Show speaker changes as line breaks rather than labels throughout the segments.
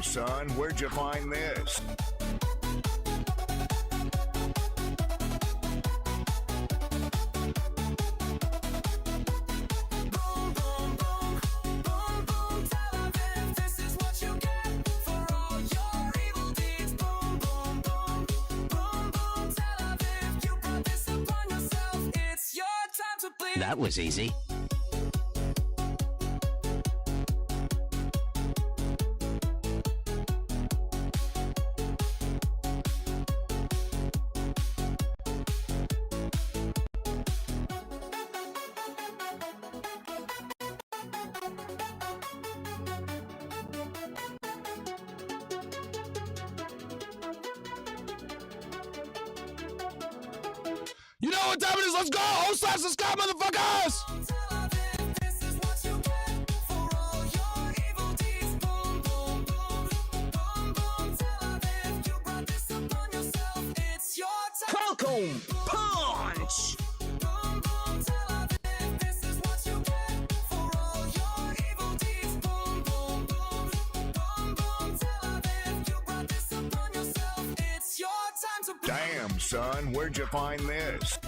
Damn, son, where'd you find this?
That was easy.
You know what time it is? Let's go! /subscribe, motherfuckers! Falcon punch!
Damn, son, where'd you find this?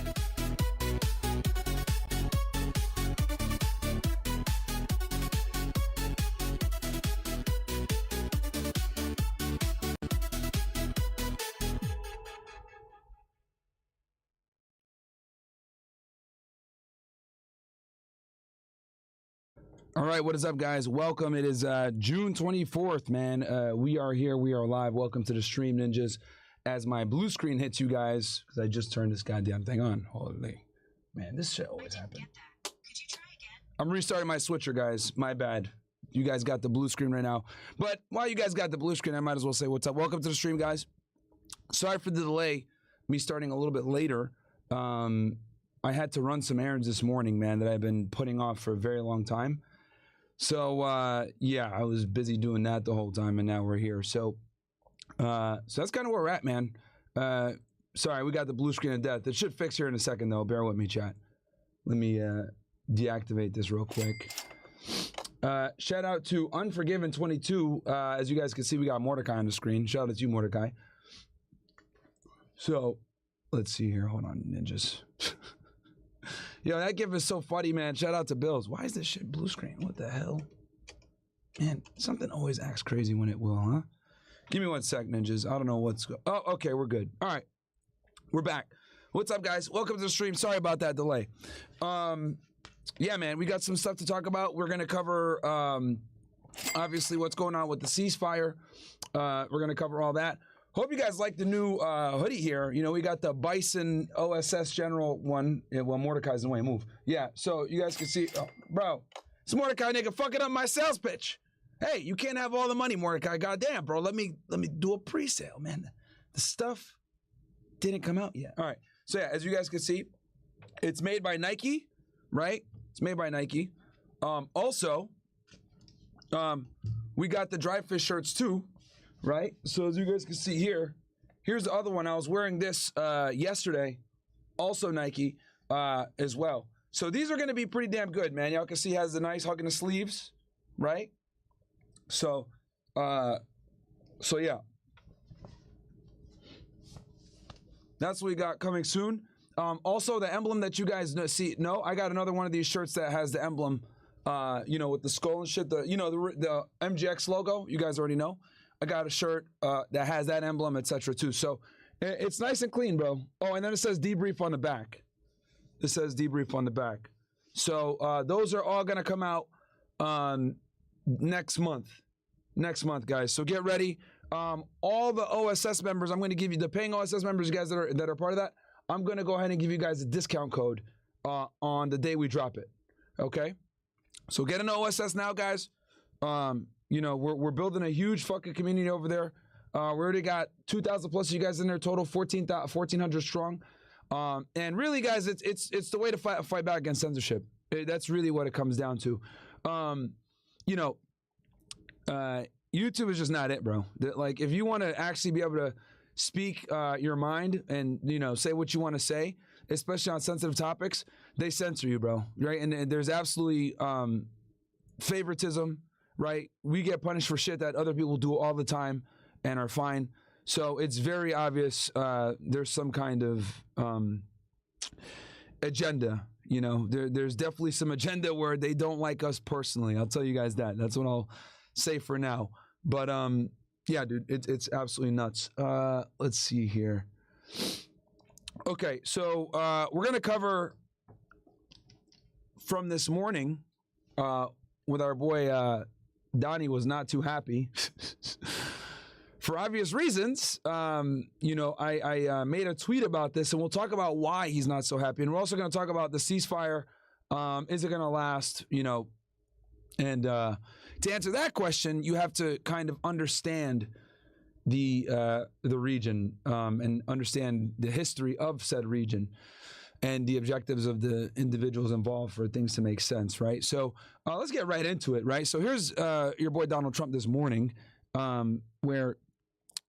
All right, what is up, guys? Welcome. It is June 24th, man. We are here. We are live. Welcome to the stream, ninjas. As my blue screen hits you guys, because I just turned this goddamn thing on. Holy, man, this shit always happens. I'm restarting my switcher, guys. My bad. You guys got the blue screen right now. But while you guys got the blue screen, I might as well say what's up. Welcome to the stream, guys. Sorry for the delay, me starting a little bit later. I had to run some errands this morning, man, that I've been putting off for a very long time. So, yeah, I was busy doing that the whole time, and now we're here. So that's kind of where we're at, man. Sorry, we got the blue screen of death. It should fix here in a second, though. Bear with me, chat. Let me deactivate this real quick. Shout out to Unforgiven22. As you guys can see, we got Mordecai on the screen. Shout out to you, Mordecai. So, let's see here. Hold on, ninjas. Yo, that gif is so funny, man. Shout out to Bills. Why is this shit blue screen? What the hell? Man, something always acts crazy when it will, huh? Give me 1 sec, ninjas. I don't know what's oh, okay, we're good. All right. We're back. What's up, guys? Welcome to the stream. Sorry about that delay. Yeah, man, we got some stuff to talk about. We're going to cover, obviously, what's going on with the ceasefire. We're going to cover all that. Hope you guys like the new hoodie here. You know, we got the Bison OSS General one. Yeah, well, Mordecai's in the way. Move. Yeah, so you guys can see. Oh, bro, it's Mordecai, nigga, fucking up my sales pitch. Hey, you can't have all the money, Mordecai. Goddamn, bro. Let me do a pre-sale, man. The stuff didn't come out yet. All right. So yeah, as you guys can see, it's made by Nike, right? It's made by Nike. Also, we got the dry fish shirts too. Right? So as you guys can see here, here's the other one. I was wearing this yesterday, also Nike as well. So these are going to be pretty damn good, man. Y'all can see it has the nice hug in the sleeves, right? So, yeah. That's what we got coming soon. Also, the emblem that you guys see, I got another one of these shirts that has the emblem, you know, with the skull and shit. The MGX logo, you guys already know. I got a shirt that has that emblem, etc. too. So it's nice and clean, bro. Oh, and then it says debrief on the back. It says debrief on the back. So those are all going to come out next month. Next month, guys. So get ready. All the OSS members, I'm going to give you, the paying OSS members, you guys that are part of that, I'm going to go ahead and give you guys a discount code on the day we drop it. Okay? So get an OSS now, guys. You know, we're building a huge fucking community over there. We already got 2,000 plus of you guys in there, total 1,400 strong. And really, guys, it's the way to fight back against censorship. That's really what it comes down to. You know, YouTube is just not it, bro. Like, if you want to actually be able to speak your mind and, you know, say what you want to say, especially on sensitive topics, they censor you, bro. Right? And there's absolutely favoritism. right? We get punished for shit that other people do all the time and are fine. So it's very obvious there's some kind of agenda. You know, there's definitely some agenda where they don't like us personally. I'll tell you guys that. That's what I'll say for now. But yeah, dude, it's absolutely nuts. Let's see here. Okay, so we're gonna cover from this morning with our boy Donnie was not too happy. For obvious reasons, you know, I made a tweet about this, and we'll talk about why he's not so happy. And we're also going to talk about the ceasefire. Is it going to last? You know, and to answer that question, you have to kind of understand the region and understand the history of said region and the objectives of the individuals involved for things to make sense, right? So let's get right into it, right? So here's your boy Donald Trump this morning, where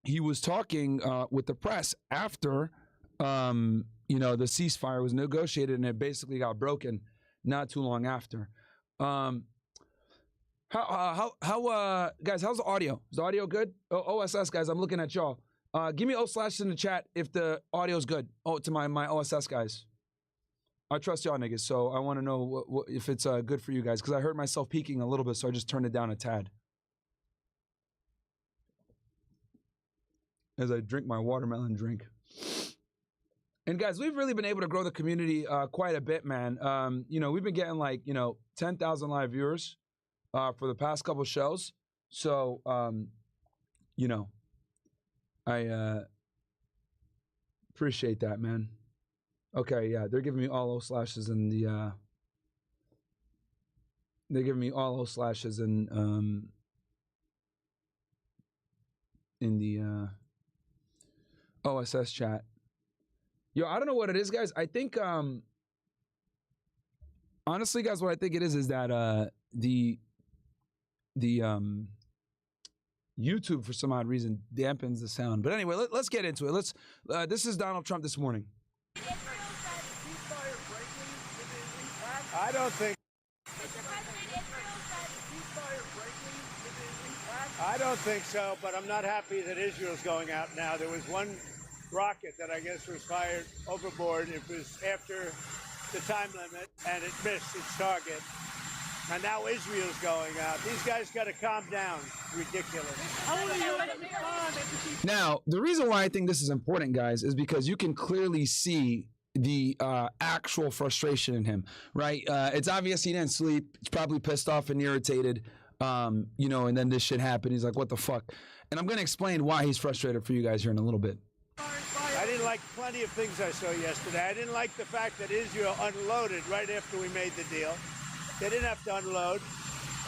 he was talking with the press after, you know, the ceasefire was negotiated and it basically got broken not too long after. Guys, how's the audio? Is the audio good? OSS, guys, I'm looking at y'all. Give me O/ in the chat if the audio's good. Oh, to my OSS guys. I trust y'all niggas, so I want to know if it's good for you guys, because I heard myself peaking a little bit, so I just turned it down a tad. As I drink my watermelon drink. And guys, we've really been able to grow the community quite a bit, man. You know, we've been getting like, you know, 10,000 live viewers for the past couple shows. So, you know, I appreciate that, man. Okay, yeah, they're giving me all O/ in the, they're giving me all O/ in the OSS chat. Yo, I don't know what it is, guys. I think, honestly, guys, what I think it is that the YouTube, for some odd reason, dampens the sound. But anyway, let's get into it. This is Donald Trump this morning.
I don't think. I don't think so, but I'm not happy that Israel's going out now. There was one rocket that I guess was fired overboard. It was after the time limit, and it missed its target. And now Israel's going out. These guys got to calm down. Ridiculous.
Now, the reason why I think this is important, guys, is because you can clearly see the actual frustration in him, right? It's obvious he didn't sleep. He's probably pissed off and irritated, you know, and then this shit happened. He's like, what the fuck? And I'm going to explain why he's frustrated for you guys here in a little bit.
I didn't like plenty of things I saw yesterday. I didn't like the fact that Israel unloaded right after we made the deal. They didn't have to unload.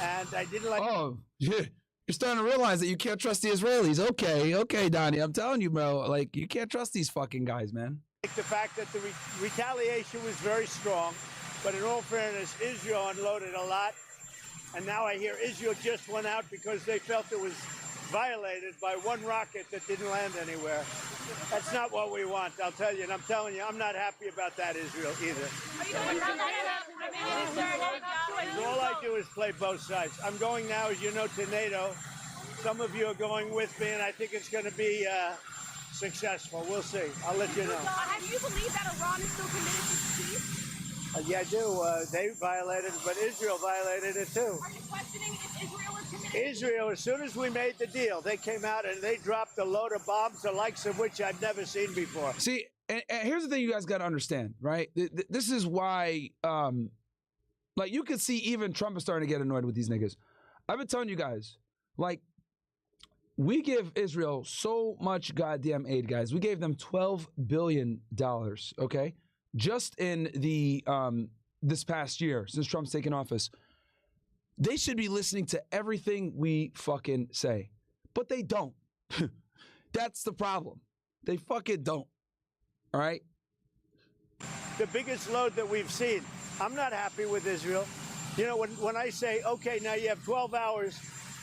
And I didn't like...
Oh, you're starting to realize that you can't trust the Israelis. Okay, Donnie, I'm telling you, bro. Like, you can't trust these fucking guys, man.
The fact that the retaliation was very strong, but in all fairness, Israel unloaded a lot, and now I hear Israel just went out because they felt it was violated by one rocket that didn't land anywhere. That's not what we want, I'll tell you, and I'm telling you, I'm not happy about that, Israel, either. All I do is play both sides. I'm going now, as you know, to NATO. Some of you are going with me, and I think it's going to be successful. We'll see. I'll let you know.
Do you believe that Iran is still committed to peace?
Yeah, I do. They violated it, but Israel violated it too.
Are you questioning if Israel is committed?
Israel, as soon as we made the deal, they came out and they dropped a load of bombs, the likes of which I've never seen before.
See, and here's the thing you guys got to understand, right? This is why, like, you can see even Trump is starting to get annoyed with these niggas. I've been telling you guys, like, we give Israel so much goddamn aid, guys. We gave them $12 billion, okay? Just in the this past year, since Trump's taken office. They should be listening to everything we fucking say. But they don't. That's the problem. They fucking don't. All right?
The biggest load that we've seen. I'm not happy with Israel. You know, when I say, okay, now you have 12 hours,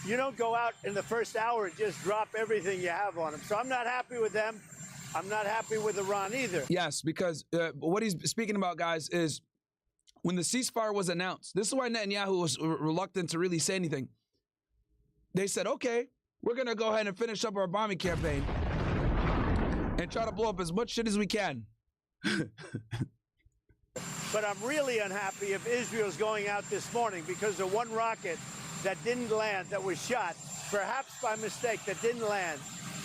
you don't go out in the first hour and just drop everything you have on them. So I'm not happy with them. I'm not happy with Iran either.
Yes, because what he's speaking about, guys, is when the ceasefire was announced, this is why Netanyahu was reluctant to really say anything. they said, okay, we're going to go ahead and finish up our bombing campaign and try to blow up as much shit as we can.
But I'm really unhappy if Israel's going out this morning because of one rocket that didn't land, that was shot, perhaps by mistake, that didn't land.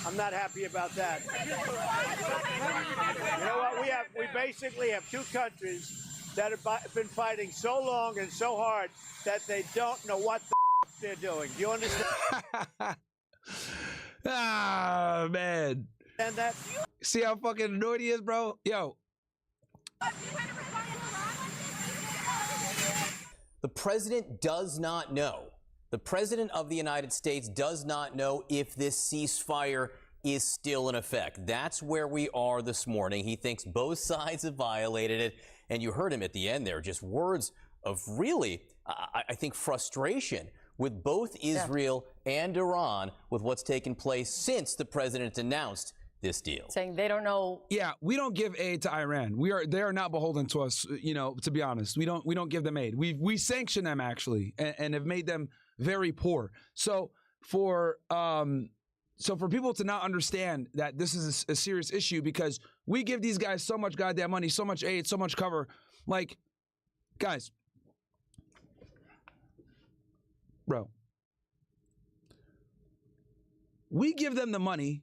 I'm not happy about that. You know what? We basically have two countries that have been fighting so long and so hard that they don't know what the they're doing. Do you understand?
Ah, man.
And that.
See how fucking annoyed he is, bro? Yo.
The president does not know. The president of the United States does not know if this ceasefire is still in effect. That's where we are this morning. He thinks both sides have violated it. And you heard him at the end there, just words of really, I think, frustration with both Israel and Iran with what's taken place since the president announced this deal.
Saying they don't know.
Yeah, we don't give aid to Iran. They are not beholden to us, you know, to be honest. We don't give them aid. We sanction them actually and have made them very poor. So for people to not understand that this is a serious issue because we give these guys so much goddamn money, so much aid, so much cover. Like, guys, bro, we give them the money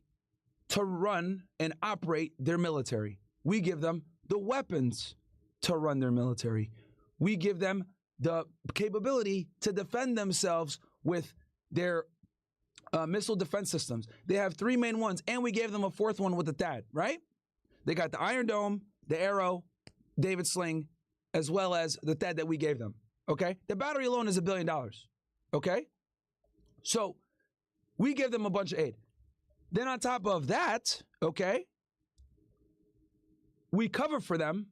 to run and operate their military. We give them the weapons to run their military. We give them the capability to defend themselves with their missile defense systems. They have three main ones, and we gave them a fourth one with the THAAD, right? They got the Iron Dome, the Arrow, David Sling, as well as the THAAD that we gave them, okay? The battery alone is $1 billion, okay? So we give them a bunch of aid. Then on top of that, okay, we cover for them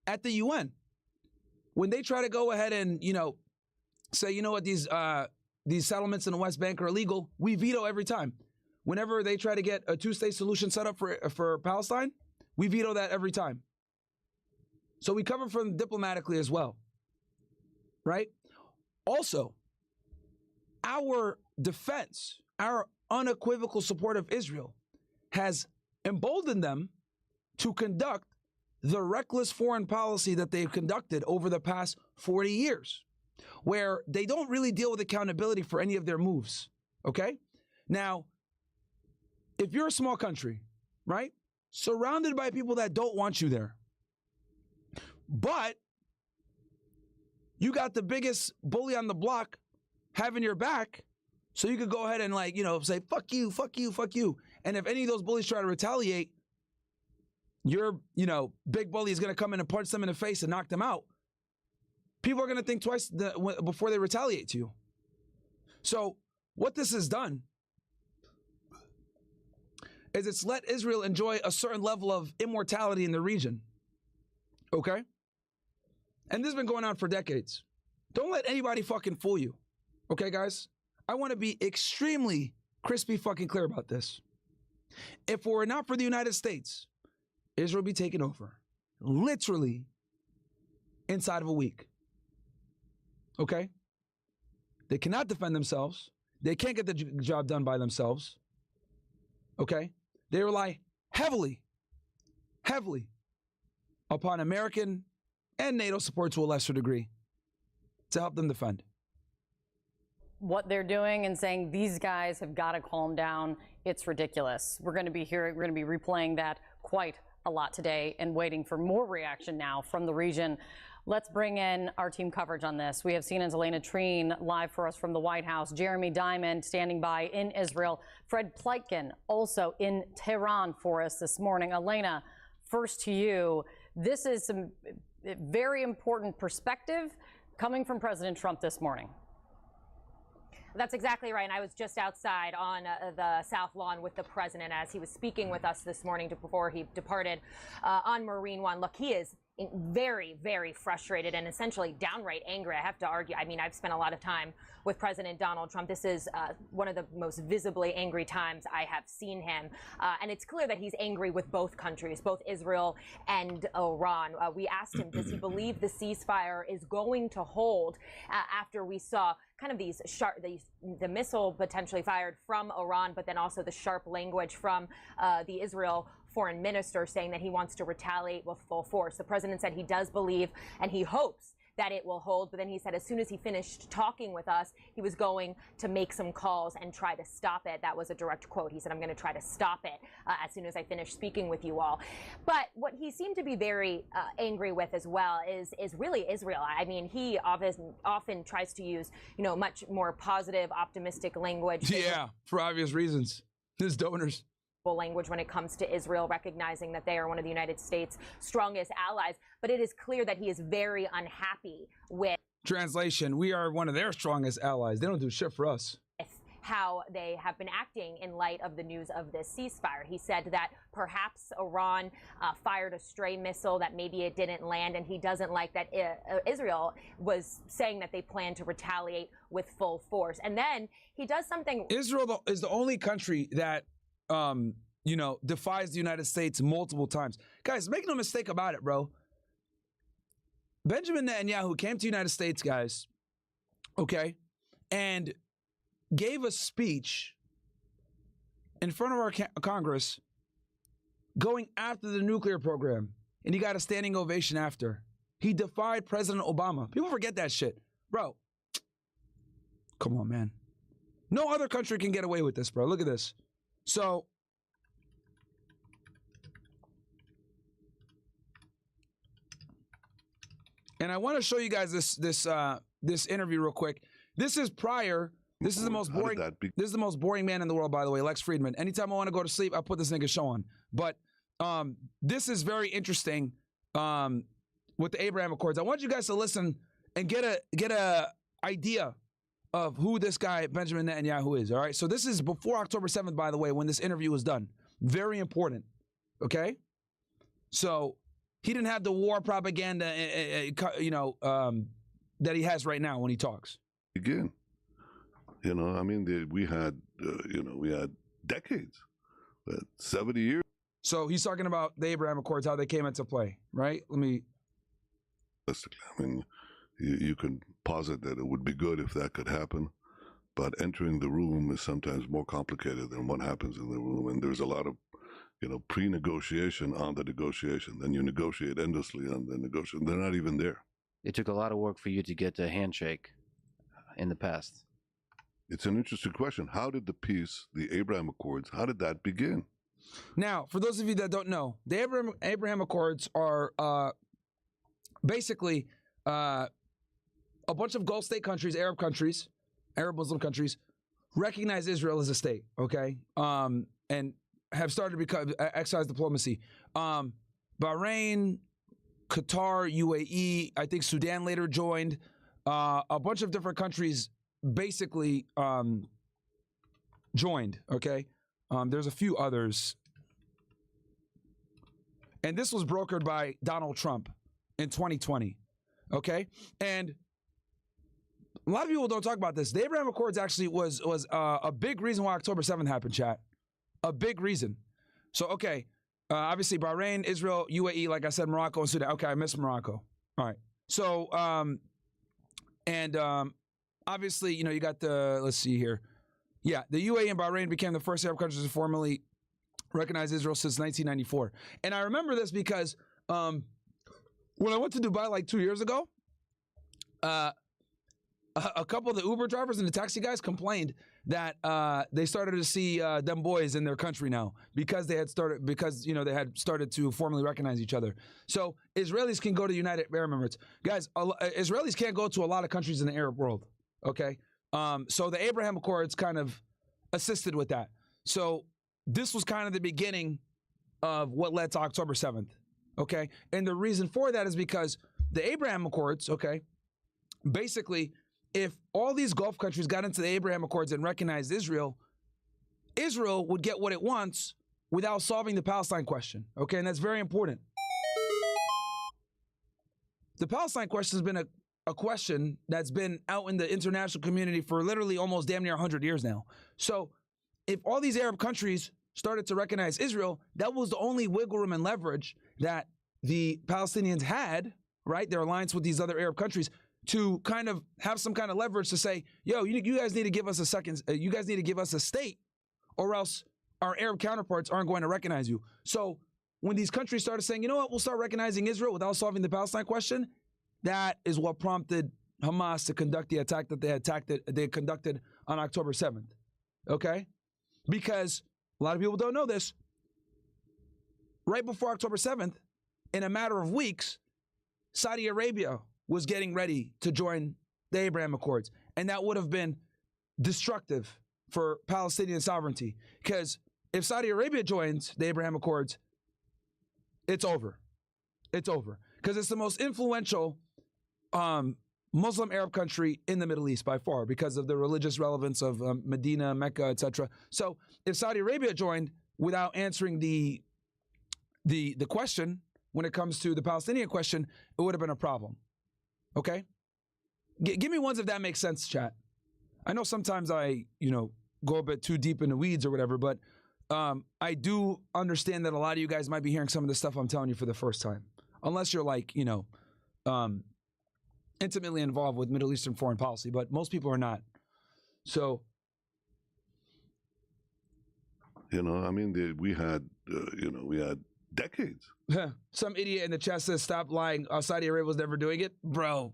at the UN. When they try to go ahead and, you know, say, you know what, these settlements in the West Bank are illegal, we veto every time. Whenever they try to get a two-state solution set up for Palestine, we veto that every time. So we cover for them diplomatically as well, right? Also, our defense, our unequivocal support of Israel has emboldened them to conduct the reckless foreign policy that they've conducted over the past 40 years, where they don't really deal with accountability for any of their moves, okay? Now, if you're a small country, right, surrounded by people that don't want you there, but you got the biggest bully on the block having your back, so you could go ahead and, like, you know, say, fuck you, fuck you, fuck you. And if any of those bullies try to retaliate, your, you know, big bully is going to come in and punch them in the face and knock them out. People are going to think twice before they retaliate to you. So what this has done is it's let Israel enjoy a certain level of immortality in the region. Okay? And this has been going on for decades. Don't let anybody fucking fool you. Okay, guys? I want to be extremely crispy fucking clear about this. If it were not for the United States, Israel would be taken over literally inside of a week. Okay? They cannot defend themselves. They can't get the job done by themselves. Okay? They rely heavily upon American and NATO support to a lesser degree to help them defend.
What they're doing and saying these guys have got to calm down. It's ridiculous. We're going to be replaying that quite a lot today and waiting for more reaction now from the region. Let's bring in our team coverage on this. We have CNN's Elena Treen live for us from the White House. Jeremy Diamond standing by in Israel. Fred Pleitgen also in Tehran for us this morning. Elena, first to you. This is some very important perspective coming from President Trump this morning.
That's exactly right. And I was just outside on the South Lawn with the president as he was speaking with us this morning before he departed on Marine One. Look, he is very, very frustrated and essentially downright angry. I have to argue. I mean, I've spent a lot of time with President Donald Trump. This is one of the most visibly angry times I have seen him. And it's clear that he's angry with both countries, both Israel and Iran. We asked him, does he believe the ceasefire is going to hold after we saw kind of the missile potentially fired from Iran, but then also the sharp language from the Israel foreign minister saying that he wants to retaliate with full force. The president said he does believe and he hopes that it will hold, but then he said as soon as he finished talking with us, he was going to make some calls and try to stop it. That was a direct quote. He said, I'm going to try to stop it as soon as I finish speaking with you all. But what he seemed to be very angry with as well is really Israel. I mean, he often tries to use, much more positive, optimistic language.
Yeah, for obvious reasons. His donors.
Language when it comes to Israel, recognizing that they are one of the United States' strongest allies. But it is clear that he is very unhappy with.
Translation, we are one of their strongest allies. They don't do shit for us.
How they have been acting in light of the news of this ceasefire. He said that perhaps Iran fired a stray missile, that maybe it didn't land, and he doesn't like that Israel was saying that they plan to retaliate with full force. And then he does something.
Israel is the only country that defies the United States multiple times. Guys, make no mistake about it, bro. Benjamin Netanyahu came to the United States, guys, okay, and gave a speech in front of our Congress going after the nuclear program, and he got a standing ovation after. He defied President Obama. People forget that shit. Bro, come on, man. No other country can get away with this, bro. Look at this. So, and I want to show you guys this interview real quick. This is prior. This is the most boring. This is the most boring man in the world, by the way, Lex Friedman. Anytime I want to go to sleep, I put this nigga show on. But this is very interesting with the Abraham Accords. I want you guys to listen and get a idea of who this guy, Benjamin Netanyahu, is, all right? So this is before October 7th, by the way, when this interview was done. Very important, okay? So he didn't have the war propaganda, that he has right now when he talks.
Again, we had decades, 70 years.
So he's talking about the Abraham Accords, how they came into play, right? Let me...
I mean, you can posit that it would be good if that could happen, but entering the room is sometimes more complicated than what happens in the room, and there's a lot of pre-negotiation on the negotiation. Then you negotiate endlessly on the negotiation. They're not even there.
It took a lot of work for you to get a handshake in the past.
It's an interesting question. How did the peace, the Abraham Accords, how did that begin?
Now, for those of you that don't know, the Abraham Accords are basically a bunch of Gulf state countries, Arab Muslim countries, recognize Israel as a state, okay? And have started to exercise diplomacy. Bahrain, Qatar, UAE, I think Sudan later joined. A bunch of different countries basically joined, okay? There's a few others. And this was brokered by Donald Trump in 2020, okay? And a lot of people don't talk about this. The Abraham Accords actually was a big reason why October 7th happened, chat. A big reason. So, okay, obviously Bahrain, Israel, UAE, like I said, Morocco, and Sudan. Okay, I missed Morocco. All right. So, obviously, you got let's see here. Yeah, the UAE and Bahrain became the first Arab countries to formally recognize Israel since 1994. And I remember this because when I went to Dubai like 2 years ago, a couple of the Uber drivers and the taxi guys complained that they started to see them boys in their country now because they had started to formally recognize each other. So Israelis can go to United Arab Emirates. Guys, Israelis can't go to a lot of countries in the Arab world, okay? So the Abraham Accords kind of assisted with that. So this was kind of the beginning of what led to October 7th, okay? And the reason for that is because the Abraham Accords, okay, basically, if all these Gulf countries got into the Abraham Accords and recognized Israel, Israel would get what it wants without solving the Palestine question, okay? And that's very important. the Palestine question has been a question that's been out in the international community for literally almost damn near 100 years now. So if all these Arab countries started to recognize Israel, that was the only wiggle room and leverage that the Palestinians had, right? Their alliance with these other Arab countries to kind of have some kind of leverage to say, yo, you guys need to give us a second, you guys need to give us a state, or else our Arab counterparts aren't going to recognize you. So when these countries started saying, you know what, we'll start recognizing Israel without solving the Palestine question, that is what prompted Hamas to conduct the attack that they conducted on October 7th. Okay? Because a lot of people don't know this. Right before October 7th, in a matter of weeks, Saudi Arabia was getting ready to join the Abraham Accords. And that would have been destructive for Palestinian sovereignty. Because if Saudi Arabia joins the Abraham Accords, it's over. It's over. Because it's the most influential Muslim Arab country in the Middle East by far because of the religious relevance of Medina, Mecca, etc. So if Saudi Arabia joined without answering the question when it comes to the Palestinian question, it would have been a problem. Okay? Give me ones if that makes sense, chat. I know sometimes I, go a bit too deep in the weeds or whatever, but I do understand that a lot of you guys might be hearing some of the stuff I'm telling you for the first time. Unless you're like, intimately involved with Middle Eastern foreign policy, but most people are not. So,
we had decades.
Some idiot in the chat says, stop lying. Saudi Arabia was never doing it. Bro.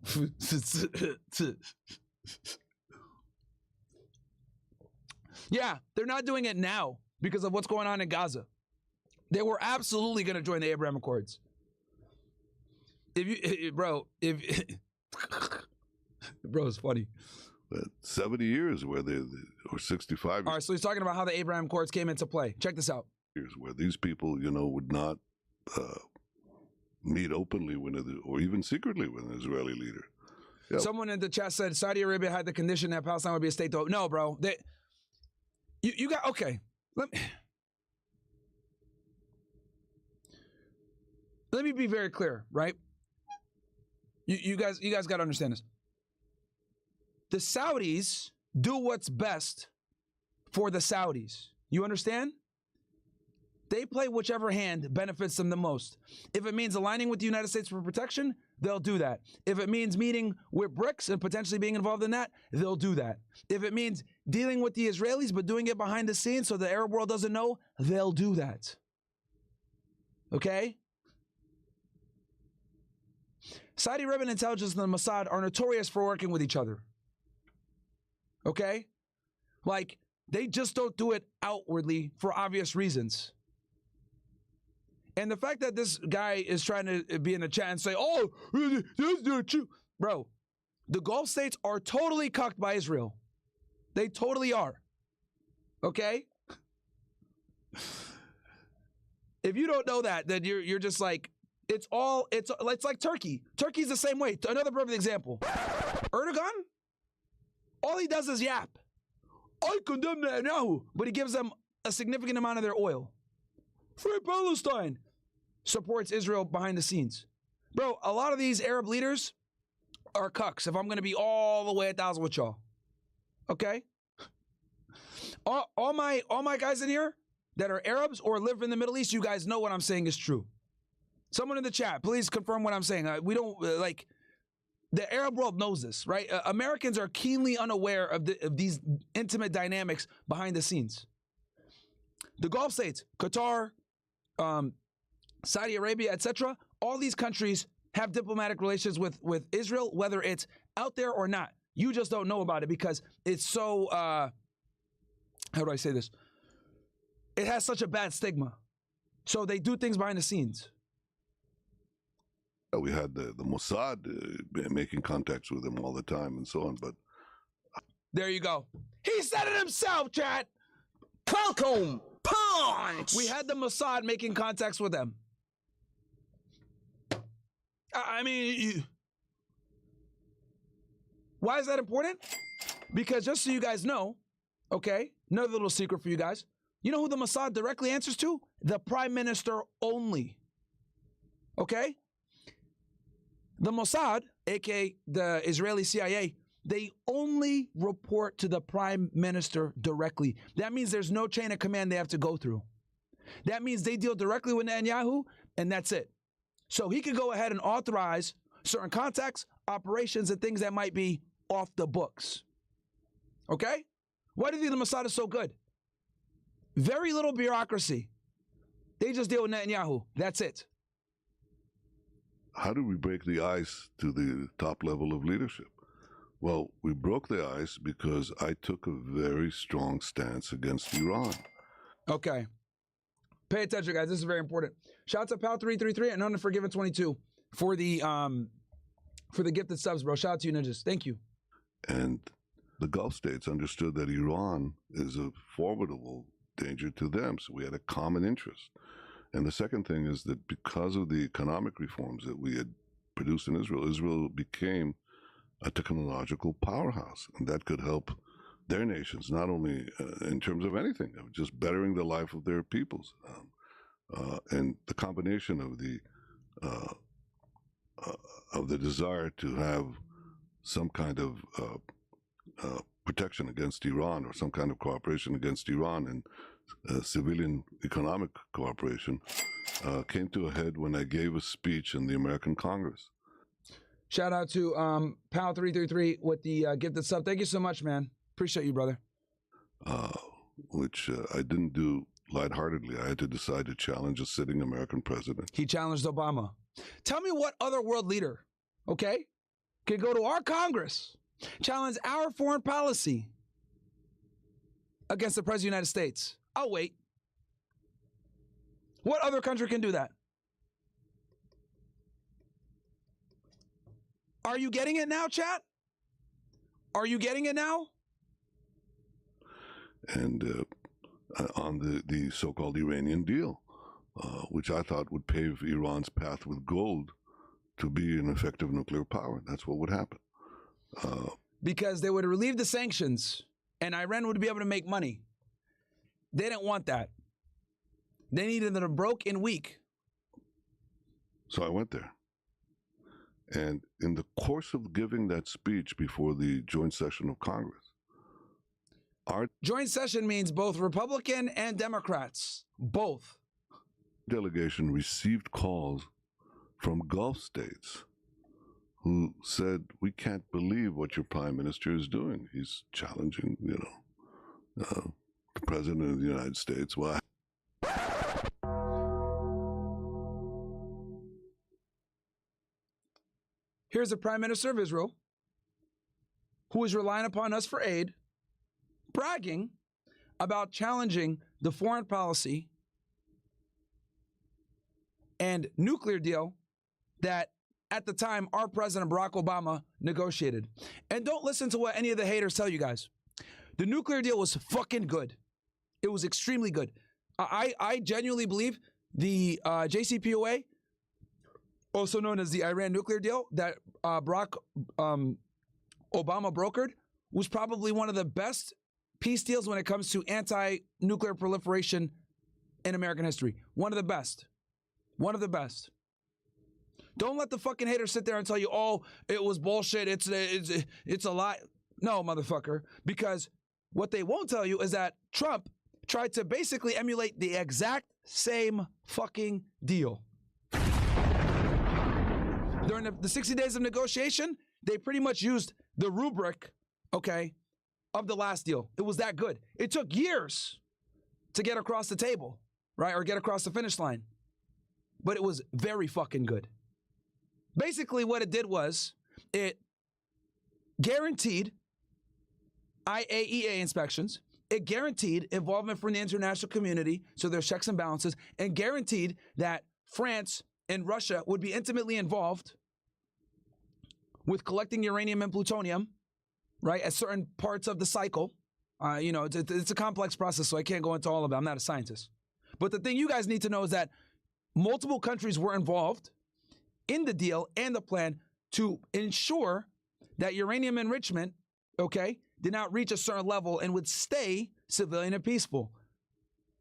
Yeah, they're not doing it now because of what's going on in Gaza. They were absolutely going to join the Abraham Accords. Bro, it's funny.
70 years where or 65 years.
All right, so he's talking about how the Abraham Accords came into play. Check this out.
Years where these people, would not meet openly or even secretly with an Israeli leader. Yep.
Someone in the chat said Saudi Arabia had the condition that Palestine would be a state, though. No, bro. You got, okay. Let me be very clear, right? You guys got to understand this. The Saudis do what's best for the Saudis. You understand? They play whichever hand benefits them the most. If it means aligning with the United States for protection, they'll do that. If it means meeting with BRICS and potentially being involved in that, they'll do that. If it means dealing with the Israelis but doing it behind the scenes so the Arab world doesn't know, they'll do that. Okay? Saudi Arabian intelligence and the Mossad are notorious for working with each other. Okay? Like, they just don't do it outwardly for obvious reasons. And the fact that this guy is trying to be in the chat and say, oh, that's not true. Bro, the Gulf states are totally cucked by Israel. They totally are. Okay? If you don't know that, then you're just like, it's like Turkey. Turkey's the same way. Another perfect example. Erdogan, all he does is yap. I condemn Netanyahu, but he gives them a significant amount of their oil. Free Palestine. Supports Israel behind the scenes. Bro, a lot of these Arab leaders are cucks, if I'm going to be all the way 1,000 with y'all. Okay? All my guys in here that are Arabs or live in the Middle East, you guys know what I'm saying is true. Someone in the chat, please confirm what I'm saying. We don't, the Arab world knows this, right? Americans are keenly unaware of these intimate dynamics behind the scenes. The Gulf states, Qatar, Saudi Arabia, etc., all these countries have diplomatic relations with Israel, whether it's out there or not. You just don't know about it because it's so, how do I say this? It has such a bad stigma. So they do things behind the scenes.
We had the Mossad making contacts with them all the time and so on, but...
There you go. He said it himself, chat!
Welcome! Punch!
We had the Mossad making contacts with them. I mean, why is that important? Because just so you guys know, okay, another little secret for you guys. You know who the Mossad directly answers to? The Prime Minister only. Okay? The Mossad, aka the Israeli CIA, they only report to the prime minister directly. That means there's no chain of command they have to go through. That means they deal directly with Netanyahu, and that's it. So he could go ahead and authorize certain contacts, operations, and things that might be off the books. Okay? Why do you think the Mossad is so good? Very little bureaucracy. They just deal with Netanyahu. That's it.
How do we break the ice to the top level of leadership? Well, we broke the ice because I took a very strong stance against Iran.
Okay. Pay attention, guys. This is very important. Shout out to Pal333 and Unforgiven22 for the gifted subs, bro. Shout out to you, ninjas. Thank you.
And the Gulf states understood that Iran is a formidable danger to them, so we had a common interest. And the second thing is that because of the economic reforms that we had produced in Israel, Israel became a technological powerhouse, and that could help their nations, not only in terms of anything, of just bettering the life of their peoples. And the combination of the desire to have some kind of protection against Iran or some kind of cooperation against Iran and civilian economic cooperation came to a head when I gave a speech in the American Congress.
Shout out to Pal333 with the gifted sub. Thank you so much, man. Appreciate you, brother.
Which I didn't do lightheartedly. I had to decide to challenge a sitting American president.
He challenged Obama. Tell me what other world leader, okay, could go to our Congress, challenge our foreign policy against the President of the United States. I'll wait. What other country can do that? Are you getting it now, chat? Are you getting it now?
And on the so-called Iranian deal, which I thought would pave Iran's path with gold to be an effective nuclear power. That's what would happen.
Because they would relieve the sanctions and Iran would be able to make money. They didn't want that. They needed them broke and weak.
So I went there. And in the course of giving that speech before the joint session of Congress, our
joint session means both Republican and Democrats, both.
Delegation received calls from Gulf states who said, we can't believe what your prime minister is doing. He's challenging, the president of the United States. Why?
Here's the prime minister of Israel, who is relying upon us for aid, bragging about challenging the foreign policy and nuclear deal that at the time our president Barack Obama negotiated. And don't listen to what any of the haters tell you guys. The nuclear deal was fucking good. It was extremely good. I genuinely believe the JCPOA, also known as the Iran nuclear deal that Barack Obama brokered, was probably one of the best peace deals when it comes to anti-nuclear proliferation in American history. One of the best. One of the best. Don't let the fucking haters sit there and tell you, oh, it was bullshit, it's a lie. No, motherfucker. Because what they won't tell you is that Trump tried to basically emulate the exact same fucking deal. During the 60 days of negotiation, they pretty much used the rubric, okay, of the last deal. It was that good. It took years to get across the table, right, or get across the finish line. But it was very fucking good. Basically, what it did was it guaranteed IAEA inspections. It guaranteed involvement from the international community, so there's checks and balances, and guaranteed that France and Russia would be intimately involved with collecting uranium and plutonium, right, at certain parts of the cycle. It's a complex process, so I can't go into all of it. I'm not a scientist. But the thing you guys need to know is that multiple countries were involved in the deal and the plan to ensure that uranium enrichment, okay, did not reach a certain level and would stay civilian and peaceful.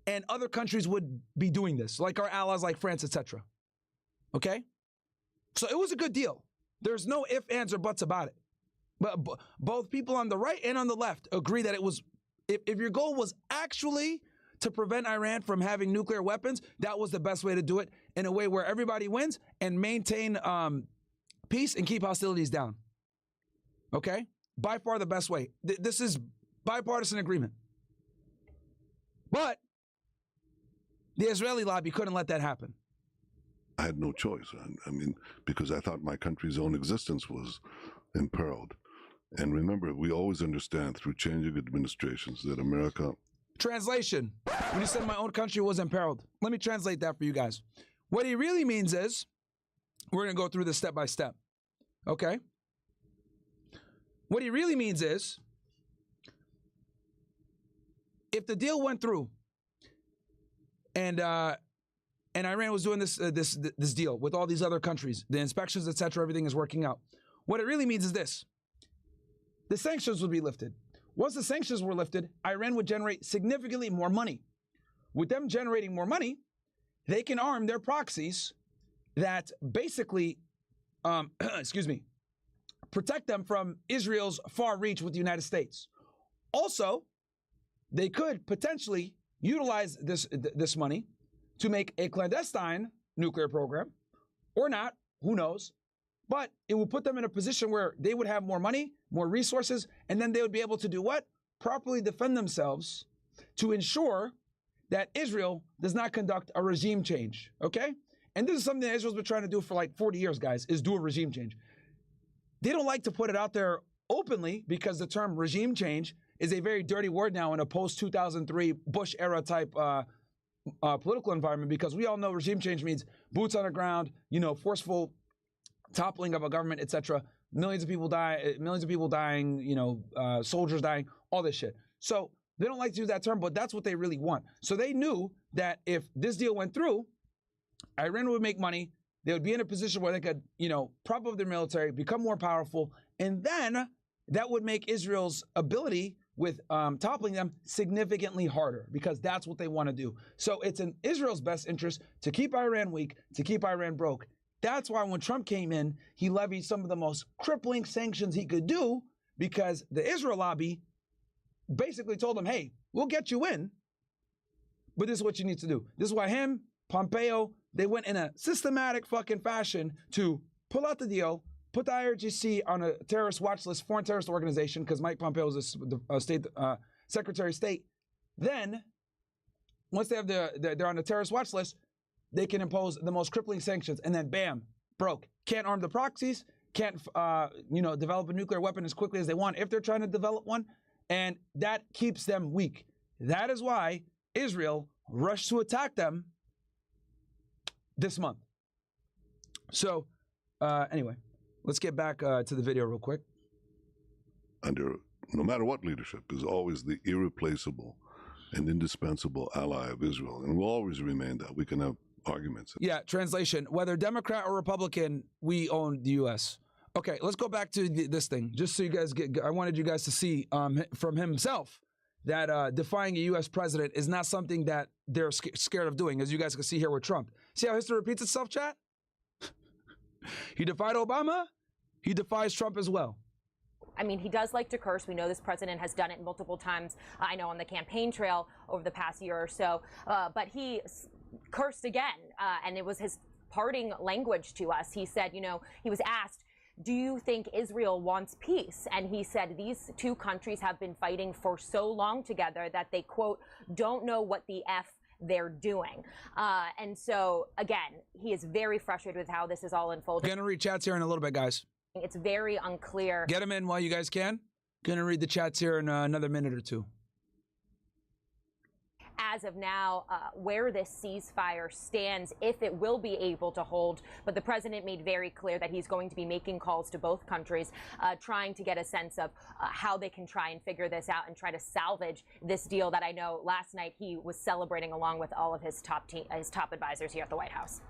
And other countries would be doing this, like our allies like France, etc. Okay? So it was a good deal. There's no ifs, ands, or buts about it. But both people on the right and on the left agree that it was, if your goal was actually to prevent Iran from having nuclear weapons, that was the best way to do it, in a way where everybody wins and maintain peace and keep hostilities down. Okay? By far the best way. This is bipartisan agreement. But the Israeli lobby couldn't let that happen.
I had no choice. I mean, because I thought my country's own existence was imperiled. And remember, we always understand through changing administrations that America...
Translation. When he said my own country was imperiled. Let me translate that for you guys. What he really means is, we're going to go through this step by step. Okay? What he really means is, if the deal went through, and Iran was doing this deal with all these other countries, the inspections, etc., everything is working out. What it really means is this: the sanctions would be lifted. Once the sanctions were lifted, Iran would generate significantly more money. With them generating more money, they can arm their proxies that basically, protect them from Israel's far reach with the United States. Also, they could potentially utilize this money to make a clandestine nuclear program, or not, who knows, but it will put them in a position where they would have more money, more resources, and then they would be able to do what? Properly defend themselves to ensure that Israel does not conduct a regime change, okay? And this is something that Israel's been trying to do for like 40 years, guys, is do a regime change. They don't like to put it out there openly because the term regime change is a very dirty word now in a post-2003 Bush era type political environment, because we all know regime change means boots on the ground, forceful toppling of a government, etc. Millions of people dying, soldiers dying, all this shit. So they don't like to use that term, but that's what they really want. So they knew that if this deal went through, Iran would make money. They would be in a position where they could, prop up their military, become more powerful, and then that would make Israel's ability with toppling them significantly harder, because that's what they want to do. So it's in Israel's best interest to keep Iran weak, to keep Iran broke. That's why when Trump came in, he levied some of the most crippling sanctions he could do, because the Israel lobby basically told him, hey, we'll get you in, but this is what you need to do. This is why him, Pompeo, they went in a systematic fucking fashion to pull out the deal, put the IRGC on a terrorist watch list, foreign terrorist organization, because Mike Pompeo is a state Secretary of State. Then, once they have they're on the terrorist watch list, they can impose the most crippling sanctions, and then bam, broke. Can't arm the proxies, can't develop a nuclear weapon as quickly as they want if they're trying to develop one, and that keeps them weak. That is why Israel rushed to attack them this month. So, anyway, let's get back to the video real quick.
No matter what leadership, is always the irreplaceable and indispensable ally of Israel, and will always remain that. We can have arguments.
Yeah, translation. Whether Democrat or Republican, we own the U.S. Okay, let's go back to this thing. Just so you guys I wanted you guys to see from himself that defying a U.S. president is not something that they're scared of doing, as you guys can see here with Trump. See how history repeats itself, chat? He defied Obama. He defies Trump as well.
I mean, he does like to curse. We know this president has done it multiple times, I know, on the campaign trail over the past year or so. But he cursed again, and it was his parting language to us. He said, he was asked, do you think Israel wants peace? And he said these two countries have been fighting for so long together that they, quote, don't know what the F they're doing. And so, again, he is very frustrated with how this is all unfolding.
Gonna read chats here in a little bit, guys.
It's very unclear.
Get them in while you guys can. Gonna read the chats here in another minute or two.
As of now, where this ceasefire stands, if it will be able to hold. But the president made very clear that he's going to be making calls to both countries, trying to get a sense of how they can try and figure this out and try to salvage this deal that I know last night he was celebrating along with all of his top advisors here at the White House.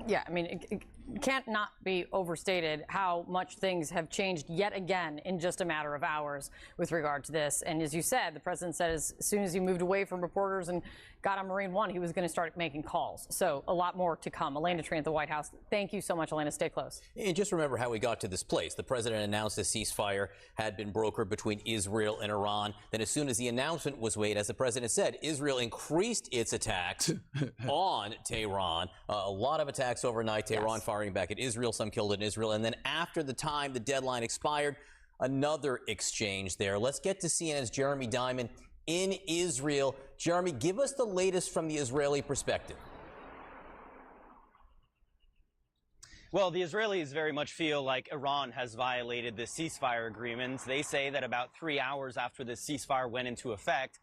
Yeah, I mean, it can't not be overstated how much things have changed yet again in just a matter of hours with regard to this. And as you said, the president said as soon as he moved away from reporters and got on Marine One, he was going to start making calls. So a lot more to come. Elena Tree at the White House. Thank you so much, Elena. Stay close.
And just remember how we got to this place. The president announced a ceasefire had been brokered between Israel and Iran. Then as soon as the announcement was made, as the president said, Israel increased its attacks on Tehran. A lot of attacks overnight. Tehran firing back at Israel, some killed in Israel. And then after the time the deadline expired, another exchange there. Let's get to CNN's Jeremy Diamond in Israel. Jeremy, give us the latest from the Israeli perspective.
Well, the Israelis very much feel like Iran has violated the ceasefire agreements. They say that about 3 hours after the ceasefire went into effect,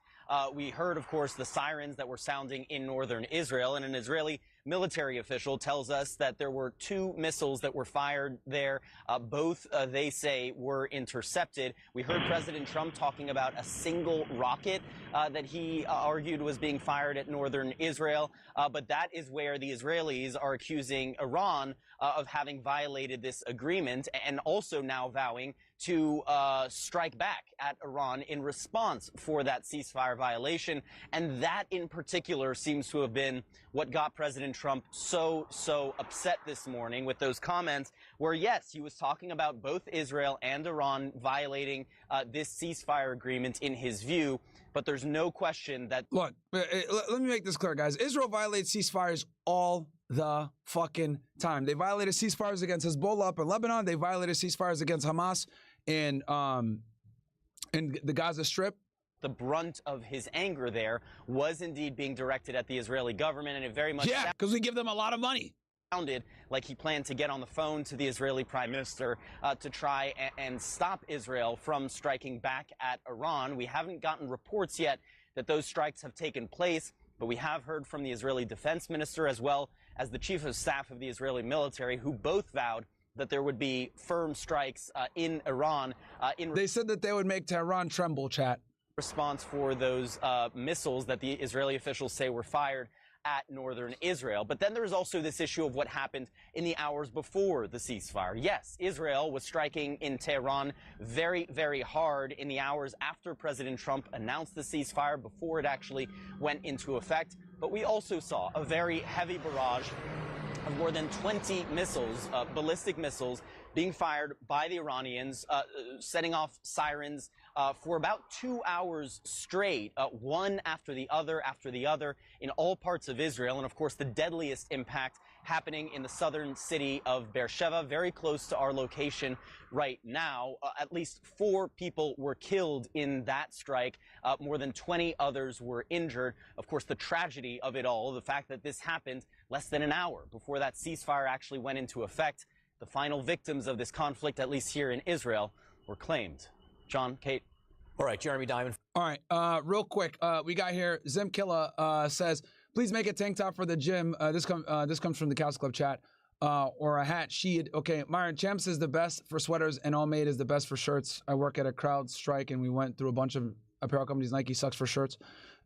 we heard, of course, the sirens that were sounding in northern Israel, and an Israeli military official tells us that there were 2 missiles that were fired there. Both, they say, were intercepted. We heard President Trump talking about a single rocket that he argued was being fired at northern Israel. But that is where the Israelis are accusing Iran of having violated this agreement, and also now vowing to strike back at Iran in response for that ceasefire violation. And that in particular seems to have been what got President Trump so upset this morning with those comments where, yes, he was talking about both Israel and Iran violating this ceasefire agreement in his view. But there's no question that...
Look, let me make this clear, guys. Israel violates ceasefires all the fucking time. They violated ceasefires against Hezbollah up in Lebanon. They violated ceasefires against Hamas in the Gaza Strip.
The brunt of his anger there was indeed being directed at the Israeli government, and it very much
because we give them a lot of money.
Sounded like he planned to get on the phone to the Israeli prime minister to try and stop Israel from striking back at Iran. We haven't gotten reports yet that those strikes have taken place, but we have heard from the Israeli defense minister as well as the chief of staff of the Israeli military, who both vowed that there would be firm strikes in Iran.
They said that they would make Tehran tremble, chat.
Response for those missiles that the Israeli officials say were fired at northern Israel. But then there's also this issue of what happened in the hours before the ceasefire. Yes, Israel was striking in Tehran very, very hard in the hours after President Trump announced the ceasefire, before it actually went into effect. But we also saw a very heavy barrage of more than 20 missiles, ballistic missiles, being fired by the Iranians, setting off sirens for about 2 hours straight, one after the other in all parts of Israel. And of course, the deadliest impact happening in the southern city of Beersheba, very close to our location right now. At least 4 people were killed in that strike. More than 20 others were injured. Of course, the tragedy of it all, the fact that this happened less than an hour before that ceasefire actually went into effect. The final victims of this conflict, at least here in Israel, were claimed. John, Kate.
All right, Jeremy Diamond.
All right, real quick, we got here, Zimkilla says, please make a tank top for the gym. This comes from the Couch Club chat. Or a hat, sheet. Okay, Myron, Champs is the best for sweaters and All Made is the best for shirts. I work at a crowd strike and we went through a bunch of apparel companies. Nike sucks for shirts.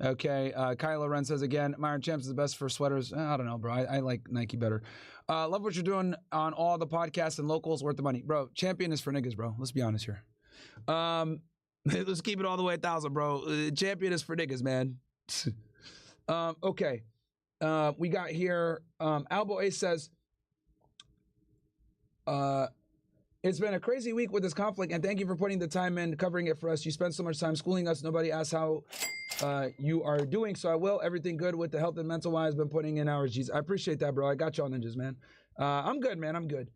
Okay, Kyle Loren says again, Myron Champs is the best for sweaters. I don't know, bro. I like Nike better. Love what you're doing on all the podcasts and locals. Worth the money. Bro, champion is for niggas, bro. Let's be honest here. Let's keep it all the way 1,000, bro. Champion is for niggas, man. Okay. We got here, Albo Ace says, it's been a crazy week with this conflict, and thank you for putting the time in covering it for us. You spend so much time schooling us. Nobody asks how you are doing, so I will. Everything good with the health and mental wise. Been putting in hours. Jeez, I appreciate that, bro. I got y'all ninjas, man. I'm good, man. I'm good.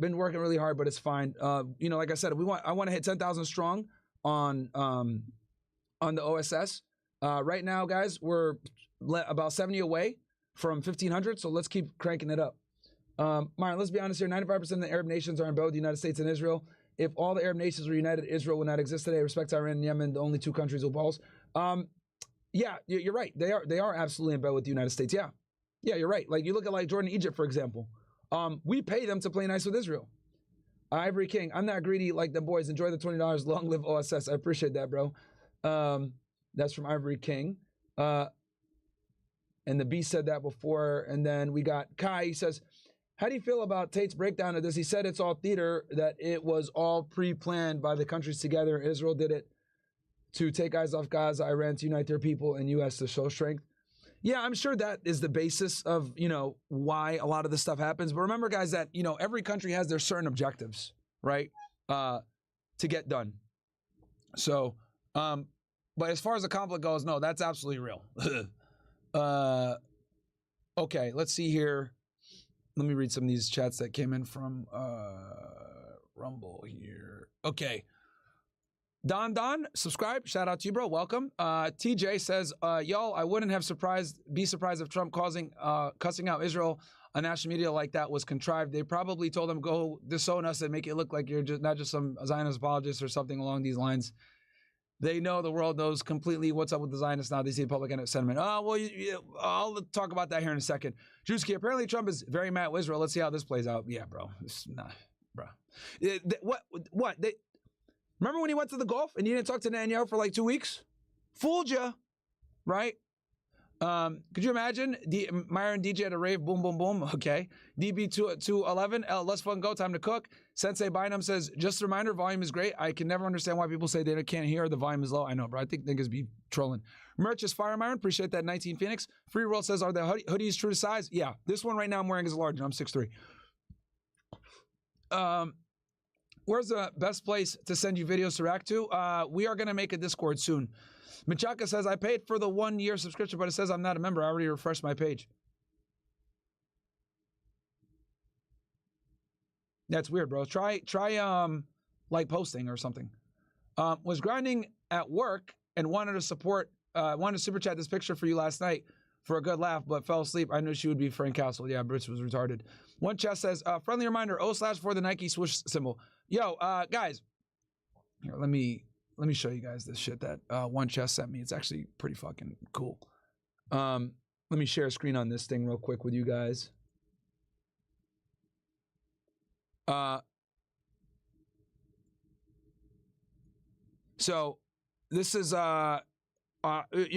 Been working really hard, but it's fine. You know, like I said, I want to hit 10,000 strong on the OSS. Right now, guys, we're about 70 away from 1,500, so let's keep cranking it up. Myron, let's be honest here. 95% of the Arab nations are in bed with the United States and Israel. If all the Arab nations were united, Israel would not exist today. Respect to Iran and Yemen, the only 2 countries with balls. Yeah, you're right. They are absolutely in bed with the United States. Yeah, you're right. Like, you look at like Jordan, Egypt, for example. We pay them to play nice with Israel. Ivory King, I'm not greedy like the boys. Enjoy the $20. Long live OSS. I appreciate that, bro. That's from Ivory King. And the B said that before. And then we got Kai. He says, how do you feel about Tate's breakdown of this? He said it's all theater, that it was all pre-planned by the countries together. Israel did it to take eyes off Gaza, Iran to unite their people, and U.S. to show strength. Yeah, I'm sure that is the basis of, why a lot of this stuff happens. But remember, guys, that, every country has their certain objectives, right, to get done. So, but as far as the conflict goes, no, that's absolutely real. Okay, let's see here. Let me read some of these chats that came in from Rumble here. Okay. Don, subscribe. Shout out to you, bro. Welcome. TJ says, y'all, I wouldn't have be surprised if Trump cussing out Israel on national media like that was contrived. They probably told him, go disown us and make it look like you're not just some Zionist apologist or something along these lines. They know, the world knows completely what's up with the Zionists now. They see public sentiment. Oh, well, I'll talk about that here in a second. Drewski, apparently Trump is very mad with Israel. Let's see how this plays out. Yeah, bro. Bro. What? Remember when he went to the Gulf and he didn't talk to Netanyahu for like 2 weeks? Fooled you, right? Could you imagine Myron DJ at a rave? Boom, boom, boom. Okay. DB 211. Let's fun go. Time to cook. Sensei Bynum says, just a reminder, volume is great. I can never understand why people say they can't hear. The volume is low. I know, bro. I think niggas be trolling. Merch is fire, Myron. Appreciate that. 19 Phoenix. Free World says, are the hoodies true to size? Yeah. This one right now I'm wearing is large and I'm 6'3". Where's the best place to send you videos to react to? We are going to make a Discord soon. Michaka says, I paid for the 1 year subscription, but it says I'm not a member. I already refreshed my page. That's weird, bro. Try like posting or something. Was grinding at work and wanted to super chat this picture for you last night for a good laugh, but fell asleep. I knew she would be Frank Castle. Yeah, Brits was retarded. One chest says, friendly reminder, O/for the Nike swoosh symbol. Yo, guys, here, let me show you guys this shit that One Chest sent me. It's actually pretty fucking cool. Let me share a screen on this thing real quick with you guys. So this is yo,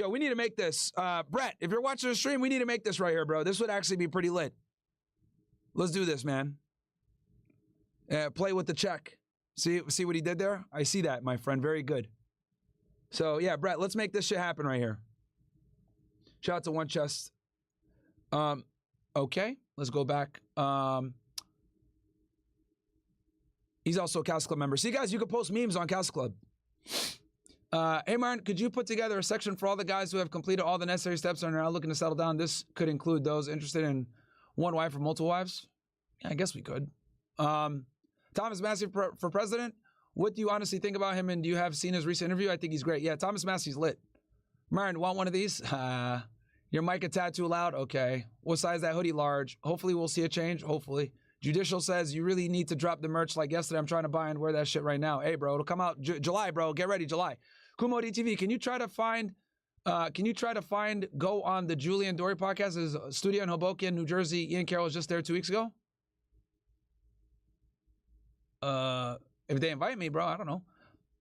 we need to make this. Brett, if you're watching the stream, we need to make this right here, bro. This would actually be pretty lit. Let's do this, man. Play with the check. See what he did there? I see that, my friend. Very good. So, yeah, Brett, let's make this shit happen right here. Shout out to One Chest. Okay, let's go back. He's also a Castle Club member. See, guys, you can post memes on Castle Club. Hey, Martin, could you put together a section for all the guys who have completed all the necessary steps and are now looking to settle down? This could include those interested in one wife or multiple wives. Yeah, I guess we could. Thomas Massey for president. What do you honestly think about him, and do you have seen his recent interview? I think he's great. Yeah, Thomas Massey's lit. Myron, want one of these? Your mic a tad too loud? Okay. What size is that hoodie? Large. Hopefully we'll see a change. Hopefully. Judicial says you really need to drop the merch like yesterday. I'm trying to buy and wear that shit right now. Hey, bro, it'll come out July, bro. Get ready, July. Kumo DTV, can you try to find go on the Julian Dory podcast? His studio in Hoboken, New Jersey. Ian Carroll was just there 2 weeks ago. If they invite me, bro, I don't know.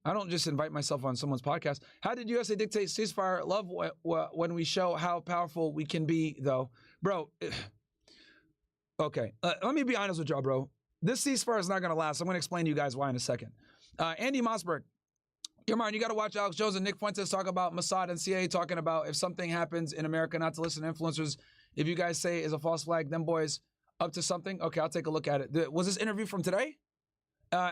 I don't just invite myself on someone's podcast. How did USA dictate ceasefire? Love when we show how powerful we can be, though. Bro, okay. Let me be honest with y'all, bro. This ceasefire is not going to last. I'm going to explain to you guys why in a second. Andy Mossberg. Yo, Martin, you got to watch Alex Jones and Nick Fuentes talk about Mossad and CIA talking about if something happens in America, not to listen to influencers. If you guys say is a false flag, them boys up to something. Okay, I'll take a look at it. Was this interview from today?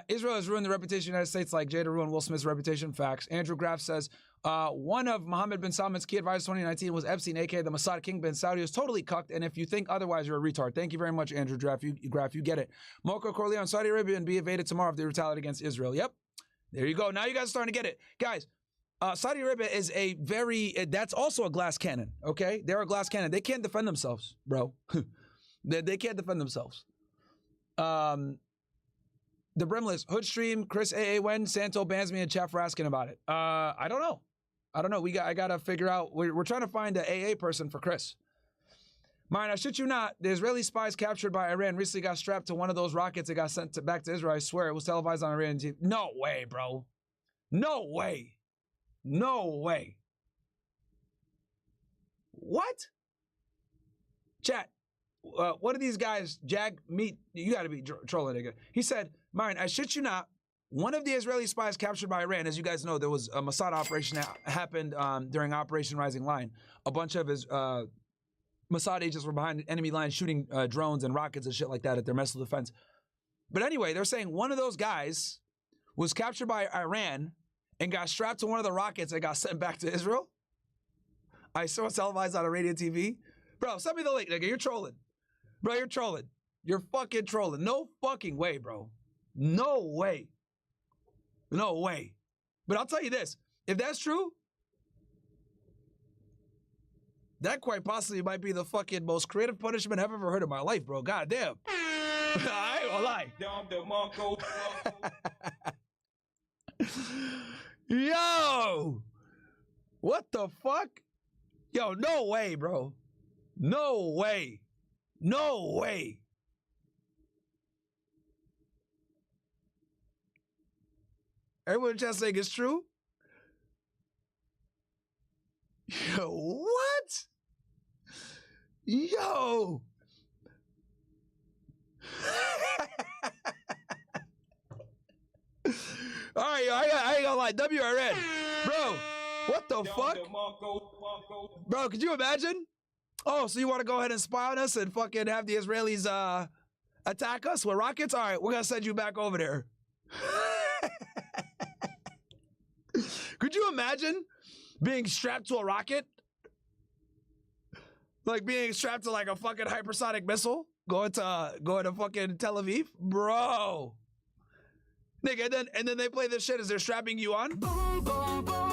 Israel has ruined the reputation of the United States like Jada ruined Will Smith's reputation. Facts. Andrew Graff says, one of Mohammed bin Salman's key advisors 2019 was Epstein, a.k.a. the Mossad kingpin. Saudi is totally cucked, and if you think otherwise, you're a retard. Thank you very much, Andrew Graff. You get it. Mocha Corleone, Saudi Arabia, and be invaded tomorrow if they retaliate against Israel. Yep. There you go. Now you guys are starting to get it. Guys, Saudi Arabia is a that's also a glass cannon, okay? They're a glass cannon. They can't defend themselves, bro. they can't defend themselves. The Brimless, Hoodstream, Chris A.A. Wen, Santo bans me in chat for asking about it. I don't know. I got to figure out. We're trying to find an AA person for Chris. Mine, I shit you not. The Israeli spies captured by Iran recently got strapped to one of those rockets that got sent back to Israel. I swear it was televised on Iran TV. No way, bro. No way. No way. What? Chat. What are these guys? Jag meet. You got to be trolling, nigga. He said, Myron, I shit you not. one of the Israeli spies captured by Iran. As you guys know, there was a Mossad operation that happened during Operation Rising Line. A bunch of his Mossad agents were behind enemy lines shooting drones and rockets and shit like that at their missile defense. But anyway, they're saying one of those guys was captured by Iran and got strapped to one of the rockets and got sent back to Israel. I saw it televised on a radio TV. Bro, send me the link, nigga. You're trolling. Bro, you're trolling. You're fucking trolling. No fucking way, bro. No way. No way. But I'll tell you this. If that's true, that quite possibly might be the fucking most creative punishment I've ever heard in my life, bro. God damn. I ain't gonna lie. Yo! What the fuck? Yo, no way, bro. No way. No way. Everyone just saying it's true? Yo, what? Yo. All right, yo, I ain't gonna lie. WRN. Bro, what the fuck? Bro, could you imagine? Oh, so you want to go ahead and spy on us and fucking have the Israelis attack us with rockets? All right, we're gonna send you back over there. Could you imagine being strapped to a rocket? Like being strapped to like a fucking hypersonic missile going to fucking Tel Aviv? Bro. Nigga, and then they play this shit as they're strapping you on? Boom, boom, boom.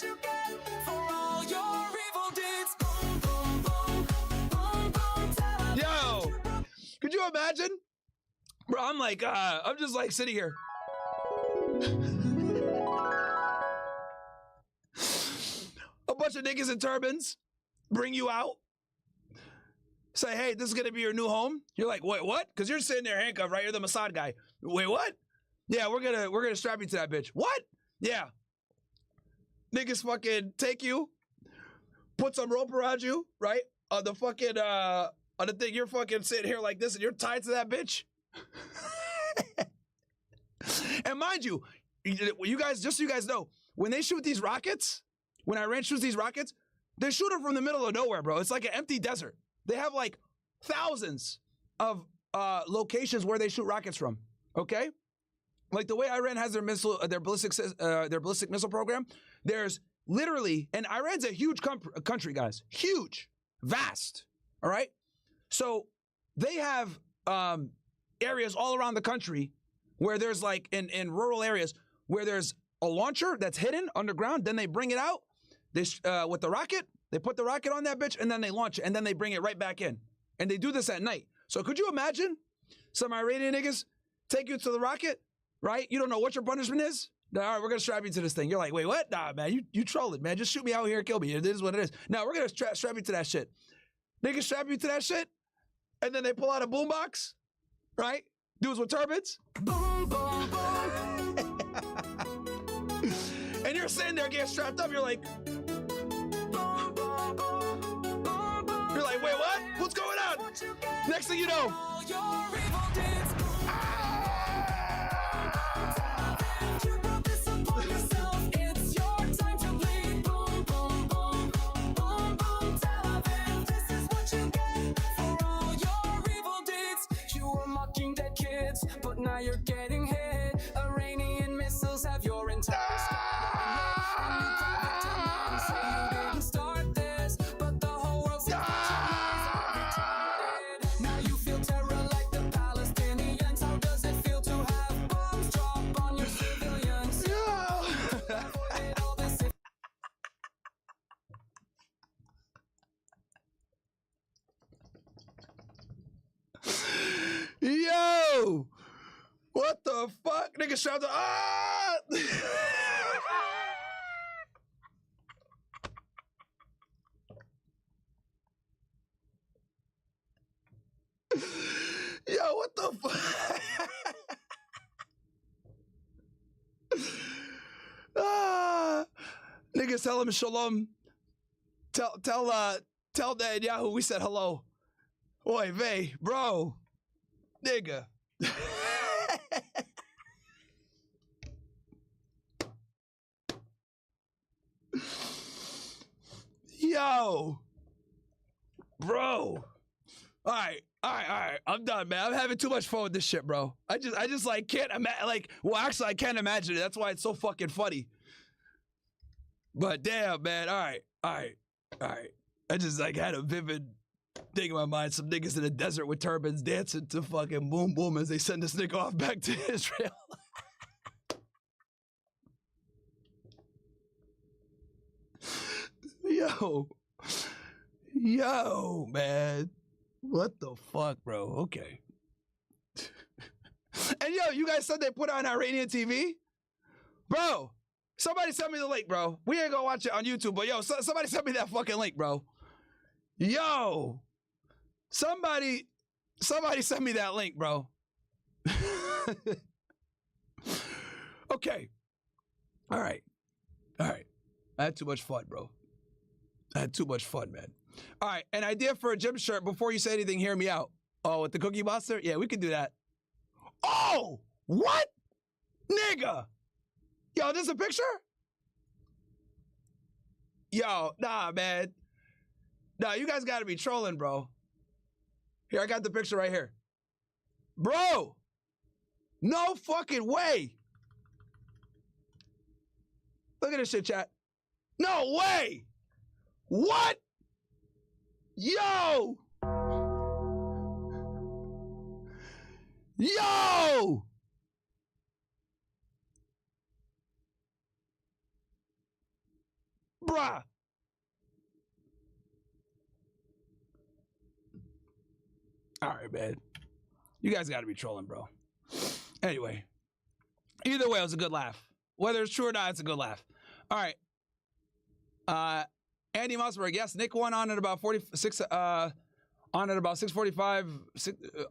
You get for all your evil deeds. Boom, boom, boom, boom, boom, yo, could you imagine? Bro, I'm like, I'm just like sitting here. A bunch of niggas in turbans bring you out. Say, hey, this is gonna be your new home. You're like, wait, what? Because you're sitting there handcuffed, right? You're the Mossad guy. Wait, what? Yeah, we're gonna strap you to that bitch. What? Yeah. Niggas fucking take you, put some rope around you, right? On the fucking, on the thing, you're fucking sitting here like this and you're tied to that bitch. And mind you guys, just so you guys know, when they shoot these rockets, when Iran shoots these rockets, they shoot them from the middle of nowhere, bro. It's like an empty desert. They have like thousands of locations where they shoot rockets from, okay? Like the way Iran has their ballistic missile program, there's literally, and Iran's a huge country, guys, huge, vast, all right? So they have areas all around the country where there's like, in rural areas, where there's a launcher that's hidden underground, then they bring it out with the rocket, they put the rocket on that bitch, and then they launch it, and then they bring it right back in. And they do this at night. So could you imagine some Iranian niggas take you to the rocket, right? You don't know what your punishment is? All right, we're gonna strap you to this thing. You're like, wait, what? Nah, man, you trolling, man. Just shoot me out here and kill me. It is what it is. Now we're gonna strap you to that shit. Niggas strap you to that shit, and then they pull out a boombox, right? Dudes with turbans. Boom, boom, boom. And you're sitting there getting strapped up. You're like, boom, boom, boom, boom, boom. You're like, wait, what? What's going on? Next thing you know.
But now you're getting hit. Iranian missiles have your entire sky. Say you didn't start this, but the whole world's now you feel terror like the Palestinians. How does it feel to have bombs drop on your civilians?
Yo! What the fuck? Nigga strapped up. Ah! Yo, what the fuck? Niggas tell him shalom Tell Netanyahu we said hello. Oi, vey, bro. Nigga. Yo. Bro. All right. I'm done, man. I'm having too much fun with this shit, bro. I just like can't imagine. Like, well, actually, I can't imagine it. That's why it's so fucking funny. But damn, man. All right. I just like had a vivid thing in my mind. Some niggas in the desert with turbans dancing to fucking boom boom as they send this nigga off back to Israel. Yo, man. What the fuck, bro? Okay. And yo, you guys said they put on Iranian TV? Bro, somebody send me the link, bro. We ain't gonna watch it on YouTube, but yo, somebody send me that fucking link, bro. Yo. Somebody send me that link, bro. Okay. All right. I had too much fun, bro. I had too much fun, man. All right, an idea for a gym shirt. Before you say anything, hear me out. Oh, with the Cookie Monster? Yeah, we could do that. Oh, what? Nigga. Yo, this a picture? Yo, nah, man. Nah, you guys gotta be trolling, bro. Here, I got the picture right here. Bro. No fucking way. Look at this shit, chat. No way. What? Yo! Bruh! All right, man. You guys gotta be trolling, bro. Anyway. Either way, it was a good laugh. Whether it's true or not, it's a good laugh. All right. Andy Mossberg, yes, Nick won on at about 6:45.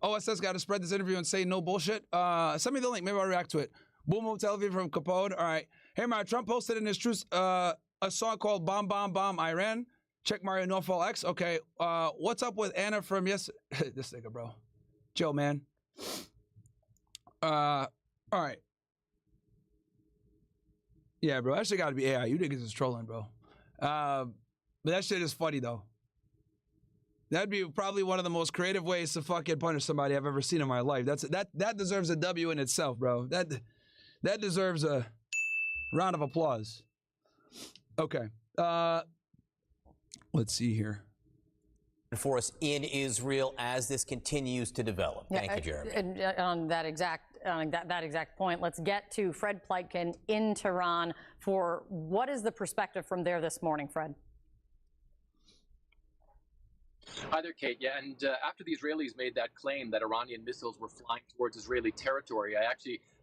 OSS got to spread this interview and say no bullshit. Send me the link. Maybe I'll react to it. Boom Boom Tel Aviv from Capone. All right. Hey, Mario, Trump posted in his truth a song called Bomb Bomb Bomb Iran. Check Mario Norfall X. Okay. What's up with Anna from this nigga, bro. Joe, man. All right. Yeah, bro. That shit got to be AI. You niggas is trolling, bro. But that shit is funny, though. That'd be probably one of the most creative ways to fucking punish somebody I've ever seen in my life. That deserves a W in itself, bro. That deserves a round of applause. Okay. Let's see here.
For us in Israel as this continues to develop. Thank you, Jeremy.
And on that exact point, let's get to Fred Pleitkin in Tehran for what is the perspective from there this morning, Fred?
Hi there, Kate. Yeah, and after the Israelis made that claim that Iranian missiles were flying towards Israeli territory, I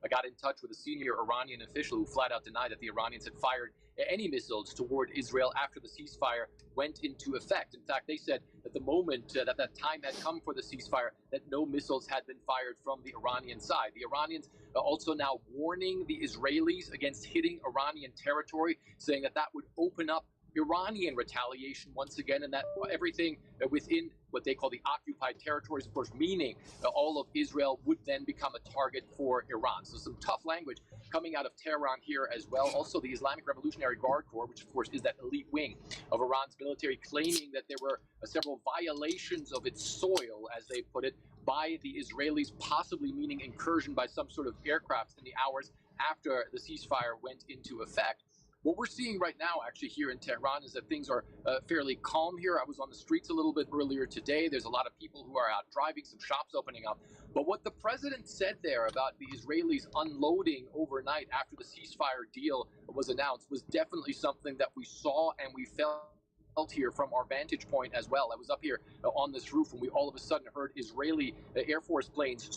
got in touch with a senior Iranian official who flat out denied that the Iranians had fired any missiles toward Israel after the ceasefire went into effect. In fact, they said that the moment that time had come for the ceasefire, that no missiles had been fired from the Iranian side. The Iranians also now warning the Israelis against hitting Iranian territory, saying that would open up Iranian retaliation once again, and that everything within what they call the occupied territories, of course, meaning all of Israel would then become a target for Iran. So some tough language coming out of Tehran here as well. Also, the Islamic Revolutionary Guard Corps, which of course is that elite wing of Iran's military, claiming that there were several violations of its soil, as they put it, by the Israelis, possibly meaning incursion by some sort of aircraft in the hours after the ceasefire went into effect. What we're seeing right now, actually, here in Tehran is that things are fairly calm here. I was on the streets a little bit earlier today. There's a lot of people who are out driving, some shops opening up. But what the president said there about the Israelis unloading overnight after the ceasefire deal was announced was definitely something that we saw and we felt here from our vantage point as well. I was up here on this roof when we all of a sudden heard Israeli Air Force planes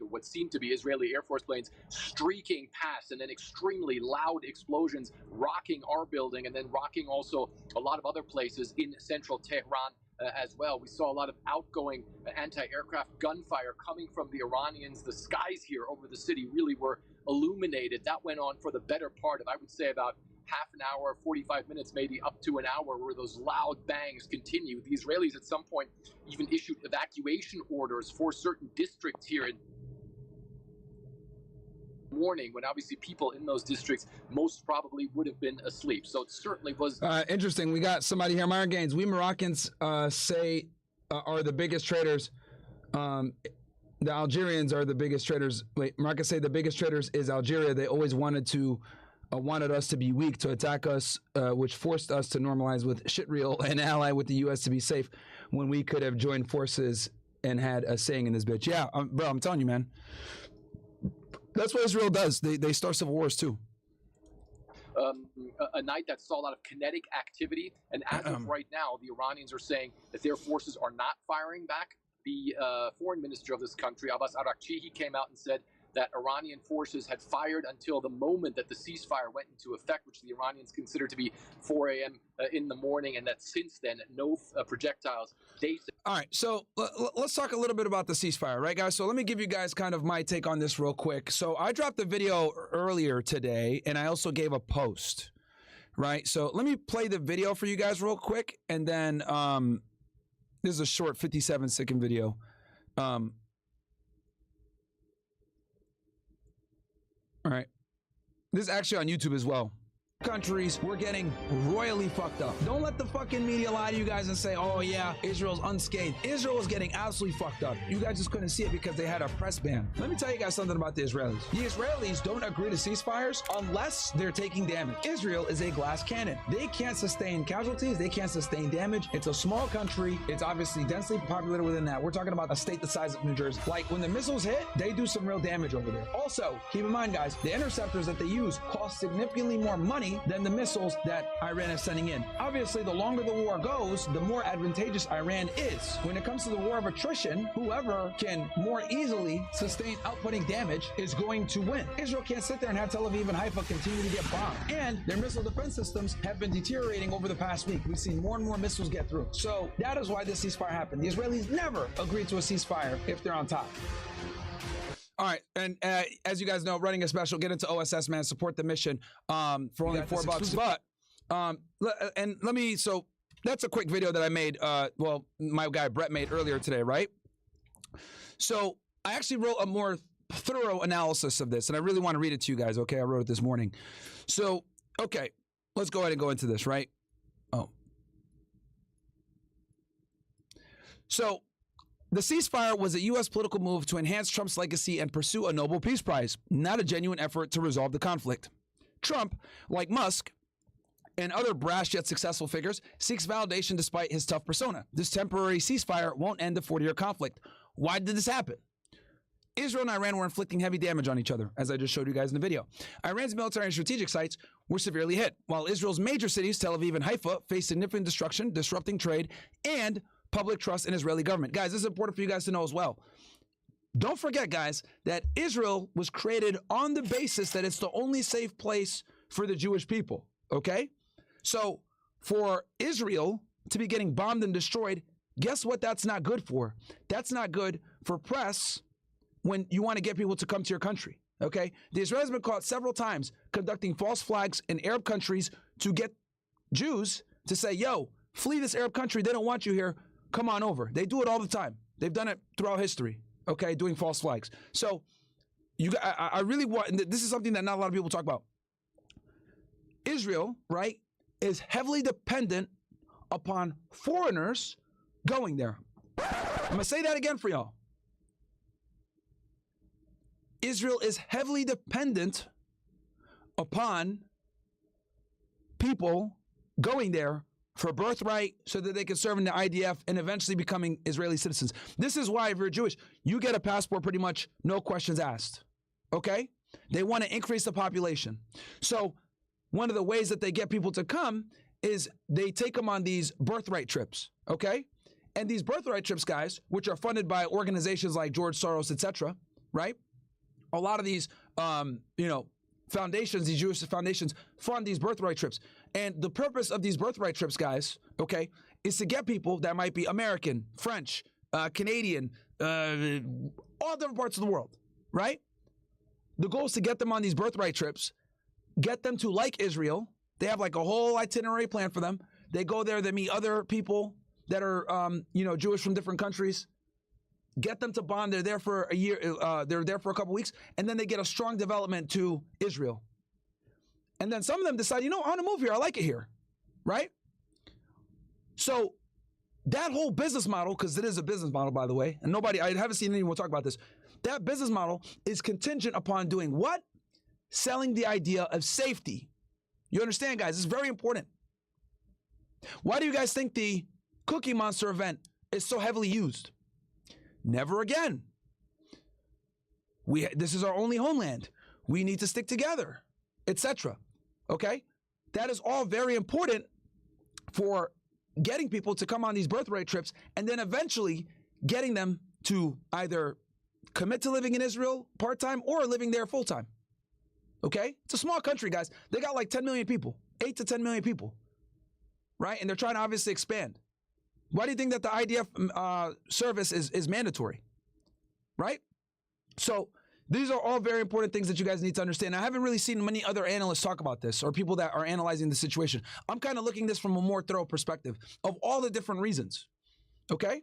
what seemed to be Israeli Air Force planes streaking past, and then extremely loud explosions rocking our building and then rocking also a lot of other places in central Tehran as well. We saw a lot of outgoing anti-aircraft gunfire coming from the Iranians. The skies here over the city really were illuminated. That went on for the better part of, I would say, about half an hour, 45 minutes, maybe up to an hour, where those loud bangs continue. The Israelis at some point even issued evacuation orders for certain districts here in morning, when obviously people in those districts most probably would have been asleep. So it certainly was
interesting. We got somebody here, Myron Gaines. We Moroccans say are the biggest traders. The Algerians are the biggest traders. Wait, Moroccans say the biggest traders is Algeria. They always wanted us to be weak, to attack us, which forced us to normalize with shit real and ally with the U.S. to be safe when we could have joined forces and had a saying in this bitch. Yeah, bro, I'm telling you, man. That's what Israel does. They start civil wars too.
A night that saw a lot of kinetic activity, and as of right now, the Iranians are saying that their forces are not firing back. The foreign minister of this country, Abbas Araghchi, he came out and said that Iranian forces had fired until the moment that the ceasefire went into effect, which the Iranians consider to be 4 a.m. In the morning, and that since then, no projectiles.
All right, so let's talk a little bit about the ceasefire, right, guys? So let me give you guys kind of my take on this real quick. So I dropped a video earlier today, and I also gave a post, right? So let me play the video for you guys real quick, and then this is a short 57-second video. All right. This is actually on YouTube as well. Countries, we're getting royally fucked up. Don't let the fucking media lie to you guys and say, oh yeah, Israel's unscathed. Israel is getting absolutely fucked up. You guys just couldn't see it because they had a press ban. Let me tell you guys something about the Israelis. The Israelis don't agree to ceasefires unless they're taking damage. Israel is a glass cannon. They can't sustain casualties. They can't sustain damage. It's a small country. It's obviously densely populated within that. We're talking about a state the size of New Jersey. Like when the missiles hit, they do some real damage over there. Also, keep in mind, guys, the interceptors that they use cost significantly more money than the missiles that Iran is sending in. Obviously, the longer the war goes, the more advantageous Iran is. When it comes to the war of attrition, whoever can more easily sustain outputting damage is going to win. Israel can't sit there and have Tel Aviv and Haifa continue to get bombed. And their missile defense systems have been deteriorating over the past week. We've seen more and more missiles get through. So that is why this ceasefire happened. The Israelis never agreed to a ceasefire if they're on top. All right, and as you guys know, running a special, get into OSS, man, support the mission for only $4. But, and let me, so that's a quick video that I made, well, my guy Brett made earlier today, right? So I actually wrote a more thorough analysis of this, and I really want to read it to you guys, okay? I wrote it this morning. So, okay, let's go ahead and go into this, right? Oh. So, the ceasefire was a U.S. political move to enhance Trump's legacy and pursue a Nobel Peace Prize, not a genuine effort to resolve the conflict. Trump, like Musk and other brash yet successful figures, seeks validation despite his tough persona. This temporary ceasefire won't end the 40-year conflict. Why did this happen? Israel and Iran were inflicting heavy damage on each other, as I just showed you guys in the video. Iran's military and strategic sites were severely hit, while Israel's major cities, Tel Aviv and Haifa, faced significant destruction, disrupting trade, and public trust in Israeli government. Guys, this is important for you guys to know as well. Don't forget, guys, that Israel was created on the basis that it's the only safe place for the Jewish people, okay? So for Israel to be getting bombed and destroyed, guess what that's not good for? That's not good for press when you want to get people to come to your country, okay? The Israelis have been caught several times conducting false flags in Arab countries to get Jews to say, yo, flee this Arab country. They don't want you here. Come on over. They do it all the time. They've done it throughout history, okay, doing false flags. So I really want, this is something that not a lot of people talk about. Israel, right, is heavily dependent upon foreigners going there. I'm going to say that again for y'all. Israel is heavily dependent upon people going there for birthright so that they can serve in the IDF and eventually becoming Israeli citizens. This is why if you're Jewish, you get a passport pretty much no questions asked, okay? They want to increase the population. So one of the ways that they get people to come is they take them on these birthright trips, okay? And these birthright trips, guys, which are funded by organizations like George Soros, etc., right? A lot of these, foundations, these Jewish foundations fund these birthright trips. And the purpose of these birthright trips, guys, okay, is to get people that might be American, French, Canadian, all different parts of the world, right? The goal is to get them on these birthright trips, get them to like Israel, They have like a whole itinerary plan for them. They go there, they meet other people that are, Jewish from different countries. Get them to bond. They're there for a year. They're there for a couple weeks, and then they get a strong development to Israel. And then some of them decide, I want to move here. I like it here, right? So that whole business model, because it is a business model, by the way, and I haven't seen anyone talk about this. That business model is contingent upon doing what? Selling the idea of safety. You understand, guys? This is very important. Why do you guys think the Cookie Monster event is so heavily used? Never again. This is our only homeland. We need to stick together, etc. Okay? That is all very important for getting people to come on these birthright trips and then eventually getting them to either commit to living in Israel part-time or living there full-time. Okay? It's a small country, guys. They got like 10 million people, 8 to 10 million people, right? And they're trying to obviously expand. Why do you think that the IDF service is mandatory, right? So these are all very important things that you guys need to understand. I haven't really seen many other analysts talk about this or people that are analyzing the situation. I'm kind of looking at this from a more thorough perspective of all the different reasons, okay?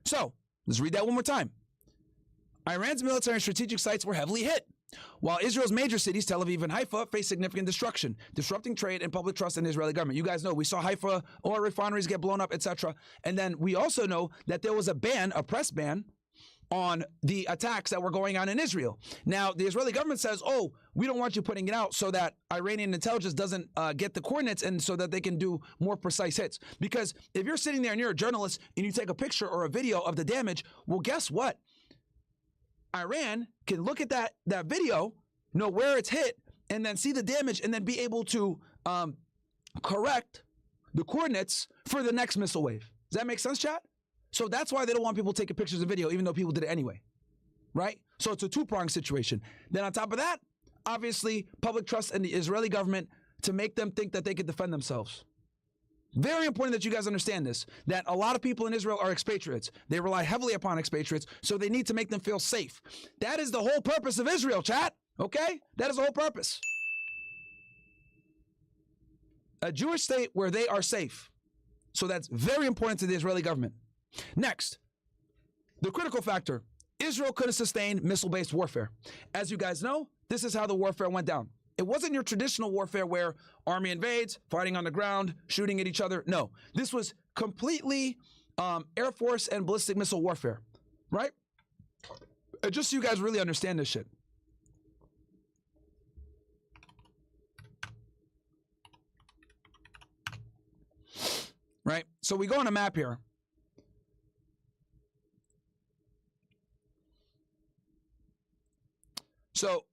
So let's read that one more time. Iran's military and strategic sites were heavily hit, while Israel's major cities, Tel Aviv and Haifa, face significant destruction, disrupting trade and public trust in the Israeli government. You guys know, we saw Haifa oil refineries get blown up, etc. And then we also know that there was a press ban, on the attacks that were going on in Israel. Now, the Israeli government says, oh, we don't want you putting it out so that Iranian intelligence doesn't get the coordinates and so that they can do more precise hits. Because if you're sitting there and you're a journalist and you take a picture or a video of the damage, well, guess what? Iran can look at that video, know where it's hit, and then see the damage and then be able to correct the coordinates for the next missile wave. Does that make sense, chat? So that's why they don't want people taking pictures of video, even though people did it anyway, right? So it's a two-pronged situation. Then on top of that, obviously, public trust in the Israeli government to make them think that they could defend themselves. Very important that you guys understand this, that a lot of people in Israel are expatriates. They rely heavily upon expatriates, so they need to make them feel safe. That is the whole purpose of Israel, chat, okay? That is the whole purpose. A Jewish state where they are safe. So that's very important to the Israeli government. Next, the critical factor, Israel couldn't sustain missile-based warfare. As you guys know, this is how the warfare went down. It wasn't your traditional warfare where army invades, fighting on the ground, shooting at each other. No, this was completely Air Force and ballistic missile warfare, right? Just so you guys really understand this shit. Right? So we go on a map here. So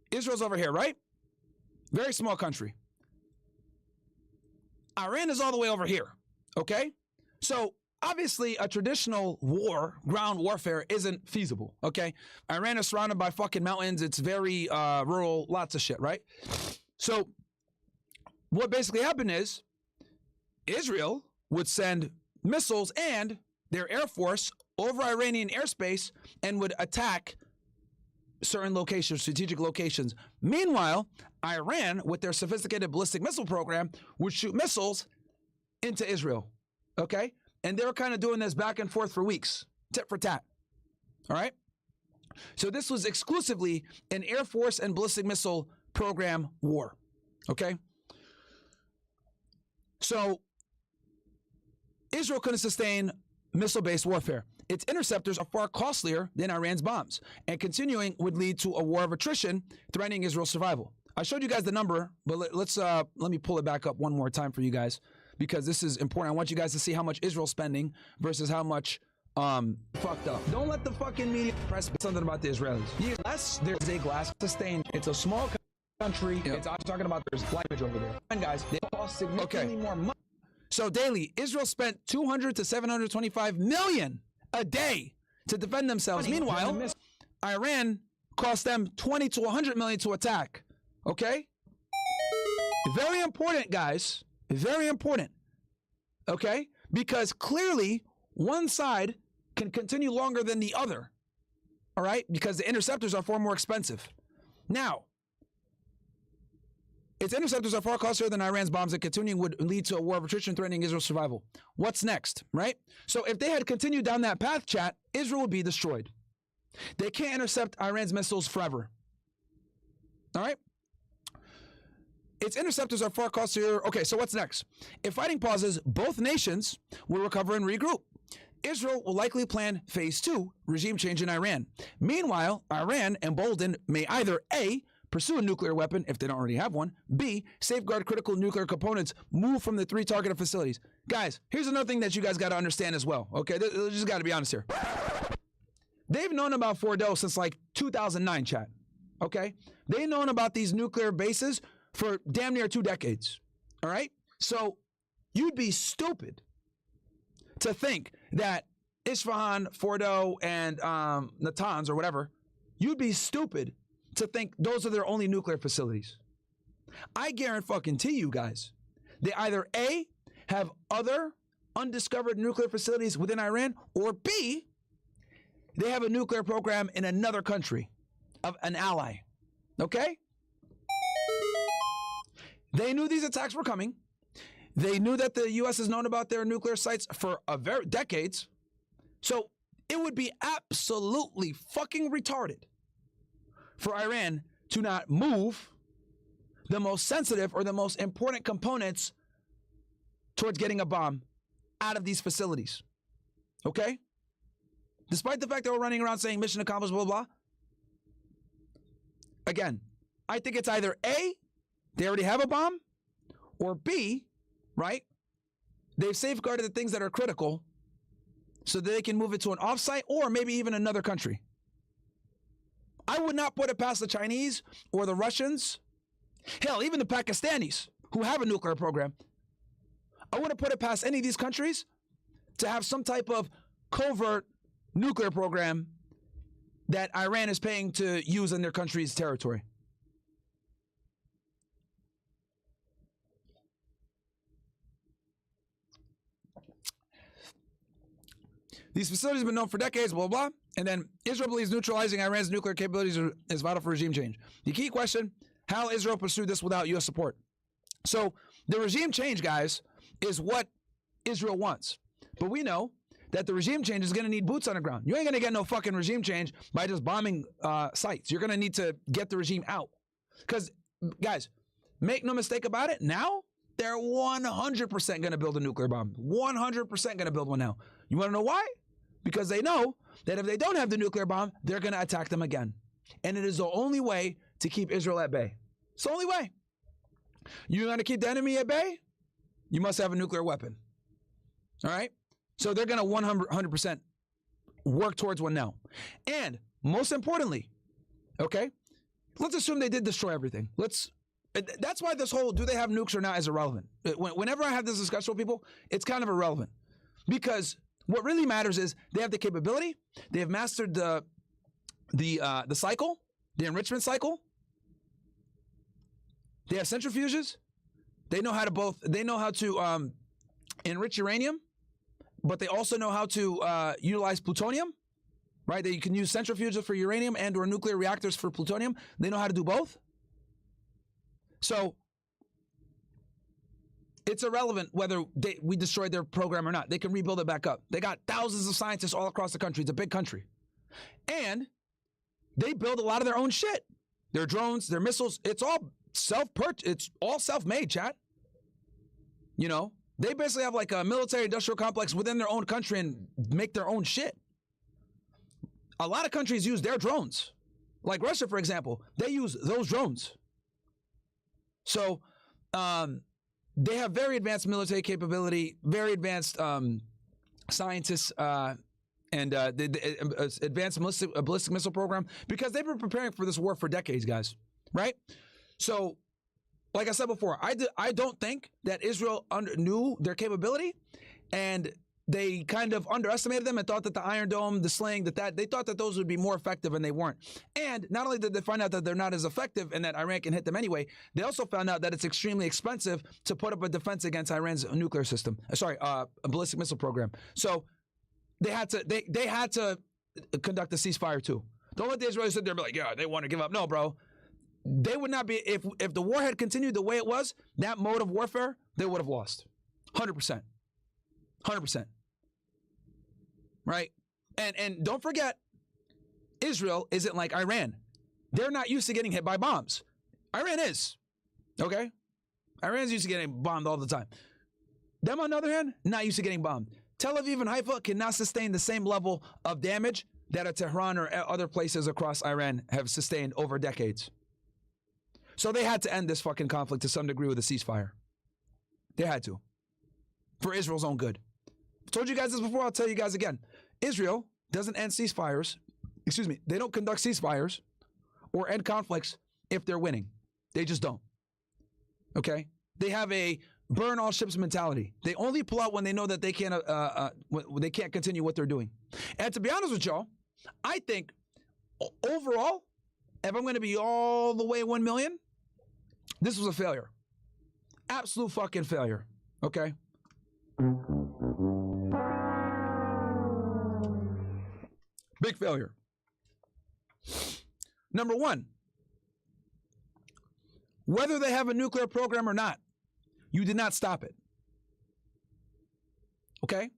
Israel's over here, right? Very small country. Iran is all the way over here, okay? So obviously a traditional war, ground warfare, isn't feasible, okay? Iran is surrounded by fucking mountains. It's very rural, lots of shit, right? So what basically happened is Israel would send missiles and their air force over Iranian airspace and would attack certain locations, strategic locations. Meanwhile, Iran, with their sophisticated ballistic missile program, would shoot missiles into Israel, okay? And they were kind of doing this back and forth for weeks, tit for tat, all right? So this was exclusively an Air Force and ballistic missile program war, okay? So Israel couldn't sustain missile-based warfare. Its interceptors are far costlier than Iran's bombs, and continuing would lead to a war of attrition, threatening Israel's survival. I showed you guys the number, but let me pull it back up one more time for you guys, because this is important. I want you guys to see how much Israel's spending versus how much fucked up. Don't let the fucking media press something about the Israelis. Yes, there's a glass sustained. It's a small country. Yep. I'm talking about there's climate over there. And guys, they cost significantly more money. So daily, Israel spent 200 to 725 million a day to defend themselves. Meanwhile, Iran cost them 20 to 100 million to attack. Okay? Very important, guys. Very important. Okay? Because clearly, one side can continue longer than the other. All right? Because the interceptors are far more expensive. Now, its interceptors are far costlier than Iran's bombs, and continuing would lead to a war of attrition threatening Israel's survival. What's next, right? So if they had continued down that path, chat, Israel would be destroyed. They can't intercept Iran's missiles forever. All right? Its interceptors are far costlier. Okay, so what's next? If fighting pauses, both nations will recover and regroup. Israel will likely plan phase 2, regime change in Iran. Meanwhile, Iran, emboldened, may either A, pursue a nuclear weapon if they don't already have one, B, safeguard critical nuclear components, move from the 3 targeted facilities. Guys, here's another thing that you guys got to understand as well, okay? Just got to be honest here. They've known about Fordo since like 2009, chat, okay? They've known about these nuclear bases for damn near 2 decades, all right? So you'd be stupid to think that Isfahan, Fordo, and Natanz or whatever, you'd be stupid to think those are their only nuclear facilities. I guarantee you guys, they either A, have other undiscovered nuclear facilities within Iran, or B, they have a nuclear program in another country, of an ally, okay? They knew these attacks were coming. They knew that the U.S. has known about their nuclear sites for decades. So it would be absolutely fucking retarded for Iran to not move the most sensitive or the most important components towards getting a bomb out of these facilities. Okay? Despite the fact that we're running around saying mission accomplished, blah, blah. Again, I think it's either A, they already have a bomb, or B, right? They've safeguarded the things that are critical so that they can move it to an offsite or maybe even another country. I would not put it past the Chinese or the Russians, hell, even the Pakistanis who have a nuclear program. I wouldn't put it past any of these countries to have some type of covert nuclear program that Iran is paying to use in their country's territory. These facilities have been known for decades, blah, blah, blah. And then Israel believes neutralizing Iran's nuclear capabilities is vital for regime change. The key question, how will Israel pursue this without U.S. support? So the regime change, guys, is what Israel wants. But we know that the regime change is going to need boots on the ground. You ain't going to get no fucking regime change by just bombing sites. You're going to need to get the regime out. Because, guys, make no mistake about it, now they're 100% going to build a nuclear bomb. 100% going to build one now. You want to know why? Because they know that if they don't have the nuclear bomb, they're going to attack them again. And it is the only way to keep Israel at bay. It's the only way. You want to keep the enemy at bay? You must have a nuclear weapon. All right? So they're going to 100% work towards one now. And most importantly, okay, let's assume they did destroy everything. That's why this whole do they have nukes or not is irrelevant. Whenever I have this discussion with people, it's kind of irrelevant. Because what really matters is they have the capability, they have mastered the cycle, the enrichment cycle. They have centrifuges. They know how to enrich uranium, but they also know how to utilize plutonium, right? They can use centrifuges for uranium and or nuclear reactors for plutonium. They know how to do both. So it's irrelevant whether we destroyed their program or not. They can rebuild it back up. They got thousands of scientists all across the country. It's a big country. And they build a lot of their own shit. Their drones, their missiles, it's all self-made, chat. You know, they basically have like a military industrial complex within their own country and make their own shit. A lot of countries use their drones. Like Russia, for example, they use those drones. So, they have very advanced military capability, very advanced scientists, and the advanced ballistic missile program, because they've been preparing for this war for decades, guys, right? So, like I said before, I don't think that Israel knew their capability, and they kind of underestimated them and thought that the Iron Dome, the sling, they thought that those would be more effective, and they weren't. And not only did they find out that they're not as effective and that Iran can hit them anyway, they also found out that it's extremely expensive to put up a defense against Iran's nuclear system. A ballistic missile program. So they had to conduct a ceasefire too. Don't let the Israelis sit there and be like, yeah, they want to give up. No, bro. they would not be, if the war had continued the way it was, that mode of warfare, they would have lost. 100%. 100%. Right? And don't forget, Israel isn't like Iran. They're not used to getting hit by bombs. Iran is. Okay? Iran's used to getting bombed all the time. Them, on the other hand, not used to getting bombed. Tel Aviv and Haifa cannot sustain the same level of damage that a Tehran or other places across Iran have sustained over decades. So they had to end this fucking conflict to some degree with a ceasefire. They had to. For Israel's own good. I've told you guys this before, I'll tell you guys again. Israel doesn't end ceasefires. Excuse me. They don't conduct ceasefires or end conflicts if they're winning. They just don't. Okay? They have a burn all ships mentality. They only pull out when they know that they can't continue what they're doing. And to be honest with y'all, I think overall, if I'm going to be all the way 1 million, this was a failure. Absolute fucking failure. Okay? Big failure. Number one, whether they have a nuclear program or not, you did not stop it. Okay?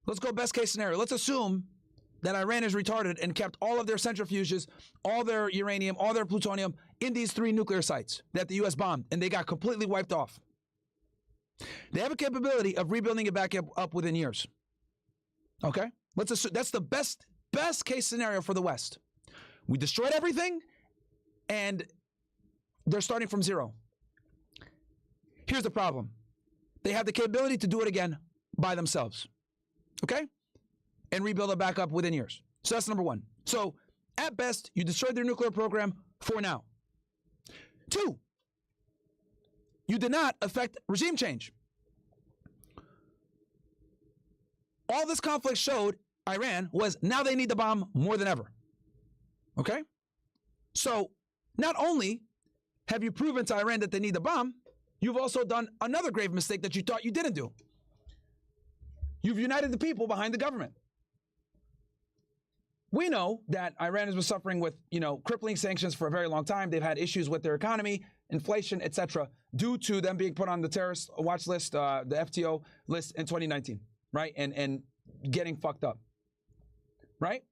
Let's go best case scenario. Let's assume that Iran is retarded and kept all of their centrifuges, all their uranium, all their plutonium in these 3 nuclear sites that the U.S. bombed, and they got completely wiped off. They have a capability of rebuilding it back up within years. Okay? Let's assume that's the best case scenario for the West. We destroyed everything, and they're starting from zero. Here's the problem. They have the capability to do it again by themselves. Okay? And rebuild it back up within years. So that's number one. So, at best, you destroyed their nuclear program for now. 2, you did not affect regime change. All this conflict showed Iran was now they need the bomb more than ever. Okay? So, not only have you proven to Iran that they need the bomb, you've also done another grave mistake that you thought you didn't do. You've united the people behind the government. We know that Iran has been suffering with, crippling sanctions for a very long time. They've had issues with their economy, inflation, etc., due to them being put on the terrorist watch list, the FTO list in 2019, right? And getting fucked up, right?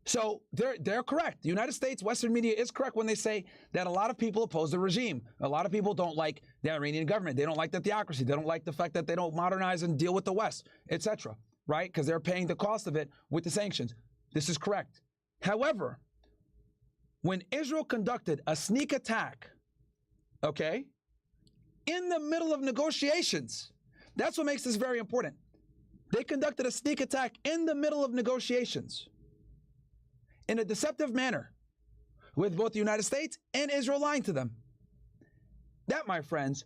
So they're correct. The United States, Western media is correct when they say that a lot of people oppose the regime. A lot of people don't like the Iranian government. They don't like the theocracy. They don't like the fact that they don't modernize and deal with the West, etc., right? Because they're paying the cost of it with the sanctions. This is correct. However, when Israel conducted a sneak attack, okay, in the middle of negotiations, that's what makes this very important. They conducted a sneak attack in the middle of negotiations in a deceptive manner with both the United States and Israel lying to them. That, my friends,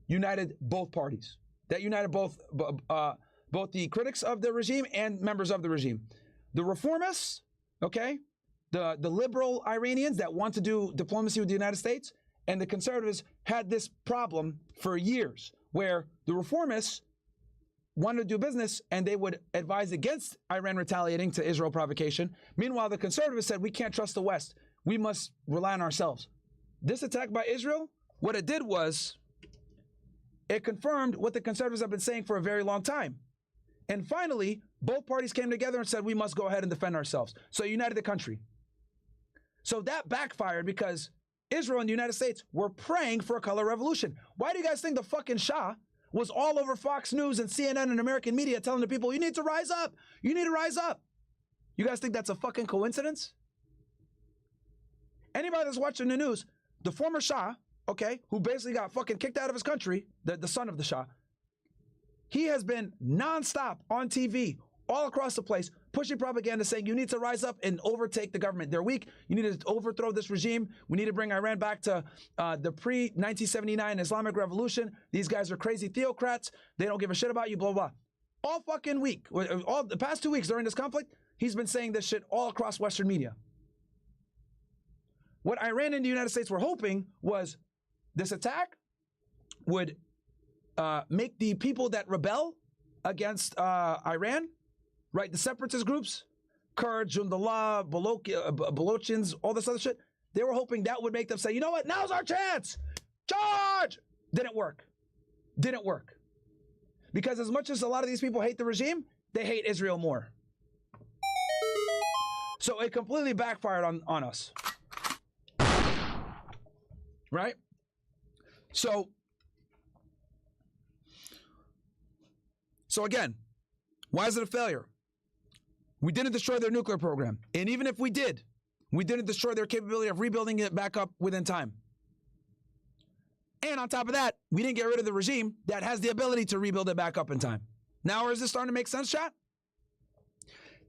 united both parties. That united both the critics of the regime and members of the regime. The reformists, okay, the liberal Iranians that want to do diplomacy with the United States, and the conservatives had this problem for years, where the reformists wanted to do business and they would advise against Iran retaliating to Israel provocation. Meanwhile, the conservatives said, we can't trust the West. We must rely on ourselves. This attack by Israel, what it did was, it confirmed what the conservatives have been saying for a very long time. And finally, both parties came together and said, we must go ahead and defend ourselves. So united the country. So that backfired because Israel and the United States were praying for a color revolution. Why do you guys think the fucking Shah was all over Fox News and CNN and American media telling the people, you need to rise up. You need to rise up. You guys think that's a fucking coincidence? Anybody that's watching the news, the former Shah, okay, who basically got fucking kicked out of his country, the son of the Shah, he has been nonstop on TV all across the place, pushing propaganda saying you need to rise up and overtake the government. They're weak. You need to overthrow this regime. We need to bring Iran back to the pre-1979 Islamic Revolution. These guys are crazy theocrats. They don't give a shit about you, blah, blah. All fucking week. All the past 2 weeks during this conflict, he's been saying this shit all across Western media. What Iran and the United States were hoping was this attack would make the people that rebel against Iran, right, the separatist groups, Kurds, Jundallah, Balochins, all this other shit, They were hoping that would make them say, you know what, now's our chance. Charge! Didn't work. Didn't work. Because as much as a lot of these people hate the regime, they hate Israel more. So it completely backfired on us. Right? So again, why is it a failure? We didn't destroy their nuclear program. And even if we did, we didn't destroy their capability of rebuilding it back up within time. And on top of that, we didn't get rid of the regime that has the ability to rebuild it back up in time. Now, is this starting to make sense, chat?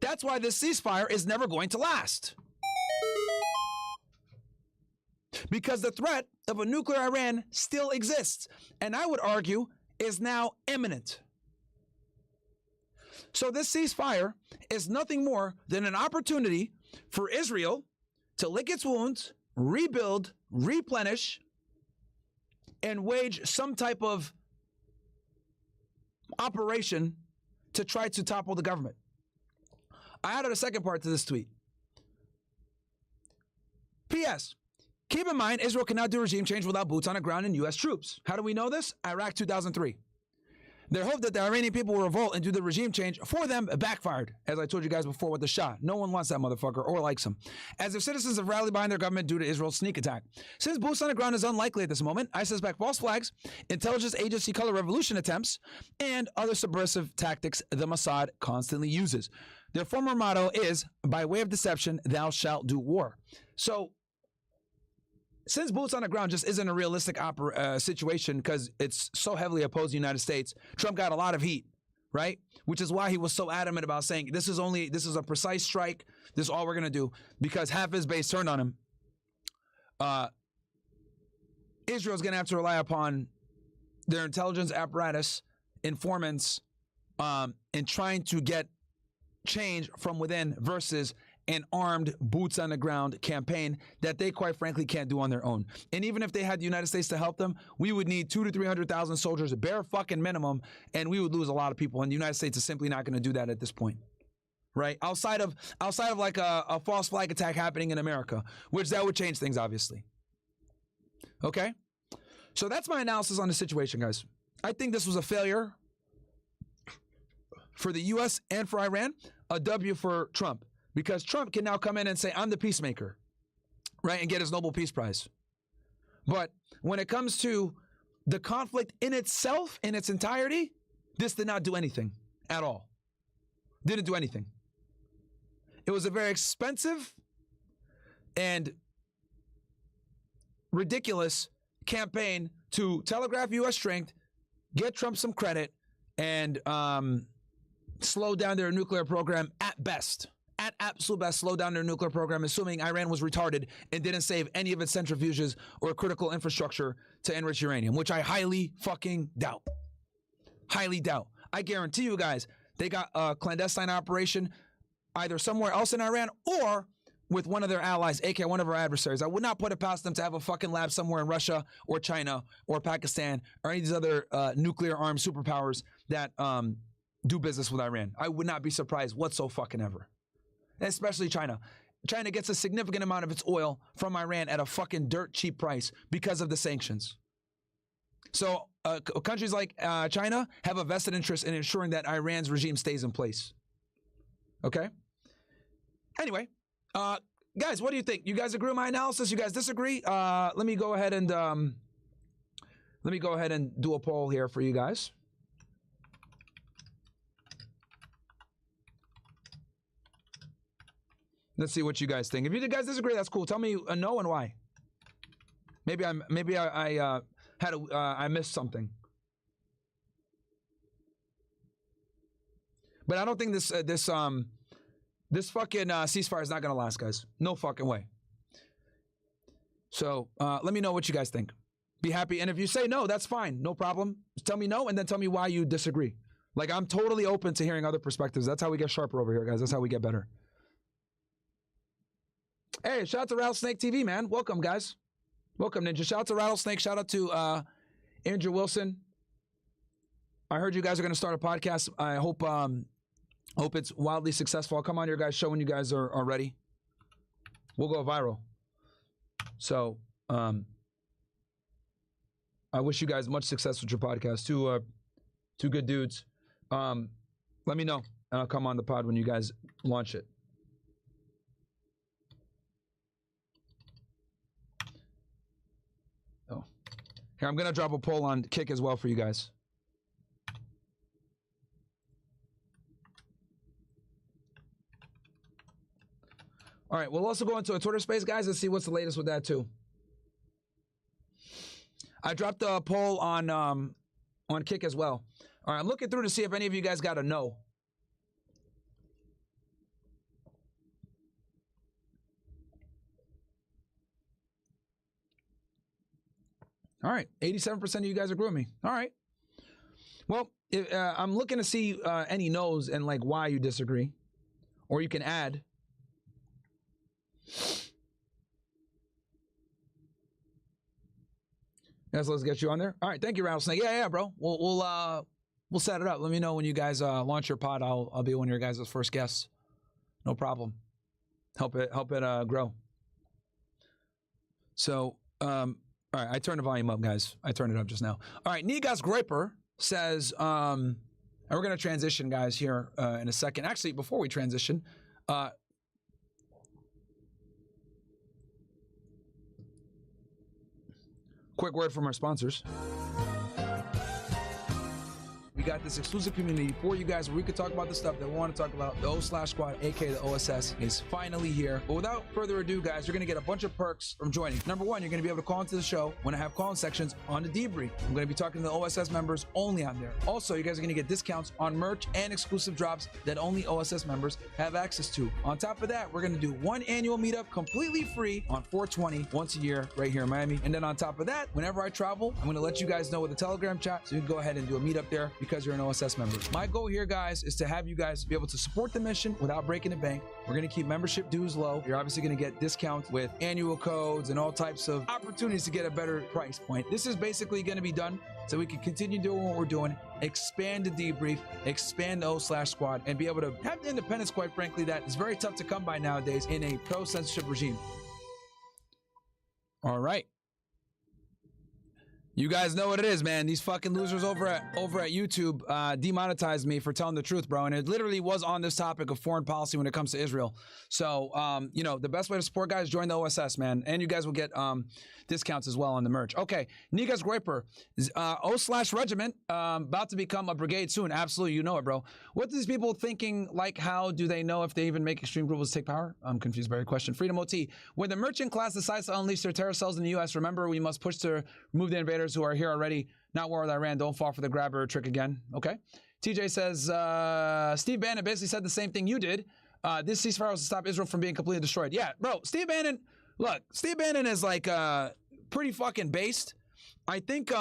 That's why this ceasefire is never going to last. Because the threat of a nuclear Iran still exists, and I would argue is now imminent. So this ceasefire is nothing more than an opportunity for Israel to lick its wounds, rebuild, replenish, and wage some type of operation to try to topple the government. I added a second part to this tweet. P.S. Keep in mind, Israel cannot do regime change without boots on the ground and U.S. troops. How do we know this? Iraq 2003. Their hope that the Iranian people will revolt and do the regime change for them backfired, as I told you guys before with the Shah. No one wants that motherfucker or likes him. As if citizens have rallied behind their government due to Israel's sneak attack. Since boots on the ground is unlikely at this moment, I suspect false flags, intelligence agency color revolution attempts, and other subversive tactics the Mossad constantly uses. Their former motto is, by way of deception, thou shalt do war. So, since boots on the ground just isn't a realistic situation because it's so heavily opposed to the United States, Trump got a lot of heat, right? Which is why he was so adamant about saying this is a precise strike. This is all we're going to do, because half his base turned on him. Israel's going to have to rely upon their intelligence apparatus, informants, in trying to get change from within versus an armed boots on the ground campaign that they quite frankly can't do on their own. And even if they had the United States to help them, we would need 200,000 to 300,000 soldiers, a bare fucking minimum, and we would lose a lot of people. And the United States is simply not going to do that at this point, right? Outside of like a false flag attack happening in America, which that would change things, obviously. Okay, so that's my analysis on the situation, guys. I think this was a failure for the U.S. and for Iran, a W for Trump. Because Trump can now come in and say, I'm the peacemaker, right, and get his Nobel Peace Prize. But when it comes to the conflict in itself, in its entirety, this did not do anything at all. Didn't do anything. It was a very expensive and ridiculous campaign to telegraph U.S. strength, get Trump some credit, and slow down their nuclear program at best. At absolute best, slow down their nuclear program, assuming Iran was retarded and didn't save any of its centrifuges or critical infrastructure to enrich uranium, which I highly fucking doubt. Highly doubt. I guarantee you guys, they got a clandestine operation either somewhere else in Iran or with one of their allies, aka one of our adversaries. I would not put it past them to have a fucking lab somewhere in Russia or China or Pakistan or any of these other nuclear armed superpowers that do business with Iran. I would not be surprised whatsoever. Especially China. China gets a significant amount of its oil from Iran at a fucking dirt cheap price because of the sanctions. So countries like China have a vested interest in ensuring that Iran's regime stays in place. Okay? Anyway, guys, what do you think? You guys agree with my analysis? You guys disagree? Let me go ahead and do a poll here for you guys. Let's see what you guys think. If you guys disagree, that's cool. Tell me a no and why. Maybe I missed something. But I don't think this fucking ceasefire is not gonna last, guys. No fucking way. So let me know what you guys think. Be happy, and if you say no, that's fine. No problem. Just tell me no, and then tell me why you disagree. Like, I'm totally open to hearing other perspectives. That's how we get sharper over here, guys. That's how we get better. Hey, shout out to Rattlesnake TV, man. Welcome, guys. Welcome, Ninja. Shout out to Rattlesnake. Shout out to Andrew Wilson. I heard you guys are going to start a podcast. I hope it's wildly successful. I'll come on your guys' show when you guys are ready. We'll go viral. So, I wish you guys much success with your podcast. Two good dudes. Let me know, and I'll come on the pod when you guys launch it. Oh, here, I'm gonna drop a poll on Kick as well for you guys. All right, we'll also go into a Twitter space, guys, and see what's the latest with that too. I dropped a poll on Kick as well. All right, I'm looking through to see if any of you guys got a no. All right, 87% of you guys agree with me. All right. Well, I'm looking to see any no's and like why you disagree, or you can add. Yes, let's get you on there. All right, thank you, Rattlesnake. Yeah, bro. We'll set it up. Let me know when you guys launch your pod. I'll be one of your guys' first guests. No problem. Help it grow. So, all right, I turned the volume up, guys. I turned it up just now. All right, Nigas Groiper says, and we're gonna transition, guys, here in a second. Actually, before we transition, quick word from our sponsors. We got this exclusive community for you guys where we could talk about the stuff that we want to talk about. The O/Squad, aka the OSS, is finally here. But without further ado, guys, you're going to get a bunch of perks from joining. Number one, you're going to be able to call into the show when I have call-in sections on the debrief. I'm going to be talking to the OSS members only on there. Also, you guys are going to get discounts on merch and exclusive drops that only OSS members have access to. On top of that, we're going to do one annual meetup completely free on 420 once a year right here in Miami. And then on top of that, whenever I travel, I'm going to let you guys know with the Telegram chat so you can go ahead and do a meetup there because you're an OSS member. My goal here, guys, is to have you guys be able to support the mission without breaking the bank. We're going to keep membership dues low. You're obviously going to get discounts with annual codes and all types of opportunities to get a better price point. This is basically going to be done so we can continue doing what we're doing, expand the debrief, expand the O/Squad, and be able to have the independence, quite frankly, that is very tough to come by nowadays in a pro-censorship regime. All right. You guys know what it is, man. These fucking losers over at YouTube demonetized me for telling the truth, bro. And it literally was on this topic of foreign policy when it comes to Israel. So, you know, the best way to support guys, join the OSS, man. And you guys will get discounts as well on the merch. Okay, Nigas Groiper, O/Regiment, about to become a brigade soon. Absolutely, you know it, bro. What are these people thinking? Like, how do they know if they even make extreme groups take power? I'm confused by your question. Freedom OT, when the merchant class decides to unleash their terror cells in the U.S., remember we must push to remove the invaders who are here already, not war with Iran. Don't fall for the grabber trick again. Okay. TJ says, Steve Bannon basically said the same thing you did. This ceasefire was to stop Israel from being completely destroyed. Yeah, bro, Steve Bannon, look, Steve Bannon is like pretty fucking based. I think,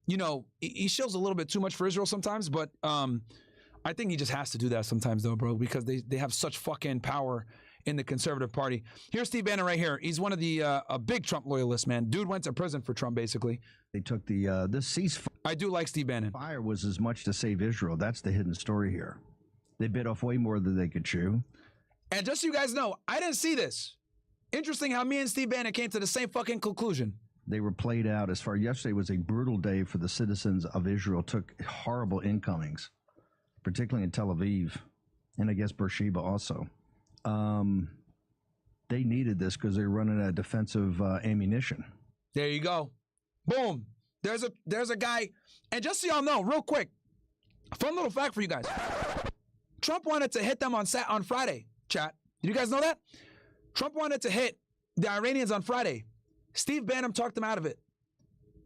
you know, he shows a little bit too much for Israel sometimes, but I think he just has to do that sometimes though, bro, because they have such fucking power in the conservative party. Here's Steve Bannon right here. He's one of the a big Trump loyalist, man. Dude went to prison for Trump, basically.
They took the this ceasefire.
I do like Steve Bannon.
Fire was as much to save Israel. That's the hidden story here. They bit off way more than they could chew.
And just so you guys know, I didn't see this. Interesting how me and Steve Bannon came to the same fucking conclusion.
They were played out as far. Yesterday was a brutal day for the citizens of Israel. Took horrible incomings, particularly in Tel Aviv, and I guess Beersheba also. They needed this because they were running out of defensive ammunition.
There you go. Boom. There's a guy. And just so y'all know, real quick, fun little fact for you guys. Trump wanted to hit them on Friday, chat. Did you guys know that? Trump wanted to hit the Iranians on Friday. Steve Bannon talked them out of it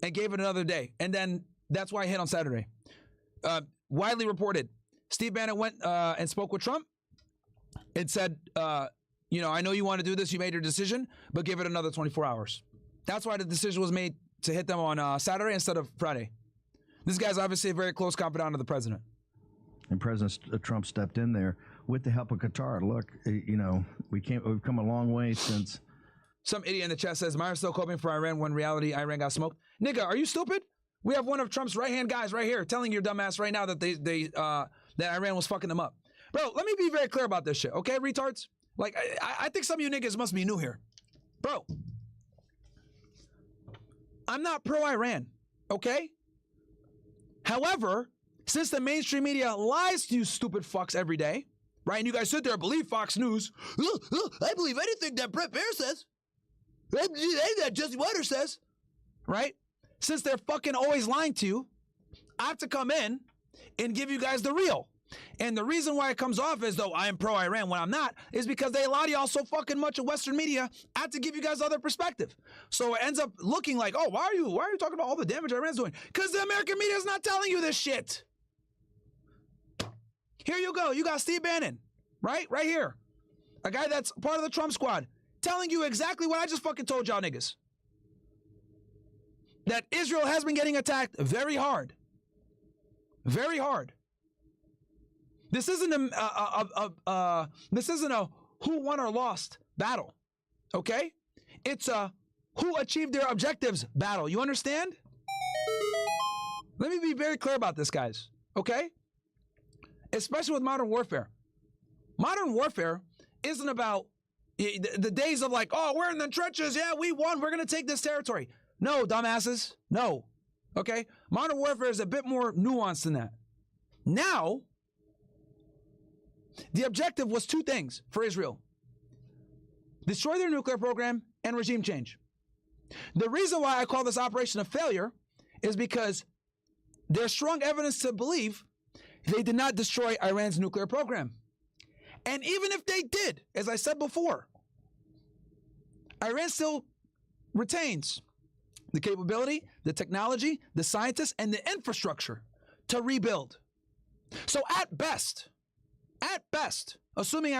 and gave it another day. And then that's why he hit on Saturday. Widely reported, Steve Bannon went and spoke with Trump and said, you know, I know you want to do this. You made your decision, but give it another 24 hours. That's why the decision was made to hit them on Saturday instead of Friday. This guy's obviously a very close confidant of the president.
And President Trump stepped in there with the help of Qatar. Look, you know, we've come a long way since.
Some idiot in the chat says, Myers still coping for Iran when reality Iran got smoked. Nigga, are you stupid? We have one of Trump's right-hand guys right here telling your dumbass right now that that Iran was fucking them up. Bro, let me be very clear about this shit, okay, retards? Like, I think some of you niggas must be new here. Bro, I'm not pro-Iran, okay? However, since the mainstream media lies to you stupid fucks every day, right? And you guys sit there and believe Fox News. I believe anything that Brett Piers says. Anything that Jesse Watters says, right? Since they're fucking always lying to you, I have to come in and give you guys the real. And the reason why it comes off as though I am pro-Iran when I'm not is because they lie to y'all so fucking much in Western media. I have to give you guys other perspective. So it ends up looking like, oh, why are you talking about all the damage Iran's doing? Because the American media is not telling you this shit. Here you go. You got Steve Bannon, right? Right here. A guy that's part of the Trump squad telling you exactly what I just fucking told y'all niggas. That Israel has been getting attacked very hard. Very hard. This isn't a who won or lost battle, okay? It's a who achieved their objectives battle. You understand? Let me be very clear about this, guys, okay? Especially with modern warfare. Modern warfare isn't about the days of like, oh, we're in the trenches, yeah, we won, we're going to take this territory. No, dumbasses, no, okay? Modern warfare is a bit more nuanced than that. Now, the objective was two things for Israel. Destroy their nuclear program and regime change. The reason why I call this operation a failure is because there's strong evidence to believe they did not destroy Iran's nuclear program. And even if they did, as I said before, Iran still retains the capability, the technology, the scientists, and the infrastructure to rebuild. So at best, assuming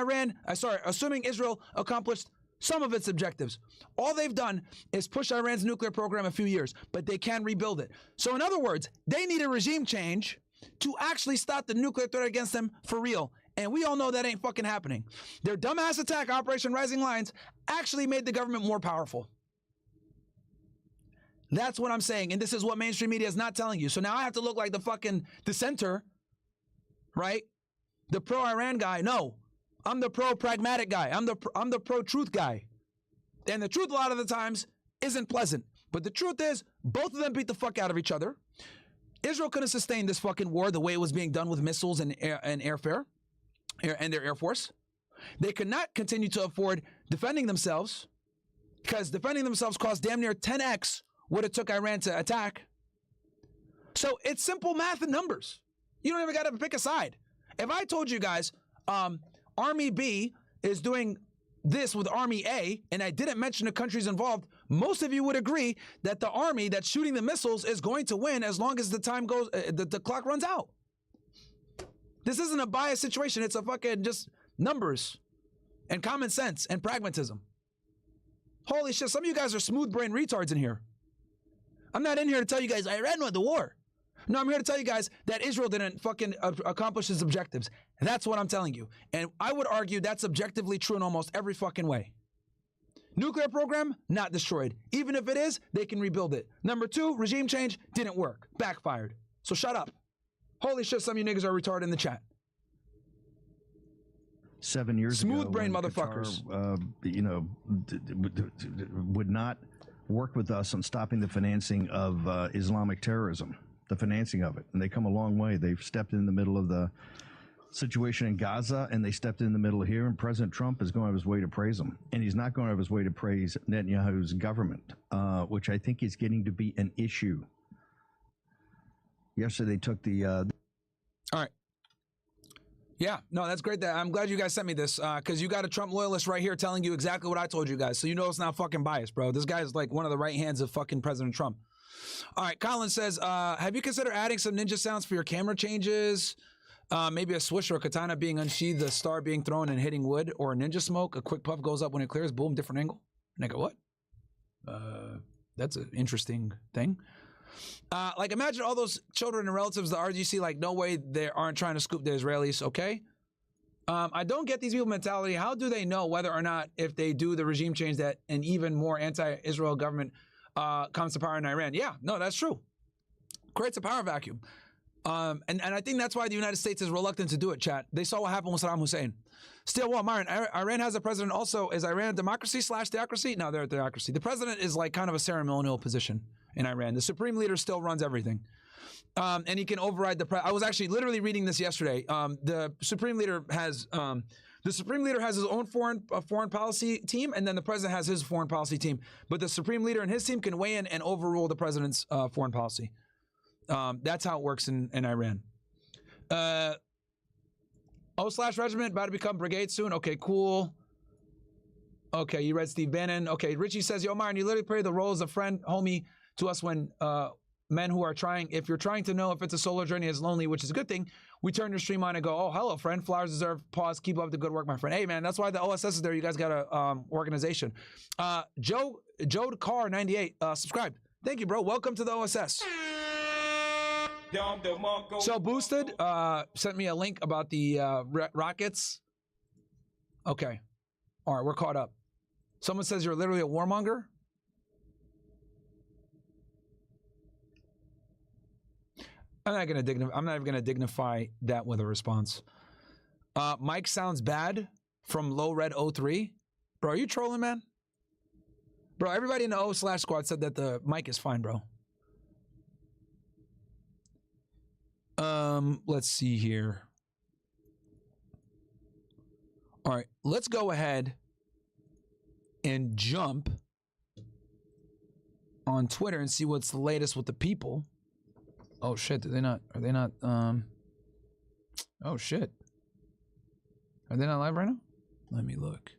Israel accomplished some of its objectives, all they've done is push Iran's nuclear program a few years, but they can rebuild it. So in other words, they need a regime change to actually stop the nuclear threat against them for real. And we all know that ain't fucking happening. Their dumbass attack, Operation Rising Lions, actually made the government more powerful. That's what I'm saying. And this is what mainstream media is not telling you. So now I have to look like the fucking dissenter, right? The pro-Iran guy. No, I'm the pro-pragmatic guy. I'm the pro-truth guy. And the truth a lot of the times isn't pleasant. But the truth is, both of them beat the fuck out of each other. Israel couldn't sustain this fucking war the way it was being done with missiles and airfare and their air force. They could not continue to afford defending themselves because defending themselves cost damn near 10x what it took Iran to attack. So it's simple math and numbers. You don't even got to pick a side. If I told you guys, Army B is doing this with Army A, and I didn't mention the countries involved, most of you would agree that the army that's shooting the missiles is going to win as long as the time goes, the clock runs out. This isn't a biased situation. It's a fucking just numbers and common sense and pragmatism. Holy shit, some of you guys are smooth brain retards in here. I'm not in here to tell you guys Iran won the war. No, I'm here to tell you guys that Israel didn't fucking accomplish its objectives. That's what I'm telling you. And I would argue that's objectively true in almost every fucking way. Nuclear program, not destroyed. Even if it is, they can rebuild it. Number two, regime change didn't work. Backfired. So shut up. Holy shit, some of you niggas are retarded in the chat.
7 years ago,
smooth brain motherfuckers.
Would not work with us on stopping the financing of Islamic terrorism. The financing of it. And they come a long way. They've stepped in the middle of the situation in Gaza, and they stepped in the middle here, and President Trump is going out of his way to praise them. And he's not going out of his way to praise Netanyahu's government, which I think is getting to be an issue. Yesterday they took the...
All right. Yeah, no, that's great. I'm glad you guys sent me this, because you got a Trump loyalist right here telling you exactly what I told you guys. So you know it's not fucking biased, bro. This guy is like one of the right hands of fucking President Trump. All right, Colin says, have you considered adding some ninja sounds for your camera changes? Maybe a swish or a katana being unsheathed, the star being thrown and hitting wood, or a ninja smoke, a quick puff goes up when it clears, boom, different angle. Nigga, what? That's an interesting thing. Like, imagine all those children and relatives, the RGC, like, no way they aren't trying to scoop the Israelis, okay? I don't get these people's mentality. How do they know whether or not, if they do the regime change, that an even more anti-Israel government comes to power in Iran? Yeah, no, that's true. Creates a power vacuum. And I think that's why the United States is reluctant to do it, chat. They saw what happened with Saddam Hussein. Still, well, Myron, Iran has a president also. Is Iran a democracy / theocracy? No, they're a theocracy. The president is like kind of a ceremonial position. in Iran. The supreme leader still runs everything. And he can override the I was actually literally reading this yesterday. The supreme leader has his own foreign policy team, and then the president has his foreign policy team. But the supreme leader and his team can weigh in and overrule the president's foreign policy. That's how it works in Iran. O/regiment about to become brigade soon. Okay, cool. Okay, you read Steve Bannon. Okay, Richie says, yo, Myron, you literally play the role as a friend, homie, to us when men who are trying, if you're trying to know if it's a solo journey, it's lonely, which is a good thing, we turn your stream on and go, oh, hello, friend. Flowers deserve pause. Keep up the good work, my friend. Hey, man, that's why the OSS is there. You guys got a organization. Joe Carr 98 subscribed. Thank you, bro. Welcome to the OSS. So Boosted sent me a link about the rockets. Okay. All right, we're caught up. Someone says you're literally a warmonger. I'm not even gonna dignify that with a response. Mike sounds bad from Low Red 03. Bro, are you trolling, man? Bro, everybody in the O/squad said that the mic is fine, bro. Let's see here. All right, let's go ahead and jump on Twitter and see what's the latest with the people. Oh shit, are they not oh shit. Are they not live right now? Let me look.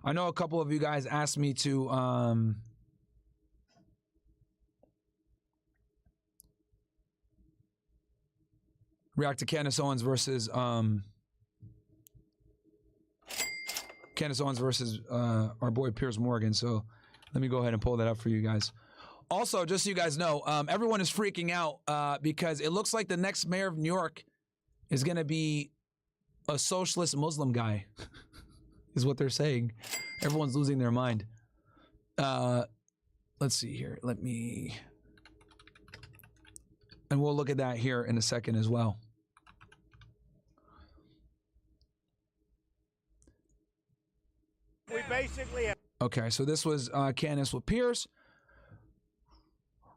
I know a couple of you guys asked me to react to Candace Owens versus our boy Piers Morgan. So let me go ahead and pull that up for you guys. Also, just so you guys know, everyone is freaking out because it looks like the next mayor of New York is going to be a socialist Muslim guy, is what they're saying. Everyone's losing their mind. Let's see here. And we'll look at that here in a second as well.
We basically have.
Okay, so this was Candace with Piers.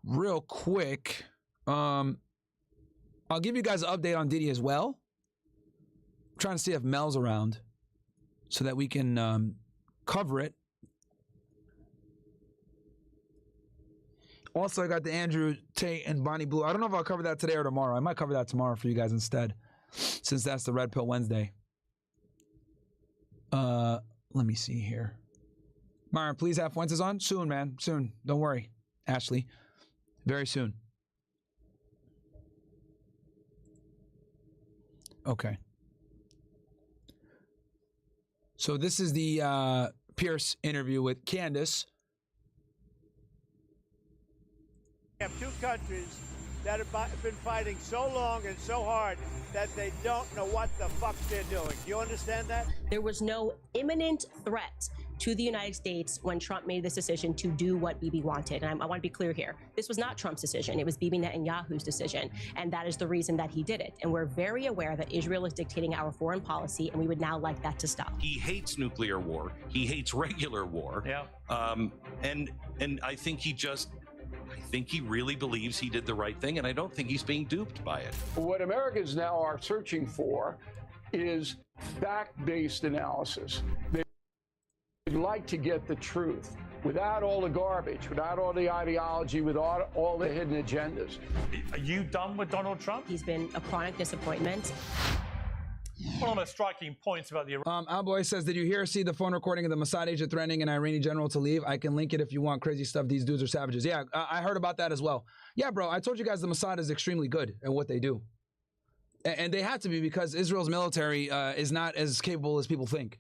Real quick, I'll give you guys an update on Diddy as well. I'm trying to see if Mel's around so that we can cover it. Also, I got the Andrew Tate and Bonnie Blue. I don't know if I'll cover that today or tomorrow. I might cover that tomorrow for you guys instead, since that's the Red Pill Wednesday. Let me see here. Myron, please have Fuentes on soon, man. Soon. Don't worry, Ashley. Very soon. Okay. So this is the Pierce interview with Candace.
We have two countries that have been fighting so long and so hard that they don't know what the fuck they're doing. Do you understand that?
There was no imminent threat to the United States when Trump made this decision to do what Bibi wanted. And I want to be clear here. This was not Trump's decision. It was Bibi Netanyahu's decision. And that is the reason that he did it. And we're very aware that Israel is dictating our foreign policy, and we would now like that to stop.
He hates nuclear war. He hates regular war.
Yeah.
And I think he really believes he did the right thing, and I don't think he's being duped by it.
What Americans now are searching for is fact-based analysis. They'd like to get the truth without all the garbage, without all the ideology, without all the hidden agendas.
Are you done with Donald Trump?
He's been a chronic disappointment.
One of the striking points about the
Alboy says, did you hear or see the phone recording of the Mossad agent threatening an Iranian general to leave? I can link it if you want. Crazy stuff. These dudes are savages. Yeah, I heard about that as well. Yeah, bro, I told you guys the Mossad is extremely good at what they do. And they have to be, because Israel's military is not as capable as people think.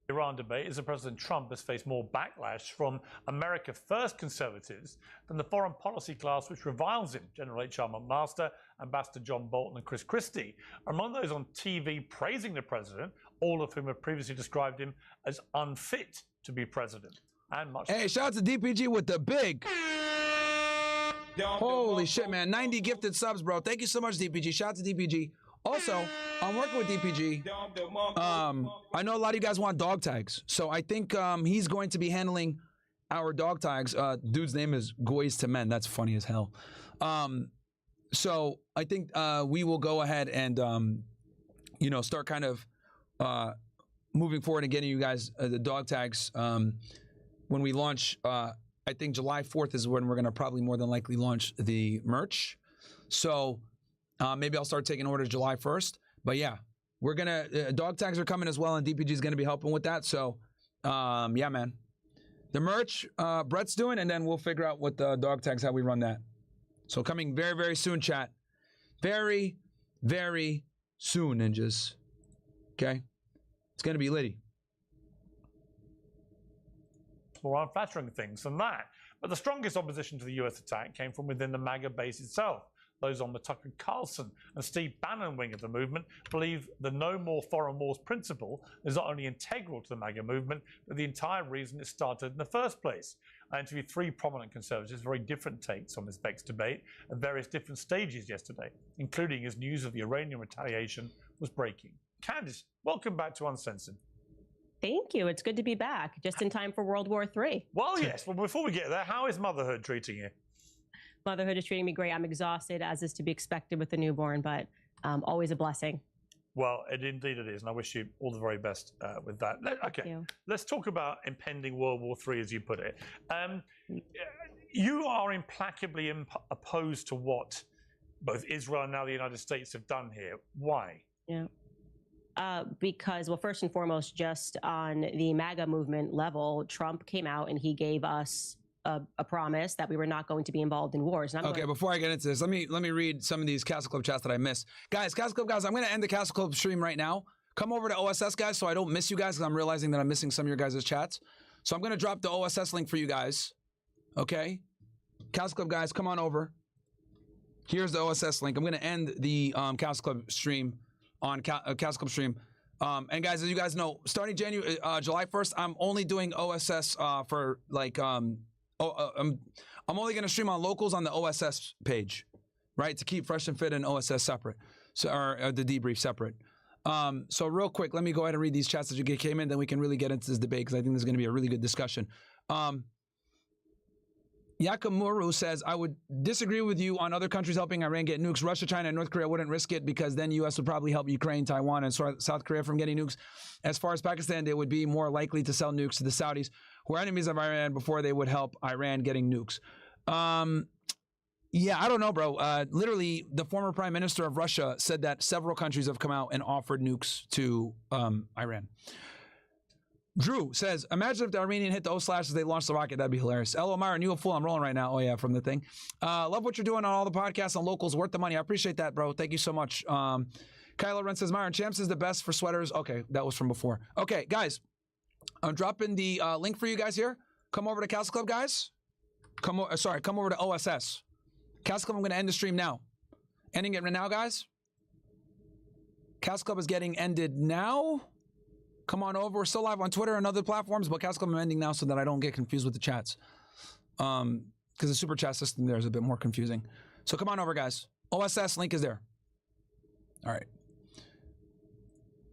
Iran debate is that President Trump has faced more backlash from America First conservatives than the foreign policy class which reviles him. General H.R. McMaster, Ambassador John Bolton and Chris Christie are among those on TV praising the president, all of whom have previously described him as unfit to be president. And much.
Hey, shout out to DPG with the big. Holy shit, man. 90 gifted subs, bro. Thank you so much, DPG. Shout out to DPG. Also, I'm working with DPG. I know a lot of you guys want dog tags, so I think he's going to be handling our dog tags. Dude's name is Goys to Men. That's funny as hell. So I think we will go ahead and start kind of moving forward and getting you guys the dog tags when we launch. I think July 4th is when we're going to probably more than likely launch the merch. So maybe I'll start taking orders July 1st. But yeah, we're going to, dog tags are coming as well, and DPG is going to be helping with that. So yeah, man. The merch, Brett's doing, and then we'll figure out what the dog tags, how we run that. So coming very, very soon, chat. Very, very soon, ninjas. Okay? It's going to be litty.
More unflattering things than that. But the strongest opposition to the US attack came from within the MAGA base itself. Those on the Tucker Carlson and Steve Bannon wing of the movement believe the no more foreign wars principle is not only integral to the MAGA movement, but the entire reason it started in the first place. I interviewed 3 prominent conservatives, very different takes on this vexed debate at various different stages yesterday, including as news of the Iranian retaliation was breaking. Candace, welcome back to Uncensored.
Thank you. It's good to be back, just in time for World War III.
Well, yes. Well, before we get there, how is motherhood treating you?
Motherhood is treating me great. I'm exhausted, as is to be expected with the newborn, but always a blessing.
Well, indeed it is, and I wish you all the very best with that. Okay, let's talk about impending World War III, as you put it. You are implacably opposed to what both Israel and now the United States have done here. Why?
Yeah. Because, well, first and foremost, just on the MAGA movement level, Trump came out and he gave us a promise that we were not going to be involved in wars. And
okay, before I get into this, let me read some of these Castle Club chats that I missed. Guys, Castle Club guys, I'm going to end the Castle Club stream right now. Come over to OSS, guys, so I don't miss you guys, because I'm realizing that I'm missing some of your guys' chats. So I'm going to drop the OSS link for you guys. Okay? Castle Club guys, come on over. Here's the OSS link. I'm going to end the Castle Club stream on Castle Club stream. And guys, as you guys know, starting July 1st, I'm only doing OSS for like I'm only going to stream on locals on the OSS page, right? To keep Fresh and Fit and OSS separate, so or the debrief separate. So real quick, let me go ahead and read these chats that you came in, then we can really get into this debate, because I think this is going to be a really good discussion. Yakamuru says, I would disagree with you on other countries helping Iran get nukes. Russia, China, and North Korea wouldn't risk it, because then U.S. would probably help Ukraine, Taiwan, and South Korea from getting nukes. As far as Pakistan, they would be more likely to sell nukes to the Saudis, who are enemies of Iran, before they would help Iran getting nukes. Yeah, I don't know, bro. Literally, the former prime minister of Russia said that several countries have come out and offered nukes to Iran. Drew says, imagine if the Iranian hit the O/as they launched the rocket. That'd be hilarious. L.O. Myron, you a fool. I'm rolling right now. Oh, yeah, from the thing. Love what you're doing on all the podcasts on locals. Worth the money. I appreciate that, bro. Thank you so much. Kylo Ren says, Myron, Champs is the best for sweaters. Okay, that was from before. Okay, guys, I'm dropping the link for you guys here. Come over to Castle Club, guys. Come over to OSS. Castle Club, I'm going to end the stream now. Ending it right now, guys. Castle Club is getting ended now. Come on over. We're still live on Twitter and other platforms, but Castle Club I'm ending now so that I don't get confused with the chats. Because the super chat system there is a bit more confusing. So come on over, guys. OSS link is there. All right.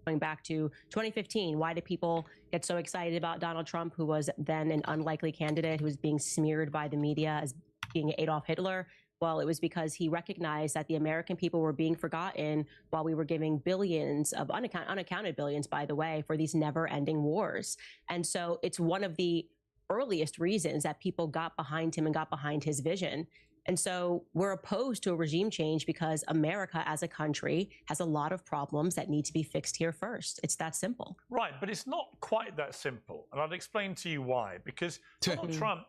Going back to 2015, why did people get so excited about Donald Trump, who was then an unlikely candidate, who was being smeared by the media as being Adolf Hitler? Well, it was because he recognized that the American people were being forgotten while we were giving billions of unaccounted billions, by the way, for these never-ending wars. And so it's one of the earliest reasons that people got behind him and got behind his vision. And so we're opposed to a regime change because America as a country has a lot of problems that need to be fixed here first. It's that simple.
Right, but it's not quite that simple. And I'll explain to you why. Because Donald Trump,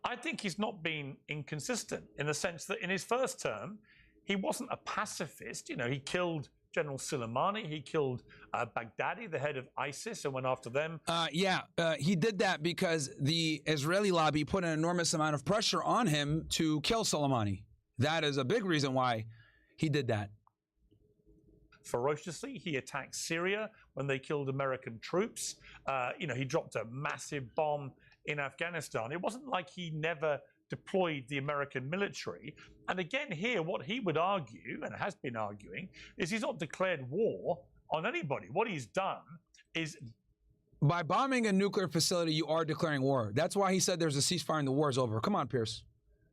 I think he's not been inconsistent in the sense that in his first term, he wasn't a pacifist. You know, he killed General Soleimani. He killed Baghdadi, the head of ISIS, and went after them.
He did that because the Israeli lobby put an enormous amount of pressure on him to kill Soleimani. That is a big reason why he did that.
Ferociously, he attacked Syria when they killed American troops. He dropped a massive bomb in Afghanistan. It wasn't like he never deployed the American military. And again, here, what he would argue, and has been arguing, is he's not declared war on anybody. What he's done is...
By bombing a nuclear facility, you are declaring war. That's why he said there's a ceasefire and the war is over. Come on, Piers.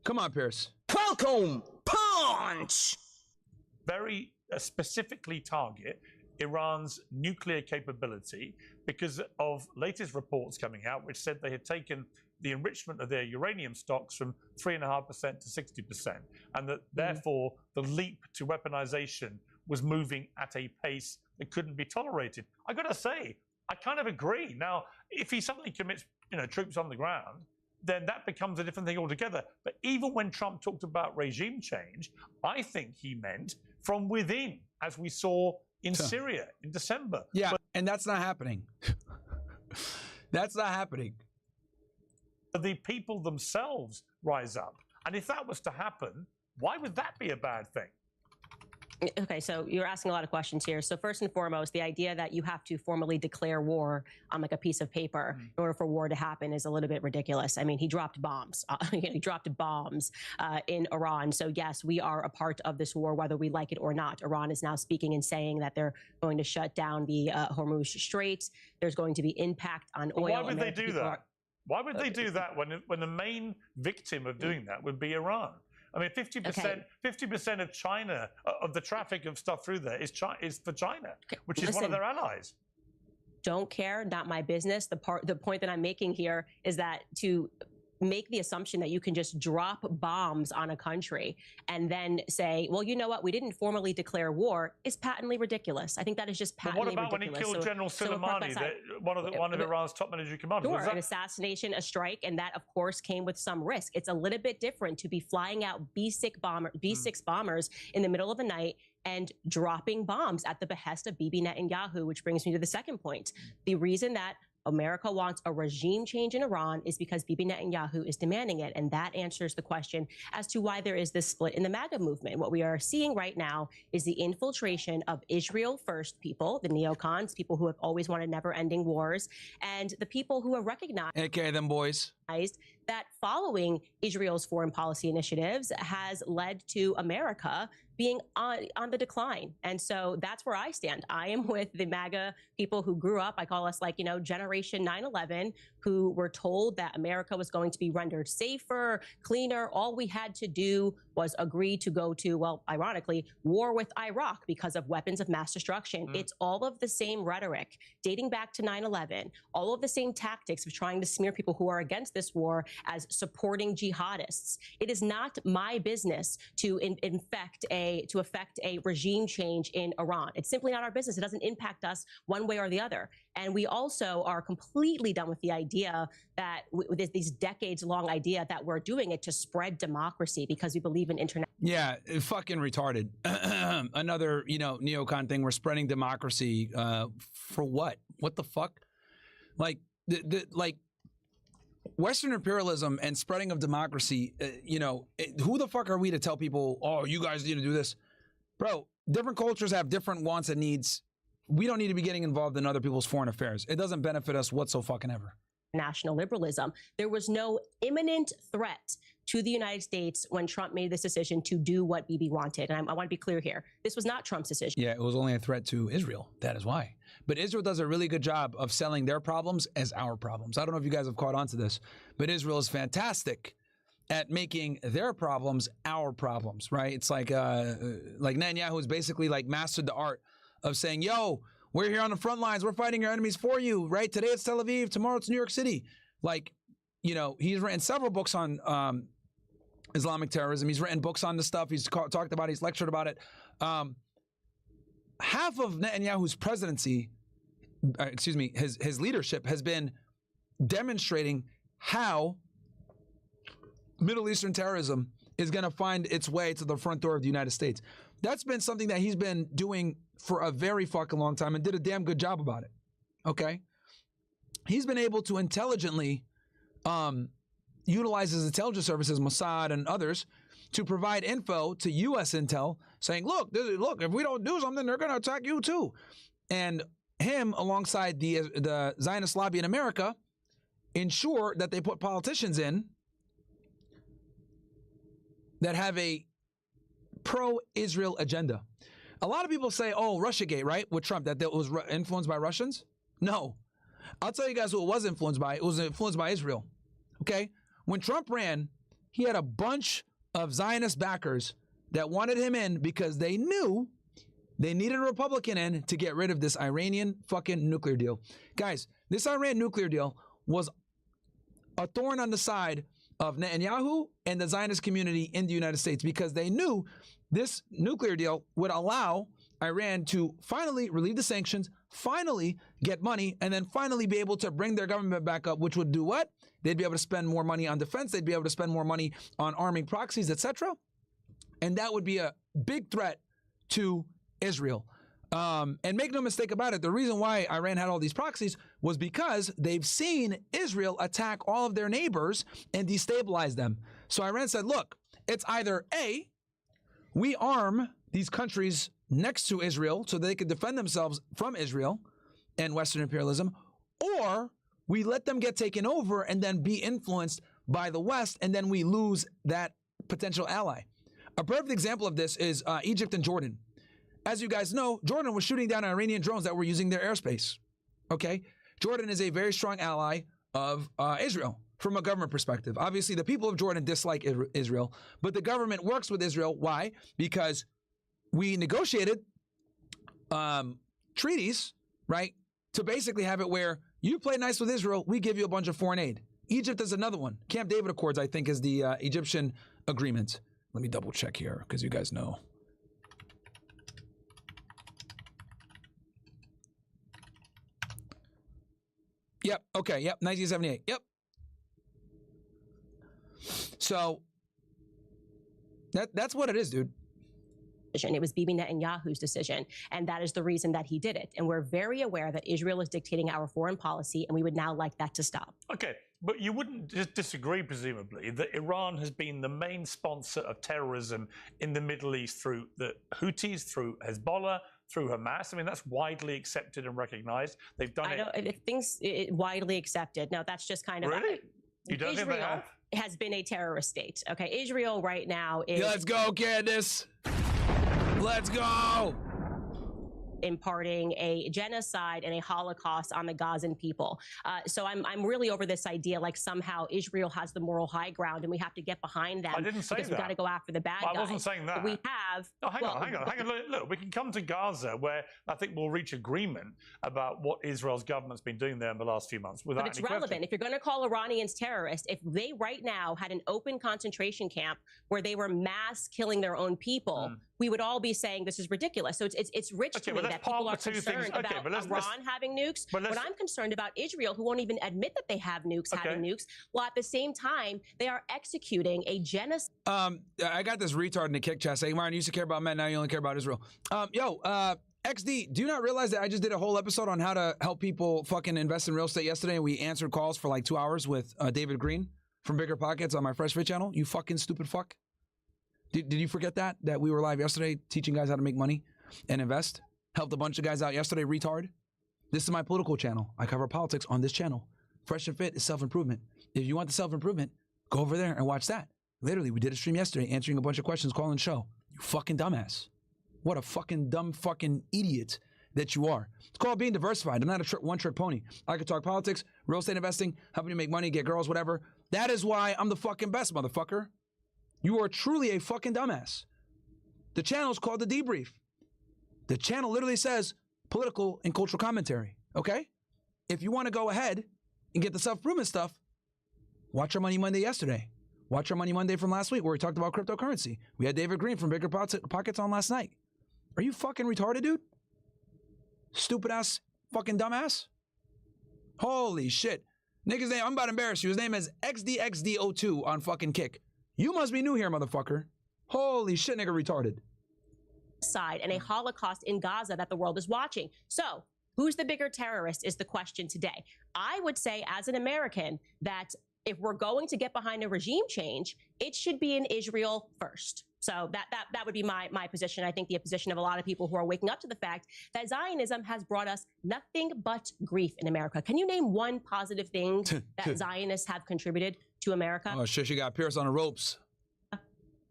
Come on, Piers.
Welcome, punch!
Very specifically target Iran's nuclear capability because of latest reports coming out which said they had taken the enrichment of their uranium stocks from 3.5% to 60%, and that therefore the leap to weaponization was moving at a pace that couldn't be tolerated. I got to say, I kind of agree. Now, if he suddenly commits, troops on the ground, then that becomes a different thing altogether. But even when Trump talked about regime change, I think he meant from within, as we saw in Syria in December.
Yeah, and that's not happening. That's not happening.
The people themselves rise up. And if that was to happen, why would that be a bad thing?
Okay, so you're asking a lot of questions here. So first and foremost, the idea that you have to formally declare war on like a piece of paper in order for war to happen is a little bit ridiculous. I mean, he dropped bombs. He dropped bombs in Iran. So yes, we are a part of this war, whether we like it or not. Iran is now speaking and saying that they're going to shut down the Hormuz Strait. There's going to be impact on oil.
Why would they do that? Why would they do that when the main victim of doing that would be Iran? I mean, 50% of China, of the traffic of stuff through there is for China, which is one of their allies.
Don't care, not my business. The point that I'm making here is that to make the assumption that you can just drop bombs on a country and then say, well, you know what, we didn't formally declare war is patently ridiculous. I think that is just patently ridiculous.
What about when he killed General Soleimani, one of Iran's top military commanders?
Sure, an assassination, a strike, and that, of course, came with some risk. It's a little bit different to be flying out B-6 bombers in the middle of the night and dropping bombs at the behest of Bibi Netanyahu, which brings me to the second point. The reason that America wants a regime change in Iran is because Bibi Netanyahu is demanding it. And that answers the question as to why there is this split in the MAGA movement. What we are seeing right now is the infiltration of Israel first people, the neocons, people who have always wanted never-ending wars, and the people who are recognized.
AKA them boys.
That following Israel's foreign policy initiatives has led to America being on the decline. And so that's where I stand. I am with the MAGA people who grew up, I call us Generation 9/11, who were told that America was going to be rendered safer, cleaner. All we had to do was agree to go to, well, ironically, war with Iraq because of weapons of mass destruction. It's all of the same rhetoric dating back to 9/11, all of the same tactics of trying to smear people who are against this war as supporting jihadists. It is not my business to affect a regime change in Iran. It's simply not our business. It doesn't impact us one way or the other. And we also are completely done with the idea that with this decades-long idea that we're doing it to spread democracy because we believe in international.
Yeah, fucking retarded. Another, neocon thing. We're spreading democracy for what? What the fuck? Like Western imperialism and spreading of democracy, who the fuck are we to tell people, oh, you guys need to do this? Bro, different cultures have different wants and needs. We don't need to be getting involved in other people's foreign affairs. It doesn't benefit us whatsoever.
National liberalism. There was no imminent threat to the United States when Trump made this decision to do what Bibi wanted. And I want to be clear here. This was not Trump's decision.
Yeah, it was only a threat to Israel. That is why. But Israel does a really good job of selling their problems as our problems. I don't know if you guys have caught on to this, but Israel is fantastic at making their problems our problems, right? It's like Netanyahu has basically mastered the art of saying, yo, we're here on the front lines. We're fighting your enemies for you, right? Today it's Tel Aviv. Tomorrow it's New York City. He's written several books on Islamic terrorism. He's written books on this stuff. He's talked about it. He's lectured about it. Half of Netanyahu's presidency, his leadership has been demonstrating how Middle Eastern terrorism is going to find its way to the front door of the United States. That's been something that he's been doing for a very fucking long time and did a damn good job about it. Okay? He's been able to intelligently utilize his intelligence services, Mossad and others, to provide info to U.S. intel saying, look, if we don't do something, they're going to attack you too. And him, alongside the Zionist lobby in America, ensure that they put politicians in that have a pro-Israel agenda. A lot of people say, oh, Russiagate, right? With Trump, that was influenced by Russians? No. I'll tell you guys who it was influenced by. It was influenced by Israel. Okay? When Trump ran, he had a bunch of Zionist backers that wanted him in because they knew they needed a Republican in to get rid of this Iranian fucking nuclear deal. Guys, this Iran nuclear deal was a thorn on the side of Netanyahu and the Zionist community in the United States because they knew this nuclear deal would allow Iran to finally relieve the sanctions, finally get money, and then finally be able to bring their government back up, which would do what? They'd be able to spend more money on defense. They'd be able to spend more money on arming proxies, etc. And that would be a big threat to Israel. And make no mistake about it, the reason why Iran had all these proxies was because they've seen Israel attack all of their neighbors and destabilize them. So Iran said, look, it's either A, we arm these countries next to Israel so they can defend themselves from Israel and Western imperialism, or we let them get taken over and then be influenced by the West, and then we lose that potential ally. A perfect example of this is Egypt and Jordan. As you guys know, Jordan was shooting down Iranian drones that were using their airspace. Okay? Jordan is a very strong ally of Israel from a government perspective. Obviously, the people of Jordan dislike Israel, but the government works with Israel. Why? Because we negotiated treaties, right, to basically have it where you play nice with Israel, we give you a bunch of foreign aid. Egypt is another one. Camp David Accords, I think, is the Egyptian agreement. Let me double check here because you guys know. Yep. Okay. Yep. 1978. Yep. So that's what it is, dude.
It was Bibi Netanyahu's decision, and that is the reason that he did it. And we're very aware that Israel is dictating our foreign policy, and we would now like that to stop.
Okay, but you wouldn't disagree, presumably, that Iran has been the main sponsor of terrorism in the Middle East through the Houthis, through Hezbollah, through Hamas. I mean, that's widely accepted and recognized. They've done
Things widely accepted. No, that's just kind of
really. You don't think they have?
Has been a terrorist state. Okay, Israel right now is.
Let's go, Candace. Let's go.
Imparting a genocide and a Holocaust on the Gazan people. So I'm really over this idea like somehow Israel has the moral high ground and we have to get behind them.
I didn't say
because
that.
We've got to go after the bad guys.
I wasn't saying that.
But we have.
Oh, hang on. Look, we can come to Gaza where I think we'll reach agreement about what Israel's government's been doing there in the last few months. Without
But it's
any
relevant.
question.
If you're going to call Iranians terrorists, if they right now had an open concentration camp where they were mass killing their own people, we would all be saying this is ridiculous. So it's rich to me that people are concerned about Iran having nukes. What I'm concerned about Israel, who won't even admit that they have nukes, having nukes, while at the same time they are executing a genocide.
I got this retard in the kick chat saying, Martin, you used to care about men, now you only care about Israel. XD, do you not realize that I just did a whole episode on how to help people fucking invest in real estate yesterday, and we answered calls for like 2 hours with David Green from Bigger Pockets on my Fresh Fit channel? You fucking stupid fuck. Did you forget that we were live yesterday teaching guys how to make money and invest? Helped a bunch of guys out yesterday, retard. This is my political channel. I cover politics on this channel. Fresh and Fit is self-improvement. If you want the self-improvement, go over there and watch that. Literally, we did a stream yesterday answering a bunch of questions, call and show. You fucking dumbass. What a fucking dumb fucking idiot that you are. It's called being diversified. I'm not a one-trick pony. I could talk politics, real estate investing, helping you make money, get girls, whatever. That is why I'm the fucking best, motherfucker. You are truly a fucking dumbass. The channel is called The Debrief. The channel literally says political and cultural commentary, okay? If you want to go ahead and get the self-improvement stuff, watch our Money Monday yesterday. Watch our Money Monday from last week where we talked about cryptocurrency. We had David Green from Bigger Pockets on last night. Are you fucking retarded, dude? Stupid ass fucking dumbass? Holy shit. Nigga's name, I'm about to embarrass you. His name is XDXD02 on fucking Kick. You must be new here, motherfucker. Holy shit, nigga retarded.
Side and a Holocaust in Gaza that the world is watching. So, who's the bigger terrorist is the question today. I would say as an American that if we're going to get behind a regime change, it should be in Israel first. So that would be my position. I think the position of a lot of people who are waking up to the fact that Zionism has brought us nothing but grief in America. Can you name one positive thing that Zionists have contributed to America?
Oh shit, you got Piers on the ropes.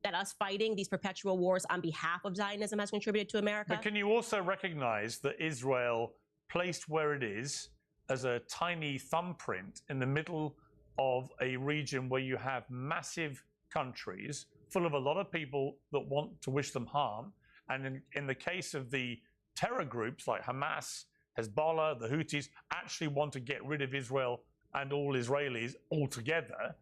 that us fighting these perpetual wars on behalf of Zionism has contributed to America?
But can you also recognize that Israel, placed where it is as a tiny thumbprint in the middle of a region where you have massive countries full of a lot of people that want to wish them harm, and in the case of the terror groups like Hamas, Hezbollah, the Houthis, actually want to get rid of Israel and all Israelis altogether,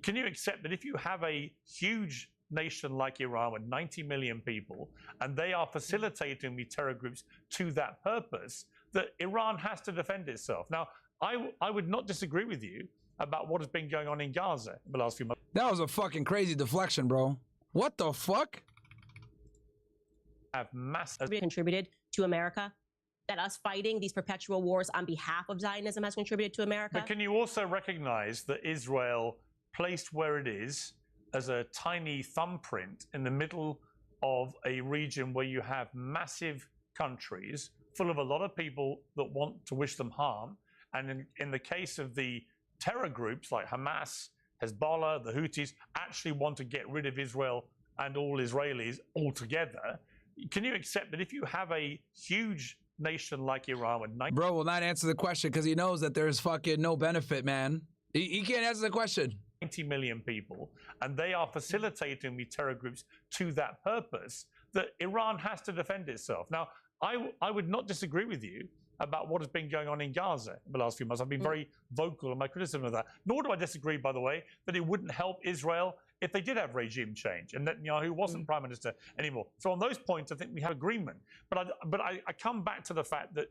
can you accept that if you have a huge nation like Iran with 90 million people, and they are facilitating the terror groups to that purpose, that Iran has to defend itself? Now, I would not disagree with you about what has been going on in Gaza in the last few months.
That was a fucking crazy deflection, bro. What the fuck?
Have massive
contributed to America? That us fighting these perpetual wars on behalf of Zionism has contributed to America?
But can you also recognize that Israel, placed where it is as a tiny thumbprint in the middle of a region where you have massive countries full of a lot of people that want to wish them harm, and in the case of the terror groups like Hamas, Hezbollah, the Houthis, actually want to get rid of Israel and all Israelis altogether, can you accept that if you have a huge nation like Iran with 90...
Bro will not answer the question because he knows that there's fucking no benefit, man. He can't answer the question.
90 million people, and they are facilitating the terror groups to that purpose, that Iran has to defend itself. Now, I would not disagree with you about what has been going on in Gaza in the last few months. I've been very vocal in my criticism of that. Nor do I disagree, by the way, that it wouldn't help Israel if they did have regime change and Netanyahu wasn't prime minister anymore. So on those points, I think we have agreement. But I come back to the fact that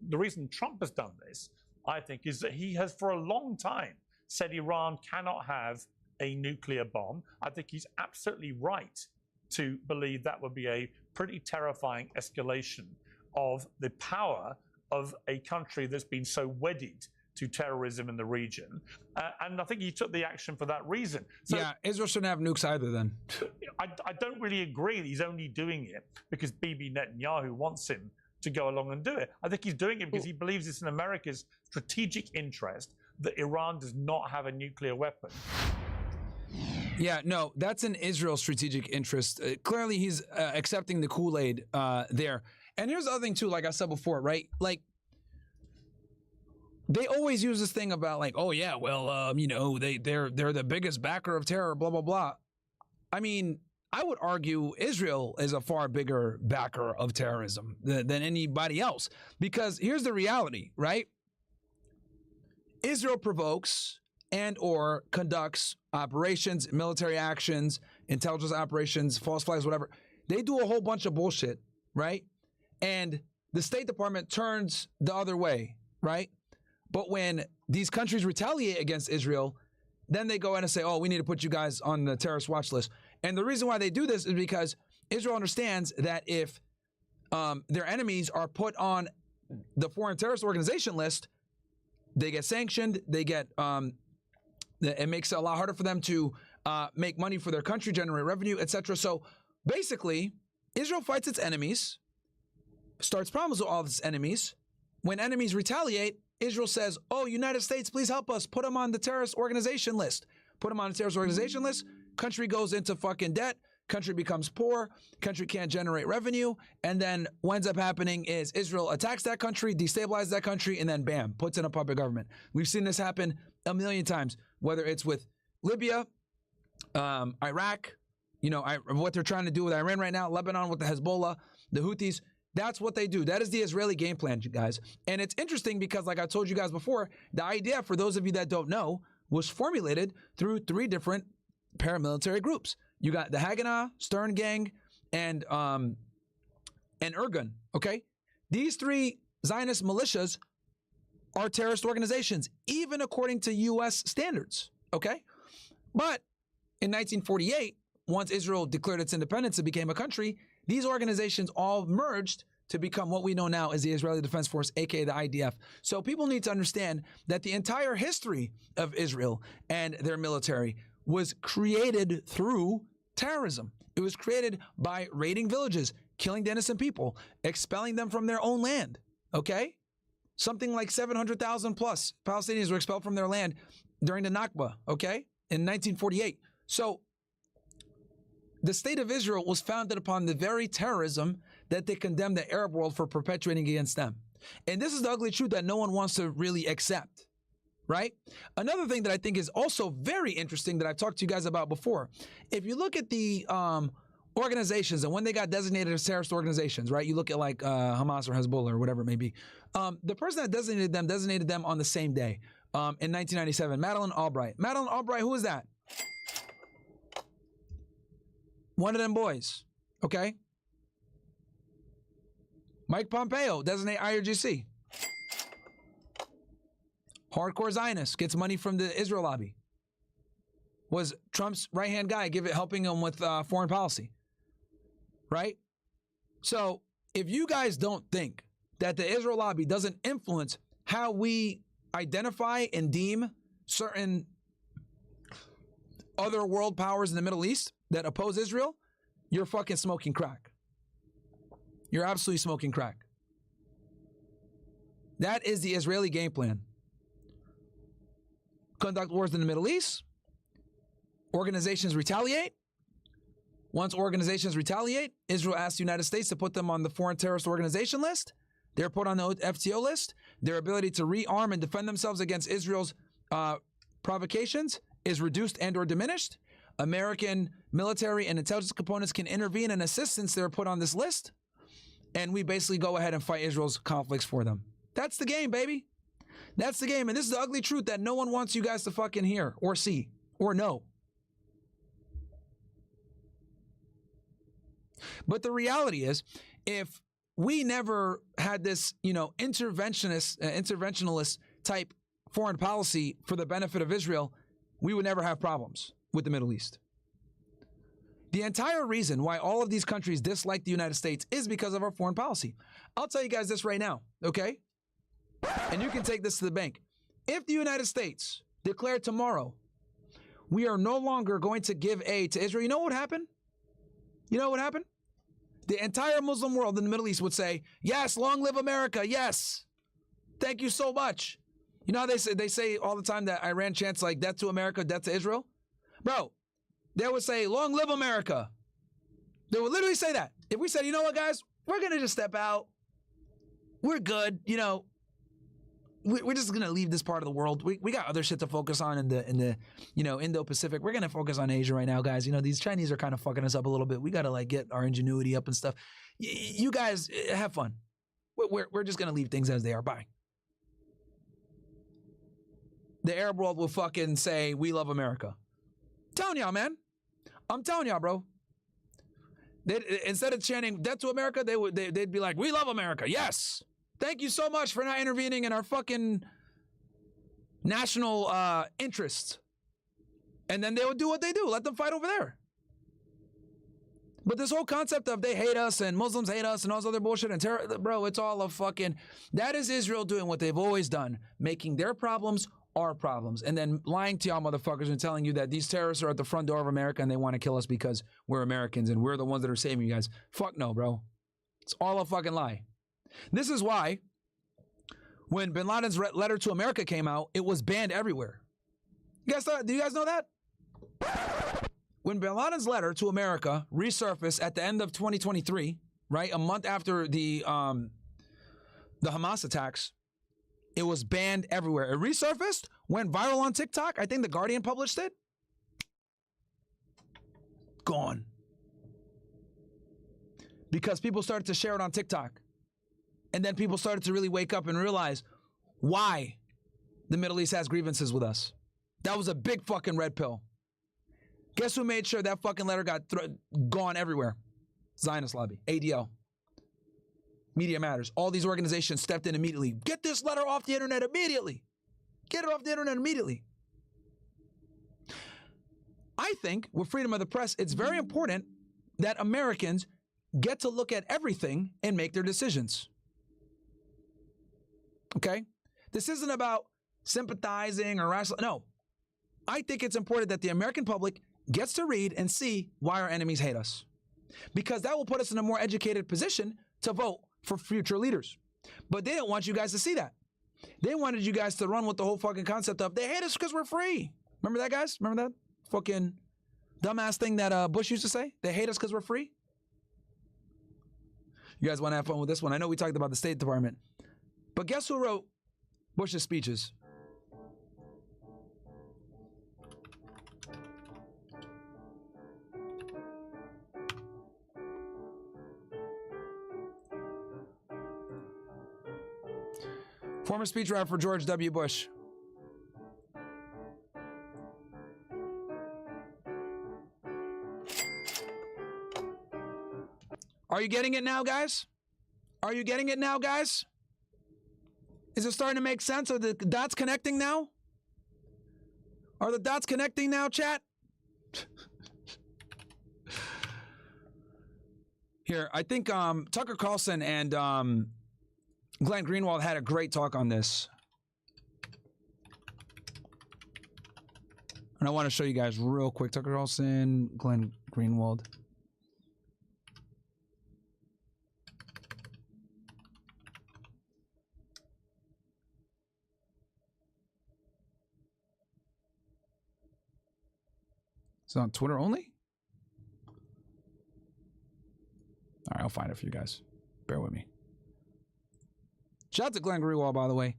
the reason Trump has done this, I think, is that he has for a long time said Iran cannot have a nuclear bomb. I think he's absolutely right to believe that would be a pretty terrifying escalation of the power of a country that's been so wedded to terrorism in the region. And I think he took the action for that reason. So,
yeah, Israel shouldn't have nukes either then.
I don't really agree that he's only doing it because Bibi Netanyahu wants him to go along and do it. I think he's doing it because he believes it's in America's strategic interest that Iran does not have a nuclear weapon.
Yeah, no, that's in Israel's strategic interest. Clearly, he's accepting the Kool-Aid there. And here's the other thing, too, like I said before, right? Like, they always use this thing about, like, oh, yeah, well, you know, they're the biggest backer of terror, blah, blah, blah. I mean, I would argue Israel is a far bigger backer of terrorism than anybody else. Because here's the reality, right? Israel provokes and or conducts operations, military actions, intelligence operations, false flags, whatever. They do a whole bunch of bullshit, right? And the State Department turns the other way, right? But when these countries retaliate against Israel, then they go in and say, oh, we need to put you guys on the terrorist watch list. And the reason why they do this is because Israel understands that if their enemies are put on the foreign terrorist organization list, they get sanctioned, they get, it makes it a lot harder for them to make money for their country, generate revenue, etc. So basically, Israel fights its enemies, starts problems with all of its enemies. When enemies retaliate, Israel says, oh, United States, please help us. Put them on the terrorist organization list. Put them on the terrorist organization list. Country goes into fucking debt. Country becomes poor. Country can't generate revenue. And then what ends up happening is Israel attacks that country, destabilizes that country, and then bam, puts in a puppet government. We've seen this happen a million times, whether it's with Libya, Iraq, you know, what they're trying to do with Iran right now, Lebanon with the Hezbollah, the Houthis. That's what they do. That is the Israeli game plan, guys. And it's interesting because, like I told you guys before, the idea, for those of you that don't know, was formulated through 3 different paramilitary groups. You got the Haganah, Stern Gang, and Irgun, okay? These 3 Zionist militias are terrorist organizations, even according to U.S. standards, okay? But in 1948, once Israel declared its independence and became a country, these organizations all merged to become what we know now as the Israeli Defense Force, aka the IDF. So people need to understand that the entire history of Israel and their military was created through terrorism. It was created by raiding villages, killing the innocent people, expelling them from their own land, okay? Something like 700,000 plus Palestinians were expelled from their land during the Nakba, okay, in 1948. So the state of Israel was founded upon the very terrorism that they condemn the Arab world for perpetuating against them. And this is the ugly truth that no one wants to really accept, right? Another thing that I think is also very interesting that I've talked to you guys about before, if you look at the organizations and when they got designated as terrorist organizations, right? You look at like Hamas or Hezbollah or whatever it may be. The person that designated them on the same day in 1997, Madeleine Albright. Madeleine Albright, who is that? One of them boys, okay? Mike Pompeo, designate IRGC. Hardcore Zionist, gets money from the Israel lobby. Was Trump's right-hand guy, helping him with foreign policy. Right? So, if you guys don't think that the Israel lobby doesn't influence how we identify and deem certain other world powers in the Middle East that oppose Israel, you're fucking smoking crack. You're absolutely smoking crack. That is the Israeli game plan. Conduct wars in the Middle East. Organizations retaliate. Once organizations retaliate, Israel asks the United States to put them on the foreign terrorist organization list. They're put on the FTO list. Their ability to rearm and defend themselves against Israel's provocations is reduced and or diminished. American military and intelligence components can intervene and assist since they're put on this list. And we basically go ahead and fight Israel's conflicts for them. That's the game, baby. That's the game. And this is the ugly truth that no one wants you guys to fucking hear or see or know. But the reality is, if we never had this, interventionalist type foreign policy for the benefit of Israel, we would never have problems with the Middle East. The entire reason why all of these countries dislike the United States is because of our foreign policy. I'll tell you guys this right now, okay? And you can take this to the bank. If the United States declared tomorrow, we are no longer going to give aid to Israel, you know what would happen? You know what would happen? The entire Muslim world in the Middle East would say, yes, long live America, yes. Thank you so much. You know how they say all the time that Iran chants like death to America, death to Israel? Bro, they would say, long live America. They would literally say that. If we said, you know what, guys, we're going to just step out. We're good. We're just going to leave this part of the world. We got other shit to focus on in the Indo-Pacific. We're going to focus on Asia right now, guys. These Chinese are kind of fucking us up a little bit. We got to get our ingenuity up and stuff. You guys have fun. We're just going to leave things as they are. Bye. The Arab world will fucking say, we love America. I'm telling y'all, man. I'm telling y'all, bro. Instead of chanting death to America, they'd be like, we love America. Yes. Thank you so much for not intervening in our fucking national interests. And then they would do what they do. Let them fight over there. But this whole concept of they hate us and Muslims hate us and all this other bullshit and terror, bro, it's all a fucking... That is Israel doing what they've always done, making their problems our problems, and then lying to y'all motherfuckers and telling you that these terrorists are at the front door of America and they want to kill us because we're Americans and we're the ones that are saving you guys. Fuck no, bro. It's all a fucking lie. This is why when bin Laden's letter to America came out, it was banned everywhere. Do you guys know that? When bin Laden's letter to America resurfaced at the end of 2023, right, a month after the Hamas attacks, it was banned everywhere. It resurfaced, went viral on TikTok. I think The Guardian published it. Gone. Because people started to share it on TikTok. And then people started to really wake up and realize why the Middle East has grievances with us. That was a big fucking red pill. Guess who made sure that fucking letter got gone everywhere? Zionist lobby, ADL. Media Matters. All these organizations stepped in immediately. Get this letter off the internet immediately. Get it off the internet immediately. I think with freedom of the press, it's very important that Americans get to look at everything and make their decisions. Okay? This isn't about sympathizing or wrestling. No. I think it's important that the American public gets to read and see why our enemies hate us. Because that will put us in a more educated position to vote for future leaders. But they didn't want you guys to see that. They wanted you guys to run with the whole fucking concept of they hate us because we're free. Remember that, guys? Remember that? Fucking dumbass thing that Bush used to say? They hate us because we're free? You guys want to have fun with this one? I know we talked about the State Department. But guess who wrote Bush's speeches? Former speechwriter for George W. Bush. Are you getting it now, guys? Are you getting it now, guys? Is it starting to make sense? Are the dots connecting now? Are the dots connecting now, chat? Here, I think Tucker Carlson and Glenn Greenwald had a great talk on this. And I want to show you guys real quick. Tucker Carlson, Glenn Greenwald. It's on Twitter only? All right, I'll find it for you guys. Bear with me. Shout out to Glenn Greenwald, by the way.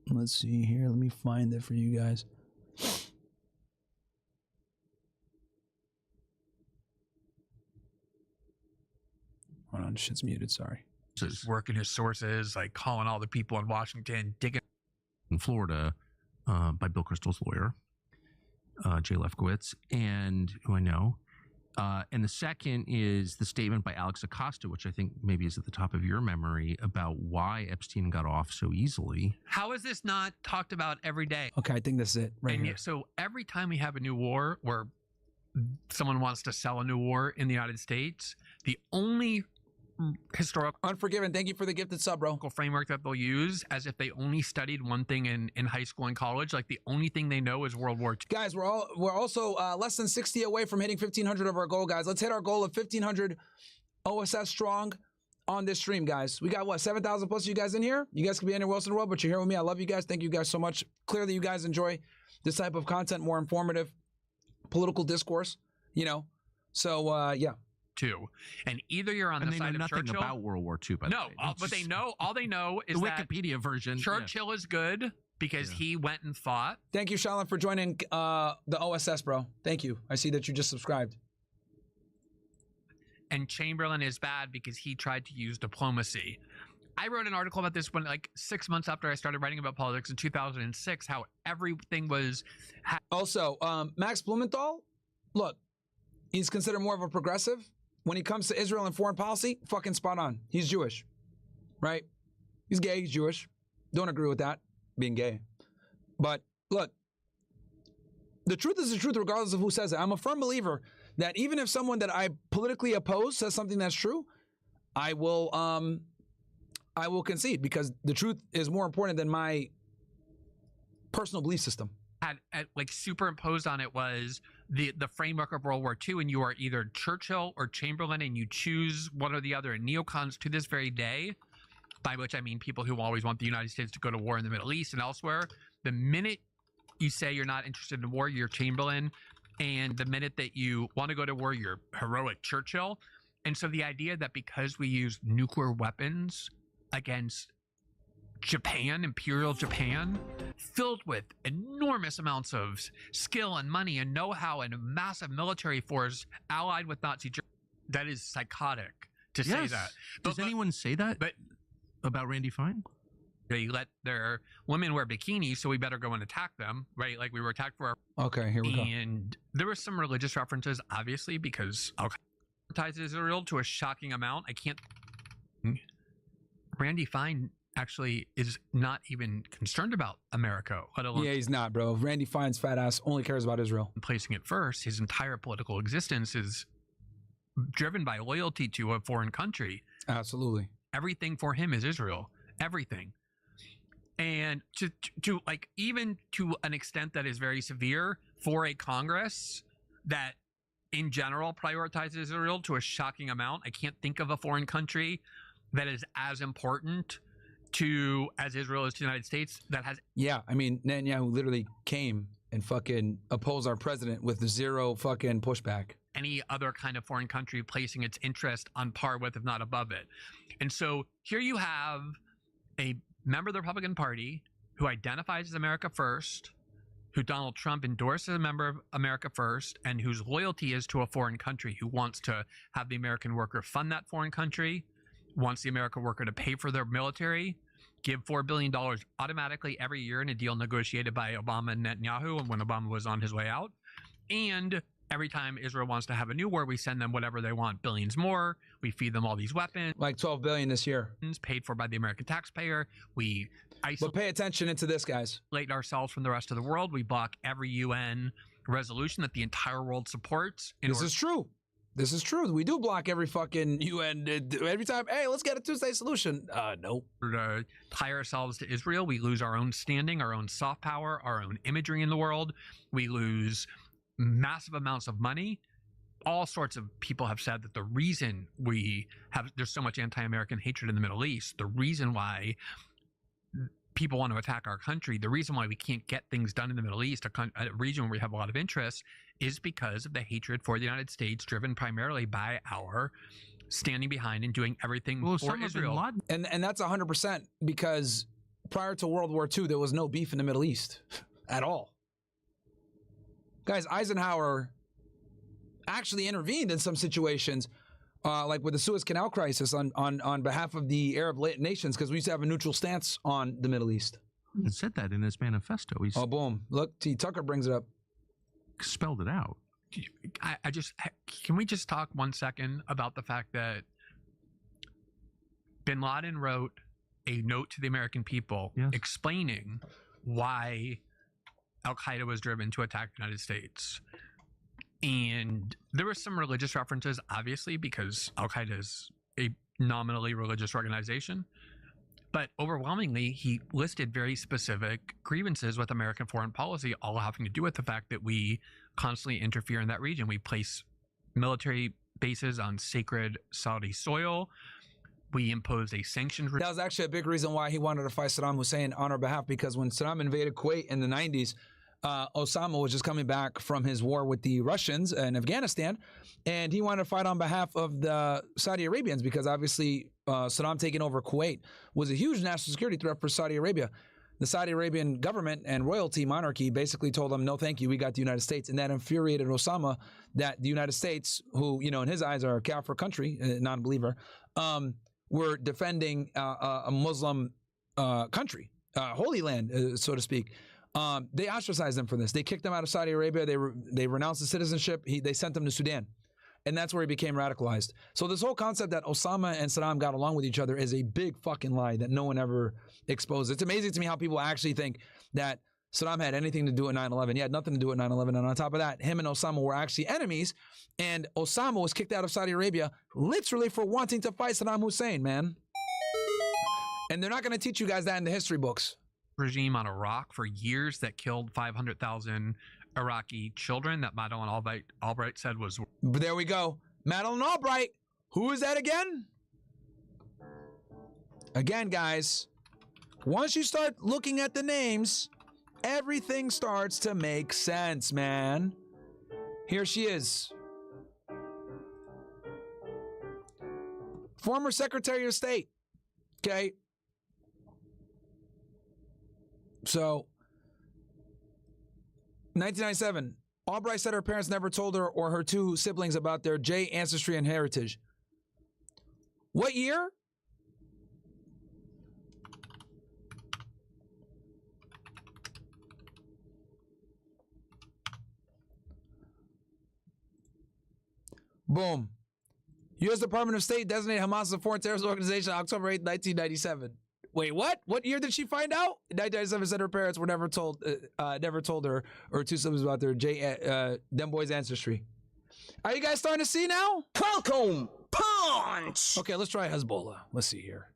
Let's see here. Let me find it for you guys. Hold on, shit's muted, sorry.
Just working his sources, like calling all the people in Washington, digging in Florida by Bill Kristol's lawyer, Jay Lefkowitz, and who I know. And the second is the statement by Alex Acosta, which I think maybe is at the top of your memory, about why Epstein got off so easily.
How is this not talked about every day?
Okay, I think that's it right
and
here.
So every time we have a new war where someone wants to sell a new war in the United States, the only historical
Unforgiven, thank you for the gifted sub, bro.
Framework that they'll use, as if they only studied one thing in high school and college, like the only thing they know is World War II.
Guys, we're also less than 60 away from hitting 1,500 of our goal, guys. Let's hit our goal of 1,500 OSS strong on this stream, guys. We got what, 7,000 plus of you guys in here? You guys could be anywhere else in the world, but you're here with me. I love you guys. Thank you guys so much. Clearly, you guys enjoy this type of content, more informative political discourse, you know. So yeah.
Too, and either you're on the side of
nothing
Churchill.
about World War II, by the way.
But they know. All they know is
the
that
Wikipedia version.
Churchill is good because he went and fought.
Thank you, Shalom, for joining the OSS, bro. Thank you. I see that you just subscribed.
And Chamberlain is bad because he tried to use diplomacy. I wrote an article about this when, like, 6 months after I started writing about politics in 2006, how everything was.
Also, Max Blumenthal, look, he's considered more of a progressive. When he comes to Israel and foreign policy, fucking spot on. He's Jewish, right? He's gay, he's Jewish. Don't agree with that, being gay. But look, the truth is the truth regardless of who says it. I'm a firm believer that even if someone that I politically oppose says something that's true, I will concede, because the truth is more important than my personal belief system.
Had like superimposed on it was the framework of World War II, and you are either Churchill or Chamberlain, and you choose one or the other. And neocons to this very day, by which I mean people who always want the United States to go to war in the Middle East and elsewhere, the minute you say you're not interested in war, you're Chamberlain, and the minute that you want to go to war, you're heroic Churchill. And so the idea that because we use nuclear weapons against Japan, Imperial Japan, filled with enormous amounts of skill and money and know-how and a massive military force allied with Nazi Germany, that is psychotic to say that.
Does anyone say that about Randy Fine?
They let their women wear bikinis, so we better go and attack them, right? Like we were attacked for our...
Okay, here we go.
And there were some religious references, obviously, because Al-Qaeda ties Israel to a shocking amount. I can't... Randy Fine actually is not even concerned about America, let alone...
Yeah, he's not, bro. Randy Fine's fat ass only cares about Israel.
Placing it first, his entire political existence is driven by loyalty to a foreign country.
Absolutely.
Everything for him is Israel. Everything. And to like, even to an extent that is very severe, for a Congress that in general prioritizes Israel to a shocking amount, I can't think of a foreign country that is as important to as Israel is to the United States that has...
Yeah, I mean, Netanyahu literally came and fucking oppose our president with zero fucking pushback.
Any other kind of foreign country placing its interest on par with, if not above it. And so here you have a member of the Republican Party who identifies as America First, who Donald Trump endorsed as a member of America First, and whose loyalty is to a foreign country, who wants to have the American worker fund that foreign country, wants the American worker to pay for their military, give $4 billion automatically every year in a deal negotiated by Obama and Netanyahu when Obama was on his way out. And every time Israel wants to have a new war, we send them whatever they want, billions more. We feed them all these weapons.
Like $12 billion this year.
Paid for by the American taxpayer. We
But pay attention into this, guys.
Isolate ourselves from the rest of the world. We block every UN resolution that the entire world supports.
This is true. This is true. We do block every fucking UN every time. Hey, let's get a two-state solution. Nope.
To tie ourselves to Israel, we lose our own standing, our own soft power, our own imagery in the world. We lose massive amounts of money. All sorts of people have said that the reason there's so much anti-American hatred in the Middle East, the reason why people want to attack our country, the reason why we can't get things done in the Middle East, a region where we have a lot of interest, is because of the hatred for the United States, driven primarily by our standing behind and doing everything for Israel.
And that's 100% because prior to World War II, there was no beef in the Middle East at all. Guys, Eisenhower actually intervened in some situations, like with the Suez Canal crisis on behalf of the Arab nations, because we used to have a neutral stance on the Middle East.
He said that in his manifesto.
Oh, boom. Look, T. Tucker brings it up.
Spelled it out.
Can we just talk 1 second about the fact that bin Laden wrote a note to the American people explaining why Al-Qaeda was driven to attack the United States. And there were some religious references, obviously, because Al-Qaeda is a nominally religious organization. But overwhelmingly, he listed very specific grievances with American foreign policy, all having to do with the fact that we constantly interfere in that region. We place military bases on sacred Saudi soil. We impose a sanctions regime.
That was actually a big reason why he wanted to fight Saddam Hussein on our behalf, because when Saddam invaded Kuwait in the 90s, Osama was just coming back from his war with the Russians in Afghanistan, and he wanted to fight on behalf of the Saudi Arabians, because obviously Saddam taking over Kuwait was a huge national security threat for Saudi Arabia. The Saudi Arabian government and royalty monarchy basically told them, no, thank you, we got the United States. And that infuriated Osama, that the United States, who, you know, in his eyes are a Kafir country, a non-believer, were defending a Muslim country, Holy Land, so to speak. They ostracized them for this. They kicked them out of Saudi Arabia. They renounced the citizenship. They sent them to Sudan. And that's where he became radicalized. So this whole concept that Osama and Saddam got along with each other is a big fucking lie that no one ever exposed. It's amazing to me how people actually think that Saddam had anything to do with 9/11. He had nothing to do with 9/11. And on top of that, him and Osama were actually enemies. And Osama was kicked out of Saudi Arabia literally for wanting to fight Saddam Hussein, man. And they're not going to teach you guys that in the history books.
Regime on Iraq for years that killed 500,000 Iraqi children that Madeleine Albright said was...
But there we go. Madeleine Albright. Who is that again? Again, guys, once you start looking at the names, everything starts to make sense, man. Here she is. Former Secretary of State. Okay. So, 1997, Albright said her parents never told her or her two siblings about their J ancestry and heritage. What year? Boom. U.S. Department of State designated Hamas as a foreign terrorist organization on October 8, 1997. Wait, what? What year did she find out? 1997 said her parents were never told her or two siblings about their them boys' ancestry. Are you guys starting to see now?
Welcome, punch!
Okay, let's try Hezbollah. Let's see here.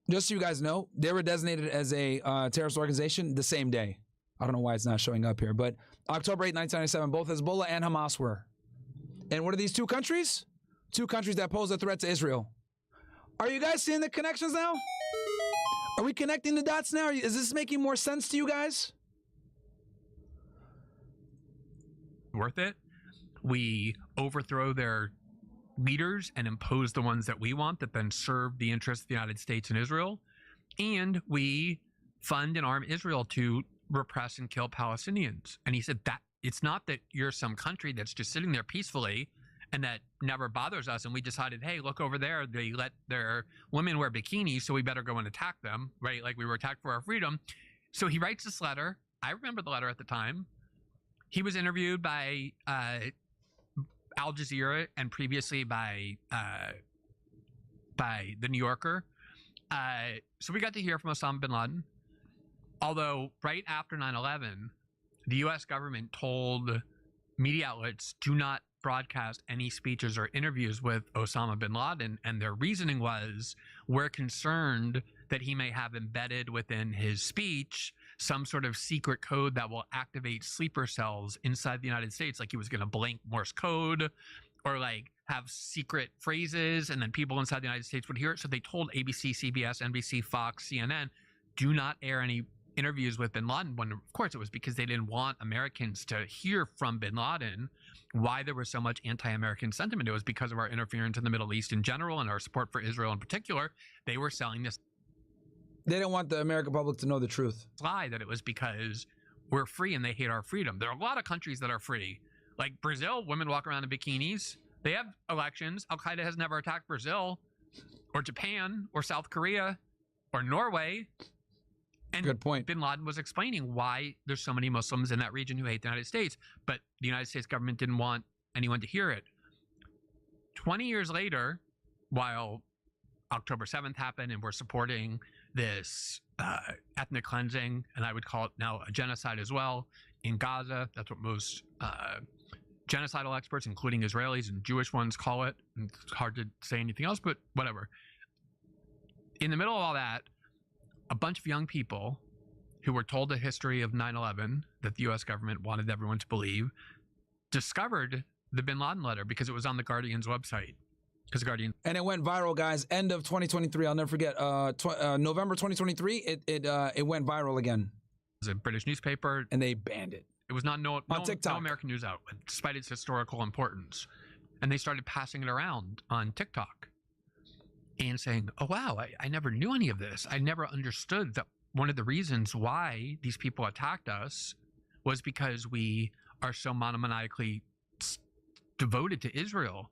Just so you guys know, they were designated as a terrorist organization the same day. I don't know why it's not showing up here, but October 8, 1997, both Hezbollah and Hamas were. And what are these two countries? Two countries that pose a threat to Israel. Are you guys seeing the connections now? Are we connecting the dots now? Is this making more sense to you guys?
Worth it. We overthrow their leaders and impose the ones that we want that then serve the interests of the United States and Israel. And we fund and arm Israel to repress and kill Palestinians. And he said that it's not that you're some country that's just sitting there peacefully and that never bothers us, and we decided, hey, look over there, they let their women wear bikinis, so we better go and attack them, right? Like we were attacked for our freedom. So he writes this letter. I remember the letter at the time. He was interviewed by Al Jazeera and previously by the New Yorker. So we got to hear from Osama bin Laden. Although right after 9/11, the U.S. government told media outlets, do not broadcast any speeches or interviews with Osama bin Laden. And their reasoning was, we're concerned that he may have embedded within his speech some sort of secret code that will activate sleeper cells inside the United States. Like he was going to blink Morse code or like have secret phrases, and then people inside the United States would hear it. So they told ABC, CBS, NBC, Fox, CNN, do not air any interviews with bin Laden, when of course it was because they didn't want Americans to hear from bin Laden why there was so much anti-American sentiment. It was because of our interference in the Middle East in general and our support for Israel in particular. They were selling this.
They didn't want the American public to know the truth.
Lie that it was because we're free and they hate our freedom. There are a lot of countries that are free. Like Brazil, women walk around in bikinis. They have elections. Al-Qaeda has never attacked Brazil or Japan or South Korea or Norway. And
good point.
Bin Laden was explaining why there's so many Muslims in that region who hate the United States, but the United States government didn't want anyone to hear it. 20 years later, while October 7th happened and we're supporting this ethnic cleansing, and I would call it now a genocide as well, in Gaza, that's what most genocidal experts, including Israelis and Jewish ones, call it. And it's hard to say anything else, but whatever. In the middle of all that, a bunch of young people who were told the history of 9/11 that the U.S. government wanted everyone to believe discovered the bin Laden letter because it was on the Guardian's website. Because the Guardian,
and it went viral, guys. End of 2023. I'll never forget. November 2023. It went viral again.
It was a British newspaper,
and they banned it.
It was not no
TikTok.
No American news outlet, despite its historical importance. And they started passing it around on TikTok and saying, oh, wow, I never knew any of this. I never understood that one of the reasons why these people attacked us was because we are so monomaniacally devoted to Israel,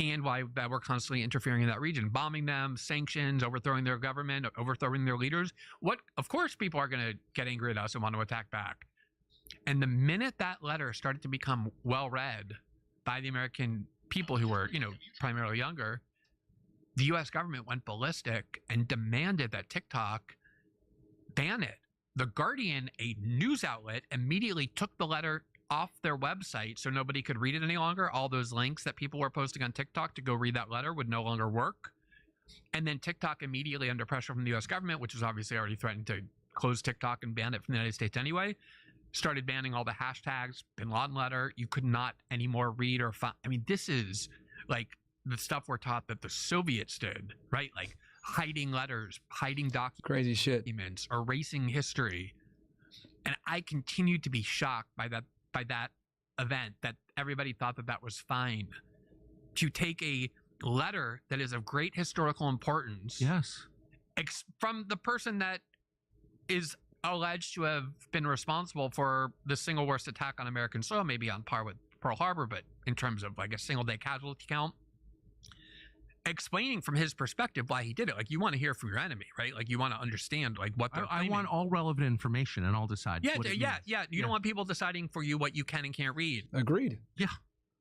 and why that we're constantly interfering in that region, bombing them, sanctions, overthrowing their government, overthrowing their leaders. Of course people are going to get angry at us and want to attack back. And the minute that letter started to become well read by the American people who were, primarily younger, the U.S. government went ballistic and demanded that TikTok ban it. The Guardian, a news outlet, immediately took the letter off their website so nobody could read it any longer. All those links that people were posting on TikTok to go read that letter would no longer work. And then TikTok, immediately under pressure from the U.S. government, which was obviously already threatened to close TikTok and ban it from the United States anyway, started banning all the hashtags, bin Laden letter. You could not anymore read or find. I mean, this is like the stuff we're taught that the Soviets did, right? Like hiding letters, hiding documents,
crazy shit,
erasing history. And I continued to be shocked by that event, that everybody thought that was fine. To take a letter that is of great historical importance,
yes,
from the person that is alleged to have been responsible for the single worst attack on American soil, maybe on par with Pearl Harbor, but in terms of like a single day casualty count, explaining from his perspective why he did it. Like, you want to hear from your enemy, right? Like, you want to understand like what they're
I want all relevant information, and I'll decide.
Yeah, You don't want people deciding for you what you can and can't read.
Agreed.
Yeah.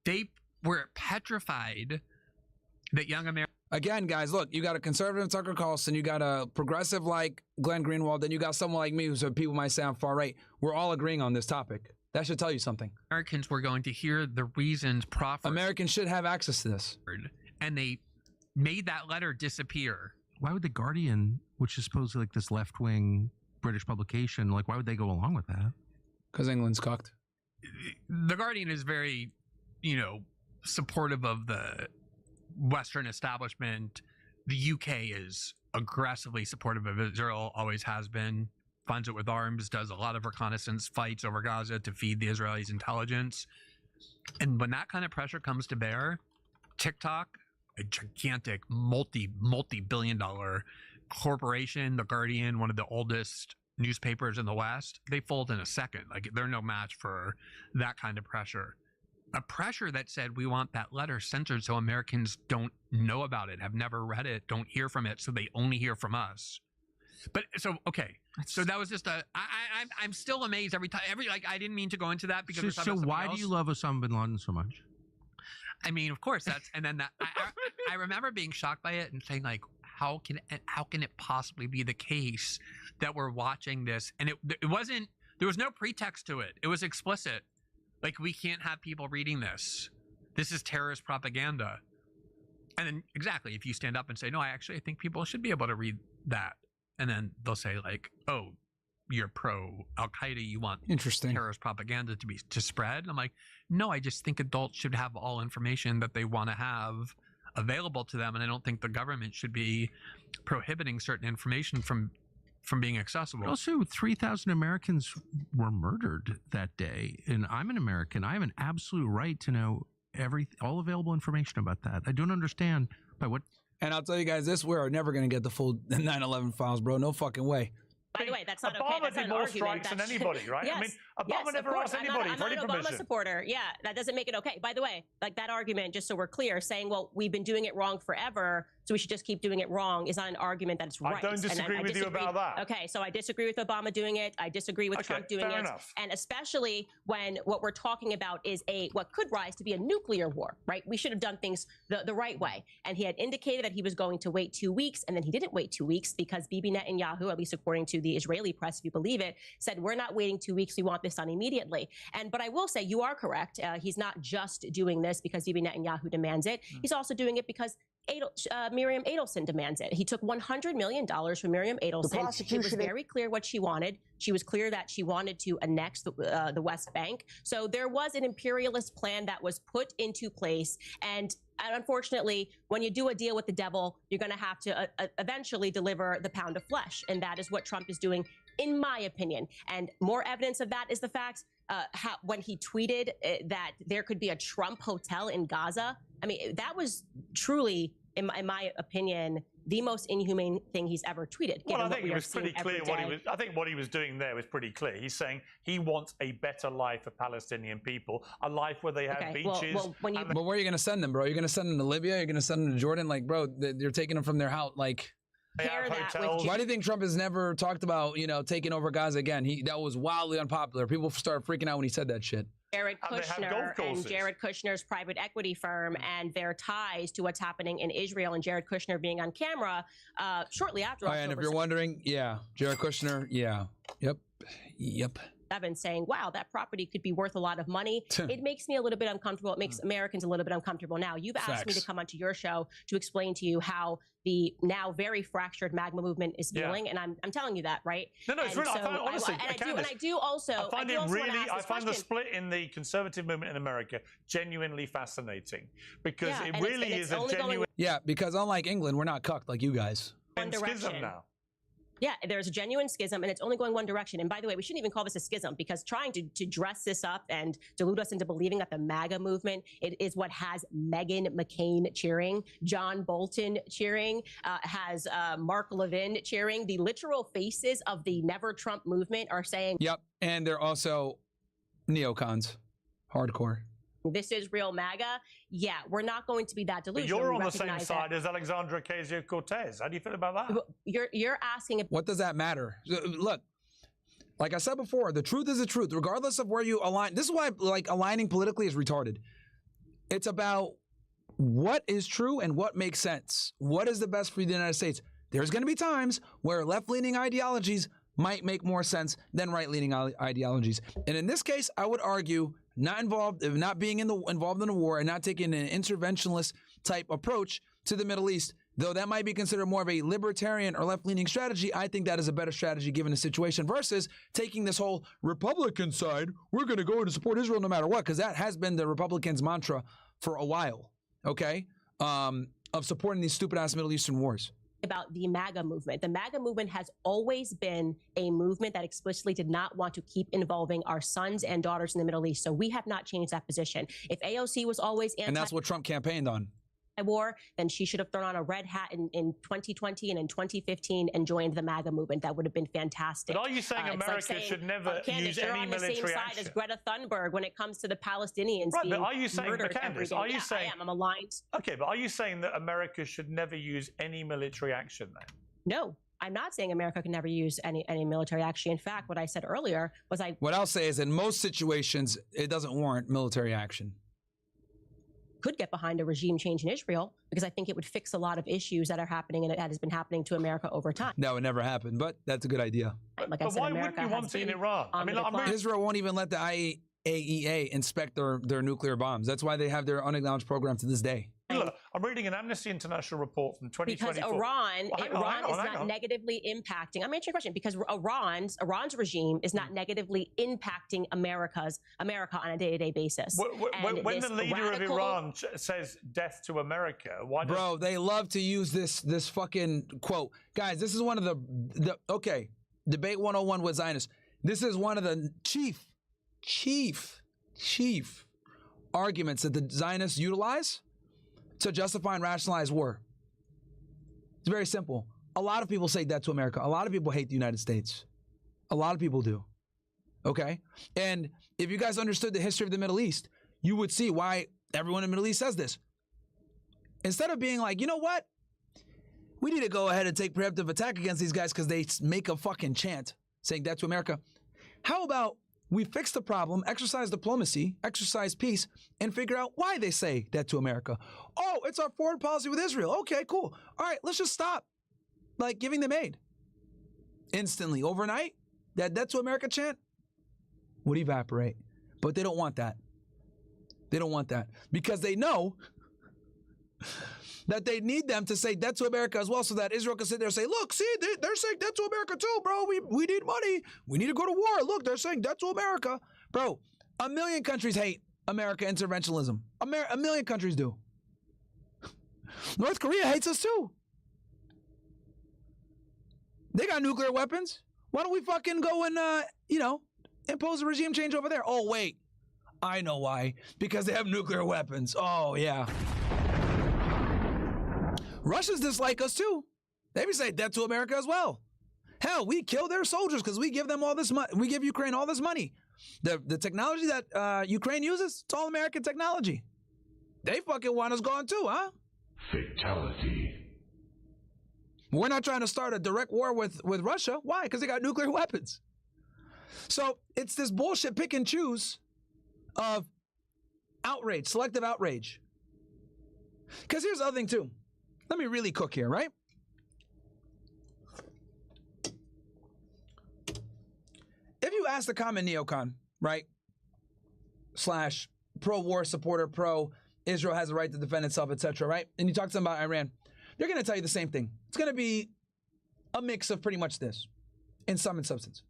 They were petrified that young Americans.
Again, guys, look, you got a conservative Tucker Carlson, you got a progressive like Glenn Greenwald, then you got someone like me who said people might say I'm far right. We're all agreeing on this topic. That should tell you something.
Americans were going to hear the reasons proffered.
Americans should have access to this.
And they made that letter disappear.
Why would the Guardian, which is supposedly like this left-wing British publication, like why would they go along with that?
Because England's cocked.
The Guardian is very, supportive of the Western establishment. The UK is aggressively supportive of Israel, always has been, funds it with arms, does a lot of reconnaissance fights over Gaza to feed the Israelis intelligence. And when that kind of pressure comes to bear, TikTok, a gigantic multi-billion-dollar corporation, The Guardian, one of the oldest newspapers in the West, they fold in a second. Like, they're no match for that kind of pressure. A pressure that said we want that letter censored so Americans don't know about it, have never read it, don't hear from it, so they only hear from us. But so so that was just I'm still amazed every time. I didn't mean to go into that because
so why do you love Osama bin Laden so much?
I mean, of course and then I remember being shocked by it and saying, like, how can it possibly be the case that we're watching this? And it wasn't, there was no pretext to it. It was explicit. Like, we can't have people reading this. This is terrorist propaganda. And then exactly, if you stand up and say, no, I think people should be able to read that. And then they'll say, like, oh, you're pro Al-Qaeda, you want terrorist propaganda to spread. I'm like, no, I just think adults should have all information that they want to have available to them, and I don't think the government should be prohibiting certain information from being accessible.
But also, 3,000 Americans were murdered that day, and I'm an American. I have an absolute right to know all available information about that. I don't understand by what.
And I'll tell you guys this: we are never going to get the full 9/11 files, bro. No fucking way.
By the way, that's not
Obama
okay. That's
did
not
more
an argument.
strikes than anybody, right?
Yes,
I mean, Obama never asked anybody for any
I'm not an Obama
permission.
supporter. Yeah, that doesn't make it okay. By the way, like, that argument, just so we're clear, saying, well, we've been doing it wrong forever, so we should just keep doing it wrong, is not an argument that it's right.
I don't disagree with you about that.
Okay, so I disagree with Obama doing it. I disagree with Trump doing it.
Enough.
And especially when what we're talking about is what could rise to be a nuclear war, right? We should have done things the right way. And he had indicated that he was going to wait 2 weeks, and then he didn't wait 2 weeks because Bibi Netanyahu, at least according to the Israeli press, if you believe it, said, we're not waiting 2 weeks. We want this done immediately. But I will say, you are correct. He's not just doing this because Bibi Netanyahu demands it. He's also doing it because Miriam Adelson demands it. He took $100 million from Miriam Adelson. It was very clear what she wanted. She was clear that she wanted to annex the West Bank. So there was an imperialist plan that was put into place. And unfortunately, when you do a deal with the devil, you're going to have to eventually deliver the pound of flesh. And that is what Trump is doing, in my opinion. And more evidence of that is the fact when he tweeted that there could be a Trump hotel in Gaza. I mean, that was truly, in my opinion, the most inhumane thing he's ever tweeted.
Well, I think it was pretty clear I think what he was doing there was pretty clear. He's saying he wants a better life for Palestinian people, a life where they have beaches.
But where are you going to send them, bro? You're going to send them to Libya? You're going to send them to Jordan? Like, bro, you're taking them from their house. Like, why do you think Trump has never talked about, taking over Gaza again? That was wildly unpopular. People started freaking out when he said that shit.
Jared Kushner and Jared Kushner's private equity firm and their ties to what's happening in Israel, and Jared Kushner being on camera shortly after.
And if you're wondering, Jared Kushner, yep.
I've been saying, wow, that property could be worth a lot of money. It makes me a little bit uncomfortable. It makes Americans a little bit uncomfortable. Now, you've asked me to come onto your show to explain to you how the now very fractured MAGA movement is feeling, and I'm telling you that, right?
No, it's really, I find, honestly,
I
find the split in the conservative movement in America genuinely fascinating, because it really is a genuine.
Yeah, because unlike England, we're not cucked like you guys.
Schism now.
Yeah, there's a genuine schism, and it's only going one direction. And by the way, we shouldn't even call this a schism, because trying to dress this up and delude us into believing that the MAGA movement is what has Meghan McCain cheering, John Bolton cheering, has Mark Levin cheering. The literal faces of the Never Trump movement are saying,
yep, and they're also neocons, hardcore.
This is real MAGA. Yeah, we're not going to be that delusional.
But you're on the same side as Alexandra Ocasio-Cortez. How do you feel about that?
You're asking.
What does that matter? Look, like I said before, the truth is the truth, regardless of where you align. This is why, aligning politically is retarded. It's about what is true and what makes sense. What is the best for the United States? There's going to be times where left-leaning ideologies might make more sense than right-leaning ideologies. And in this case, I would argue not being involved in the war and not taking an interventionist type approach to the Middle East Though that might be considered more of a libertarian or left-leaning strategy, I think that is a better strategy given the situation versus taking this whole Republican side, we're going to go and support Israel no matter what, because that has been the Republicans' mantra for a while, okay, of supporting these stupid-ass Middle Eastern wars.
About the MAGA movement. The MAGA movement has always been a movement that explicitly did not want to keep involving our sons and daughters in the Middle East. So we have not changed that position. If AOC was always
And that's what Trump campaigned on.
War, then she should have thrown on a red hat in 2020 and in 2015 and joined the MAGA movement. That would have been fantastic.
But are you saying America should never
Candace,
use any
on the same
military
side
action?
as Greta Thunberg when it comes to the Palestinians
Right,
being
but are you saying,
murdered
but Candace,
every day?
are you saying?
I am. I'm aligned.
Okay, but are you saying that America should never use any military action then?
No. I'm not saying America can never use any military action. In fact, what I said earlier was
What I'll say is in most situations, it doesn't warrant military action.
Could get behind a regime change in Israel because I think it would fix a lot of issues that are happening and that has been happening to America over time.
That would never happen, but that's a good idea.
Like I said, America has been on the decline.
Israel won't even let the IAEA inspect their nuclear bombs. That's why they have their unacknowledged program to this day.
Look, I'm reading an Amnesty International report from 2024.
Because Iran is not negatively impacting. I'm answering your question because Iran's regime is not negatively impacting America on a day-to-day basis.
When the leader of Iran says "death to America," why?
Bro, they love to use this fucking quote, guys. This is one of the okay, debate 101 with Zionists. This is one of the chief arguments that the Zionists utilize to justify and rationalize war. It's very simple. A lot of people say that to America. A lot of people hate the United States. A lot of people do. Okay? And if you guys understood the history of the Middle East, you would see why everyone in the Middle East says this. Instead of being like, you know what? We need to go ahead and take preemptive attack against these guys because they make a fucking chant saying that to America. How about we fix the problem, exercise diplomacy, exercise peace, and figure out why they say that to America. Oh, it's our foreign policy with Israel. Okay, cool. All right, let's just stop, like, giving them aid. Instantly, overnight, that to America chant would evaporate. But they don't want that. They don't want that because they know that they need them to say that to America as well so that Israel can sit there and say, look, see, they're saying that to America too, bro. We need money. We need to go to war. Look, they're saying that to America. Bro, 1 million countries hate America interventionism. A million countries do. North Korea hates us too. They got nuclear weapons. Why don't we fucking go and, impose a regime change over there? Oh, wait. I know why. Because they have nuclear weapons. Oh, yeah. Russians dislike us too. They be saying that to America as well. Hell, we kill their soldiers because we give them all this money. We give Ukraine all this money. The technology that Ukraine uses, it's all American technology. They fucking want us gone too, huh?
Fatality.
We're not trying to start a direct war with Russia. Why? Because they got nuclear weapons. So it's this bullshit pick and choose of outrage, selective outrage. Because here's the other thing too. Let me really cook here, right? If you ask the common neocon, right, / pro-war supporter, pro-Israel has the right to defend itself, etc., right? And you talk to them about Iran, they're going to tell you the same thing. It's going to be a mix of pretty much this, in sum and substance.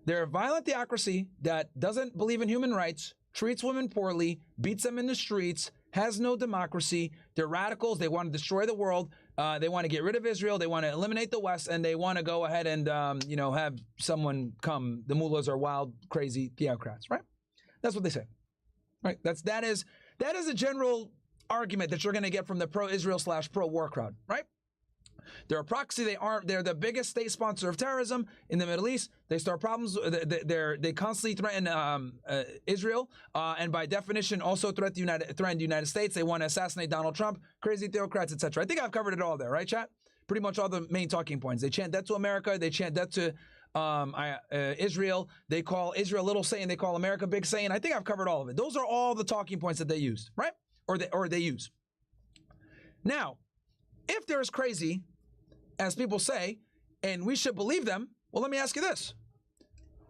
They're a violent theocracy that doesn't believe in human rights, treats women poorly, beats them in the streets, has no democracy. They're radicals. They want to destroy the world. They want to get rid of Israel. They want to eliminate the West, and they want to go ahead and, have someone come. The mullahs are wild, crazy theocrats, right? That's what they say, right? That is a general argument that you're going to get from the pro-Israel / pro-war crowd, right? They're a proxy. They're the biggest state sponsor of terrorism in the Middle East. They start problems. They constantly threaten Israel, and by definition, also threaten the United States. They want to assassinate Donald Trump. Crazy theocrats, etc. I think I've covered it all there, right, chat? Pretty much all the main talking points. They chant that to America. They chant that to Israel. They call Israel little Satan. They call America big Satan. I think I've covered all of it. Those are all the talking points that they used, right? Or they use. Now, if they're as crazy as people say, and we should believe them, well, let me ask you this.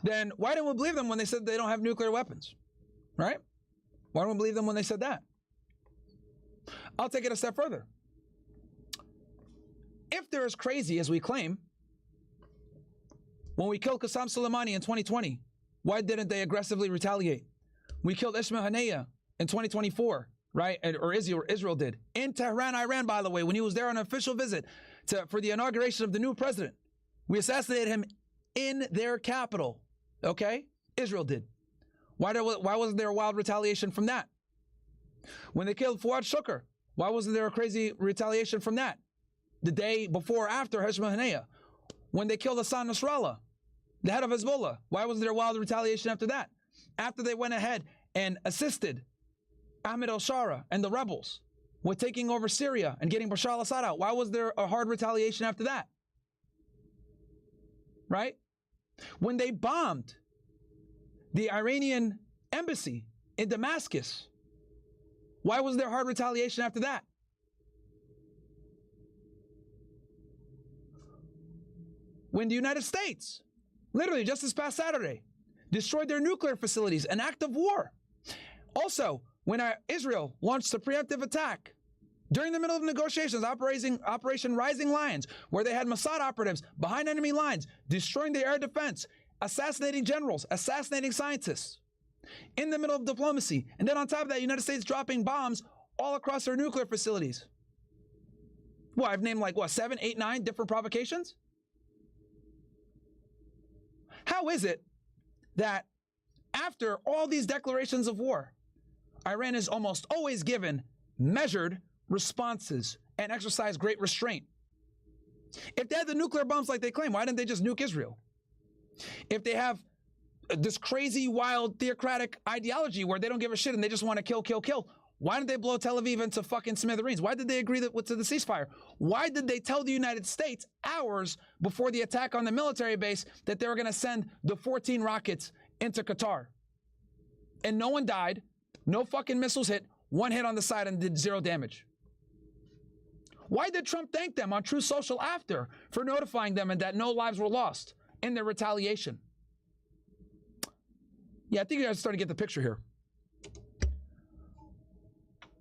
Then why didn't we believe them when they said they don't have nuclear weapons? Right? Why don't we believe them when they said that? I'll take it a step further. if they're as crazy as we claim, when we killed Qasem Soleimani in 2020, why didn't they aggressively retaliate? We killed Ismail Haniyeh in 2024, right? Or Israel did. In Tehran, Iran, by the way, when he was there on an official visit for the inauguration of the new president. We assassinated him in their capital, okay? Israel did. Why wasn't there a wild retaliation from that? When they killed Fuad Shukr, why wasn't there a crazy retaliation from that? The day before or after Ismail Haniyeh. When they killed Hassan Nasrallah, the head of Hezbollah, why wasn't there wild retaliation after that? After they went ahead and assisted Ahmed al-Shara and the rebels with taking over Syria and getting Bashar al-Assad out, why was there a hard retaliation after that? Right? When they bombed the Iranian embassy in Damascus, why was there hard retaliation after that? When the United States, literally just this past Saturday, destroyed their nuclear facilities, an act of war. Also, when Israel launched a preemptive attack during the middle of negotiations, Operation Rising Lions, where they had Mossad operatives behind enemy lines, destroying the air defense, assassinating generals, assassinating scientists, in the middle of diplomacy. And then on top of that, the United States dropping bombs all across their nuclear facilities. Well, I've named 7, 8, 9 different provocations? How is it that after all these declarations of war, Iran is almost always given measured responses and exercise great restraint? If they had the nuclear bombs like they claim, why didn't they just nuke Israel? If they have this crazy, wild, theocratic ideology where they don't give a shit and they just want to kill, kill, kill, why didn't they blow Tel Aviv into fucking smithereens? Why did they agree to the ceasefire? Why did they tell the United States hours before the attack on the military base that they were going to send the 14 rockets into Qatar? And no one died, no fucking missiles hit, one hit on the side and did 0 damage. Why did Trump thank them on Truth Social after for notifying them and that no lives were lost in their retaliation? Yeah, I think you guys are starting to get the picture here.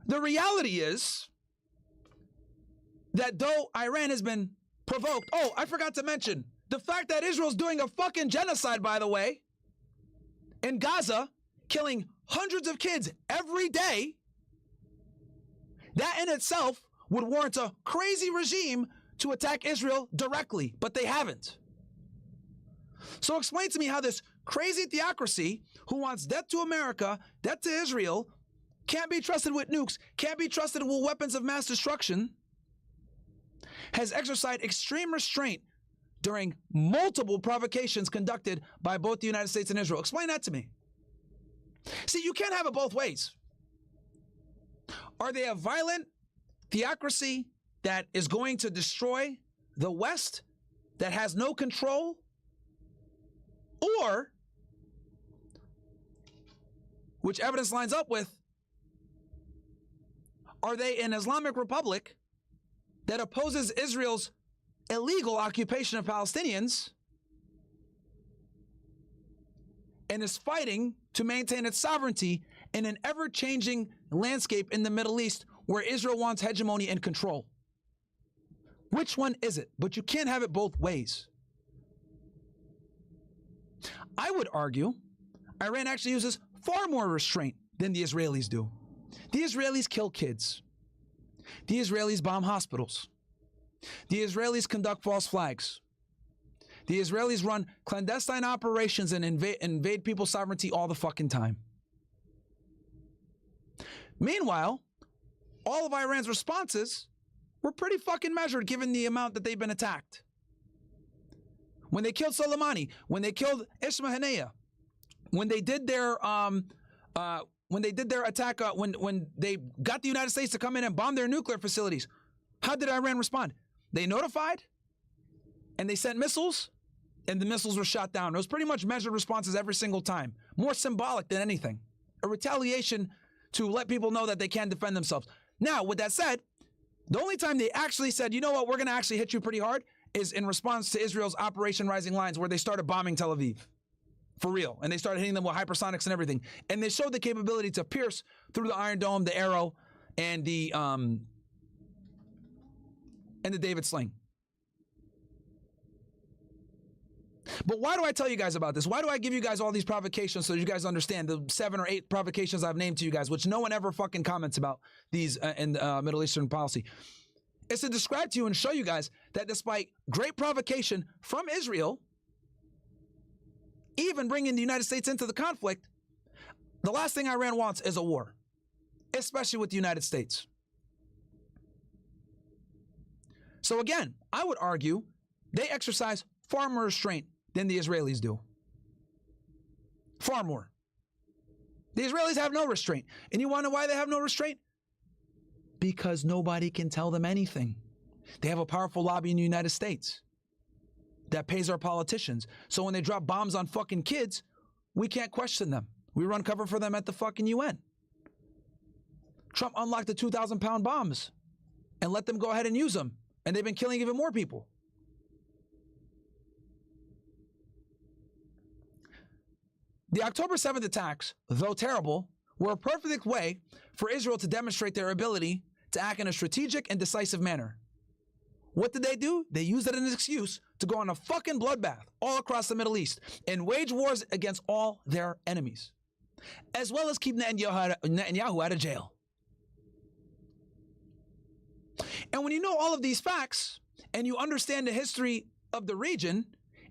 The reality is that though Iran has been provoked, oh, I forgot to mention the fact that Israel's doing a fucking genocide, by the way, in Gaza, killing hundreds of kids every day, that in itself would warrant a crazy regime to attack Israel directly, but they haven't. So explain to me how this crazy theocracy who wants death to America, death to Israel, can't be trusted with nukes, can't be trusted with weapons of mass destruction, has exercised extreme restraint during multiple provocations conducted by both the United States and Israel. Explain that to me. See, you can't have it both ways. Are they a violent theocracy that is going to destroy the West, that has no control? Or, which evidence lines up with, are they an Islamic Republic that opposes Israel's illegal occupation of Palestinians and is fighting to maintain its sovereignty in an ever-changing landscape in the Middle East where Israel wants hegemony and control? Which one is it? But you can't have it both ways. I would argue Iran actually uses far more restraint than the Israelis do. The Israelis kill kids. The Israelis bomb hospitals. The Israelis conduct false flags. The Israelis run clandestine operations and invade people's sovereignty all the fucking time. Meanwhile, all of Iran's responses were pretty fucking measured given the amount that they've been attacked. When they killed Soleimani, when they killed Ismail Haniyeh, when they did their attack, when they got the United States to come in and bomb their nuclear facilities, how did Iran respond? They notified, and they sent missiles, and the missiles were shot down. It was pretty much measured responses every single time. More symbolic than anything. A retaliation to let people know that they can defend themselves. Now, with that said, the only time they actually said, you know what, we're going to actually hit you pretty hard, is in response to Israel's Operation Rising Lions, where they started bombing Tel Aviv. For real. And they started hitting them with hypersonics and everything. And they showed the capability to pierce through the Iron Dome, the Arrow, and the David Sling. But why do I tell you guys about this? Why do I give you guys all these provocations so you guys understand the 7 or 8 provocations I've named to you guys, which no one ever fucking comments about these in Middle Eastern policy? It's to describe to you and show you guys that despite great provocation from Israel, even bringing the United States into the conflict, the last thing Iran wants is a war, especially with the United States. So again, I would argue they exercise far more restraint than the Israelis do. Far more. The Israelis have no restraint. And you want to know why they have no restraint? Because nobody can tell them anything. They have a powerful lobby in the United States that pays our politicians. So when they drop bombs on fucking kids, we can't question them. We run cover for them at the fucking UN. Trump unlocked the 2,000-pound bombs and let them go ahead and use them. And they've been killing even more people. The October 7th attacks, though terrible, were a perfect way for Israel to demonstrate their ability to act in a strategic and decisive manner. What did they do? They used it as an excuse to go on a fucking bloodbath all across the Middle East and wage wars against all their enemies, as well as keep Netanyahu out of jail. And when you know all of these facts and you understand the history of the region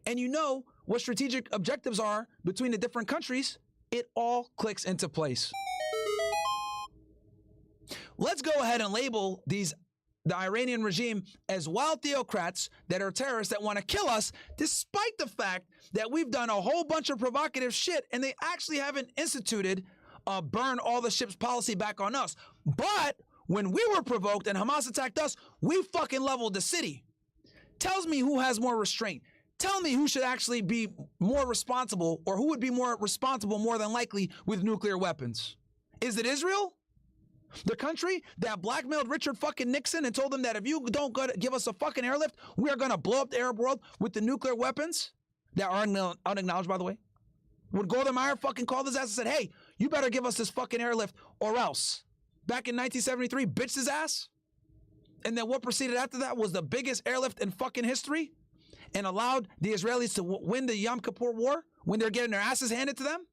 and you know what strategic objectives are between the different countries, it all clicks into place. Let's go ahead and label the Iranian regime as wild theocrats that are terrorists that want to kill us, despite the fact that we've done a whole bunch of provocative shit and they actually haven't instituted a burn all the ships policy back on us. But when we were provoked and Hamas attacked us, we fucking leveled the city. Tells me who has more restraint. Tell me who should actually be more responsible, or who would be more responsible more than likely with nuclear weapons. Is it Israel? The country that blackmailed Richard fucking Nixon and told him that if you don't give us a fucking airlift, we are going to blow up the Arab world with the nuclear weapons that are unacknowledged, by the way. When Golda Meir fucking called his ass and said, hey, you better give us this fucking airlift or else. Back in 1973, bitched his ass. And then what proceeded after that was the biggest airlift in fucking history and allowed the Israelis to win the Yom Kippur War when they're getting their asses handed to them.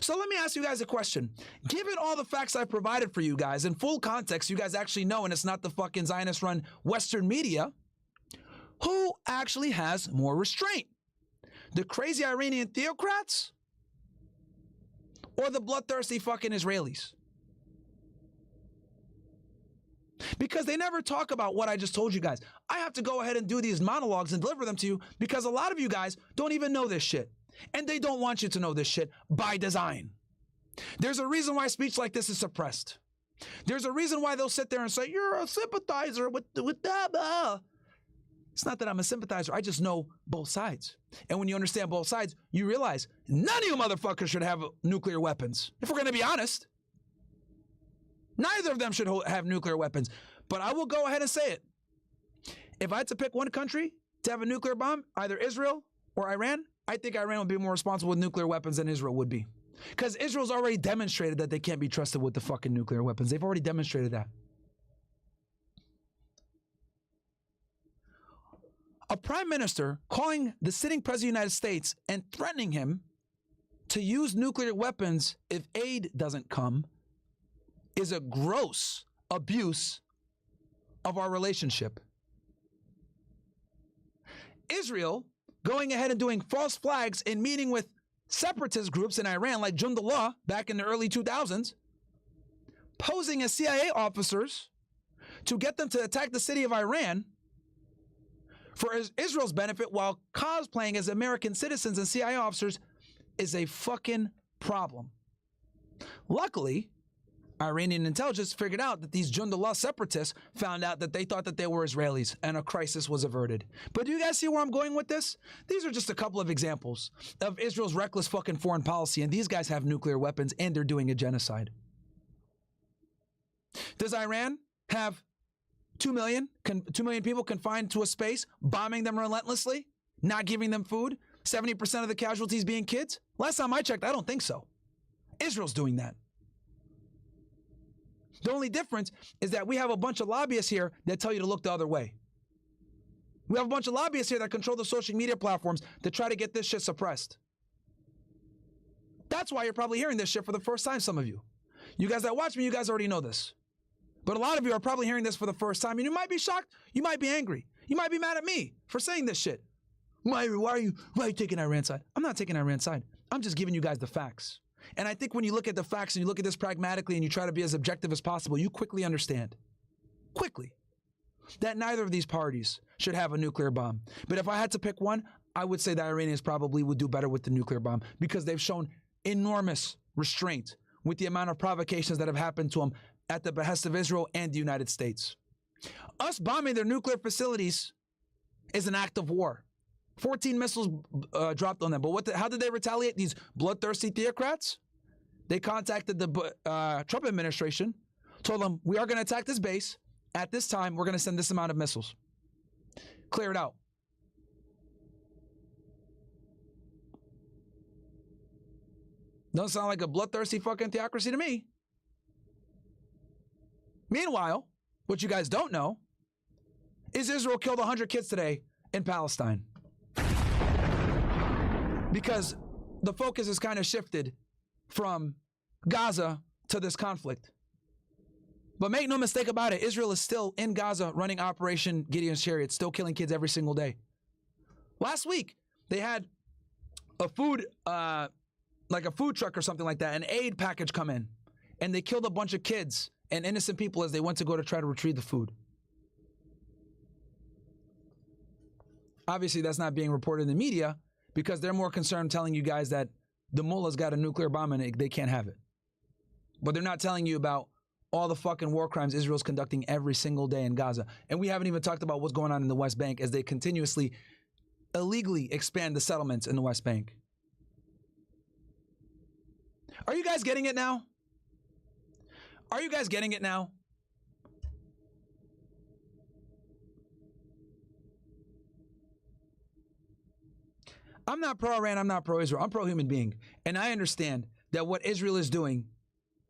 So let me ask you guys a question. Given all the facts I've provided for you guys in full context, you guys actually know, and it's not the fucking Zionist-run Western media, who actually has more restraint? The crazy Iranian theocrats or the bloodthirsty fucking Israelis? Because they never talk about what I just told you guys. I have to go ahead and do these monologues and deliver them to you because a lot of you guys don't even know this shit. And they don't want you to know this shit by design. There's a reason why speech like this is suppressed. There's a reason why they'll sit there and say, you're a sympathizer with that. It's not that I'm a sympathizer. I just know both sides. And when you understand both sides, you realize none of you motherfuckers should have nuclear weapons. If we're going to be honest. Neither of them should have nuclear weapons. But I will go ahead and say it. If I had to pick one country to have a nuclear bomb, either Israel or Iran, I think Iran would be more responsible with nuclear weapons than Israel would be. Because Israel's already demonstrated that they can't be trusted with the fucking nuclear weapons. They've already demonstrated that. A prime minister calling the sitting president of the United States and threatening him to use nuclear weapons if aid doesn't come is a gross abuse of our relationship. Israel going ahead and doing false flags and meeting with separatist groups in Iran like Jundullah back in the early 2000s, posing as CIA officers to get them to attack the city of Iran for Israel's benefit while cosplaying as American citizens and CIA officers is a fucking problem. Luckily, Iranian intelligence figured out that these Jundullah separatists found out that they thought that they were Israelis and a crisis was averted. But do you guys see where I'm going with this? These are just a couple of examples of Israel's reckless fucking foreign policy, and these guys have nuclear weapons and they're doing a genocide. Does Iran have 2 million people confined to a space, bombing them relentlessly, not giving them food, 70% of the casualties being kids? Last time I checked, I don't think so. Israel's doing that. The only difference is that we have a bunch of lobbyists here that tell you to look the other way. We have a bunch of lobbyists here that control the social media platforms to try to get this shit suppressed. That's why you're probably hearing this shit for the first time, some of you. You guys that watch me, you guys already know this. But a lot of you are probably hearing this for the first time, and you might be shocked, you might be angry. You might be mad at me for saying this shit. Why are you taking Iran's side? I'm not taking Iran's side. I'm just giving you guys the facts. And I think when you look at the facts and you look at this pragmatically and you try to be as objective as possible, you quickly understand, that neither of these parties should have a nuclear bomb. But if I had to pick one, I would say the Iranians probably would do better with the nuclear bomb because they've shown enormous restraint with the amount of provocations that have happened to them at the behest of Israel and the United States. Us bombing their nuclear facilities is an act of war. 14 missiles dropped on them. But how did they retaliate? These bloodthirsty theocrats? They contacted the Trump administration, told them, we are going to attack this base. At this time, we're going to send this amount of missiles. Clear it out. Doesn't sound like a bloodthirsty fucking theocracy to me. Meanwhile, what you guys don't know is Israel killed 100 kids today in Palestine. Because the focus has kind of shifted from Gaza to this conflict. But make no mistake about it, Israel is still in Gaza running Operation Gideon's Chariot, still killing kids every single day. Last week, they had a food, like a food truck or something like that, an aid package come in, and they killed a bunch of kids and innocent people as they went to go to try to retrieve the food. Obviously, that's not being reported in the media because they're more concerned telling you guys that the mullah's got a nuclear bomb and they can't have it. But they're not telling you about all the fucking war crimes Israel's conducting every single day in Gaza. And we haven't even talked about what's going on in the West Bank as they continuously, illegally expand the settlements in the West Bank. Are you guys getting it now? Are you guys getting it now? I'm not pro-Iran, I'm not pro-Israel, I'm pro-human being. And I understand that what Israel is doing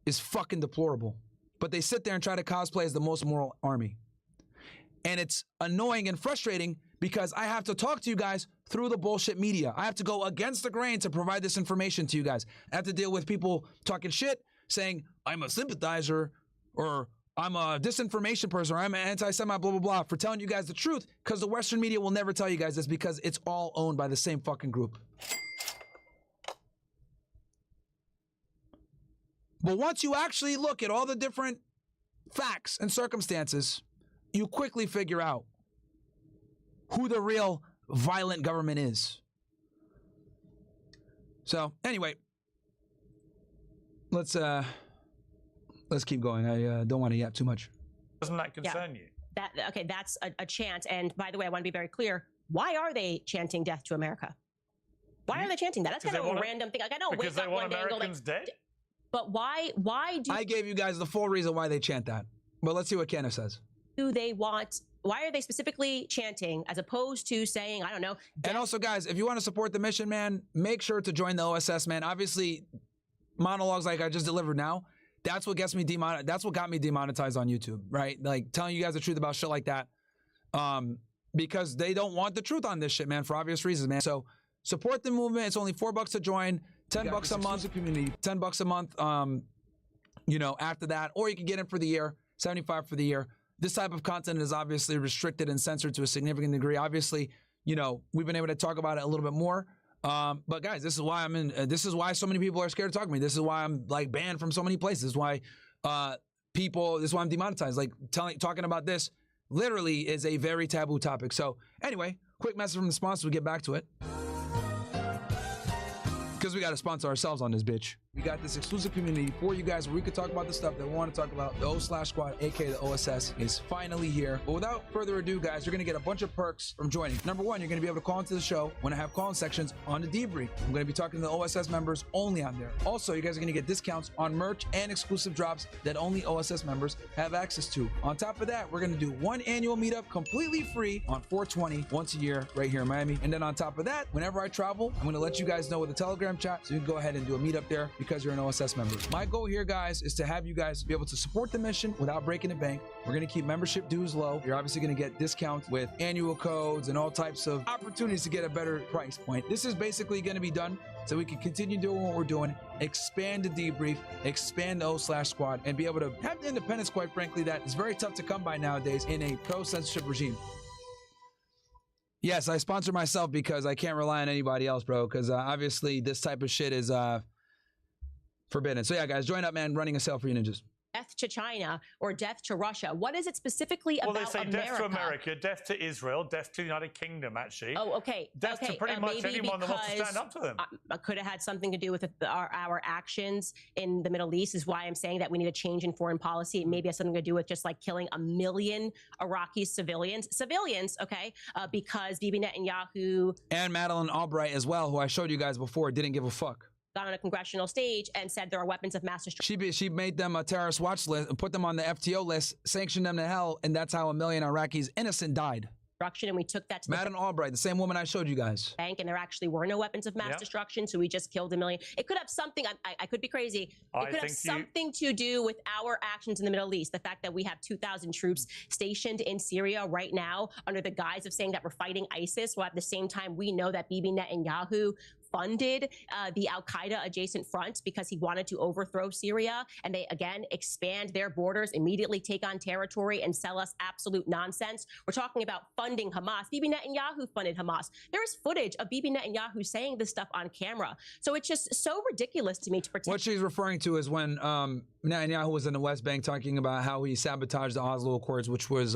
is fucking deplorable. But they sit there and try to cosplay as the most moral army. And it's annoying and frustrating because I have to talk to you guys through the bullshit media. I have to go against the grain to provide this information to you guys. I have to deal with people talking shit, saying, I'm a sympathizer, or I'm a disinformation person, or I'm an anti-Semite, blah, blah, blah, for telling you guys the truth, because the Western media will never tell you guys this because it's all owned by the same fucking group. But once you actually look at all the different facts and circumstances, you quickly figure out who the real violent government is. So anyway, let's keep going. I don't want to yap too much.
Doesn't that concern you?
Okay, that's a chant. And by the way, I want to be very clear. Why are they chanting death to America? Why are they chanting that? That's kind of a random thing. Like, I don't wake up one day and go like,
dead?
But why do
I gave you guys the full reason why they chant that. But let's see what Candace says.
Why are they specifically chanting as opposed to saying, I don't know.
And also, guys, if you want to support the mission, man, make sure to join the OSS, man. Obviously, monologues like I just delivered now, that's what gets me demonetized. That's what got me demonetized on YouTube, right? Like telling you guys the truth about shit like that. Because they don't want the truth on this shit, man, for obvious reasons, man. So support the movement. It's only $4 to join, $10 a month, community, $10 a month, you know, after that, or you can get in for the year, $75 for the year. This type of content is obviously restricted and censored to a significant degree. Obviously, you know, we've been able to talk about it a little bit more. But guys, this is why I'm in, this is why so many people are scared to talk to me. This is why I'm like banned from so many places. This is why this is why I'm demonetized. Like talking about this literally is a very taboo topic. So anyway, quick message from the sponsor. We get back to it. Because we got to sponsor ourselves on this bitch. We got this exclusive community for you guys where we could talk about the stuff that we want to talk about. The O/Squad, aka the OSS, is finally here. But without further ado, guys, you're going to get a bunch of perks from joining. Number one, you're going to be able to call into the show when I have call-in sections on the debrief. I'm going to be talking to the OSS members only on there. Also, you guys are going to get discounts on merch and exclusive drops that only OSS members have access to. On top of that, we're going to do one annual meetup completely free on 420 once a year right here in Miami. And then on top of that, whenever I travel, I'm going to let you guys know with the Telegram chat so you can go ahead and do a meetup there. because you're an OSS member. My goal here, guys, is to have you guys be able to support the mission without breaking the bank. We're going to keep membership dues low. You're obviously going to get discounts with annual codes and all types of opportunities to get a better price point. This is basically going to be done so we can continue doing what we're doing, expand the debrief, expand the O/squad, and be able to have the independence, quite frankly, that is very tough to come by nowadays in a pro-censorship regime. Yes, I sponsor myself because I can't rely on anybody else, bro, because obviously this type of shit is forbidden. So yeah, guys, join up, man. Running a sale for you ninjas.
Death to China or death to Russia? What is it specifically about
Well, they say
America?
death to America, death to Israel, death to the United Kingdom, actually.
Oh, okay.
Death to pretty much anyone that wants to stand up to them.
Could have had something to do with our actions in the Middle East, is why I'm saying that we need a change in foreign policy. It maybe has something to do with just like killing 1 million Iraqi civilians, okay, because Bibi Netanyahu
and Madeleine Albright as well, who I showed you guys before, didn't give a fuck.
Got on a congressional stage and said there are weapons of mass destruction.
She made them a terrorist watch list and put them on the FTO list, sanctioned them to hell, and that's how 1 million Iraqis innocent died.
And we took that to
Madeleine Albright, the same woman I showed you guys.
Bank, and there actually were no weapons of mass destruction, so we just killed 1 million. It could have something, I could be crazy, it could have something to do with our actions in the Middle East. The fact that we have 2,000 troops stationed in Syria right now under the guise of saying that we're fighting ISIS, while at the same time we know that Bibi Netanyahu funded the Al-Qaeda adjacent front because he wanted to overthrow Syria, and they again expand their borders, immediately take on territory and sell us absolute nonsense. We're talking about funding Hamas. Bibi Netanyahu funded Hamas. There is footage of Bibi Netanyahu saying this stuff on camera. So it's just so ridiculous to me to pretend.
What she's referring to is when Netanyahu was in the West Bank talking about how he sabotaged the Oslo Accords, which was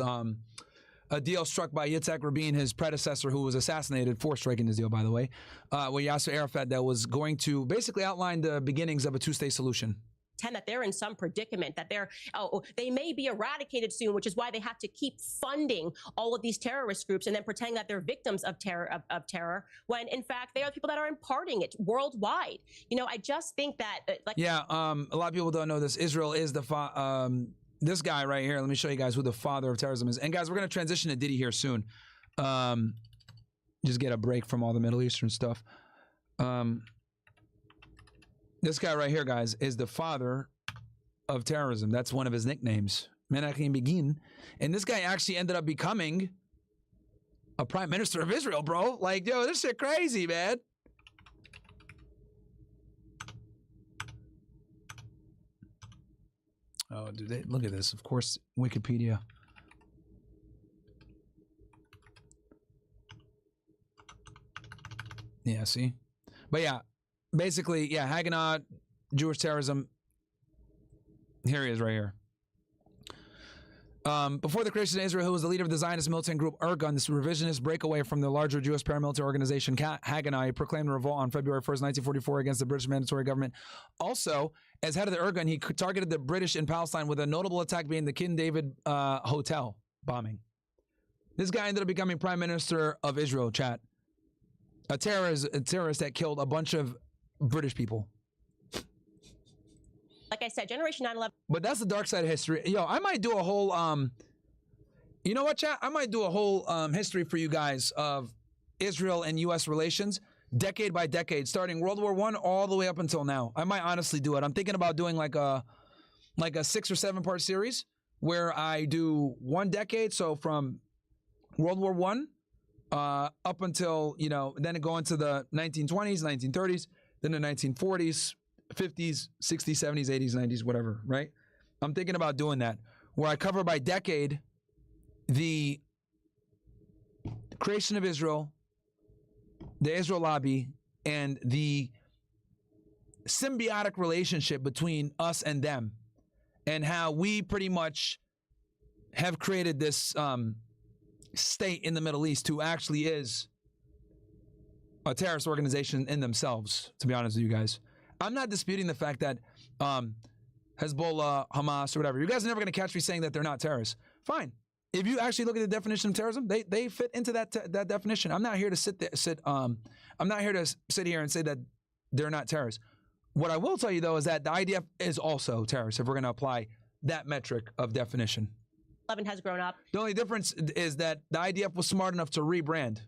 a deal struck by Yitzhak Rabin, his predecessor, who was assassinated for striking this deal, by the way, with Yasser Arafat, that was going to basically outline the beginnings of a two-state solution.
That they're in some predicament, that they may be eradicated soon, which is why they have to keep funding all of these terrorist groups and then pretending that they're victims of terror, when in fact they are people that are imparting it worldwide. You know, I just think that
a lot of people don't know this. Israel is the this guy right here. Let me show you guys who the father of terrorism is. And guys, we're going to transition to Diddy here soon. Just get a break from all the Middle Eastern stuff. This guy right here, guys, is the father of terrorism. That's one of his nicknames, Menachem Begin. And this guy actually ended up becoming a prime minister of Israel, bro. Like, yo, this shit crazy, man. Oh, dude, look at this. Of course, Wikipedia. Yeah, see? But yeah, basically, yeah, Haganah, Jewish terrorism. Here he is right here. Before the creation of Israel, who was the leader of the Zionist militant group Irgun, this revisionist breakaway from the larger Jewish paramilitary organization Haganah, proclaimed a revolt on February 1st, 1944 against the British mandatory government. Also, as head of the Irgun, he targeted the British in Palestine, with a notable attack being the King David Hotel bombing. This guy ended up becoming prime minister of Israel, chat. A terrorist that killed a bunch of British people.
like I said, Generation 9/11.
But that's the dark side of history. Yo, I might do a whole, you know what, chat? I might do a whole history for you guys of Israel and U.S. relations, decade by decade, starting World War I all the way up until now. I might honestly do it. I'm thinking about doing like a 6 or 7 part series where I do one decade. So from World War I up until, you know, then go into the 1920s, 1930s, then the 1940s, 50s, 60s, 70s, 80s, 90s, whatever, right? I'm thinking about doing that, where I cover by decade the creation of Israel, the Israel lobby, and the symbiotic relationship between us and them, and how we pretty much have created this state in the Middle East who actually is a terrorist organization in themselves, to be honest with you guys. I'm not disputing the fact that Hezbollah, Hamas, or whatever, you guys are never going to catch me saying that they're not terrorists. Fine. If you actually look at the definition of terrorism, they fit into that definition. I'm not here to I'm not here to sit here and say that they're not terrorists. What I will tell you though is that the IDF is also terrorist if we're going to apply that metric of definition.
11 has grown up.
The only difference is that the IDF was smart enough to rebrand.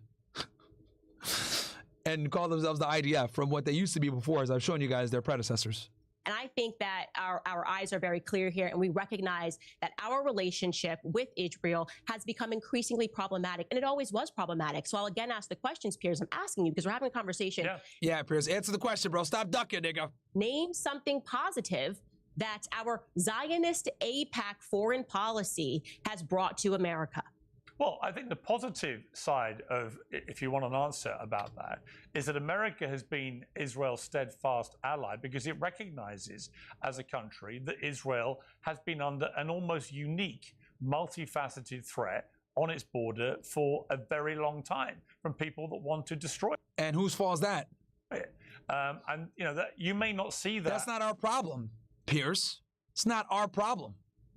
and call themselves the IDF from what they used to be before, as I've shown you guys, their predecessors.
And I think that our eyes are very clear here, and we recognize that our relationship with Israel has become increasingly problematic, and it always was problematic. So I'll again ask the questions, Piers. I'm asking you because we're having a conversation.
Yeah, Piers, answer the question, bro. Stop ducking, nigga.
Name something positive that our Zionist AIPAC foreign policy has brought to America.
Well, I think the positive side of, if you want an answer about that, is that America has been Israel's steadfast ally because it recognizes as a country that Israel has been under an almost unique, multifaceted threat on its border for a very long time from people that want to destroy it.
And whose fault is that?
And, you know, that you may not see that.
That's not our problem, Piers. It's not our problem.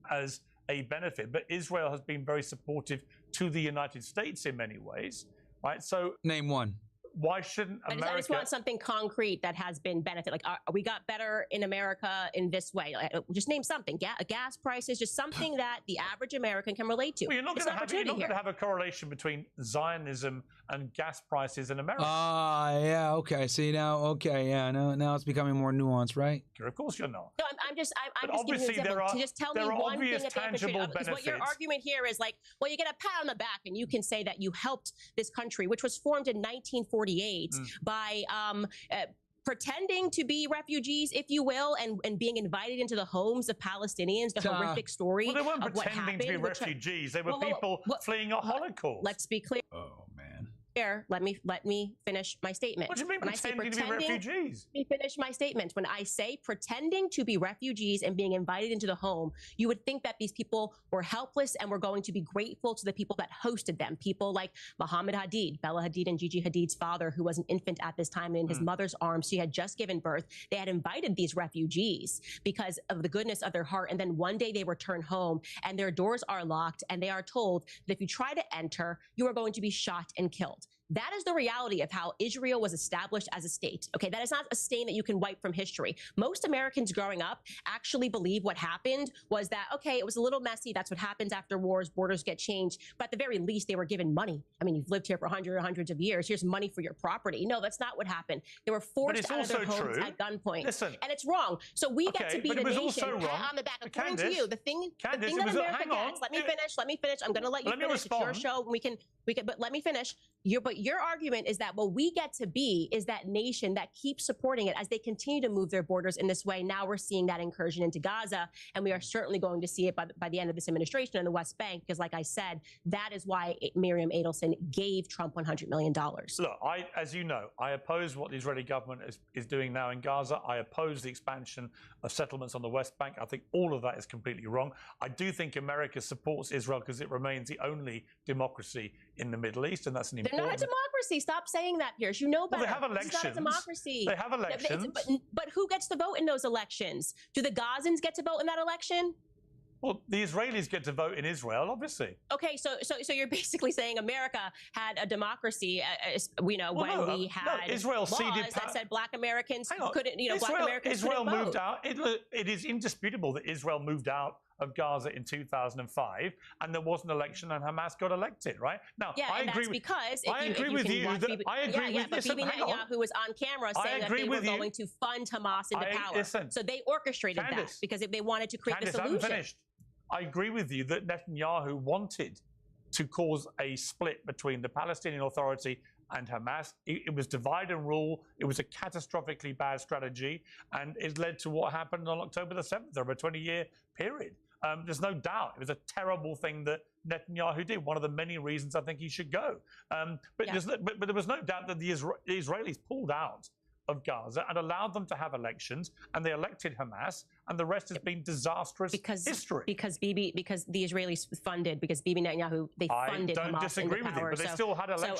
As a benefit, but Israel has been very supportive to the United States in many ways, right? So
name one.
Why shouldn't America?
I just want something concrete that has been benefit. Like, we got better in America in this way. Just name something. Gas prices, just something that the average American can relate to.
Well, you're not going to have a correlation between Zionism and gas prices in America.
Yeah, okay. See now, okay, yeah, now it's becoming more nuanced, right?
Of course you're not.
No, I'm just giving you an example. To just tell me one thing that
tangible benefits.
What your argument here is like, well, you get a pat on the back and you can say that you helped this country, which was formed in 1948 by pretending to be refugees, if you will, and being invited into the homes of Palestinians, the horrific story
they weren't
of what happened.
Pretending to be refugees. They were people fleeing a Holocaust.
Let's be clear.
Oh, man.
Let me finish my statement.
What do you mean pretending to be refugees?
Let me finish my statement. When I say pretending to be refugees and being invited into the home, you would think that these people were helpless and were going to be grateful to the people that hosted them. People like Muhammad Hadid, Bella Hadid and Gigi Hadid's father, who was an infant at this time in his mother's arms. She had just given birth. They had invited these refugees because of the goodness of their heart. And then one day they return home and their doors are locked and they are told that if you try to enter, you are going to be shot and killed. That is the reality of how Israel was established as a state. Okay, that is not a stain that you can wipe from history. Most Americans growing up actually believe what happened was that, okay, it was a little messy. That's what happens after wars. Borders get changed. But at the very least, they were given money. I mean, you've lived here for hundreds of years. Here's money for your property. No, that's not what happened. They were forced out of their homes at gunpoint.
Listen,
and it's wrong. So we get to be the nation on the back. According to you, the thing that America gets. Let me finish. I'm going to let you finish. It's your show. We can. But let me finish. Your argument is that what we get to be is that nation that keeps supporting it as they continue to move their borders in this way. Now we're seeing that incursion into Gaza, and we are certainly going to see it by the end of this administration in the West Bank, because like I said, that is why Miriam Adelson gave Trump $100 million.
Look, as you know, I oppose what the Israeli government is doing now in Gaza. I oppose the expansion of settlements on the West Bank. I think all of that is completely wrong. I do think America supports Israel because it remains the only democracy in the Middle East, and that's an important...
They're not a democracy. Stop saying that, Piers. You know better.
Well, they have elections.
It's not a democracy.
They have elections.
But who gets to vote in those elections? Do the Gazans get to vote in that election?
Well, the Israelis get to vote in Israel, obviously.
Okay, so you're basically saying America had a democracy, we had
Israel
laws that said Black Americans couldn't, Black Americans couldn't vote.
Moved out. It is indisputable that Israel moved out of Gaza in 2005, and there was an election, and Hamas got elected. Right now, I agree with you.
But Bibi Netanyahu was on camera saying that they were going to fund Hamas into power. So they orchestrated that because they wanted to create the solution.
I agree with you that Netanyahu wanted to cause a split between the Palestinian Authority and Hamas. It was divide and rule. It was a catastrophically bad strategy, and it led to what happened on October the 7th over a 20-year period. There's no doubt it was a terrible thing that Netanyahu did. One of the many reasons I think he should go. But there was no doubt that the Israelis pulled out of Gaza and allowed them to have elections, and they elected Hamas, and the rest has been disastrous history.
Because the Israelis funded, because Bibi Netanyahu, they funded Hamas.
I don't disagree with you, but they still had elections.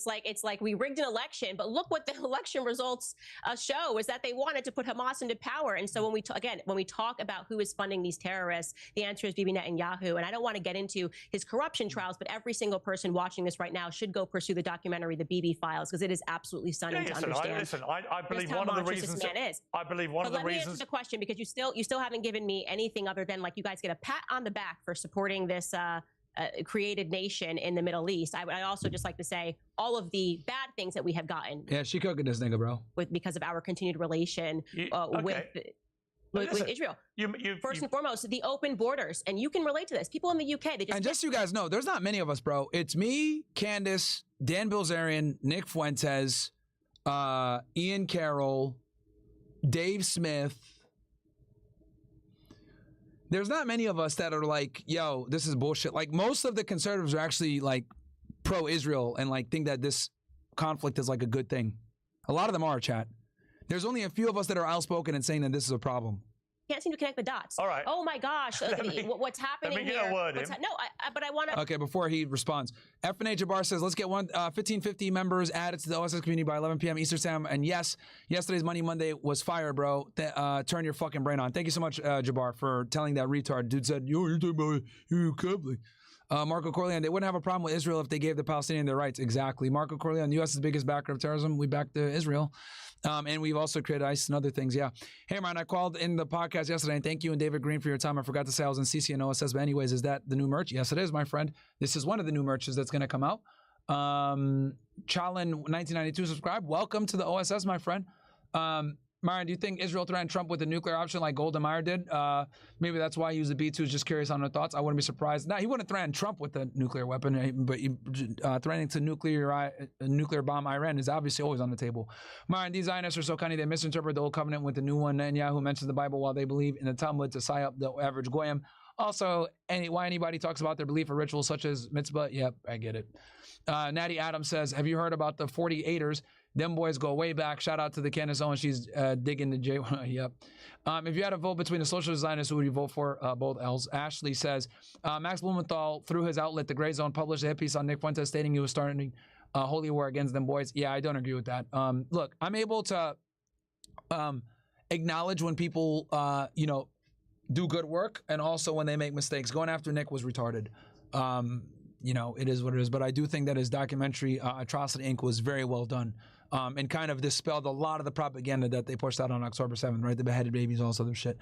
So it's like we rigged an election, but look what the election results show is that they wanted to put Hamas into power. And so when we talk about who is funding these terrorists, the answer is Bibi Netanyahu. And I don't want to get into his corruption trials, but every single person watching this right now should go pursue the documentary, The Bibi Files, because it is absolutely stunning to understand.
I believe one of the reasons. I believe one of the reasons.
Let me answer the question, because you still haven't given me anything other than like you guys get a pat on the back for supporting this created nation in the Middle East. I also just like to say all of the bad things that we have gotten
Yeah, she cooking this nigga, bro.
because of our continued relation with Israel. First and foremost, the open borders, and you can relate to this. People in the UK, they just
And just so you guys know, there's not many of us, bro. It's me, Candace, Dan Bilzerian, Nick Fuentes, Ian Carroll, Dave Smith. There's not many of us that are like, yo, this is bullshit. Like, most of the conservatives are actually like pro-Israel and like think that this conflict is like a good thing. A lot of them are, chat. There's only a few of us that are outspoken and saying that this is a problem.
can't seem to connect the dots.
All right.
Oh my gosh, what's happening
let me
here?
get a word in.
No, but I want to.
Okay, before he responds, FNA Jabbar says, let's get 1550 members added to the OSS community by 11 p.m. Eastern Time. And yes, yesterday's Money Monday was fire, bro. Turn your fucking brain on. Thank you so much, Jabbar, for telling that retard. Dude said, yo, you're talking about you Catholic. Marco Corleone, they wouldn't have a problem with Israel if they gave the Palestinians their rights. Exactly. Marco Corleone, U.S.'s biggest backer of terrorism. We backed Israel. And we've also created ICE and other things. Yeah. Hey, man, I called in the podcast yesterday, and thank you and David Green for your time. I forgot to say I was in CC and OSS, but anyways, is that the new merch? Yes, it is, my friend. This is one of the new merches that's going to come out. Chalin 1992 subscribe. Welcome to the OSS, my friend. Myron, do you think Israel threatened Trump with a nuclear option like Golda Meir did? Maybe that's why he used the B-2s. Just curious on her thoughts. I wouldn't be surprised. No, he wouldn't threaten Trump with a nuclear weapon, but threatening to nuclear bomb Iran is obviously always on the table. Myron, these Zionists are so cunning they misinterpret the old covenant with the new one. Netanyahu mentions the Bible while they believe in the Talmud to psy up the average goyim. Also, why anybody talks about their belief or rituals such as mitzvah? Yep, I get it. Natty Adams says, have you heard about the 48ers? Them boys go way back. Shout out to the Candace Owens. She's digging the J. Yep. If you had a vote between the Socialist Zionists, who would you vote for? Both L's. Ashley says, Max Blumenthal, through his outlet, The Gray Zone, published a hit piece on Nick Fuentes stating he was starting a holy war against them boys. Yeah, I don't agree with that. Look, I'm able to acknowledge when people, do good work, and also when they make mistakes. Going after Nick was retarded. It is what it is. But I do think that his documentary, Atrocity Inc., was very well done. And kind of dispelled a lot of the propaganda that they pushed out on October 7th, right? The beheaded babies, all this other shit.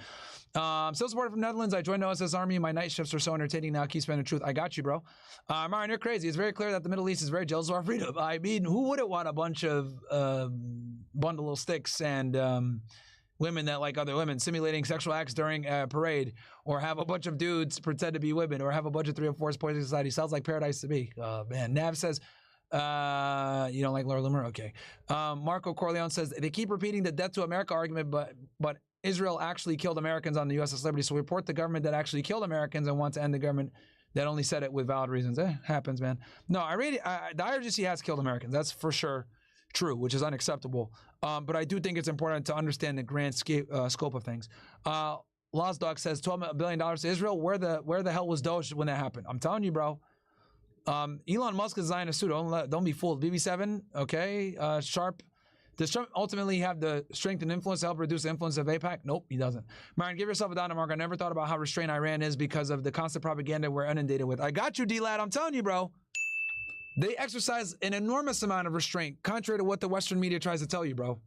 Still supported from Netherlands. I joined the OSS Army. My night shifts are so entertaining now. Keep spreading the truth. I got you, bro. Myron, you're crazy. It's very clear that the Middle East is very jealous of our freedom. I mean, who wouldn't want a bunch of bundle of sticks and women that like other women, simulating sexual acts during a parade, or have a bunch of dudes pretend to be women, or have a bunch of 304s poisoning society? Sounds like paradise to me. Oh, man. Nav says, you don't like Laura Loomer? Okay. Marco Corleone says, they keep repeating the death to America argument, but Israel actually killed Americans on the USS Liberty. So report the government that actually killed Americans and want to end the government that only said it with valid reasons. Happens, man. No, the IRGC has killed Americans. That's for sure true, which is unacceptable. But I do think it's important to understand the grand scope of things. Lost Dog says $12 billion to Israel. Where the hell was Doge when that happened? I'm telling you, bro. Elon Musk is Zionist too. Don't be fooled. BB7, okay. Sharp. Does Trump ultimately have the strength and influence to help reduce the influence of AIPAC? Nope, he doesn't. Myron, give yourself a down mark. I never thought about how restrained Iran is because of the constant propaganda we're inundated with. I got you, D-Lad. I'm telling you, bro. They exercise an enormous amount of restraint, contrary to what the Western media tries to tell you, bro.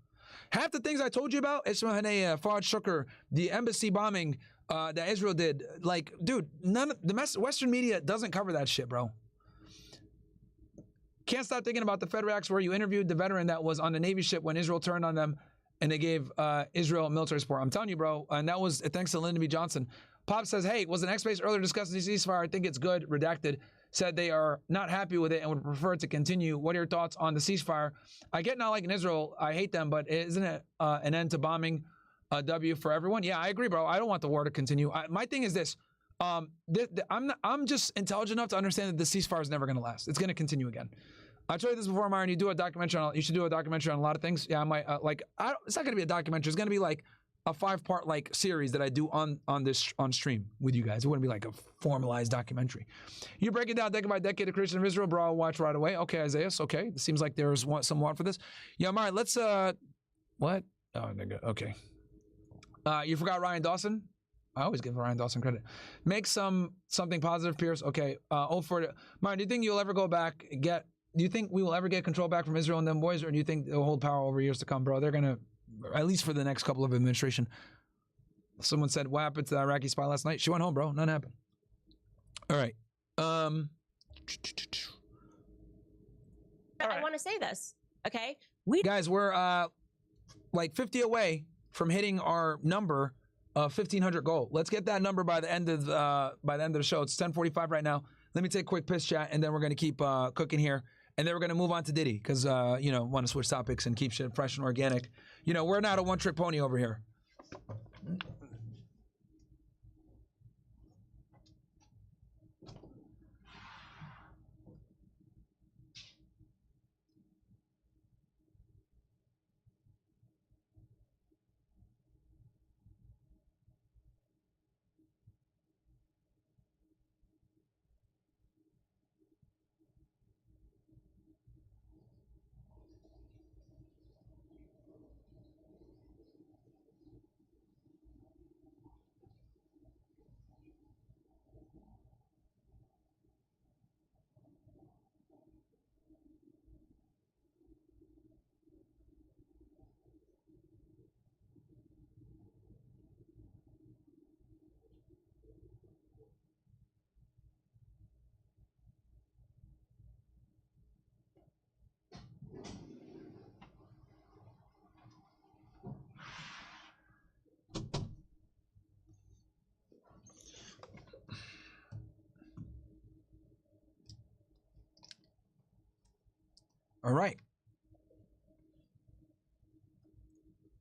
Half the things I told you about, Ismail Haniyeh, Fawad Shukr, the embassy bombing that Israel did, like, dude, none of the Western media doesn't cover that shit, bro. Can't stop thinking about the Federal Acts where you interviewed the veteran that was on the Navy ship when Israel turned on them and they gave Israel military support. I'm telling you, bro, and that was thanks to Lyndon B. Johnson. Pop says, hey, was an X-Base earlier discussing the ceasefire? I think it's good, redacted. Said they are not happy with it and would prefer it to continue. What are your thoughts on the ceasefire? I get not liking Israel. I hate them, but isn't it an end to bombing a W for everyone? Yeah, I agree, bro. I don't want the war to continue. My thing is this. I'm just intelligent enough to understand that the ceasefire is never going to last. It's going to continue again. I told you this before, Myron. You should do a documentary on a lot of things. Yeah, I might. It's not going to be a documentary. It's going to be like a 5-part series that I do on stream with you guys. It wouldn't be like a formalized documentary. You break it down decade by decade the creation of Israel, bro. I'll watch right away. Okay, Isaiah. Okay, it seems like there's some want for this. Yeah, Myron. Let's what? Oh, okay. You forgot Ryan Dawson. I always give Ryan Dawson credit. Make something positive, Piers. Okay. Myron, do you think you'll ever go back? Do you think we will ever get control back from Israel and them boys, or do you think they'll hold power over years to come, bro? They're gonna, at least for the next couple of administration. Someone said, what happened to the Iraqi spy last night? She went home, bro. None happened. All right.
I want to say this, okay?
Guys, we're like 50 away from hitting our number of 1,500 gold. Let's get that number by the end of the show. It's 10:45 right now. Let me take a quick piss chat, and then we're gonna keep cooking here, and then we're gonna move on to Diddy because want to switch topics and keep shit fresh and organic. We're not a one-trick pony over here. All right.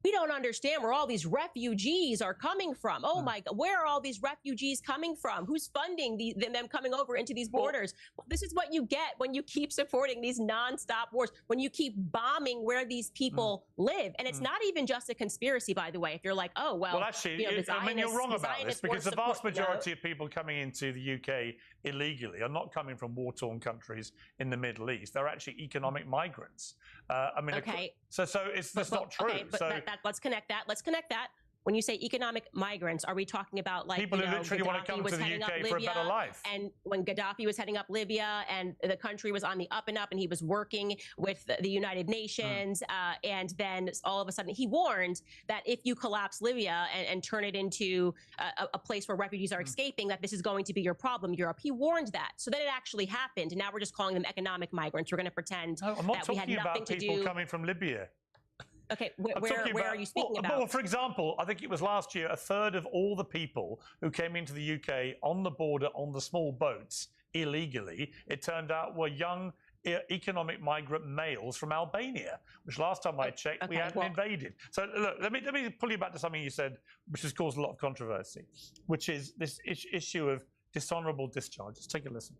We don't understand where all these refugees are coming from. Oh my God, where are all these refugees coming from? Who's funding them coming over into these borders? Well, this is what you get when you keep supporting these nonstop wars, when you keep bombing where these people live. And it's not even just a conspiracy, by the way. If you're like, oh, well
actually,
the
you're wrong about this, because the vast majority
of
people coming into the UK illegally are not coming from war-torn countries in the Middle East. They're actually economic migrants.
Okay.
So that's not true.
Okay, but let's connect that. Let's connect that. When you say economic migrants, are we talking about like
people who literally want to come to the UK for a better life?
And when Gaddafi was heading up Libya and the country was on the up and up, and he was working with the United Nations, and then all of a sudden he warned that if you collapse Libya and turn it into a place where refugees are escaping, that this is going to be your problem, Europe. He warned that. So then it actually happened, and now we're just calling them economic migrants. We're going to pretend
I'm not
that we had
talking
nothing
about
to
people
do.
coming from Libya.
Okay, where are you speaking about?
Well, for example, I think it was last year, a third of all the people who came into the UK on the border on the small boats illegally, it turned out were young economic migrant males from Albania, which last time I checked, we hadn't invaded. So look, let me pull you back to something you said, which has caused a lot of controversy, which is this issue of dishonorable discharge. Let's take a listen.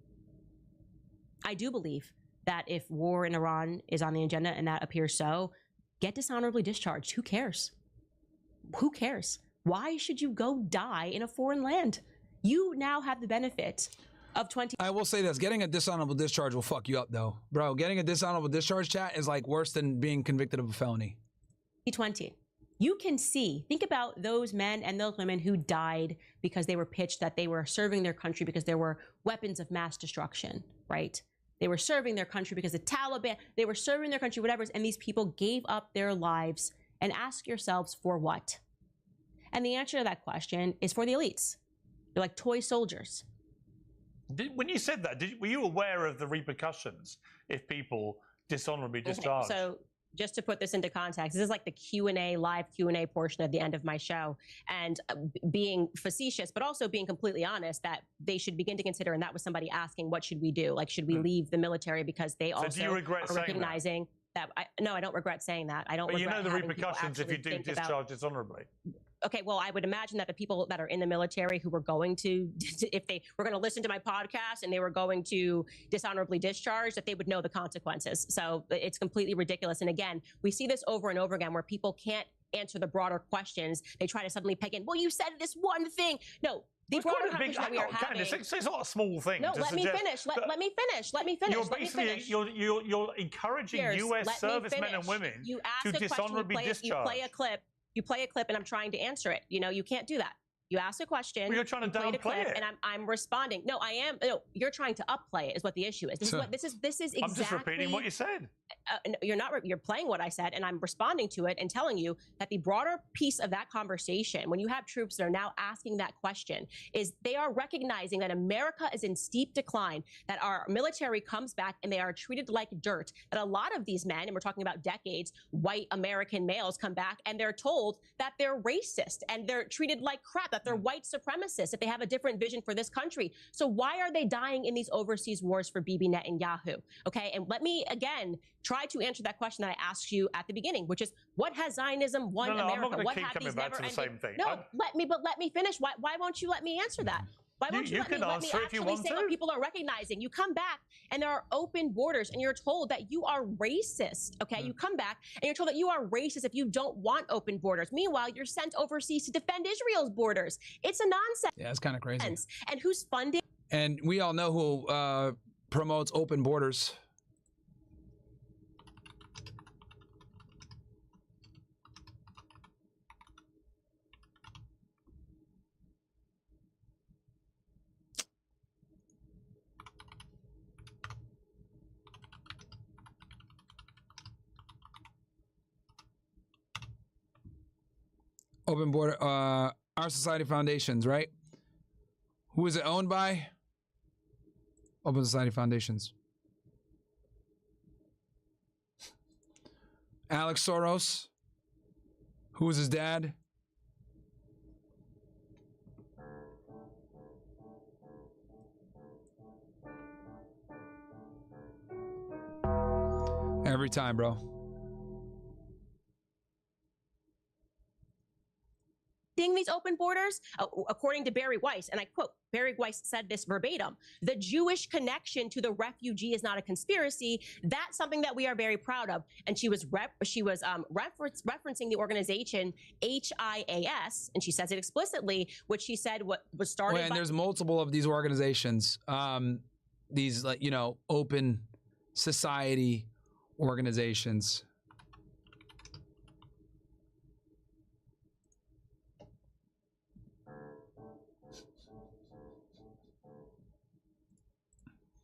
I do believe that if war in Iran is on the agenda, and that appears so, get dishonorably discharged. Who cares? Who cares? Why should you go die in a foreign land? You now have the benefit of 20.
I will say this, getting a dishonorable discharge will fuck you up though. Bro, getting a dishonorable discharge, chat, is like worse than being convicted of a felony.
20. You can see, think about those men and those women who died because they were pitched that they were serving their country because there were weapons of mass destruction, right? They were serving their country because the Taliban, they were serving their country, whatever, and these people gave up their lives. And ask yourselves, for what? And the answer to that question is for the elites. They're like toy soldiers.
When you said that, were you aware of the repercussions if people dishonorably discharged?
So just to put this into context, this is like the Q&A, live Q&A portion at the end of my show. And being facetious, but also being completely honest, that they should begin to consider, and that was somebody asking, what should we do? Like, should we leave the military because they also are recognizing that? No, I don't regret saying that. I don't
But
regret
you know the
having
repercussions if you do discharge dishonorably.
Okay, well, I would imagine that the people that are in the military who were going to, if they were going to listen to my podcast and they were going to dishonorably discharge, that they would know the consequences. So it's completely ridiculous. And again, we see this over and over again where people can't answer the broader questions. They try to suddenly peg in, well, you said this one thing. No, the broader conversation that we are having.
It's not a small thing.
No, let me finish. Let me finish. Let me finish.
You're basically you're encouraging
Piers,
U.S. servicemen and women to dishonorably discharge.
You play a clip, and I'm trying to answer it. You know, you can't do that. You ask a question.
Well, you're trying to downplay it,
and I'm responding. No, I am. No, you're trying to upplay it. Is what the issue is. This is exactly.
I'm just repeating what you said.
you're playing what I said, and I'm responding to it and telling you that the broader piece of that conversation, when you have troops that are now asking that question, is they are recognizing that America is in steep decline, that our military comes back and they are treated like dirt, that a lot of these men, and we're talking about decades, white American males come back and they're told that they're racist and they're treated like crap, that they're white supremacists, if they have a different vision for this country. So why are they dying in these overseas wars for Bibi Netanyahu? Okay, and let me again try to answer that question that I asked you at the beginning, which is, what has Zionism won America?
I'm not going
What
to keep
have
coming
these
back to the
never-ending?
same thing.
No, let me finish. Why won't you let me answer that? Why won't you let me actually say what people are recognizing? You come back and there are open borders and you're told that you are racist, okay? You come back and you're told that you are racist if you don't want open borders. Meanwhile, you're sent overseas to defend Israel's borders. It's a nonsense.
Yeah, it's kind of crazy.
And who's funding?
And we all know who promotes open borders. Open border, Our Society Foundations, right? Who is it owned by? Open Society Foundations. Alex Soros. Who was his dad? Every time, bro.
These open borders, according to Barry Weiss, and I quote, Barry Weiss said this verbatim, the Jewish connection to the refugee is not a conspiracy. That's something that we are very proud of. And she was referencing the organization HIAS, and she says it explicitly, which she said what was started
Well, and there's multiple of these organizations, these, like, you know, open society organizations.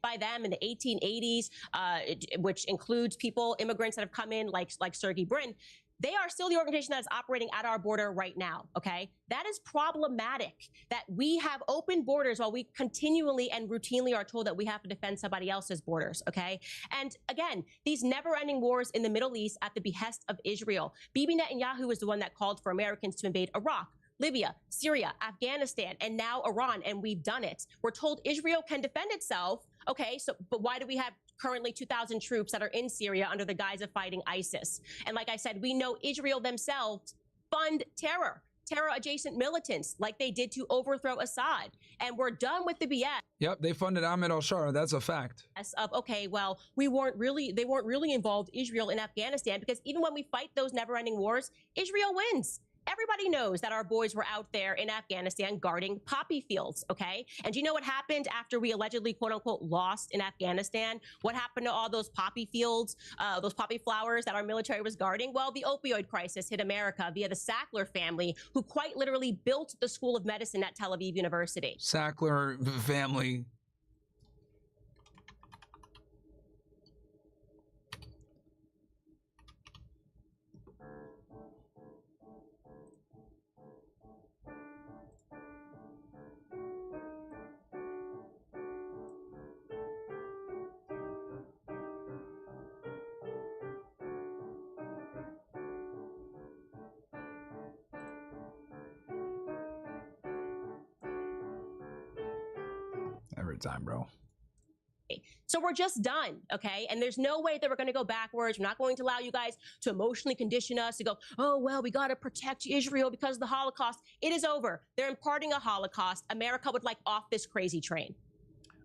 By them in the 1880s, which includes people, immigrants that have come in like Sergey Brin. They are still the organization that is operating at our border right now, okay? That is problematic, that we have open borders while we continually and routinely are told that we have to defend somebody else's borders, okay? And again, these never-ending wars in the Middle East at the behest of Israel. Bibi Netanyahu is the one that called for Americans to invade Iraq, Libya, Syria, Afghanistan, and now Iran, and we've done it. We're told Israel can defend itself, okay, so but why do we have currently 2,000 troops that are in Syria under the guise of fighting ISIS? And like I said, we know Israel themselves fund terror-adjacent militants like they did to overthrow Assad. And we're done with the BS.
Yep, they funded Ahmed al-Shara. That's a fact.
Of, okay, well, they weren't really involved, Israel, in Afghanistan, because even when we fight those never-ending wars, Israel wins. Everybody knows that our boys were out there in Afghanistan guarding poppy fields, okay? And do you know what happened after we allegedly, quote unquote, lost in Afghanistan? What happened to all those poppy fields, those poppy flowers that our military was guarding? Well, the opioid crisis hit America via the Sackler family, who quite literally built the School of Medicine at Tel Aviv University.
Sackler family. Every time, bro.
So we're just done, okay? And there's no way that we're going to go backwards. We're not going to allow you guys to emotionally condition us to go, oh, well, we got to protect Israel because of the Holocaust. It is over. They're imparting a Holocaust. America would like off this crazy train.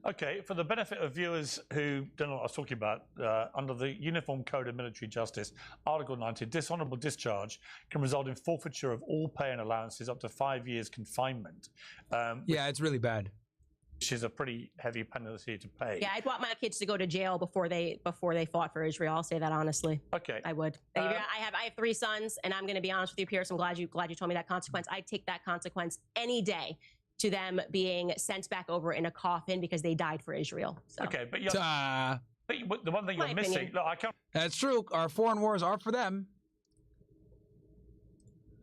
Okay, for the benefit of viewers who don't know what I was talking about, under the Uniform Code of Military Justice, Article 90, dishonorable discharge can result in forfeiture of all pay and allowances up to 5 years confinement.
Yeah, it's really bad.
Which is a pretty heavy penalty to pay.
Yeah, I'd want my kids to go to jail before they fought for Israel. I'll say that honestly.
Okay,
I would. I have 3 sons, and I'm going to be honest with you, Piers. I'm glad you told me that consequence. I'd take that consequence any day to them being sent back over in a coffin because they died for Israel. So.
Okay, but The one thing you're missing, look, I come
That's true. Our foreign wars are for them.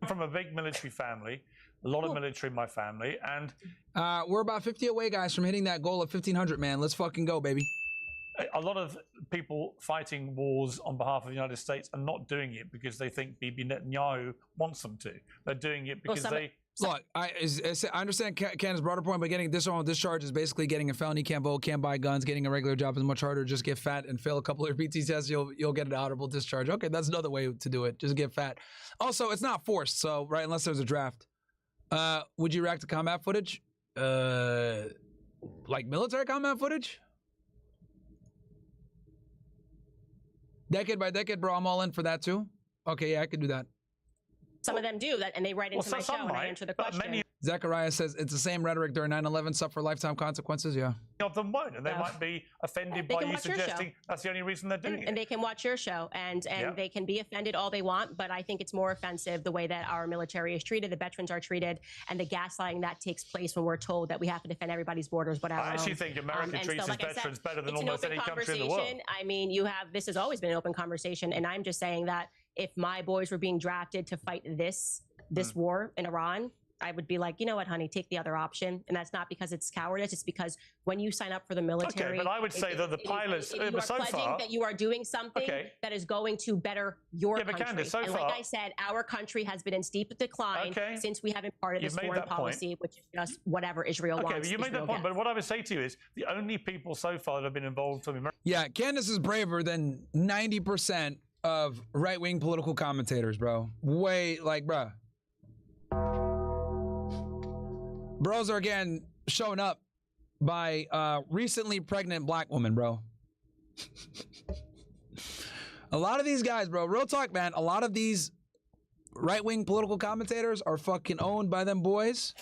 from a big military family, a lot of military in my family, and
we're about 50 away, guys, from hitting that goal of 1,500, man. Let's fucking go, baby.
a lot of people fighting wars on behalf of the United States are not doing it because they think Bibi Netanyahu wants them to. They're doing it because they...
Look, I understand Candace's broader point, but getting dishonorable discharge is basically getting a felony, can't vote, can't buy guns. Getting a regular job is much harder. Just get fat and fail a couple of PT tests, you'll get an honorable discharge. Okay, that's another way to do it. Just get fat. Also, it's not forced, so right, unless there's a draft. Would you react to combat footage? Like military combat footage? Decade by decade, bro. I'm all in for that too. Okay, yeah, I could do that.
Some of them do that, and they write into my show and I answer the question.
Zechariah says it's the same rhetoric during 9/11, suffer lifetime consequences. Yeah.
Of them won't, and they might be offended by you suggesting that's the only reason they're doing it.
And they can watch your show, and they can be offended all they want, but I think it's more offensive the way that our military is treated, the veterans are treated, and the gaslighting that takes place when we're told that we have to defend everybody's borders. But
I actually think America treats its veterans better than almost any country in the world.
I mean, this has always been an open conversation, and I'm just saying that if my boys were being drafted to fight this war in Iran, I would be like, you know what, honey, take the other option. And that's not because it's cowardice. It's because when you sign up for the military...
Okay, but I would say that the pilots...
you are pledging that you are doing something that is going to better your country.
Candace,
and like I said, our country has been in steep decline since we have been part of this foreign policy, which is just whatever Israel wants.
Okay, but you made that point. But what I would say to you is the only people so far that have been involved from America...
Yeah, Candace is braver than 90% of right-wing political commentators, bro. Way, like, bro. Bros are again shown up by recently pregnant black woman, bro. A lot of these guys, bro, real talk, man, a lot of these right-wing political commentators are fucking owned by them boys.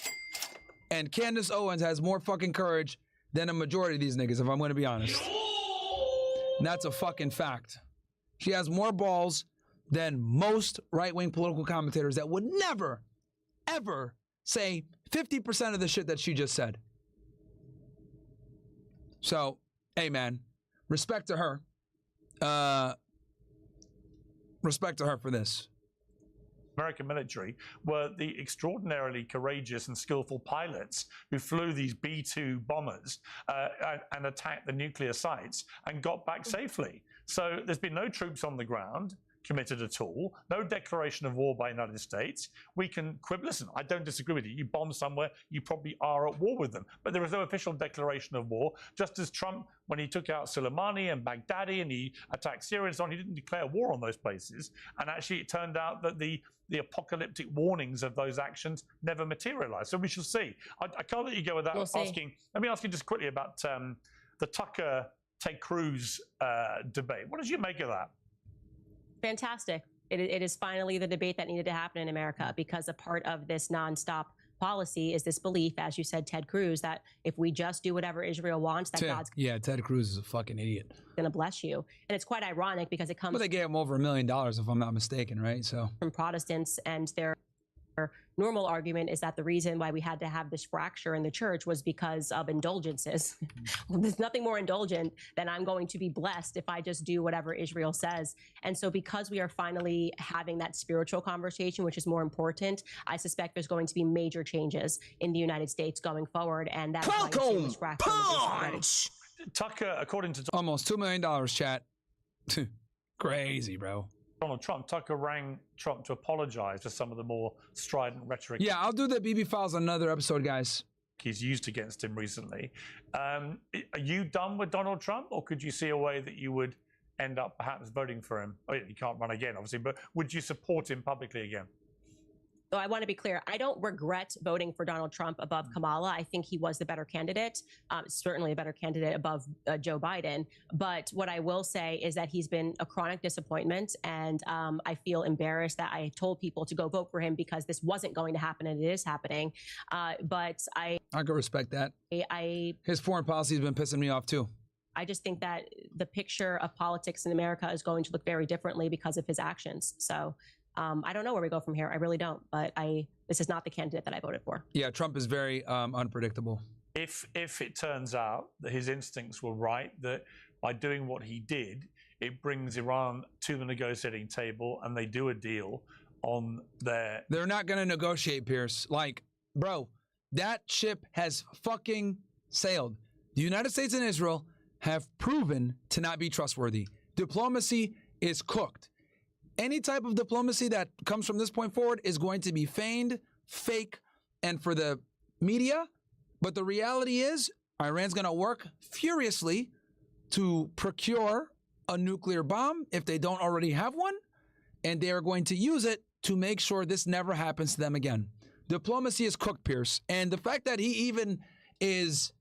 And Candace Owens has more fucking courage than a majority of these niggas, if I'm going to be honest. And that's a fucking fact. She has more balls than most right-wing political commentators that would never, ever say 50% of the shit that she just said. So, hey, man, respect to her. Respect to her for this.
American military were the extraordinarily courageous and skillful pilots who flew these B-2 bombers and attacked the nuclear sites and got back safely. So there's been no troops on the ground committed at all, no declaration of war by the United States. We can quibble. Listen, I don't disagree with you. You bomb somewhere, you probably are at war with them. But there is no official declaration of war, just as Trump, when he took out Soleimani and Baghdadi and he attacked Syria and so on, he didn't declare war on those places. And actually it turned out that the apocalyptic warnings of those actions never materialized. So we shall see. I can't let you go without asking. Let me ask you just quickly about the Tucker-Ted Cruz debate. What did you make of that?
Fantastic. It is finally the debate that needed to happen in America, because a part of this nonstop policy is this belief, as you said, Ted Cruz, that if we just do whatever Israel wants, that God's
Ted Cruz is a fucking idiot.
Going to bless you. And it's quite ironic because it comes...
But they gave him over $1 million, if I'm not mistaken, right? So
from Protestants, and their normal argument is that the reason why we had to have this fracture in the church was because of indulgences. There's nothing more indulgent than I'm going to be blessed if I just do whatever Israel says. And so because we are finally having that spiritual conversation, which is more important, I suspect there's going to be major changes in the United States going forward. And that's why you're seeing this fracture already.
Tucker, according to...
Almost $2 million, chat. Crazy, bro.
Donald Trump, Tucker rang Trump to apologize for some of the more strident rhetoric.
Yeah, I'll do the BB Files on another episode, guys.
He's used against him recently. Are you done with Donald Trump, or could you see a way that you would end up perhaps voting for him? Oh, he can't run again, obviously, but would you support him publicly again?
So I want to be clear. I don't regret voting for Donald Trump above Kamala. I think he was the better candidate, certainly a better candidate above Joe Biden. But what I will say is that he's been a chronic disappointment, and I feel embarrassed that I told people to go vote for him because this wasn't going to happen, and it is happening. But I
can respect that. His foreign policy has been pissing me off too.
I just think that the picture of politics in America is going to look very differently because of his actions. So I don't know where we go from here. I really don't. But this is not the candidate that I voted for.
Yeah, Trump is very unpredictable.
If it turns out that his instincts were right, that by doing what he did, it brings Iran to the negotiating table and they do a deal on their...
They're not going to negotiate, Piers. Like, bro, that ship has fucking sailed. The United States and Israel have proven to not be trustworthy. Diplomacy is cooked. Any type of diplomacy that comes from this point forward is going to be feigned, fake, and for the media. But the reality is, Iran's going to work furiously to procure a nuclear bomb if they don't already have one, and they are going to use it to make sure this never happens to them again. Diplomacy is cooked, Piers. And the fact that he even is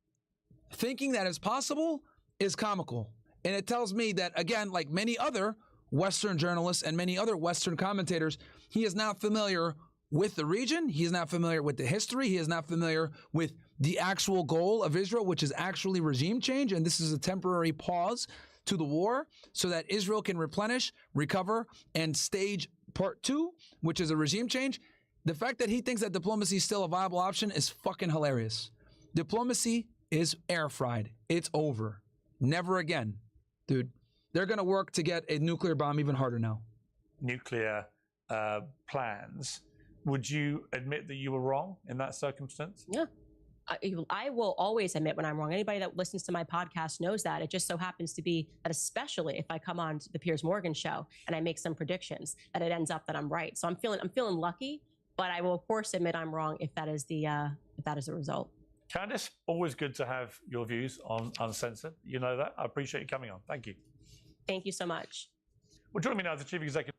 thinking that is possible is comical. And it tells me that, again, like many other Western journalists and many other Western commentators, he is not familiar with the region. He is not familiar with the history. He is not familiar with the actual goal of Israel, which is actually regime change. And this is a temporary pause to the war so that Israel can replenish, recover, and stage part 2, which is a regime change. The fact that he thinks that diplomacy is still a viable option is fucking hilarious. Diplomacy is air fried. It's over. Never again. Dude, they're going to work to get a nuclear bomb even harder now.
Nuclear plans. Would you admit that you were wrong in that circumstance?
Yeah. I will always admit when I'm wrong. Anybody that listens to my podcast knows that. It just so happens to be that, especially if I come on to the Piers Morgan show and I make some predictions, that it ends up that I'm right. So I'm feeling lucky, but I will of course admit I'm wrong if that is the result.
Candace, always good to have your views on Uncensored. You know that. I appreciate you coming on. Thank you.
Thank you so much.
Well, joining me now is the Chief Executive.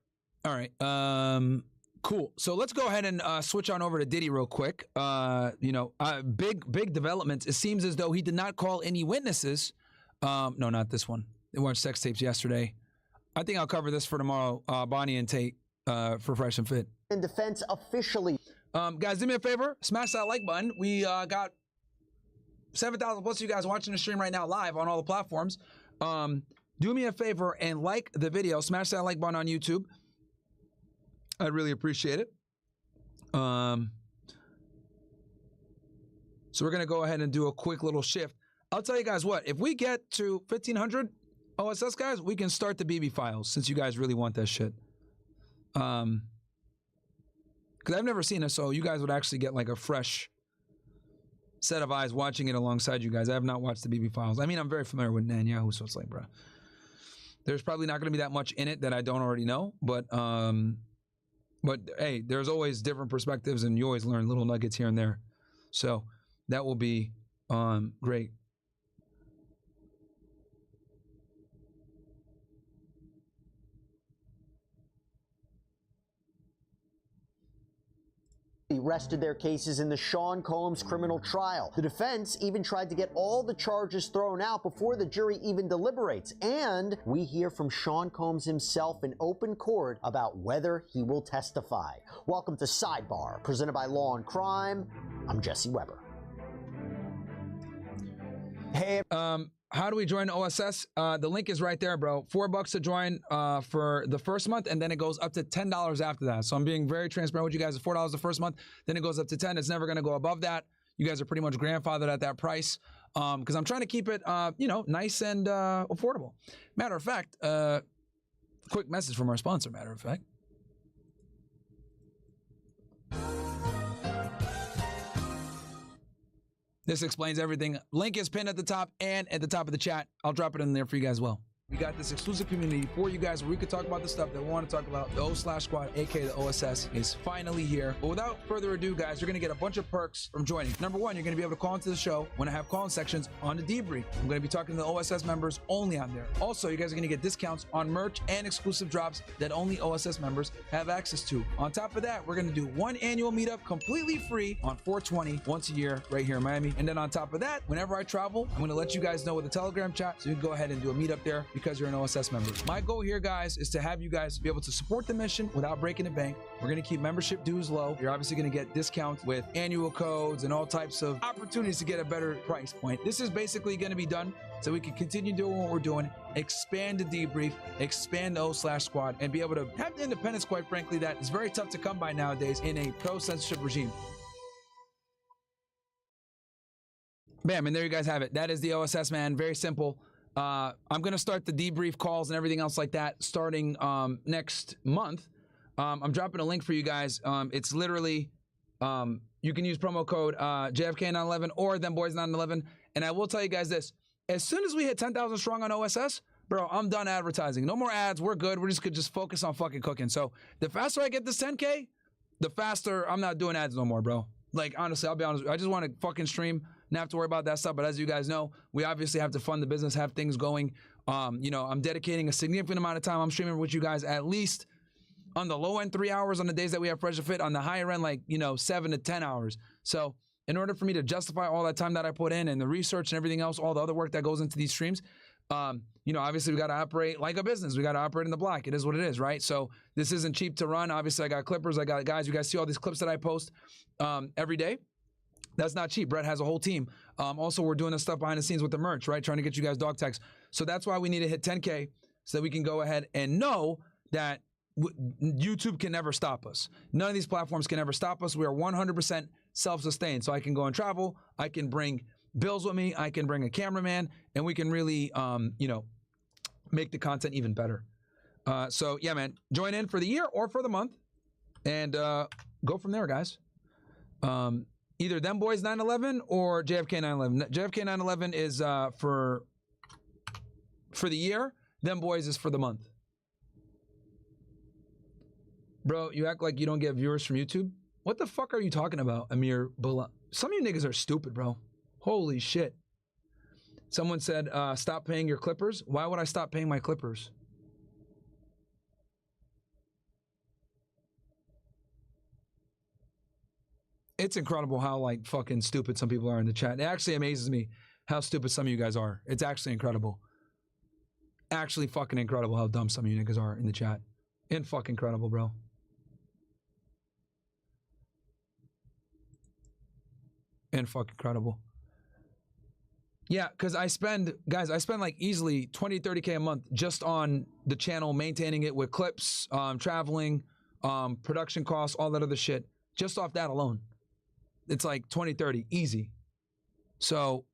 All right. Cool. So let's go ahead and switch on over to Diddy real quick. Big developments. It seems as though he did not call any witnesses. No, not this one. They watched sex tapes yesterday. I think I'll cover this for tomorrow. Bonnie and Tate for Fresh and Fit.
In defense officially.
Guys, do me a favor. Smash that like button. We got 7,000 plus of you guys watching the stream right now live on all the platforms. Do me a favor and like the video. Smash that like button on YouTube. I'd really appreciate it. So we're going to go ahead and do a quick little shift. I'll tell you guys what, if we get to 1,500 OSS guys, we can start the BB files since you guys really want that shit. Because I've never seen it, so you guys would actually get like a fresh set of eyes watching it alongside you guys. I have not watched the BB files. I mean, I'm very familiar with Netanyahu, so it's like, bro, there's probably not going to be that much in it that I don't already know, but hey, there's always different perspectives and you always learn little nuggets here and there. So that will be great.
Rested their cases in the Sean Combs criminal trial. The defense even tried to get all the charges thrown out before the jury even deliberates. And we hear from Sean Combs himself in open court about whether he will testify. Welcome to Sidebar, presented by Law and Crime. I'm Jesse Weber.
Hey, how do we join OSS? The link is right there, bro. $4 to join for the first month, and then it goes up to $10 after that. So I'm being very transparent with you guys. It's $4 the first month, then it goes up to $10. It's never going to go above that. You guys are pretty much grandfathered at that price because I'm trying to keep it, nice and affordable. Matter of fact, quick message from our sponsor. Matter of fact. This explains everything. Link is pinned at the top and at the top of the chat. I'll drop it in there for you guys as well. We got this exclusive community for you guys where we could talk about the stuff that we want to talk about. The O/Squad, aka the OSS, is finally here. But without further ado, guys, you're going to get a bunch of perks from joining. Number one, you're going to be able to call into the show when I have call-in sections on the debrief. I'm going to be talking to the OSS members only on there. Also, you guys are going to get discounts on merch and exclusive drops that only OSS members have access to. On top of that, we're going to do one annual meetup completely free on 420 once a year right here in Miami. And then on top of that, whenever I travel, I'm going to let you guys know with the Telegram chat so you can go ahead and do a meetup there because you're an OSS member. My goal here, guys, is to have you guys be able to support the mission without breaking the bank. We're going to keep membership dues low. You're obviously going to get discounts with annual codes and all types of opportunities to get a better price point. This is basically going to be done so we can continue doing what we're doing, expand the debrief, expand the O/Squad, and be able to have the independence, quite frankly, that is very tough to come by nowadays in a pro-censorship regime. Bam, and there you guys have it. That is the OSS, man. Very simple. I'm gonna start the debrief calls and everything else like that starting next month. I'm dropping a link for you guys. It's literally you can use promo code JFK911 or themboys911. And I will tell you guys this: as soon as we hit 10,000 strong on OSS, bro, I'm done advertising. No more ads. We're good. We're just gonna focus on fucking cooking. So the faster I get this 10K, the faster I'm not doing ads no more, bro. Like, honestly, I'll be honest. I just want to fucking stream, not have to worry about that stuff. But as you guys know, we obviously have to fund the business, have things going. You know, I'm dedicating a significant amount of time. I'm streaming with you guys at least on the low end 3 hours on the days that we have Fresh to Fit. On the higher end, like, you know, 7 to 10 hours. So in order for me to justify all that time that I put in and the research and everything else, all the other work that goes into these streams, you know, obviously we got to operate like a business. We got to operate in the black. It is what it is, right? So this isn't cheap to run. Obviously, I got clippers. I got guys. You guys see all these clips that I post every day. That's not cheap. Brett has a whole team. Also, we're doing this stuff behind the scenes with the merch, right? Trying to get you guys dog tags. So that's why we need to hit 10K so that we can go ahead and know that YouTube can never stop us. None of these platforms can ever stop us. We are 100% self-sustained. So I can go and travel. I can bring bills with me. I can bring a cameraman, and we can really, you know, make the content even better. So yeah, man, join in for the year or for the month, and go from there, guys. Either Them Boys 911 or JFK 911. JFK 911 is for the year. Them Boys is for the month. Bro, you act like you don't get viewers from YouTube. What the fuck are you talking about, Amir? Some of you niggas are stupid, bro. Holy shit. Someone said, stop paying your clippers. Why would I stop paying my clippers? It's incredible how, like, fucking stupid some people are in the chat. It actually amazes me how stupid some of you guys are. It's actually incredible. Actually fucking incredible how dumb some of you niggas are in the chat. And fucking incredible, bro. And fucking incredible. Yeah, because I spend like easily 20, 30K a month just on the channel, maintaining it with clips, traveling, production costs, all that other shit. Just off that alone. It's like 20, 30, easy. So,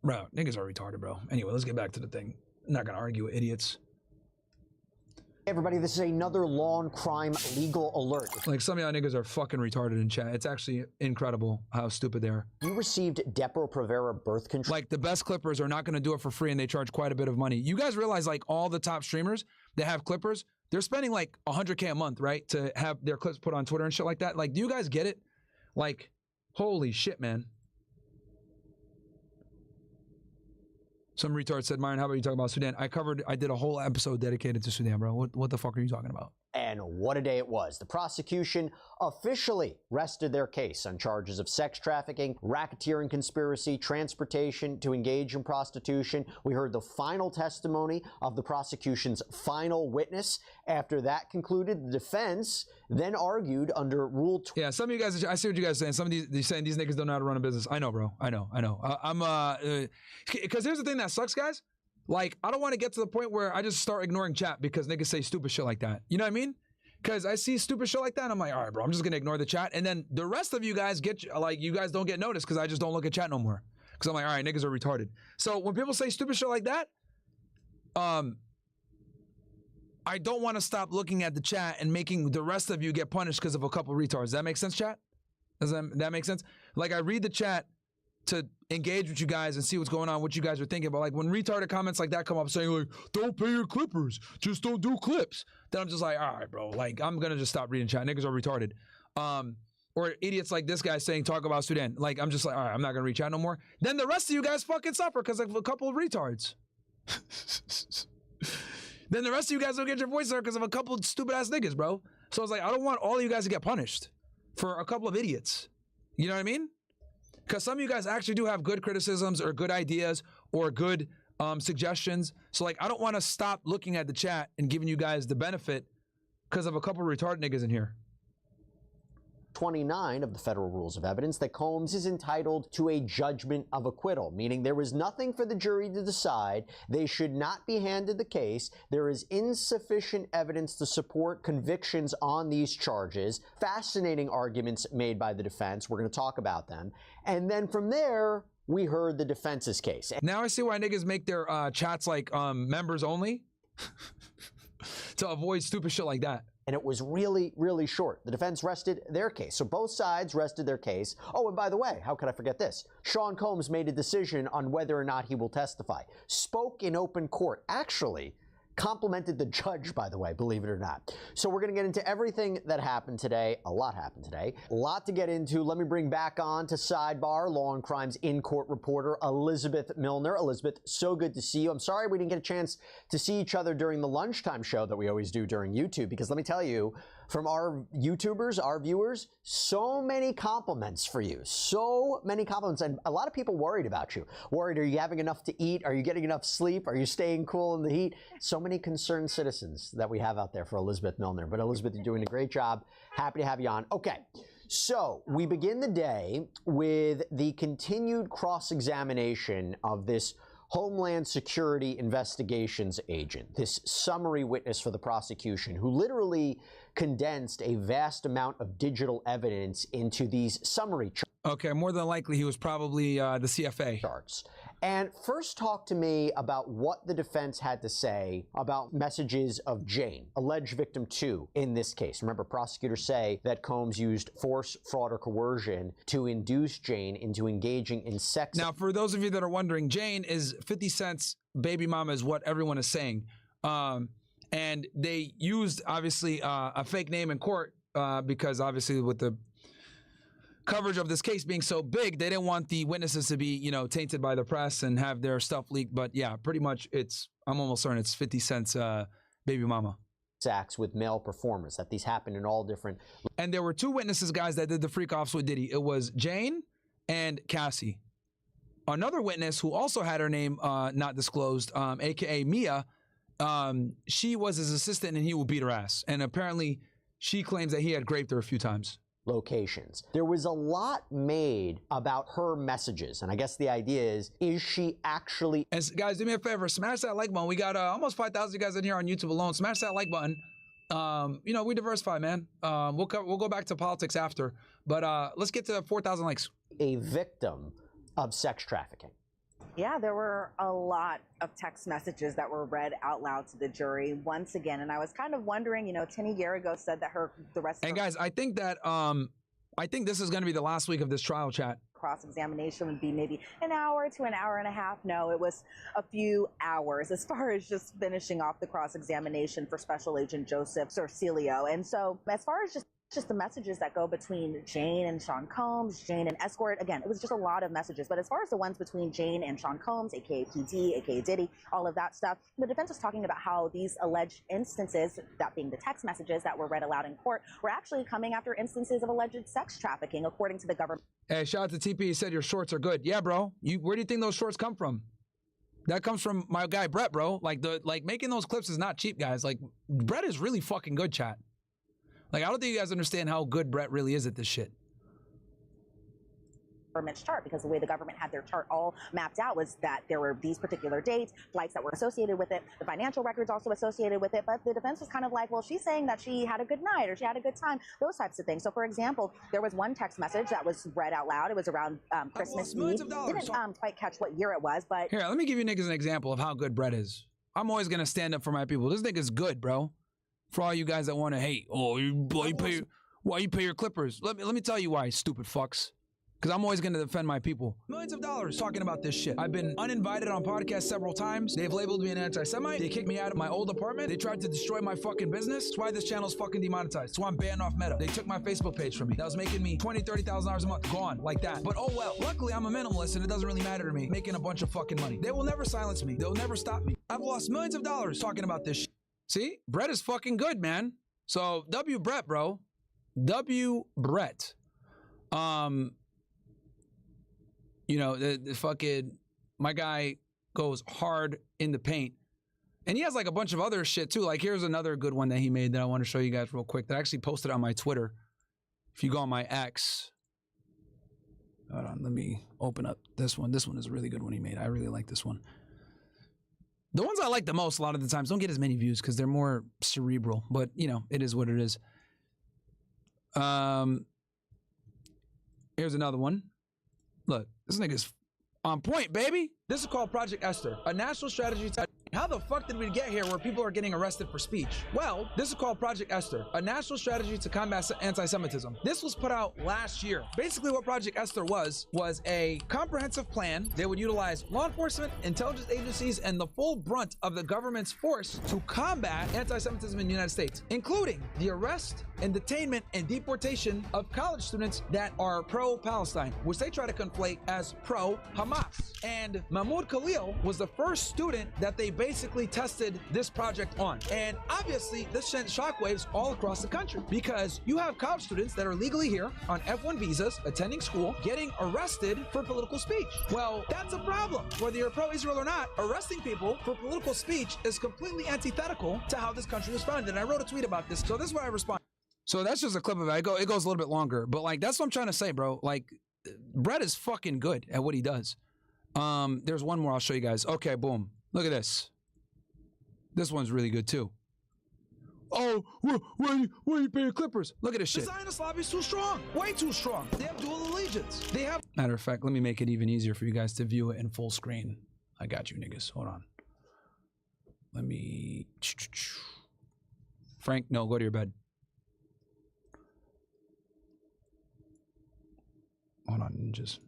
bro, niggas are retarded, bro. Anyway, let's get back to the thing. I'm not gonna argue with idiots.
Hey everybody, this is another law and crime legal alert.
Like, some of y'all niggas are fucking retarded in chat. It's actually incredible how stupid they are.
You received Depo-Provera birth control.
Like, the best clippers are not going to do it for free, and they charge quite a bit of money. You guys realize, like, all the top streamers that have clippers, they're spending like 100K a month, right, to have their clips put on Twitter and shit like that. Like, do you guys get it? Like, holy shit, man. Some retard said, Myron, how about you talk about Sudan? I did a whole episode dedicated to Sudan, bro. What the fuck are you talking about?
And what a day it was. The prosecution officially rested their case on charges of sex trafficking, racketeering conspiracy, transportation to engage in prostitution. We heard the final testimony of the prosecution's final witness. After that concluded, the defense then argued under Rule 20.
Yeah, some of you guys, I see what you guys are saying. Some of these, they're saying these niggas don't know how to run a business. I know, bro. I know. Because here's the thing that sucks, guys. Like, I don't want to get to the point where I just start ignoring chat because niggas say stupid shit like that. You know what I mean? Because I see stupid shit like that, and I'm like, all right, bro, I'm just going to ignore the chat. And then the rest of you guys you guys don't get noticed because I just don't look at chat no more. Because I'm like, all right, niggas are retarded. So when people say stupid shit like that, I don't want to stop looking at the chat and making the rest of you get punished because of a couple retards. Does that make sense, chat? Does that make sense? Like, I read the chat to engage with you guys and see what's going on, what you guys are thinking. But like, when retarded comments like that come up saying like, don't pay your clippers, just don't do clips, then I'm just like, all right, bro, like, I'm gonna just stop reading chat. Niggas are retarded. Or idiots like this guy saying talk about Sudan. Like, I'm just like, all right, I'm not gonna read chat no more. Then the rest of you guys fucking suffer because of a couple of retards. Then the rest of you guys don't get your voice heard because of a couple of stupid ass niggas, bro. So I was like, I don't want all of you guys to get punished for a couple of idiots. You know what I mean? Because some of you guys actually do have good criticisms or good ideas or good suggestions. So, like, I don't want to stop looking at the chat and giving you guys the benefit because of a couple of retarded niggas in here.
29 of the Federal Rules of Evidence that Combs is entitled to a judgment of acquittal, meaning there was nothing for the jury to decide. They should not be handed the case. There is insufficient evidence to support convictions on these charges. Fascinating arguments made by the defense. We're going to talk about them. And then from there, we heard the defense's case.
Now I see why niggas make their chats like members only to avoid stupid shit like that.
And it was really, really short. The defense rested their case. So both sides rested their case. Oh, and by the way, how could I forget this? Sean Combs made a decision on whether or not he will testify. Spoke in open court. Actually, complimented the judge, by the way, believe it or not. So we're going to get into everything that happened today. A lot happened today. A lot to get into. Let me bring back on to Sidebar, Law and Crime's in-court reporter, Elizabeth Milner. Elizabeth, so good to see you. I'm sorry we didn't get a chance to see each other during the lunchtime show that we always do during YouTube, because let me tell you, from our YouTubers, our viewers, so many compliments for you. So many compliments. And a lot of people worried about you. Worried, are you having enough to eat? Are you getting enough sleep? Are you staying cool in the heat? So many concerned citizens that we have out there for Elizabeth Milner. But Elizabeth, you're doing a great job. Happy to have you on. Okay. So we begin the day with the continued cross-examination of this Homeland Security Investigations agent, this summary witness for the prosecution, who literally condensed a vast amount of digital evidence into these summary charts.
Okay, more than likely he was probably the CFA.
And first talk to me about what the defense had to say about messages of Jane, alleged victim 2 in this case. Remember, prosecutors say that Combs used force, fraud, or coercion to induce Jane into engaging in sex.
Now, for those of you that are wondering, Jane is 50 Cent's baby mama is what everyone is saying. And they used, obviously, a fake name in court because, obviously, with the coverage of this case being so big, they didn't want the witnesses to be, you know, tainted by the press and have their stuff leaked. But yeah, pretty much I'm almost certain it's 50 Cent's baby mama.
Acts with male performers, that these happen in all different.
And there were 2 witnesses, guys, that did the freak offs with Diddy. It was Jane and Cassie. Another witness who also had her name not disclosed, aka Mia, she was his assistant and he would beat her ass. And apparently she claims that he had raped her a few times.
Locations. There was a lot made about her messages, and I guess the idea is she actually...
And guys, do me a favor, smash that like button. We got almost 5,000 guys in here on YouTube alone. Smash that like button. You know, we diversify, man. We'll go back to politics after, but let's get to 4,000 likes.
A victim of sex trafficking.
Yeah, there were a lot of text messages that were read out loud to the jury once again. And I was kind of wondering, you know, Tini Yerigo said that the rest of
And guys, I think that, I think this is going to be the last week of this trial chat.
Cross-examination would be maybe an hour to an hour and a half. No, it was a few hours as far as just finishing off the cross-examination for Special Agent Joseph Sorcilio. And so as far as just the messages that go between Jane and Sean Combs, Jane and Escort, again, it was just a lot of messages. But as far as the ones between Jane and Sean Combs, aka PD, aka Diddy, all of that stuff, the defense was talking about how these alleged instances, that being the text messages that were read aloud in court, were actually coming after instances of alleged sex trafficking, according to the government.
Hey, shout out to TP. He said your shorts are good. Yeah, bro. Where do you think those shorts come from? That comes from my guy Brett, bro. Like making those clips is not cheap, guys. Like Brett is really fucking good, chat. Like, I don't think you guys understand how good Brett really is at this shit.
Government's chart, because the way the government had their chart all mapped out was that there were these particular dates, flights that were associated with it, the financial records also associated with it. But the defense was kind of like, well, she's saying that she had a good night or she had a good time, those types of things. So, for example, there was one text message that was read out loud. It was around Christmas Eve. Didn't quite catch what year it was, but
here, let me give you niggas an example of how good Brett is. I'm always gonna stand up for my people. This nigga's good, bro. For all you guys that want to hate, why you pay your Clippers? Let me tell you why, stupid fucks. Because I'm always going to defend my people. Millions of dollars talking about this shit. I've been uninvited on podcasts several times. They've labeled me an anti-Semite. They kicked me out of my old apartment. They tried to destroy my fucking business. That's why this channel's fucking demonetized. That's why I'm banned off Meta. They took my Facebook page from me. That was making me $20,000, $30,000 a month. Gone. Like that. But oh well. Luckily, I'm a minimalist and it doesn't really matter to me. Making a bunch of fucking money. They will never silence me. They'll never stop me. I've lost millions of dollars talking about this shit. See? Brett is fucking good, man. So, W Brett, bro. W Brett. You know, the fucking, my guy goes hard in the paint. And he has like a bunch of other shit too. Like here's another good one that he made that I want to show you guys real quick that I actually posted on my Twitter. If you go on my X, hold on, let me open up this one. This one is a really good one he made. I really like this one. The ones I like the most a lot of the times don't get as many views because they're more cerebral, but you know, it is what it is. Here's another one. Look, this nigga's on point, baby. This is called Project Esther, a national strategy. How the fuck did we get here where people are getting arrested for speech? Well, this is called Project Esther, a national strategy to combat anti-Semitism. This was put out last year. Basically what Project Esther was a comprehensive plan that would utilize law enforcement, intelligence agencies, and the full brunt of the government's force to combat anti-Semitism in the United States, including the arrest and detainment and deportation of college students that are pro-Palestine, which they try to conflate as pro-Hamas. And Mahmoud Khalil was the first student that they basically tested this project on. And obviously this sent shockwaves all across the country because you have college students that are legally here on F1 visas, attending school, getting arrested for political speech. Well, that's a problem. Whether you're pro-Israel or not, arresting people for political speech is completely antithetical to how this country was founded. And I wrote a tweet about this. So this is what I respond. So that's just a clip of it. It goes a little bit longer, but like, that's what I'm trying to say, bro. Like, Brett is fucking good at what he does. There's one more I'll show you guys. Okay, boom. Look at this. This one's really good too. Oh, where you pay your Clippers? Look at this shit. The Zionist lobby is too strong. Way too strong. They have dual allegiance. They have... Matter of fact, let me make it even easier for you guys to view it in full screen. I got you, niggas. Hold on. Let me... Frank, no, go to your bed. Hold on, ninjas.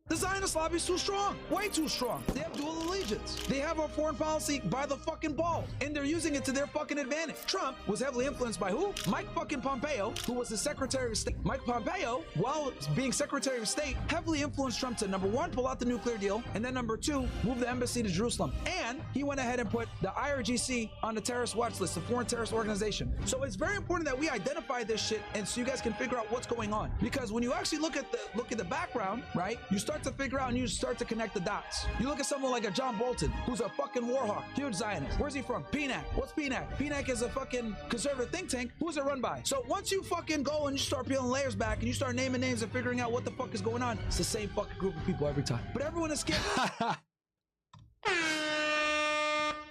The Zionist lobby is too strong. Way too strong. They have dual allegiance. They have our foreign policy by the fucking balls. And they're using it to their fucking advantage. Trump was heavily influenced by who? Mike fucking Pompeo, who was the Secretary of State. Mike Pompeo, while being Secretary of State, heavily influenced Trump to, number one, pull out the nuclear deal, and then number two, move the embassy to Jerusalem. And he went ahead and put the IRGC on the terrorist watch list, the foreign terrorist organization. So it's very important that we identify this shit and so you guys can figure out what's going on. Because when you actually look at the background, right, you start to figure out and you start to connect the dots. You look at someone like a John Bolton, who's a fucking war hawk, huge Zionist. Where's he from? PNAC. What's PNAC? PNAC is a fucking conservative think tank. Who's it run by? So once you fucking go and you start peeling layers back and you start naming names and figuring out what the fuck is going on, it's the same fucking group of people every time. But everyone is scared.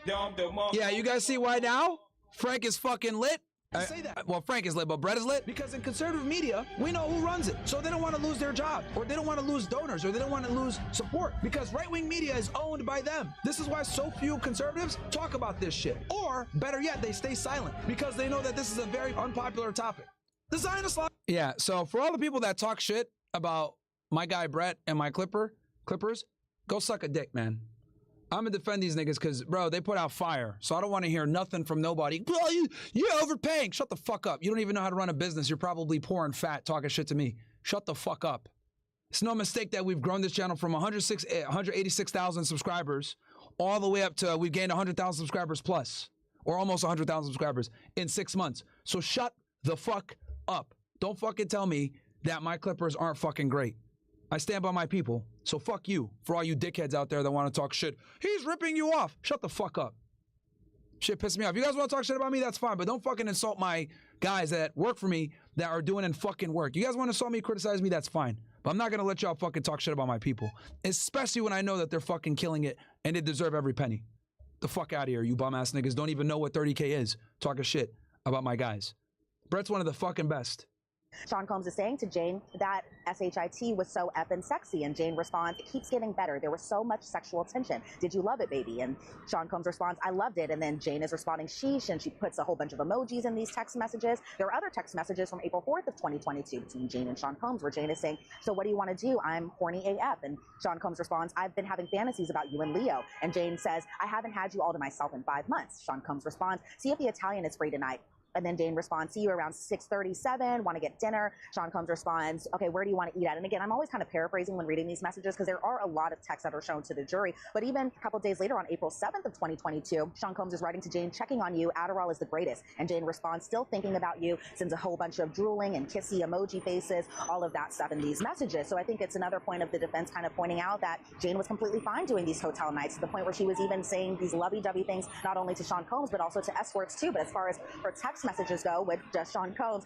Yeah, you guys see why now? Frank is fucking lit. Say that. Well, Frank is lit, but Brett is lit because in conservative media, we know who runs it. So they don't want to lose their job, or they don't want to lose donors, or they don't want to lose support because right-wing media is owned by them. This is why so few conservatives talk about this shit. Or better yet, they stay silent because they know that this is a very unpopular topic. The Zionist law. Yeah. So for all the people that talk shit about my guy Brett and my Clippers, go suck a dick, man. I'm gonna defend these niggas because, bro, they put out fire. So I don't want to hear nothing from nobody. Bro, you're overpaying. Shut the fuck up. You don't even know how to run a business. You're probably poor and fat talking shit to me. Shut the fuck up. It's no mistake that we've grown this channel from 186,000 subscribers all the way up to we've gained 100,000 subscribers plus, or almost 100,000 subscribers in 6 months. So shut the fuck up. Don't fucking tell me that my Clippers aren't fucking great. I stand by my people, so fuck you for all you dickheads out there that want to talk shit. He's ripping you off. Shut the fuck up. Shit pissed me off. You guys want to talk shit about me? That's fine, but don't fucking insult my guys that work for me that are doing in fucking work. You guys want to insult me, criticize me? That's fine. But I'm not going to let y'all fucking talk shit about my people, especially when I know that they're fucking killing it and they deserve every penny. The fuck out of here, you bum-ass niggas. Don't even know what 30K is. Talking shit about my guys. Brett's one of the fucking best.
Sean Combs is saying to Jane that SHIT was so effing sexy, and Jane responds, it keeps getting better. There was so much sexual tension. Did you love it, baby? And Sean Combs responds, I loved it. And then Jane is responding, sheesh, and she puts a whole bunch of emojis in these text messages. There are other text messages from April 4th of 2022 between Jane and Sean Combs, where Jane is saying, so what do you want to do? I'm horny AF. And Sean Combs responds, I've been having fantasies about you and Leo. And Jane says, I haven't had you all to myself in 5 months. Sean Combs responds, see if the Italian is free tonight. And then Jane responds, see you around 6:37, want to get dinner. Sean Combs responds, okay, where do you want to eat at? And again, I'm always kind of paraphrasing when reading these messages because there are a lot of texts that are shown to the jury. But even a couple of days later on April 7th of 2022, Sean Combs is writing to Jane, checking on you. Adderall is the greatest. And Jane responds, still thinking about you, sends a whole bunch of drooling and kissy emoji faces, all of that stuff in these messages. So I think it's another point of the defense kind of pointing out that Jane was completely fine doing these hotel nights to the point where she was even saying these lovey-dovey things, not only to Sean Combs, but also to escorts too. But as far as her text text messages go with just Sean Combs,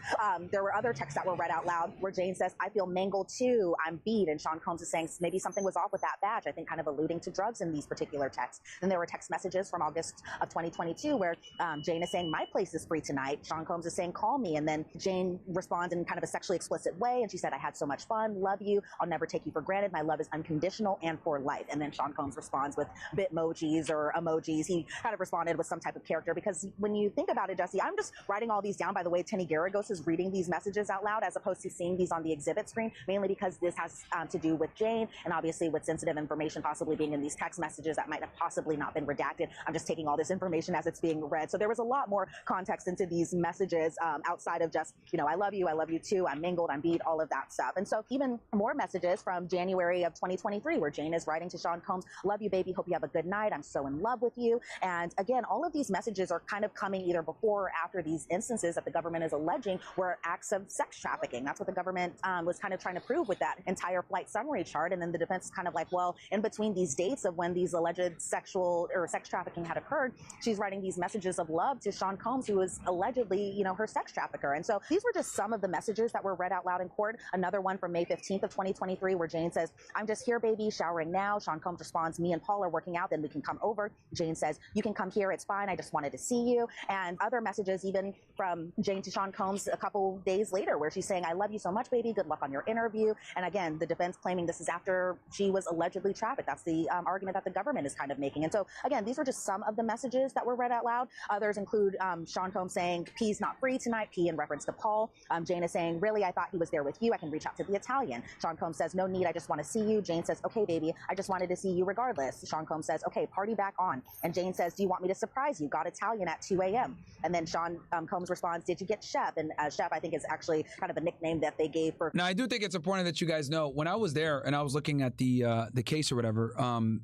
there were other texts that were read out loud where Jane says, I feel mangled too, I'm beat. And Sean Combs is saying maybe something was off with that badge, I think kind of alluding to drugs in these particular texts. Then there were text messages from August of 2022 where Jane is saying, my place is free tonight. Sean Combs is saying, call me. And then Jane responds in kind of a sexually explicit way. And she said, I had so much fun, love you, I'll never take you for granted. My love is unconditional and for life. And then Sean Combs responds with bitmojis or emojis. He kind of responded with some type of character, because when you think about it, Jesse, I'm just writing all these down by the way Tenny Garagos is reading these messages out loud as opposed to seeing these on the exhibit screen, mainly because this has to do with Jane and obviously with sensitive information possibly being in these text messages that might have possibly not been redacted. I'm just taking all this information as it's being read. So there was a lot more context into these messages outside of just, you know, I love you too, I'm mangled, I'm beat, all of that stuff. And so even more messages from January of 2023 where Jane is writing to Sean Combs, love you, baby, hope you have a good night, I'm so in love with you. And again, all of these messages are kind of coming either before or after these instances that the government is alleging were acts of sex trafficking. That's what the government was kind of trying to prove with that entire flight summary chart. And then the defense is kind of like, well, in between these dates of when these alleged sexual or sex trafficking had occurred, she's writing these messages of love to Sean Combs, who is allegedly, you know, her sex trafficker. And so these were just some of the messages that were read out loud in court. Another one from May 15th of 2023 where Jane says, I'm just here, baby, showering now. Sean Combs responds, me and Paul are working out, then we can come over. Jane says, you can come here, it's fine, I just wanted to see you. And other messages even from Jane to Sean Combs a couple days later where she's saying, I love you so much, baby, good luck on your interview. And again, the defense claiming this is after she was allegedly trafficked. That's the argument that the government is kind of making. And so again, these were just some of the messages that were read out loud. Others include Sean Combs saying, P's not free tonight, P in reference to Paul. Jane is saying, really, I thought he was there with you, I can reach out to the Italian. Sean Combs says, no need, I just want to see you. Jane says, okay, baby, I just wanted to see you regardless. Sean Combs says, okay, party back on. And Jane says, do you want me to surprise you? Got Italian at 2 a.m. And then Sean Combs responds, did you get Chef? And Chef, I think, is actually kind of a nickname that they gave for.
Now, I do think it's important that you guys know, when I was there and I was looking at the case or whatever,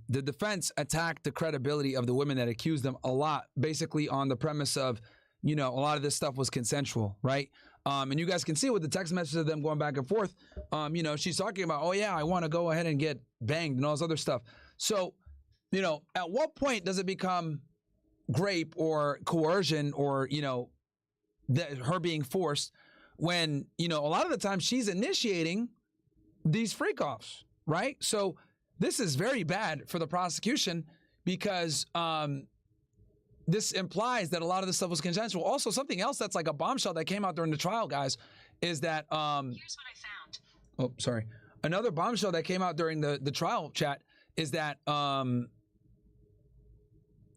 the defense attacked the credibility of the women that accused them a lot, basically on the premise of, you know, a lot of this stuff was consensual, right? And you guys can see with the text messages of them going back and forth, you know, she's talking about, oh yeah, I want to go ahead and get banged and all this other stuff. So, you know, at what point does it become rape or coercion or, you know, her being forced when, you know, a lot of the time she's initiating these freak-offs, right? So this is very bad for the prosecution because this implies that a lot of this stuff was consensual. Also, something else that's like a bombshell that came out during the trial, guys, is that here's what I found. Oh, sorry. Another bombshell that came out during the trial chat is that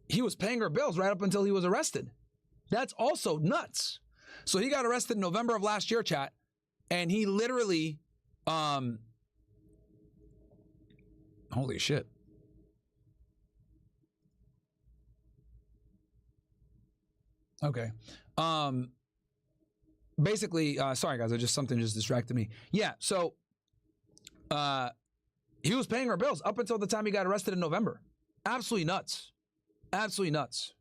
he was paying her bills right up until he was arrested. That's also nuts. So he got arrested in November of last year, chat, and he literally holy shit. Okay. Basically, sorry guys, something just distracted me. Yeah, so he was paying her bills up until the time he got arrested in November. Absolutely nuts. Absolutely nuts.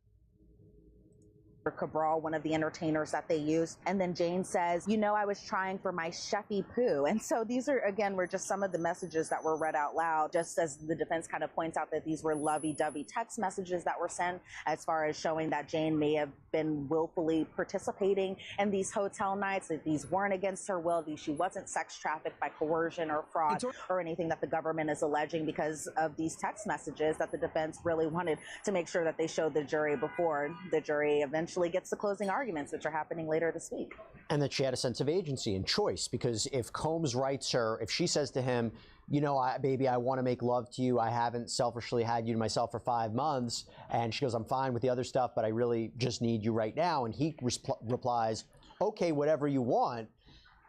Cabral, one of the entertainers that they used. And then Jane says, you know, I was trying for my chefy poo. And so these are, again, were just some of the messages that were read out loud, just as the defense kind of points out that these were lovey-dovey text messages that were sent, as far as showing that Jane may have been willfully participating in these hotel nights, that these weren't against her will, she wasn't sex trafficked by coercion or fraud or anything that the government is alleging because of these text messages that the defense really wanted to make sure that they showed the jury before the jury eventually gets the closing arguments, which are happening later this week.
And that she had a sense of agency and choice, because if Combs writes her, if she says to him, you know, baby, I want to make love to you, I haven't selfishly had you to myself for 5 months, and she goes, I'm fine with the other stuff, but I really just need you right now, and he replies, okay, whatever you want,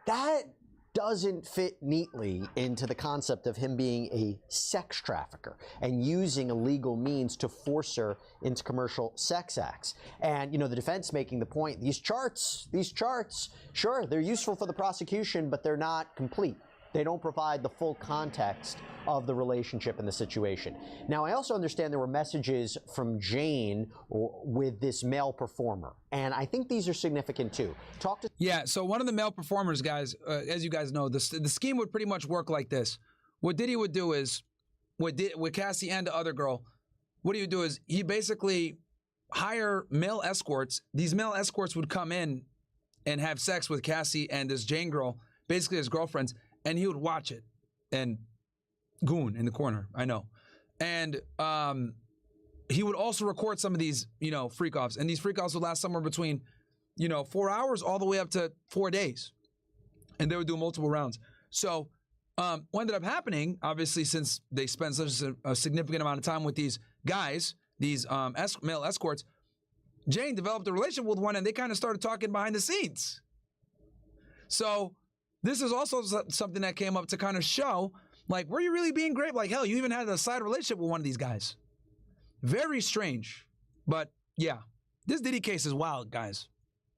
that doesn't fit neatly into the concept of him being a sex trafficker and using illegal means to force her into commercial sex acts. And, you know, the defense making the point, these charts, sure, they're useful for the prosecution, but they're not complete. They don't provide the full context of the relationship and the situation. Now, I also understand there were messages from Jane with this male performer, and I think these are significant too.
Yeah, so one of the male performers, guys, as you guys know, the scheme would pretty much work like this. What Diddy would do is, with Cassie and the other girl, what he would do is he basically hire male escorts. These male escorts would come in and have sex with Cassie and this Jane girl, basically his girlfriends, and he would watch it and goon in the corner, I know. And he would also record some of these, freak-offs. And these freak-offs would last somewhere between, 4 hours all the way up to 4 days. And they would do multiple rounds. So what ended up happening, obviously, since they spent such a significant amount of time with these guys, these male escorts, Jane developed a relationship with one, and they kind of started talking behind the scenes. So this is also something that came up to kind of show, like, were you really being great? Like, hell, you even had a side relationship with one of these guys. Very strange. But, yeah, this Diddy case is wild, guys.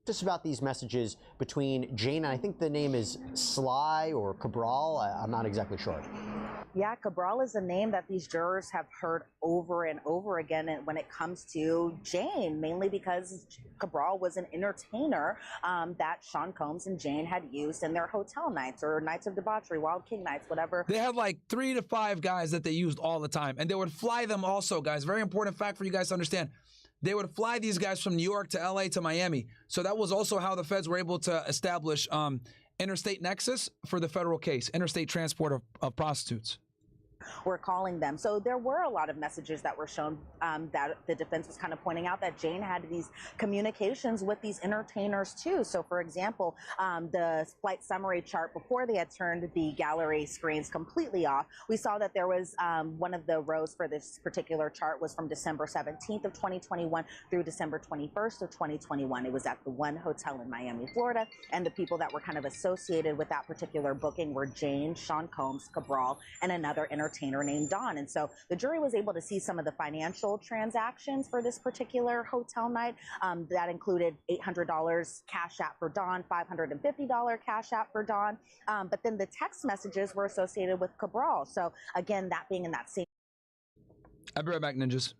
Just about these messages between Jane, and I think the name is Sly or Cabral. I'm not exactly sure.
Yeah, Cabral is a name that these jurors have heard over and over again when it comes to Jane, mainly because Cabral was an entertainer that Sean Combs and Jane had used in their hotel nights or nights of debauchery, Wild King nights, whatever.
They had like 3 to 5 guys that they used all the time, and they would fly them also, guys. Very important fact for you guys to understand. They would fly these guys from New York to LA to Miami. So that was also how the feds were able to establish interstate nexus for the federal case, interstate transport of prostitutes.
We're calling them. So there were a lot of messages that were shown that the defense was kind of pointing out that Jane had these communications with these entertainers too. So for example, the flight summary chart before they had turned the gallery screens completely off, we saw that there was one of the rows for this particular chart was from December 17th of 2021 through December 21st of 2021. It was at the one hotel in Miami, Florida, and the people that were kind of associated with that particular booking were Jane, Sean Combs, Cabral, and another entertainer named Don. And so the jury was able to see some of the financial transactions for this particular hotel night. That included $800 cash app for Don, $550 cash app for Don. But then the text messages were associated with Cabral. So again, that being in that same.
I'll be right back, ninjas.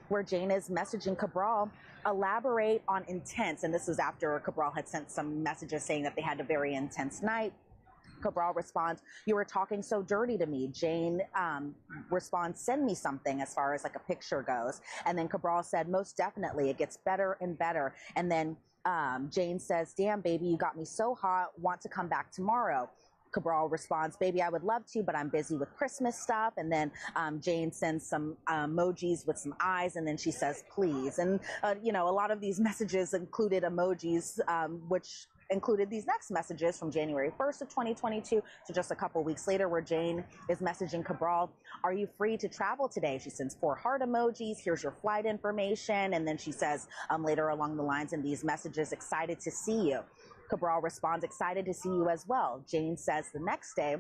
Where Jane is messaging Cabral, elaborate on intense. And this was after Cabral had sent some messages saying that they had a very intense night. Cabral responds, "You were talking so dirty to me." Jane responds, "Send me something," as far as like a picture goes. And then Cabral said, "Most definitely, it gets better and better." And then Jane says, "Damn, baby, you got me so hot. Want to come back tomorrow?" Cabral responds, "Baby, I would love to, but I'm busy with Christmas stuff." And then Jane sends some emojis with some eyes, and then she says, "Please." And, a lot of these messages included emojis, which included these next messages from January 1st of 2022 to just a couple weeks later, where Jane is messaging Cabral, "Are you free to travel today?" She sends 4 heart emojis. "Here's your flight information." And then she says later along the lines in these messages, "Excited to see you." Cabral responds, "Excited to see you as well." Jane says the next day,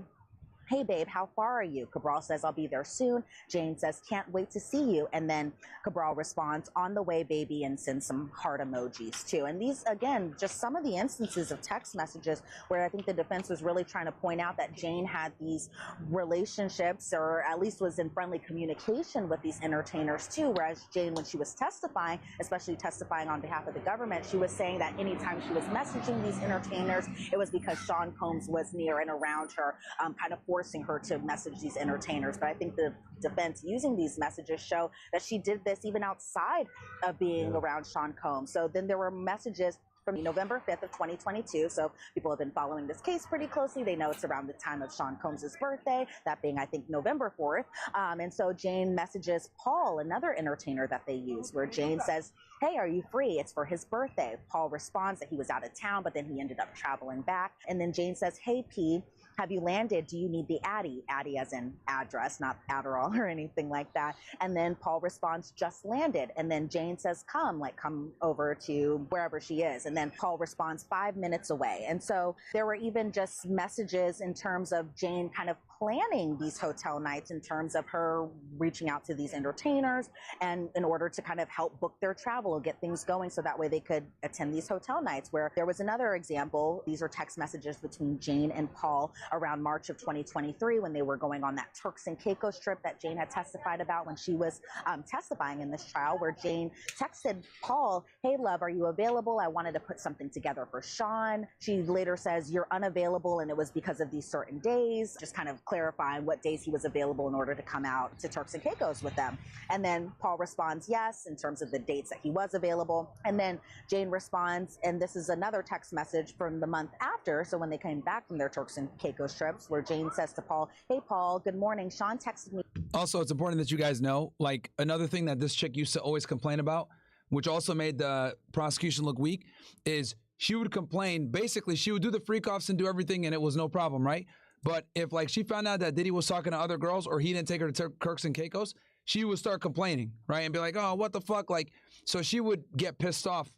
"Hey babe, how far are you?" Cabral says, "I'll be there soon." Jane says, "Can't wait to see you." And then Cabral responds, "On the way, baby," and sends some heart emojis too. And these, again, just some of the instances of text messages where I think the defense was really trying to point out that Jane had these relationships, or at least was in friendly communication with these entertainers too. Whereas Jane, when she was testifying, especially testifying on behalf of the government, she was saying that anytime she was messaging these entertainers, it was because Sean Combs was near and around her, kind of forcing her to message these entertainers. But I think the defense using these messages show that she did this even outside of being around Sean Combs. So then there were messages from November 5th of 2022. So people have been following this case pretty closely. They know it's around the time of Sean Combs' birthday, that being, I think, November 4th. And so Jane messages Paul, another entertainer that they use, where Jane says, "Hey, are you free? It's for his birthday." Paul responds that he was out of town, but then he ended up traveling back. And then Jane says, "Hey, P, have you landed? Do you need the Addy?" Addy as in address, not Adderall or anything like that. And then Paul responds, "Just landed." And then Jane says, come over to wherever she is. And then Paul responds, 5 minutes away. And so there were even just messages in terms of Jane kind of planning these hotel nights, in terms of her reaching out to these entertainers and in order to kind of help book their travel or get things going so that way they could attend these hotel nights. Where there was another example, these are text messages between Jane and Paul, around March of 2023 when they were going on that Turks and Caicos trip that Jane had testified about when she was testifying in this trial, where Jane texted Paul, "Hey, love, are you available? I wanted to put something together for Sean." She later says, "You're unavailable, and it was because of these certain days," just kind of clarifying what days he was available in order to come out to Turks and Caicos with them. And then Paul responds, yes, in terms of the dates that he was available. And then Jane responds, and this is another text message from the month after, so when they came back from their Turks and Caicos trips, where Jane says to Paul, "Hey, Paul, good morning. Sean texted me."
Also, it's important that you guys know, like, another thing that this chick used to always complain about, which also made the prosecution look weak, is she would complain. Basically, she would do the freak-offs and do everything, and it was no problem, right? But if, like, she found out that Diddy was talking to other girls or he didn't take her to Turks and Caicos, she would start complaining, right? And be like, oh, what the fuck? Like, so she would get pissed off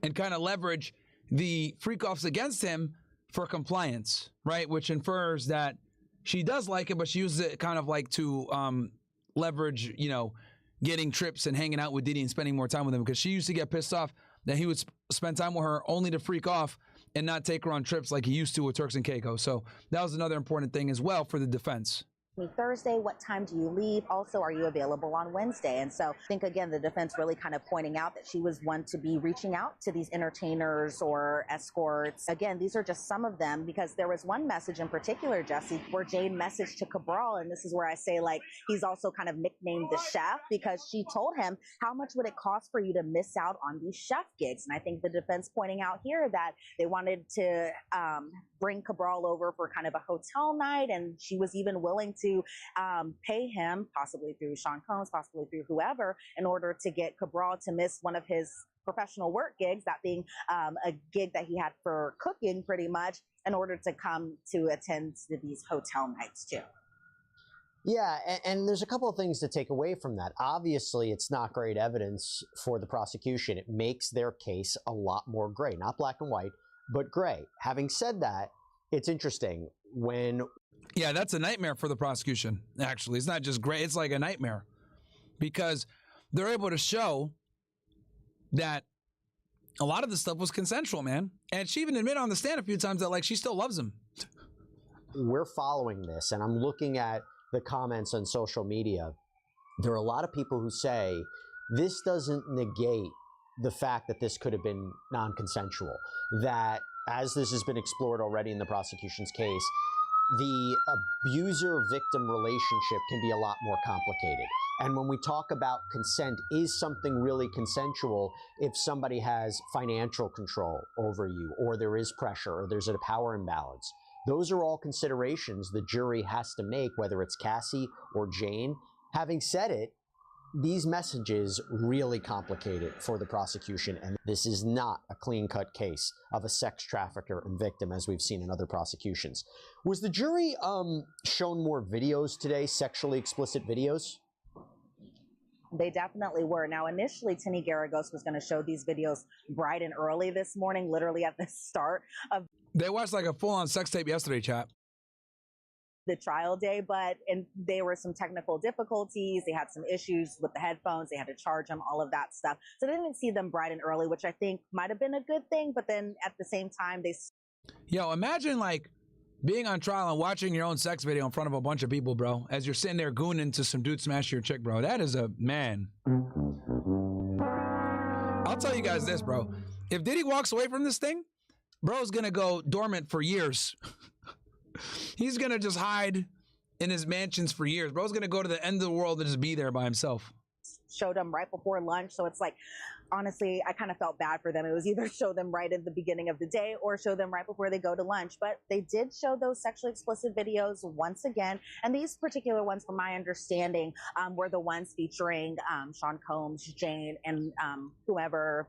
and kind of leverage the freak-offs against him for compliance, right? Which infers that she does like it, but she uses it kind of like to leverage, you know, getting trips and hanging out with Diddy and spending more time with him, because she used to get pissed off that he would spend time with her only to freak off and not take her on trips like he used to with Turks and Caicos. So that was another important thing as well for the defense.
Thursday, what time do you leave? Also, are you available on Wednesday? And so I think, again, the defense really kind of pointing out that she was one to be reaching out to these entertainers or escorts. Again, these are just some of them, because there was one message in particular, Jesse, where Jane messaged to Cabral, and this is where I say, like, he's also kind of nicknamed the chef, because she told him, how much would it cost for you to miss out on these chef gigs? And I think the defense pointing out here that they wanted to bring Cabral over for kind of a hotel night, and she was even willing to pay him, possibly through Sean Combs, possibly through whoever, in order to get Cabral to miss one of his professional work gigs, that being a gig that he had for cooking pretty much, in order to come to attend to these hotel nights too.
Yeah, and there's a couple of things to take away from that. Obviously, it's not great evidence for the prosecution. It makes their case a lot more gray, not black and white, but gray. Having said that, it's interesting when...
Yeah, that's a nightmare for the prosecution, actually. It's not just gray, it's like a nightmare. Because they're able to show that a lot of this stuff was consensual, man. And she even admitted on the stand a few times that, like, she still loves him.
We're following this, and I'm looking at the comments on social media. There are a lot of people who say this doesn't negate the fact that this could have been non-consensual, that as this has been explored already in the prosecution's case, the abuser-victim relationship can be a lot more complicated. And when we talk about consent, is something really consensual if somebody has financial control over you, or there is pressure, or there's a power imbalance? Those are all considerations the jury has to make, whether it's Cassie or Jane. Having said it, these messages really complicate it for the prosecution, and this is not a clean-cut case of a sex trafficker and victim, as we've seen in other prosecutions. Was the jury shown more videos today, sexually explicit videos?
They definitely were. Now, initially, Tinny Garagos was going to show these videos bright and early this morning, literally at the start of...
They watched like a full-on sex tape yesterday, chat.
The trial day, but there were some technical difficulties. They had some issues with the headphones. They had to charge them, all of that stuff. So they didn't see them bright and early, which I think might have been a good thing. But then at the same time, they...
Yo, imagine like being on trial and watching your own sex video in front of a bunch of people, bro, as you're sitting there gooning to some dude smash your chick, bro. That is a man. I'll tell you guys this, bro. If Diddy walks away from this thing, bro's gonna go dormant for years. He's gonna just hide in his mansions for years. Bro's gonna go to the end of the world and just be there by himself.
Showed them right before lunch, so it's like, honestly, I kind of felt bad for them. It was either show them right at the beginning of the day or show them right before they go to lunch. But they did show those sexually explicit videos once again, and these particular ones, from my understanding, were the ones featuring Sean Combs, Jane, and whoever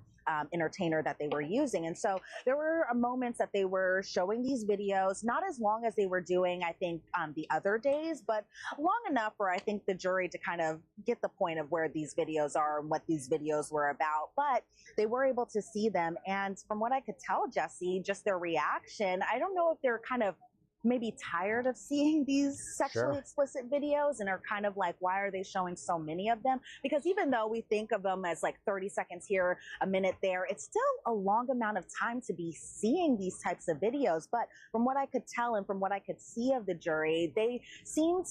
entertainer that they were using. And so there were moments that they were showing these videos, not as long as they were doing, I think, the other days, but long enough for, I think, the jury to kind of get the point of where these videos are and what these videos were about. But they were able to see them. And from what I could tell, Jesse, just their reaction, I don't know if they're kind of maybe tired of seeing these sexually
Sure.
explicit videos and are kind of like, why are they showing so many of them? Because even though we think of them as like 30 seconds here, a minute there, it's still a long amount of time to be seeing these types of videos. But from what I could tell and from what I could see of the jury, they seemed,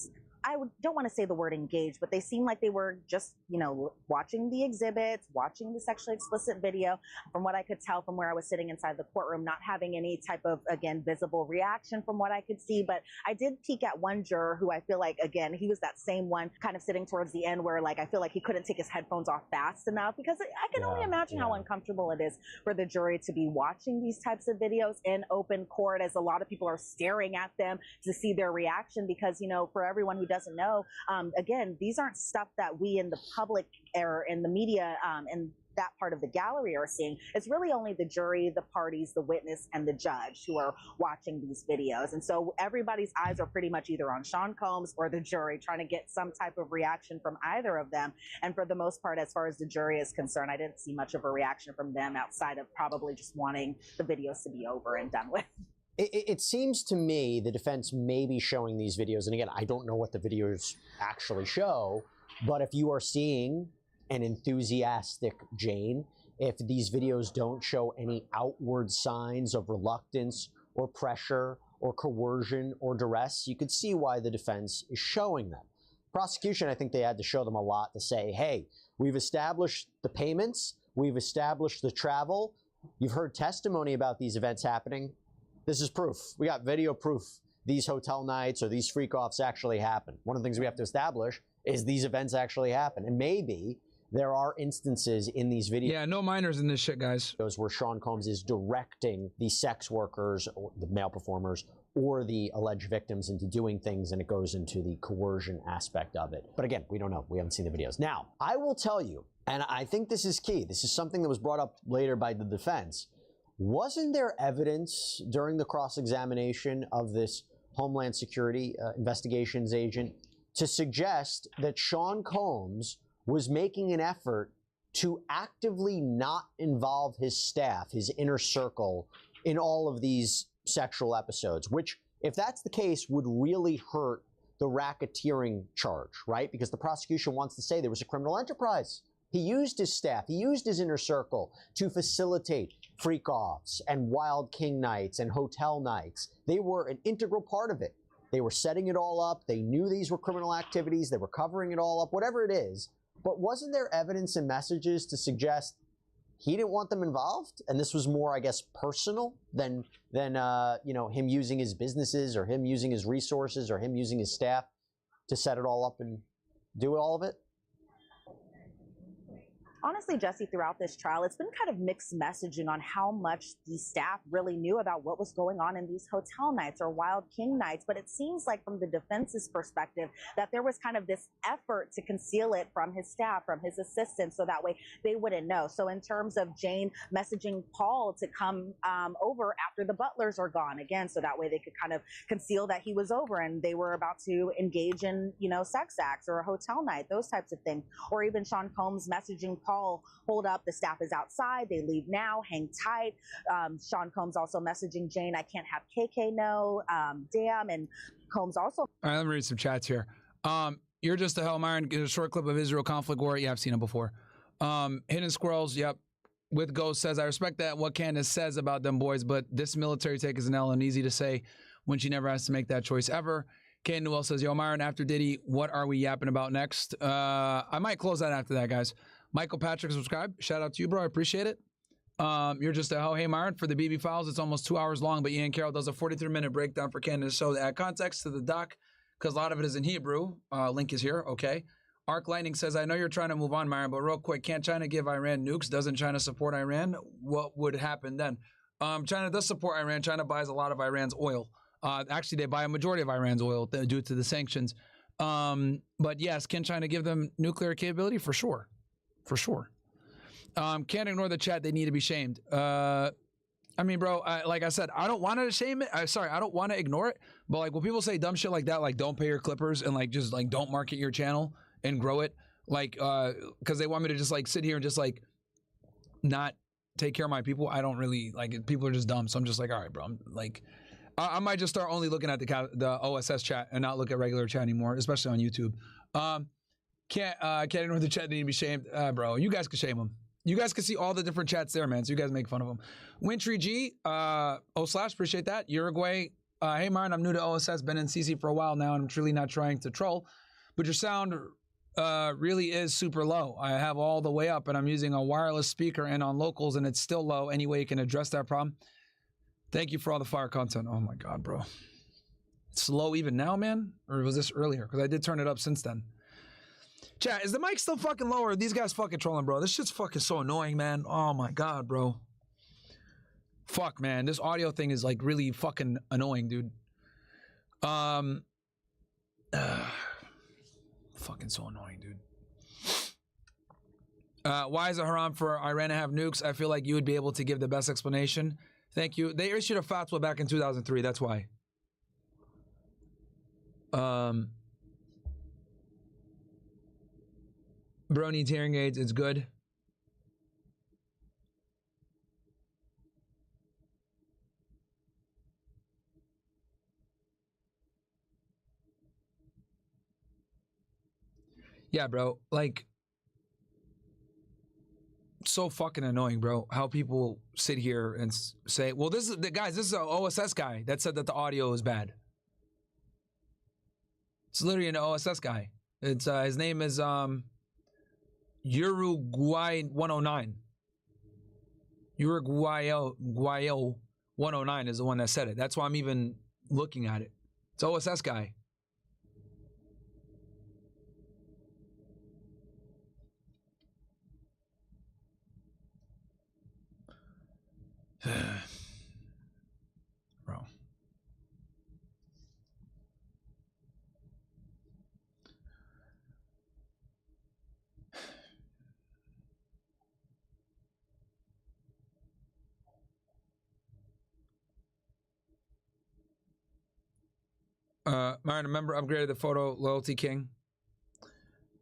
don't want to say the word engaged, but they seemed like they were just, you know, watching the exhibits, watching the sexually explicit video. From what I could tell from where I was sitting inside the courtroom, not having any type of, again, visible reaction from what I could see. But I did peek at one juror who I feel like, again, he was that same one kind of sitting towards the end where, like, I feel like he couldn't take his headphones off fast enough, because I can only imagine how uncomfortable it is for the jury to be watching these types of videos in open court, as a lot of people are staring at them to see their reaction. Because, you know, for everyone who doesn't know, again, these aren't stuff that we in the public or in the media and that part of the gallery are seeing. It's really only the jury, the parties, the witness, and the judge who are watching these videos. And so everybody's eyes are pretty much either on Sean Combs or the jury, trying to get some type of reaction from either of them. And for the most part, as far as the jury is concerned, I didn't see much of a reaction from them outside of probably just wanting the videos to be over and done with.
It seems to me the defense may be showing these videos, and again, I don't know what the videos actually show, but if you are seeing an enthusiastic Jane, if these videos don't show any outward signs of reluctance or pressure or coercion or duress, you could see why the defense is showing them. Prosecution, I think they had to show them a lot to say, hey, we've established the payments, we've established the travel, you've heard testimony about these events happening. This is proof. We got video proof these hotel nights or these freak-offs actually happen. One of the things we have to establish is these events actually happen. And maybe there are instances in these videos.
Yeah, no minors in this shit, guys.
Where Sean Combs is directing the sex workers, or the male performers, or the alleged victims into doing things, and it goes into the coercion aspect of it. But again, we don't know. We haven't seen the videos. Now, I will tell you, and I think this is key. This is something that was brought up later by the defense. Wasn't there evidence during the cross-examination of this Homeland Security investigations agent to suggest that Sean Combs was making an effort to actively not involve his staff, his inner circle, in all of these sexual episodes, which, if that's the case, would really hurt the racketeering charge, right? Because the prosecution wants to say there was a criminal enterprise. He used his staff, he used his inner circle to facilitate freak-offs and Wild King nights and hotel nights. They were an integral part of it. They were setting it all up. They knew these were criminal activities. They were covering it all up, whatever it is. But wasn't there evidence and messages to suggest he didn't want them involved? And this was more, I guess, personal than you know, him using his businesses or him using his resources or him using his staff to set it all up and do all of it?
Honestly, Jesse, throughout this trial, it's been kind of mixed messaging on how much the staff really knew about what was going on in these hotel nights or Wild King nights. But it seems like from the defense's perspective that there was kind of this effort to conceal it from his staff, from his assistants, so that way they wouldn't know. So in terms of Jane messaging Paul to come over after the butlers are gone, again, so that way they could kind of conceal that he was over and they were about to engage in, you know, sex acts or a hotel night, those types of things. Or even Sean Combs messaging Paul, hold up, the staff is outside, they leave now, hang tight. Sean Combs also messaging Jane, I can't have KK know, damn. And Combs also.
All right, let me read some chats here. You're just a hell, Myron. Get a short clip of Israel conflict war. Yeah, I've seen it before. Hidden Squirrels, yep. With Ghost says, I respect that what Candace says about them boys, but this military take is an L and easy to say when she never has to make that choice ever. Kay Newell says, yo, Myron, after Diddy, what are we yapping about next? I might close that after that, guys. Michael Patrick, subscribe. Shout out to you, bro. I appreciate it. You're just a oh, hey, Myron. For the BB Files, it's almost 2 hours long, but Ian Carroll does a 43-minute breakdown for Candace. So to add context to the doc, because a lot of it is in Hebrew. Link is here. Okay. Arc Lightning says, I know you're trying to move on, Myron, but real quick, can't China give Iran nukes? Doesn't China support Iran? What would happen then? China does support Iran. China buys a lot of Iran's oil. Actually, they buy a majority of Iran's oil due to the sanctions. But yes, can China give them nuclear capability? For sure. For sure. Can't ignore the chat. They need to be shamed. I mean, bro, like I said, I don't want to shame it. I don't want to ignore it. But like when people say dumb shit like that, like don't pay your clippers and like just like don't market your channel and grow it, like because they want me to just like sit here and just like not take care of my people. I don't really like it. People are just dumb. So I'm just like, all right, bro. I'm like, I might just start only looking at the OSS chat and not look at regular chat anymore, especially on YouTube. Can't ignore the chat. Need to be shamed, bro. You guys can shame them. You guys can see all the different chats there, man. So you guys make fun of them. Wintry G, appreciate that. Uruguay, hey, Myron, I'm new to OSS. Been in CC for a while now, and I'm truly not trying to troll, but your sound really is super low. I have all the way up, and I'm using a wireless speaker and on locals, and it's still low. Any way you can address that problem? Thank you for all the fire content. Oh my God, bro. It's low even now, man? Or was this earlier? Because I did turn it up since then. Chat, is the mic still fucking low, or are these guys fucking trolling, bro? This shit's fucking so annoying, man. Oh my God, bro. Fuck, man. This audio thing is like really fucking annoying, dude. Fucking so annoying, dude. Why is it haram for Iran to have nukes? I feel like you would be able to give the best explanation. Thank you. They issued a fatwa back in 2003. That's why. Bro needs hearing aids. It's good. Yeah, bro. Like, so fucking annoying, bro. How people sit here and say, well, this is the guys, this is an OSS guy that said that the audio is bad. It's literally an OSS guy. It's his name is Uruguay 109. Uruguayo 109 is the one that said it. That's why I'm even looking at it. It's OSS guy. Bro. Myron, a member upgraded the photo loyalty king.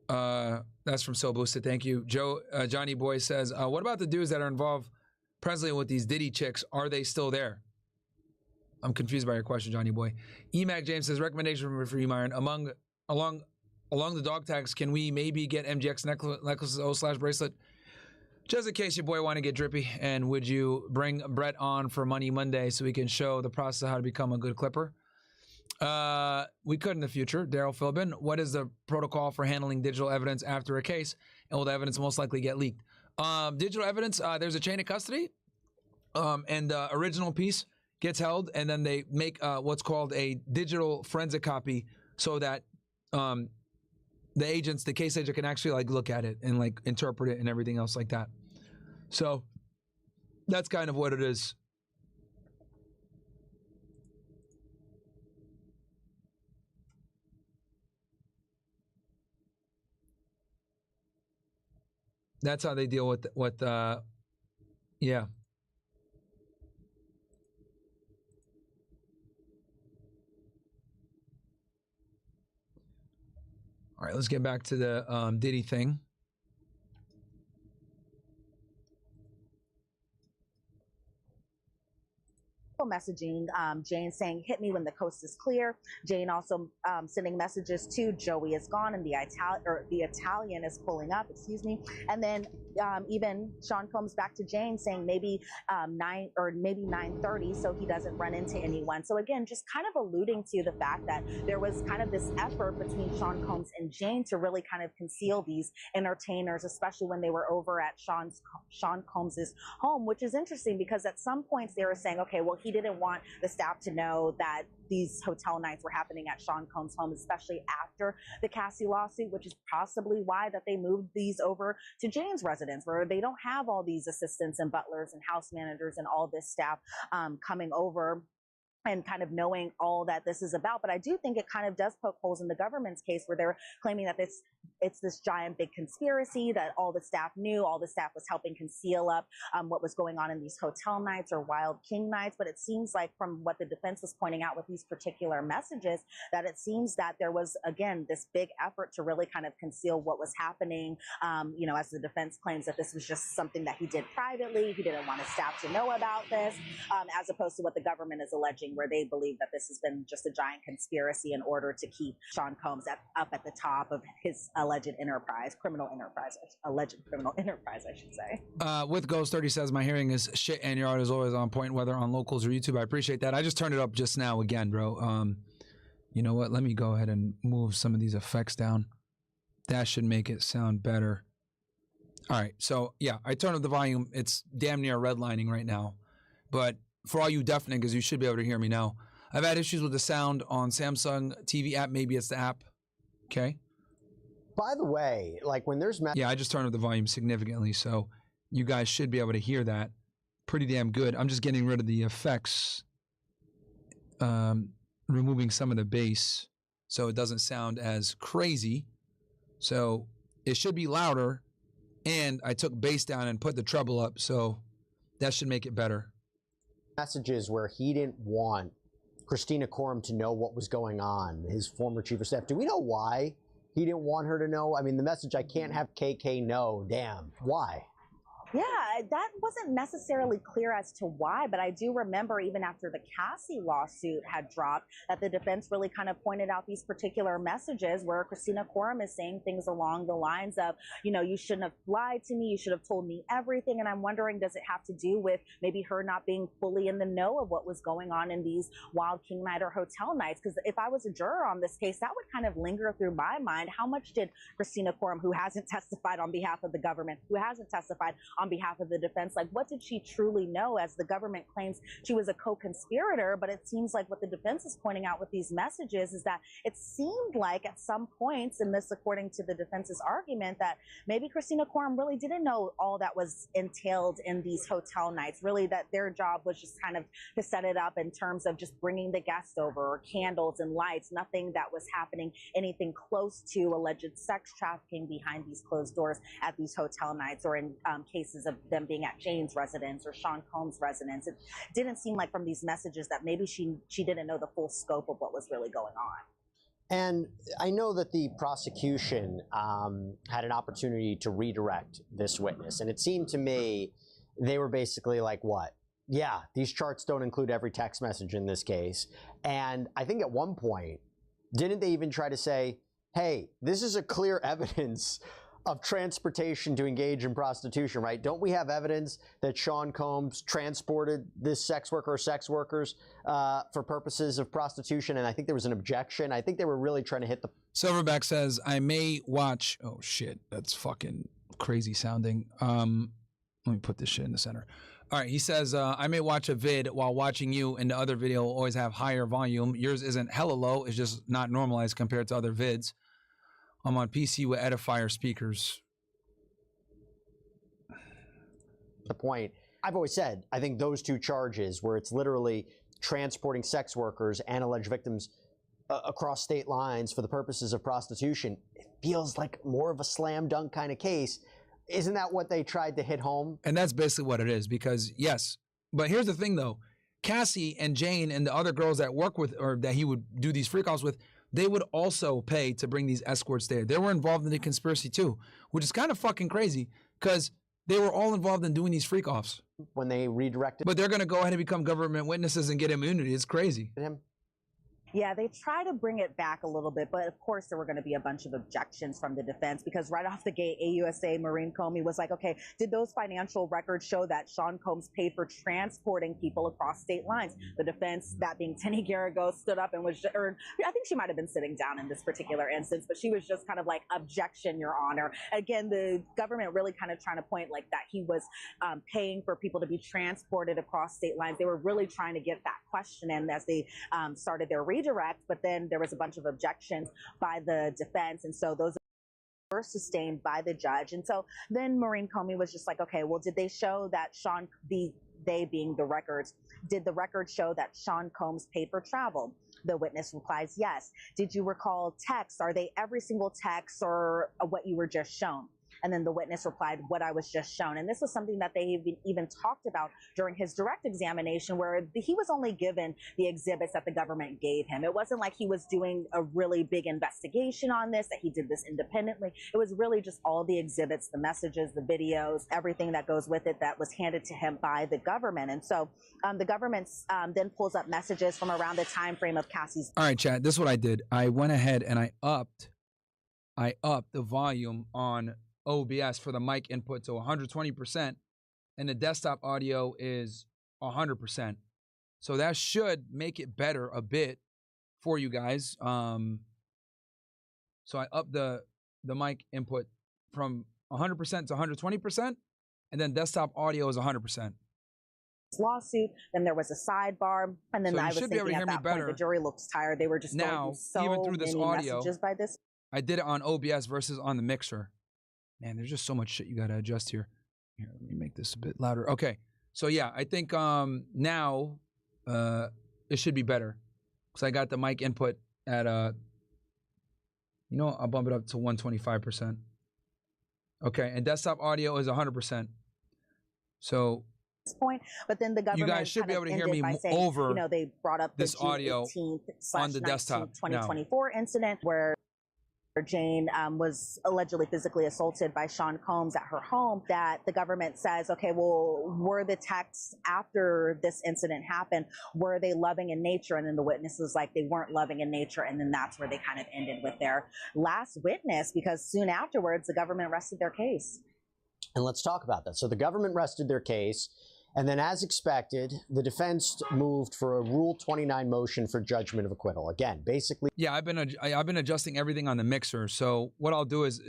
That's from So Boosted. Thank you. Johnny Boy says, what about the dudes that are involved presently with these Diddy chicks? Are they still there? I'm confused by your question, Johnny Boy. EMAC James says, recommendation for you, Myron. Along the dog tags, can we maybe get MGX necklaces O/bracelet? Just in case your boy want to get drippy. And would you bring Brett on for Money Monday so we can show the process of how to become a good clipper? We could in the future. Daryl Philbin, what is the protocol for handling digital evidence after a case? And will the evidence most likely get leaked? Digital evidence, there's a chain of custody. And the original piece gets held, and then they make what's called a digital forensic copy so that the case agent can actually like look at it and like interpret it and everything else like that. So that's kind of what it is. That's how they deal with yeah. All right, let's get back to the Diddy thing.
Messaging, Jane saying, hit me when the coast is clear. Jane also sending messages to Joey is gone and the Italian is pulling up, excuse me. And then even Sean Combs back to Jane saying maybe 9:30 so he doesn't run into anyone. So again, just kind of alluding to the fact that there was kind of this effort between Sean Combs and Jane to really kind of conceal these entertainers, especially when they were over at Sean Combs's home, which is interesting because at some points they were saying, okay, well, he didn't want the staff to know that these hotel nights were happening at Sean Combs' home, especially after the Cassie lawsuit, which is possibly why that they moved these over to Jane's residence, where they don't have all these assistants and butlers and house managers and all this staff coming over and kind of knowing all that this is about. But I do think it kind of does poke holes in the government's case where they're claiming that it's this giant big conspiracy that all the staff knew, all the staff was helping conceal up what was going on in these hotel nights or Wild King nights. But it seems like from what the defense was pointing out with these particular messages, that it seems that there was, again, this big effort to really kind of conceal what was happening. As the defense claims that this was just something that he did privately. He didn't want his staff to know about this, as opposed to what the government is alleging saying, where they believe that this has been just a giant conspiracy in order to keep Sean Combs up at the top of his alleged criminal enterprise, I should say.
With Ghost 30 says, my hearing is shit and your art is always on point, whether on locals or YouTube. I appreciate that. I just turned it up just now again, bro. You know what? Let me go ahead and move some of these effects down. That should make it sound better. All right. So, yeah, I turned up the volume. It's damn near redlining right now. But for all you deaf niggas, you should be able to hear me now. I've had issues with the sound on Samsung TV app. Maybe it's the app. Okay.
By the way, like when there's...
Yeah, I just turned up the volume significantly, so you guys should be able to hear that pretty damn good. I'm just getting rid of the effects, removing some of the bass so it doesn't sound as crazy. So it should be louder, and I took bass down and put the treble up, so that should make it better.
Messages where he didn't want Christina Coram to know what was going on, his former chief of staff. Do we know why he didn't want her to know? I mean, the message, I can't have KK know, damn. Why?
Yeah, that wasn't necessarily clear as to why, but I do remember even after the Cassie lawsuit had dropped that the defense really kind of pointed out these particular messages where Christina Coram is saying things along the lines of, you know, you shouldn't have lied to me, you should have told me everything. And I'm wondering, does it have to do with maybe her not being fully in the know of what was going on in these Wild King Night or hotel nights? Because if I was a juror on this case, that would kind of linger through my mind. How much did Christina Coram, who hasn't testified on behalf of the government, who hasn't testified on behalf of the defense, like what did she truly know, as the government claims she was a co-conspirator? But it seems like what the defense is pointing out with these messages is that it seemed like at some points in this, according to the defense's argument, that maybe Christina Coram really didn't know all that was entailed in these hotel nights, really that their job was just kind of to set it up in terms of just bringing the guests over, or candles and lights, nothing that was happening anything close to alleged sex trafficking behind these closed doors at these hotel nights, or in cases of them being at Jane's residence or Sean Combs' residence. It didn't seem like from these messages that maybe she didn't know the full scope of what was really going on.
And I know that the prosecution had an opportunity to redirect this witness, and it seemed to me they were basically like, what? Yeah, these charts don't include every text message in this case. And I think at one point, didn't they even try to say, hey, this is a clear evidence of transportation to engage in prostitution, right? Don't we have evidence that Sean Combs transported this sex worker or sex workers for purposes of prostitution? And I think there was an objection. I think they were really trying to hit the...
Silverback says, I may watch... Oh, shit. That's fucking crazy sounding. Let me put this shit in the center. All right, he says, I may watch a vid while watching you, and the other video will always have higher volume. Yours isn't hella low. It's just not normalized compared to other vids. I'm on PC with Edifier speakers.
The point, I've always said, I think those two charges where it's literally transporting sex workers and alleged victims across state lines for the purposes of prostitution, it feels like more of a slam dunk kind of case. Isn't that what they tried to hit home?
And that's basically what it is, because yes, but here's the thing though, Cassie and Jane and the other girls that work with, or that he would do these freak offs with, they would also pay to bring these escorts there. They were involved in the conspiracy too, which is kind of fucking crazy because they were all involved in doing these freak offs.
When they redirected.
But they're going to go ahead and become government witnesses and get immunity. It's crazy.
Yeah, they try to bring it back a little bit, but of course there were going to be a bunch of objections from the defense, because right off the gate, AUSA Maureen Comey was like, okay, did those financial records show that Sean Combs paid for transporting people across state lines? The defense, that being Tenny Garrigo, stood up and was, or I think she might have been sitting down in this particular instance, but she was just kind of like, objection, Your Honor. Again, the government really kind of trying to point like that he was paying for people to be transported across state lines. They were really trying to get that question in as they started their redirect, but then there was a bunch of objections by the defense, and so those were sustained by the judge. And so then Maureen Comey was just like, okay, well, did they show that they being the records, did the records show that Sean Combs paid for travel? The witness replies, yes. Did you recall texts? Are they every single text or what you were just shown? And then the witness replied, what I was just shown. And this was something that they even talked about during his direct examination, where he was only given the exhibits that the government gave him. It wasn't like he was doing a really big investigation on this, that he did this independently. It was really just all the exhibits, the messages, the videos, everything that goes with it that was handed to him by the government. And so the government then pulls up messages from around the time frame of Cassie's.
All right, chat, this is what I did. I went ahead and I upped the volume on OBS for the mic input to 120%, and the desktop audio is 100%. So that should make it better a bit for you guys. So I upped the mic input from 100% to 120%, and then desktop audio is 100%.
Lawsuit, then there was a sidebar, and then
So
I
you
was
should be able
thinking
to
at
hear me
that point
better.
the jury looks tired. They were just
Now,
going through so
even through this
many
audio,
messages by this.
I did it on OBS versus on the mixer. Man, there's just so much shit you got to adjust here. Here, let me make this a bit louder. Okay. So yeah, I think now it should be better because I got the mic input at I'll bump it up to 125%. Okay, and desktop audio is 100%. So
Point, but then the government
you guys should be able to hear me
by saying,
over
they brought up the
this audio on the desktop
2024 incident where Jane was allegedly physically assaulted by Sean Combs at her home, that the government says, okay, well, were the texts after this incident happened, were they loving in nature? And then the witness was like, they weren't loving in nature. And then that's where they kind of ended with their last witness, because soon afterwards, the government rested their case.
And let's talk about that. So the government rested their case, and then as expected, the defense moved for a Rule 29 motion for judgment of acquittal. Again, basically.
Yeah, I've been adjusting everything on the mixer. So what I'll do is,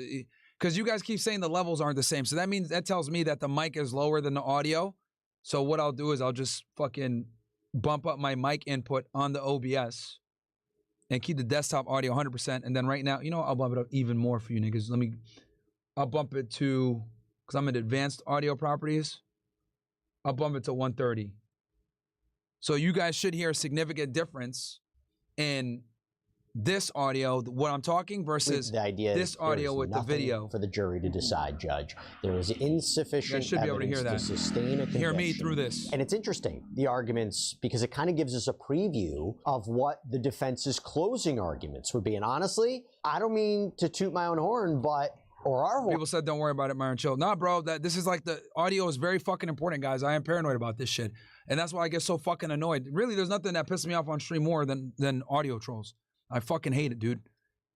because you guys keep saying the levels aren't the same, so that tells me that the mic is lower than the audio. So what I'll do is I'll just fucking bump up my mic input on the OBS and keep the desktop audio 100%. And then right now, I'll bump it up even more for you niggas. I'll bump it to, because I'm in advanced audio properties, I'll bump it to 130. So you guys should hear a significant difference in this audio, what I'm talking, versus
the idea
this audio with the video.
For the jury to decide, Judge. There is insufficient
should be able to
evidence
hear that.
to sustain a conviction.
Hear me through this.
And it's interesting, the arguments, because it kind of gives us a preview of what the defense's closing arguments would be. And honestly, I don't mean to toot my own horn, but people
said, don't worry about it, Myron, chill. Nah, bro, this is like, the audio is very fucking important, guys. I am paranoid about this shit. And that's why I get so fucking annoyed. Really, there's nothing that pisses me off on stream more than audio trolls. I fucking hate it, dude.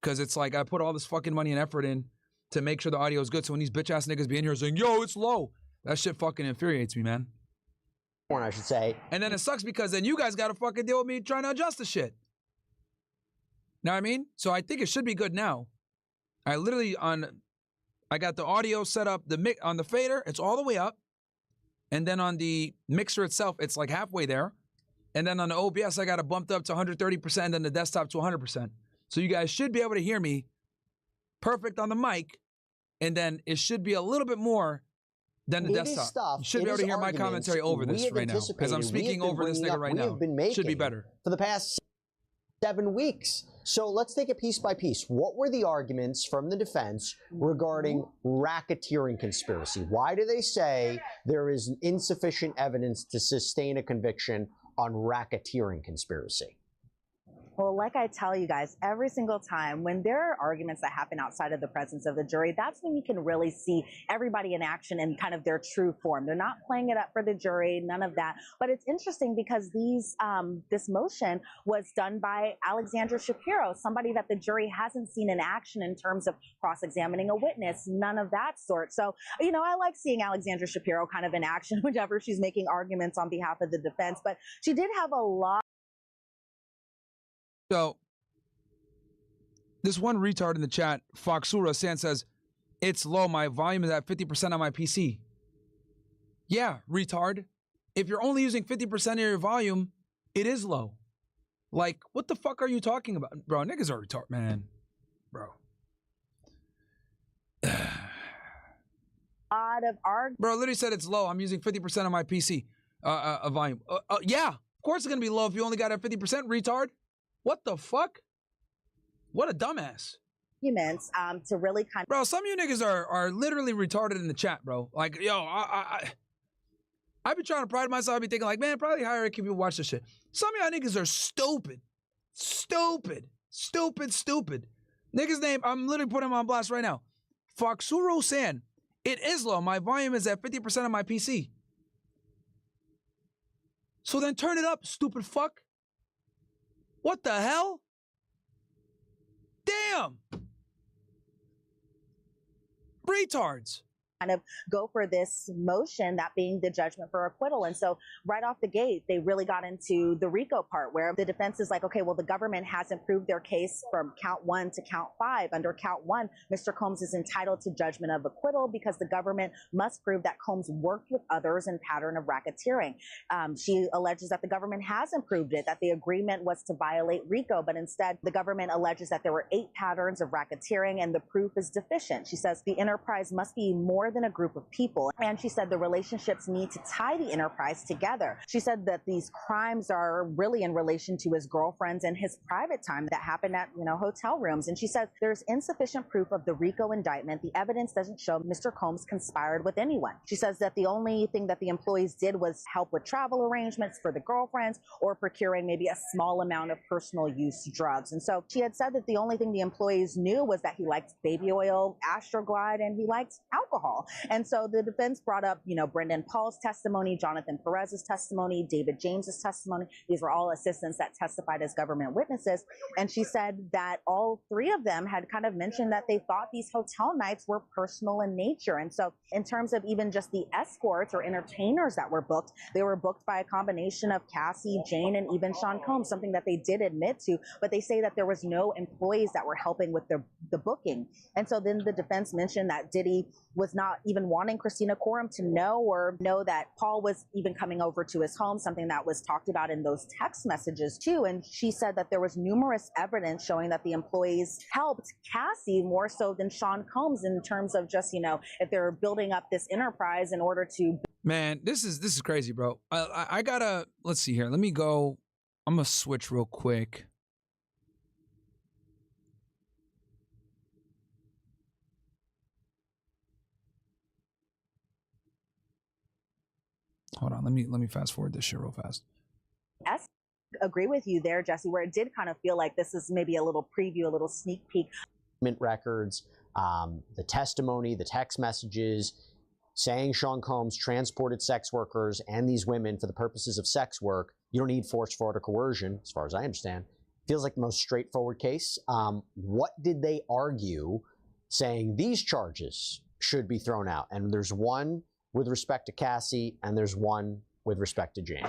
Because it's like, I put all this fucking money and effort in to make sure the audio is good. So when these bitch ass niggas be in here saying, yo, it's low, that shit fucking infuriates me, man.
I should say.
And then it sucks because then you guys got to fucking deal with me trying to adjust the shit. Know what I mean? So I think it should be good now. I got the audio set up on the fader, it's all the way up. And then on the mixer itself, it's like halfway there. And then on the OBS, I got it bumped up to 130% and then the desktop to 100%. So you guys should be able to hear me perfect on the mic. And then it should be a little bit more than the desktop. You should be able to hear my commentary over this right now. Because I'm speaking over this nigga right now. Should be better.
For the past 7 weeks. So let's take it piece by piece. What were the arguments from the defense regarding racketeering conspiracy? Why do they say there is insufficient evidence to sustain a conviction on racketeering conspiracy?
Well, like I tell you guys, every single time when there are arguments that happen outside of the presence of the jury, that's when you can really see everybody in action in kind of their true form. They're not playing it up for the jury, none of that. But it's interesting because this motion was done by Alexandra Shapiro, somebody that the jury hasn't seen in action in terms of cross-examining a witness, none of that sort. So, I like seeing Alexandra Shapiro kind of in action whenever she's making arguments on behalf of the defense. But she did have a lot.
So, this one retard in the chat, Foxura San, says, it's low, my volume is at 50% on my PC. Yeah, retard. If you're only using 50% of your volume, it is low. Like, what the fuck are you talking about? Bro, niggas are retard, man. Bro. Bro, literally said it's low. I'm using 50% of my PC volume. Yeah, of course it's going to be low if you only got a 50%, retard. What the fuck? What a dumbass.
arguments to really kind of.
Bro, some of you niggas are literally retarded in the chat, bro. Like, yo, I've been trying to pride myself. I be thinking like, man, probably higher IQ people watch this shit. Some of y'all niggas are stupid. Stupid. Nigga's name, I'm literally putting him on blast right now. Foxuro San. It is low. My volume is at 50% of my PC. So then turn it up, stupid fuck. What the hell? Damn. Retards.
Kind of go for this motion, that being the judgment for acquittal. And so right off the gate, they really got into the RICO part where the defense is like, okay, well, the government hasn't proved their case from count 1 to count 5. Under count 1, Mr. Combs is entitled to judgment of acquittal because the government must prove that Combs worked with others in pattern of racketeering. She alleges that the government hasn't proved it, that the agreement was to violate RICO, but instead the government alleges that there were 8 patterns of racketeering and the proof is deficient. She says the enterprise must be more than a group of people. And she said the relationships need to tie the enterprise together. She said that these crimes are really in relation to his girlfriends and his private time that happened at, hotel rooms. And she said there's insufficient proof of the RICO indictment. The evidence doesn't show Mr. Combs conspired with anyone. She says that the only thing that the employees did was help with travel arrangements for the girlfriends or procuring maybe a small amount of personal use drugs. And so she had said that the only thing the employees knew was that he liked baby oil, Astroglide, and he liked alcohol. And so the defense brought up, Brendan Paul's testimony, Jonathan Perez's testimony, David James's testimony. These were all assistants that testified as government witnesses. And she said that all 3 of them had kind of mentioned that they thought these hotel nights were personal in nature. And so in terms of even just the escorts or entertainers that were booked, they were booked by a combination of Cassie, Jane, and even Sean Combs, something that they did admit to, but they say that there was no employees that were helping with the booking. And so then the defense mentioned that Diddy was not even wanting Christina Coram to know that Paul was even coming over to his home, something that was talked about in those text messages too. And she said that there was numerous evidence showing that the employees helped Cassie more so than Sean Combs in terms of just, if they're building up this enterprise in order to.
Man, this is crazy, bro. I gotta, let's see here. Let me go. I'm gonna switch real quick. Hold on, let me fast forward this shit real fast.
I agree with you there, Jesse, where it did kind of feel like this is maybe a little preview, a little sneak peek.
Records, the testimony, the text messages saying Sean Combs transported sex workers and these women for the purposes of sex work. You don't need force, fraud, or coercion, as far as I understand. Feels like the most straightforward case. What did they argue saying these charges should be thrown out? And there's one with respect to Cassie, and there's one with respect to Jane.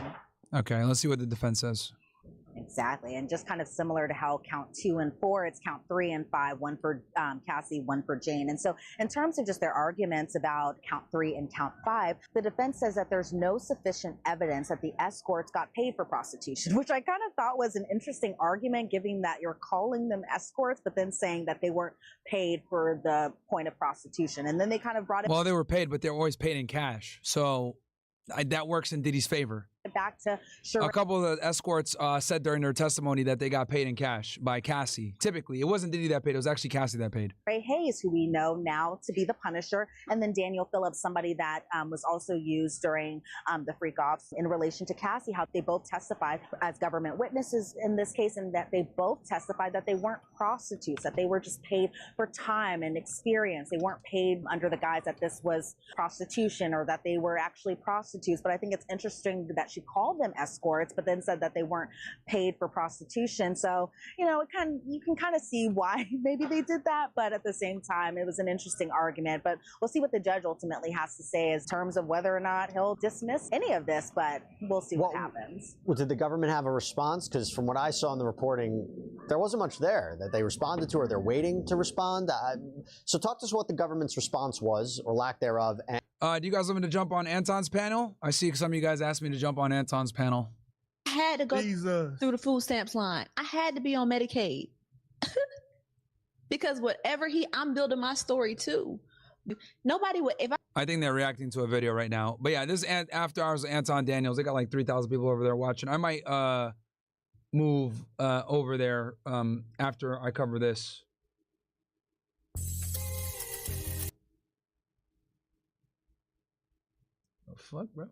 Okay, let's see what the defense says.
Exactly, and just kind of similar to how count 2 and 4, it's count 3 and 5, one for Cassie, one for Jane. And so in terms of just their arguments about count 3 and count 5, the defense says that there's no sufficient evidence that the escorts got paid for prostitution, which I kind of thought was an interesting argument, given that you're calling them escorts, but then saying that they weren't paid for the point of prostitution. And then they kind of brought it.
Well, they were paid, but they're always paid in cash. So that works in Diddy's favor.
Back to
a couple of the escorts said during their testimony that they got paid in cash by Cassie. Typically, it wasn't Diddy that paid. It was actually Cassie that paid.
Ray Hayes, who we know now to be the Punisher, and then Daniel Phillips, somebody that was also used during the freak offs in relation to Cassie, how they both testified as government witnesses in this case, and that they both testified that they weren't prostitutes, that they were just paid for time and experience. They weren't paid under the guise that this was prostitution or that they were actually prostitutes. But I think it's interesting that she called them escorts, but then said that they weren't paid for prostitution. So, you can kind of see why maybe they did that, but at the same time, it was an interesting argument. But we'll see what the judge ultimately has to say in terms of whether or not he'll dismiss any of this, but we'll see what happens.
Well, did the government have a response? Because from what I saw in the reporting, there wasn't much there that they responded to, or they're waiting to respond. So talk to us what the government's response was, or lack thereof. And
do you guys want me to jump on Anton's panel? I see some of you guys asked me to jump on Anton's panel.
I had to go through the food stamps line. I had to be on Medicaid. Because I'm building my story too. Nobody would,
I think they're reacting to a video right now. But yeah, this is After Hours with Anton Daniels. They got like 3,000 people over there watching. I might move over there after I cover this. fuck, bro?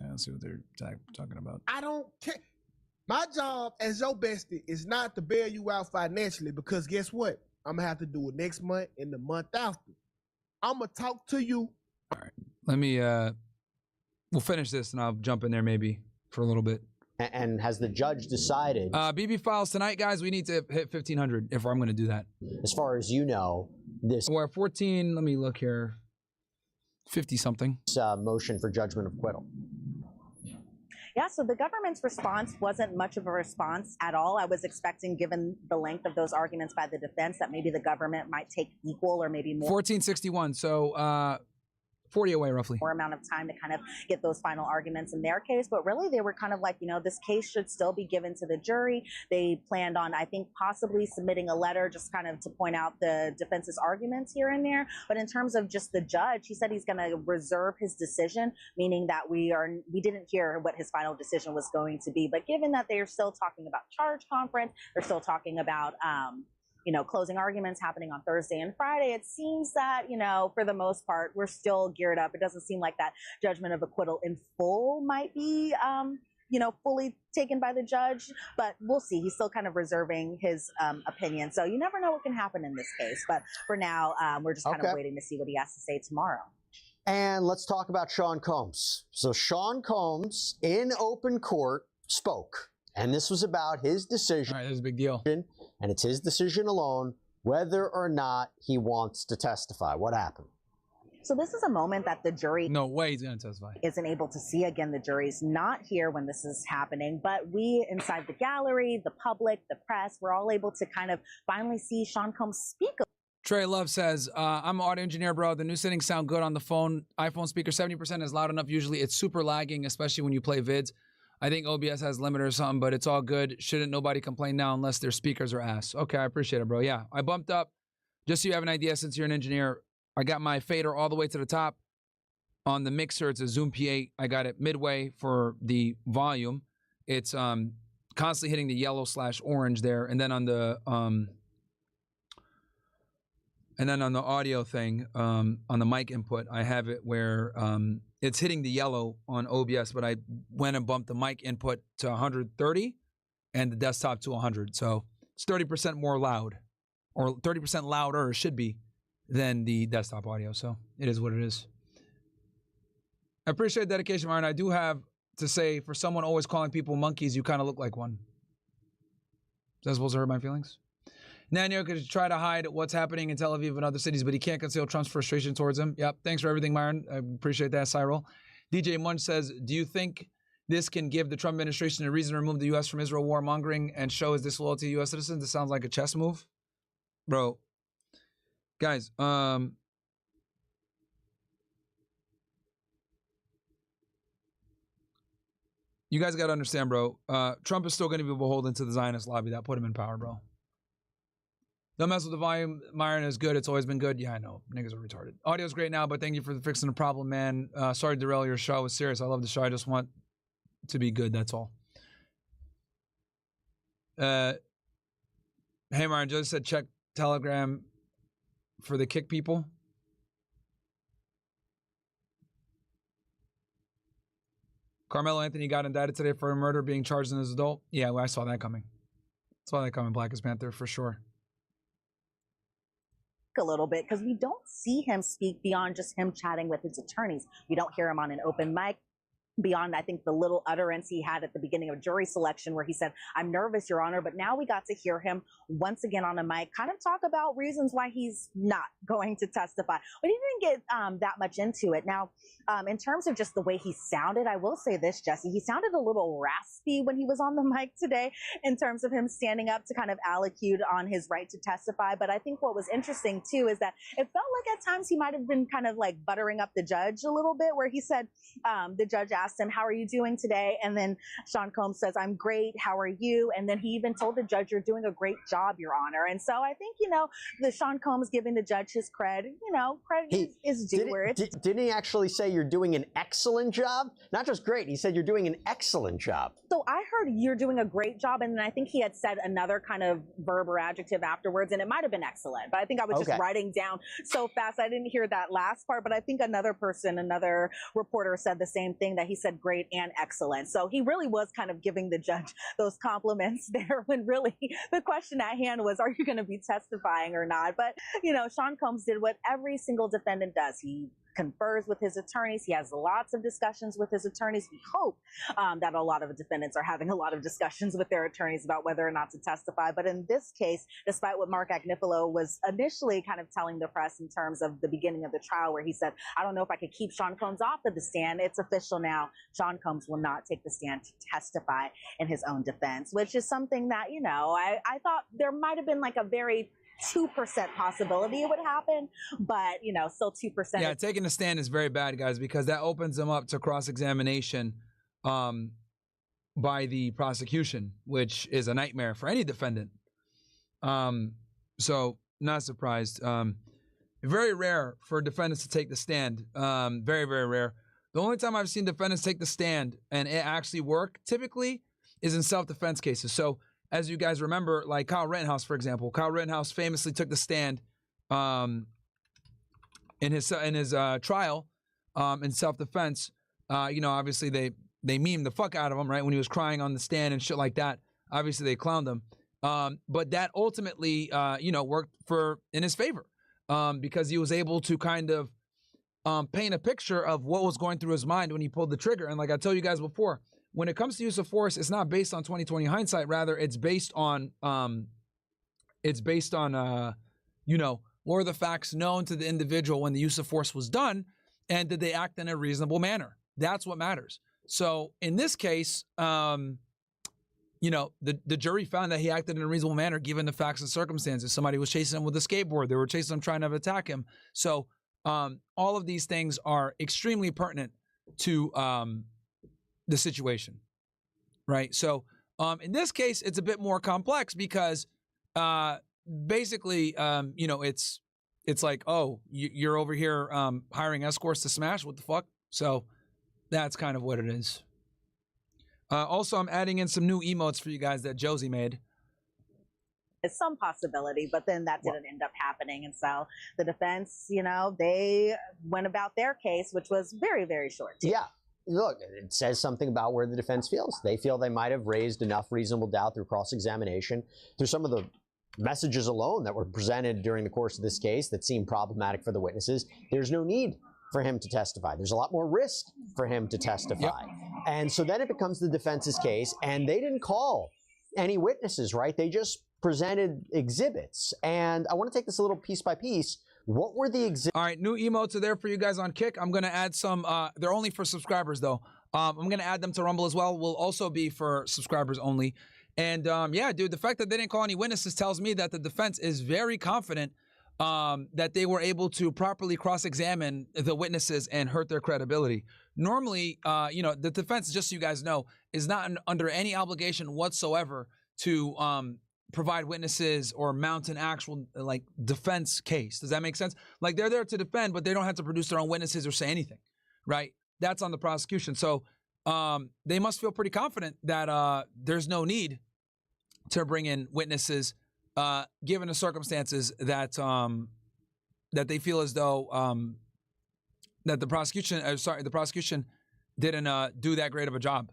Yeah, let's see what they're talking about.
I don't care. My job as your bestie is not to bail you out financially because guess what? I'm gonna have to do it next month and the month after. I'm gonna talk to you.
All right, let me. We'll finish this and I'll jump in there maybe for a little bit.
And has the judge decided?
BB files tonight, guys. We need to hit 1,500 if I'm going to do that.
As far as you know, this.
We're at 14. Let me look here. 50 something.
Motion for judgment of acquittal.
Yeah, so the government's response wasn't much of a response at all. I was expecting, given the length of those arguments by the defense, that maybe the government might take equal or maybe more.
1461. So 40 away roughly.
More amount of time to kind of get those final arguments in their case. But really, they were kind of like, you know, this case should still be given to the jury. They planned on, I think, possibly submitting a letter just kind of to point out the defense's arguments here and there. But in terms of just the judge, he said he's going to reserve his decision, meaning that we didn't hear what his final decision was going to be. But given that they are still talking about charge conference, they're still talking about, you know, closing arguments happening on Thursday and Friday, it seems that, you know, for the most part, we're still geared up. It doesn't seem like that judgment of acquittal in full might be, you know, fully taken by the judge, but we'll see. He's still kind of reserving his opinion. So you never know what can happen in this case. But for now, we're just kind of waiting to see what he has to say tomorrow.
And let's talk about Sean Combs. So Sean Combs in open court spoke, and this was about his decision.
All right, that's a big deal.
And it's his decision alone whether or not he wants to testify. What happened?
So this is a moment that the jury
no way he's going to testify.
Isn't able to see. Again, the jury's not here when this is happening, but we inside the gallery, the public, the press, we're all able to kind of finally see Sean Combs speak.
Trey Love says, I'm an audio engineer, bro. The new settings sound good on the phone. iPhone speaker 70% is loud enough. Usually it's super lagging, especially when you play vids. I think OBS has limit or something, but it's all good. Shouldn't nobody complain now unless their speakers are ass. Okay, I appreciate it, bro. Yeah, I bumped up. Just so you have an idea, since you're an engineer, I got my fader all the way to the top. On the mixer, it's a Zoom P8. I got it midway for the volume. It's constantly hitting the yellow/orange there, and then on the audio thing, on the mic input, I have it where it's hitting the yellow on OBS, but I went and bumped the mic input to 130 and the desktop to 100. So it's 30% more loud, or 30% louder, it should be, than the desktop audio. So it is what it is. I appreciate dedication, Myron. I do have to say, for someone always calling people monkeys, you kind of look like one. Is that supposed to hurt my feelings? Netanyahu could try to hide what's happening in Tel Aviv and other cities, but he can't conceal Trump's frustration towards him. Yep. Thanks for everything, Myron. I appreciate that, Cyril. DJ Munch says, do you think this can give the Trump administration a reason to remove the U.S. from Israel warmongering and show his disloyalty to U.S. citizens? This sounds like a chess move. Bro. Guys, you guys got to understand, bro. Trump is still going to be beholden to the Zionist lobby that put him in power, bro. Don't mess with the volume. Myron is good. It's always been good. Yeah, I know. Niggas are retarded. Audio's great now, but thank you for fixing the problem, man. Sorry to derail your show. I was serious. I love the show. I just want to be good. That's all. Hey, Myron, just said check Telegram for the kick people. Carmelo Anthony got indicted today for a murder, being charged as an adult. Yeah, well, I saw that coming. Saw that coming, Blackest Panther, for sure.
A little bit, because we don't see him speak beyond just him chatting with his attorneys. We don't hear him on an open mic beyond, I think, the little utterance he had at the beginning of jury selection where he said, I'm nervous, Your Honor. But now we got to hear him once again on a mic kind of talk about reasons why he's not going to testify. But he didn't get that much into it. Now, in terms of just the way he sounded, I will say this, Jesse, he sounded a little raspy when he was on the mic today in terms of him standing up to kind of allocute on his right to testify. But I think what was interesting, too, is that it felt like at times he might have been kind of like buttering up the judge a little bit, where he said, the judge asked him, how are you doing today? And then Sean Combs says, I'm great. How are you? And then he even told the judge, you're doing a great job, Your Honor. And so I think, you know, the Sean Combs giving the judge his credit, you know, credit is due where it's.
Didn't he actually say you're doing an excellent job? Not just great. He said you're doing an excellent job.
So I heard you're doing a great job, and then I think he had said another kind of verb or adjective afterwards, and it might have been excellent, but I think I was just writing down so fast I didn't hear that last part, but I think another reporter said the same thing, that he said great and excellent. So he really was kind of giving the judge those compliments there, when really the question at hand was, are you going to be testifying or not? But, you know, Sean Combs did what every single defendant does. He confers with his attorneys. He has lots of discussions with his attorneys. We hope that a lot of defendants are having a lot of discussions with their attorneys about whether or not to testify. But in this case, despite what Mark Agnifilo was initially kind of telling the press in terms of the beginning of the trial, where he said, I don't know if I could keep Sean Combs off of the stand, it's official now. Sean Combs will not take the stand to testify in his own defense, which is something that, you know, I thought there might have been like a very 2% possibility it would happen, but, you know, still 2%.
Yeah, taking the stand is very bad, guys, because that opens them up to cross-examination by the prosecution, which is a nightmare for any defendant. So, not surprised. Very rare for defendants to take the stand. Very, very rare. The only time I've seen defendants take the stand and it actually work, typically, is in self-defense cases. So, as you guys remember, like Kyle Rittenhouse, for example. Kyle Rittenhouse famously took the stand in his trial in self-defense. You know, obviously they memed the fuck out of him, right, when he was crying on the stand and shit like that. Obviously they clowned him. But that ultimately, you know, worked in his favor because he was able to kind of paint a picture of what was going through his mind when he pulled the trigger. And like I told you guys before, when it comes to use of force, it's not based on 20/20 hindsight. Rather, it's based on, you know, what are the facts known to the individual when the use of force was done, and did they act in a reasonable manner? That's what matters. So in this case, you know, the jury found that he acted in a reasonable manner given the facts and circumstances. Somebody was chasing him with a skateboard. They were chasing him trying to attack him. So all of these things are extremely pertinent to the situation, right? So in this case, it's a bit more complex because basically, you know, it's like, oh, you're over here hiring escorts to smash? What the fuck? So that's kind of what it is. Also, I'm adding in some new emotes for you guys that Josie made.
It's some possibility, but then that didn't end up happening. And so the defense, you know, they went about their case, which was very, very short.
Yeah. Look, it says something about where the defense feels. They feel they might have raised enough reasonable doubt through cross-examination, through some of the messages alone that were presented during the course of this case that seemed problematic for the witnesses. There's no need for him to testify. There's a lot more risk for him to testify. Yep. And so then it becomes the defense's case, and they didn't call any witnesses, right? They just presented exhibits. And I want to take this a little piece by piece. What were the exhibits?
All right, new emotes are there for you guys on Kick. I'm going to add some. They're only for subscribers, though. I'm going to add them to Rumble as well. Will also be for subscribers only. And yeah, dude, the fact that they didn't call any witnesses tells me that the defense is very confident that they were able to properly cross-examine the witnesses and hurt their credibility. Normally, you know, the defense, just so you guys know, is not under any obligation whatsoever to provide witnesses or mount an actual, like, defense case. Does that make sense? Like, they're there to defend, but they don't have to produce their own witnesses or say anything, right? That's on the prosecution. So they must feel pretty confident that there's no need to bring in witnesses given the circumstances that that they feel as though that the prosecution didn't do that great of a job.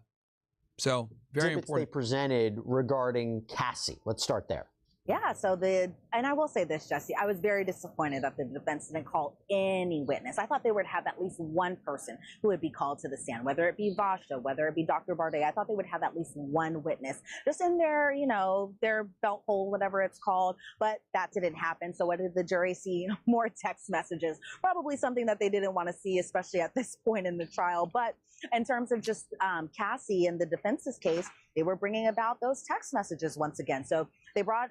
So very important.
They presented regarding Cassie. Let's start there.
Yeah, so and I will say this, Jesse, I was very disappointed that the defense didn't call any witness. I thought they would have at least one person who would be called to the stand, whether it be Vasha, whether it be Dr. Bardet. I thought they would have at least one witness just in their, you know, their belt hole, whatever it's called, but that didn't happen. So what did the jury see? More text messages, probably something that they didn't want to see, especially at this point in the trial. But in terms of just Cassie and the defense's case, they were bringing about those text messages once again. So they brought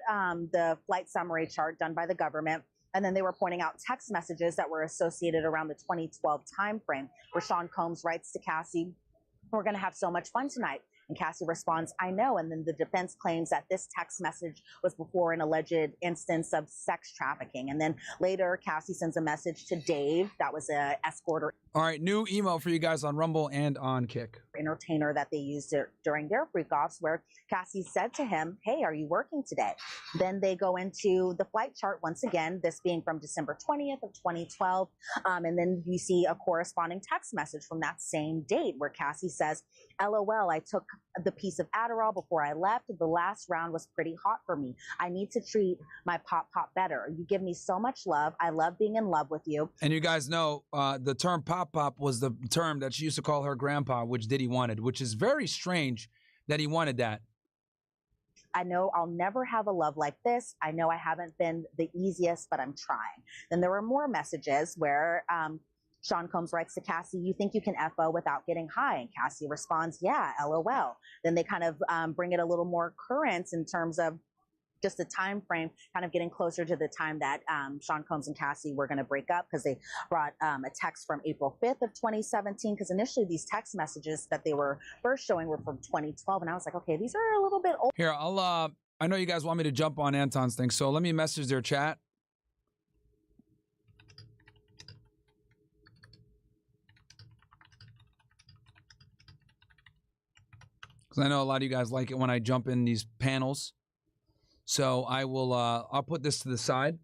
the flight summary chart done by the government, and then they were pointing out text messages that were associated around the 2012 timeframe, where Sean Combs writes to Cassie, "We're going to have so much fun tonight." And Cassie responds, "I know." And then the defense claims that this text message was before an alleged instance of sex trafficking. And then later, Cassie sends a message to Dave, that was an escort.
All right, new email for you guys on Rumble and on Kick.
Entertainer that they used during their freak-offs, where Cassie said to him, "Hey, are you working today?" Then they go into the flight chart once again, this being from December 20th of 2012. And then you see a corresponding text message from that same date where Cassie says, "LOL, I took the piece of Adderall before I left. The last round was pretty hot for me. I need to treat my pop better. You give me so much love. I love being in love with you."
And you guys know the term pop was the term that she used to call her grandpa, which Diddy wanted, which is very strange that he wanted that.
"I know I'll never have a love like this. I know I haven't been the easiest, but I'm trying." Then there were more messages where Sean Combs writes to Cassie, "You think you can FO without getting high?" And Cassie responds, "Yeah, LOL." Then they kind of bring it a little more current in terms of just the time frame, kind of getting closer to the time that Sean Combs and Cassie were going to break up, because they brought a text from April 5th of 2017, because initially these text messages that they were first showing were from 2012, and I was like, okay, these are a little bit old.
Here, I know you guys want me to jump on Anton's thing, so let me message their chat. Because I know a lot of you guys like it when I jump in these panels. So I will, I'll put this to the side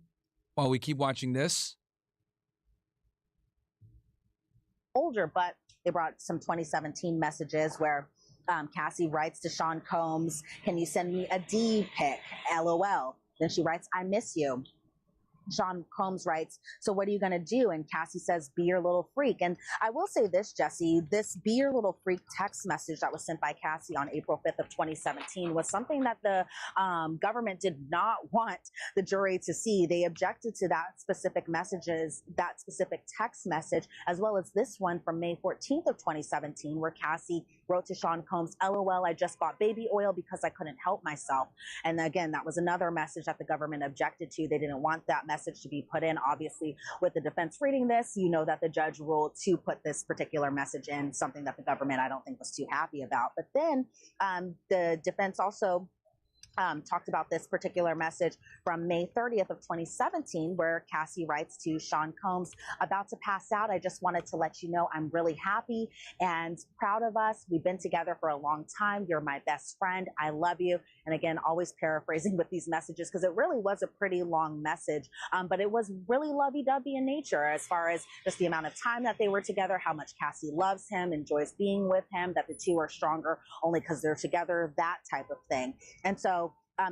while we keep watching this.
Older, but they brought some 2017 messages where Cassie writes to Sean Combs, "Can you send me a D pic? LOL." Then she writes, "I miss you." Sean Combs writes, "So what are you going to do?" And Cassie says, "Be your little freak." And I will say this, Jesse, this "be your little freak" text message that was sent by Cassie on April 5th of 2017 was something that the government did not want the jury to see. They objected to that specific text message, as well as this one from May 14th of 2017, where Cassie wrote to Sean Combs, "LOL, I just bought baby oil because I couldn't help myself." And again, that was another message that the government objected to. They didn't want that message to be put in. Obviously, with the defense reading this, you know that the judge ruled to put this particular message in, something that the government, I don't think, was too happy about. But then the defense also talked about this particular message from May 30th of 2017, where Cassie writes to Sean Combs, "About to pass out. I just wanted to let you know I'm really happy and proud of us. We've been together for a long time. You're my best friend. I love you." And again, always paraphrasing with these messages, because it really was a pretty long message, but it was really lovey-dovey in nature, as far as just the amount of time that they were together, how much Cassie loves him, enjoys being with him, that the two are stronger only because they're together, that type of thing. And so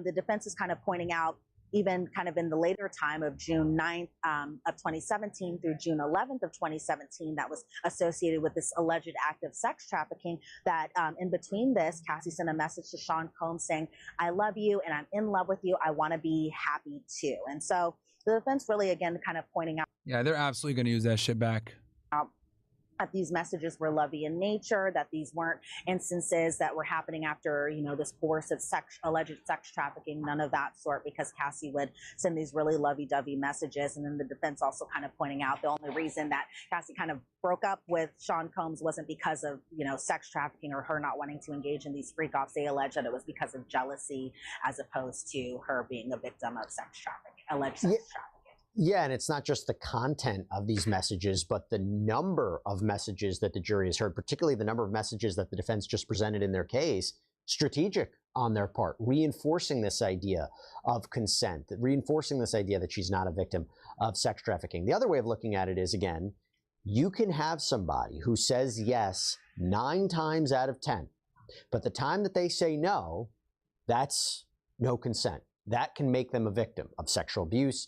the defense is kind of pointing out, even kind of in the later time of June 9th of 2017 through June 11th of 2017, that was associated with this alleged act of sex trafficking, that in between this, Cassie sent a message to Sean Combs saying, "I love you and I'm in love with you. I want to be happy too." And so the defense really, again, kind of pointing out.
Yeah, they're absolutely going to use that shit back.
That these messages were lovey in nature, that these weren't instances that were happening after, you know, this course of alleged sex trafficking, none of that sort, because Cassie would send these really lovey-dovey messages. And then the defense also kind of pointing out the only reason that Cassie kind of broke up with Sean Combs wasn't because of, you know, sex trafficking or her not wanting to engage in these freak-offs. They allege that it was because of jealousy, as opposed to her being a victim of sex trafficking, alleged sex trafficking.
Yeah, and it's not just the content of these messages, but the number of messages that the jury has heard, particularly the number of messages that the defense just presented in their case, strategic on their part, reinforcing this idea of consent, reinforcing this idea that she's not a victim of sex trafficking. The other way of looking at it is, again, you can have somebody who says yes 9 times out of 10, but the time that they say no, that's no consent. That can make them a victim of sexual abuse.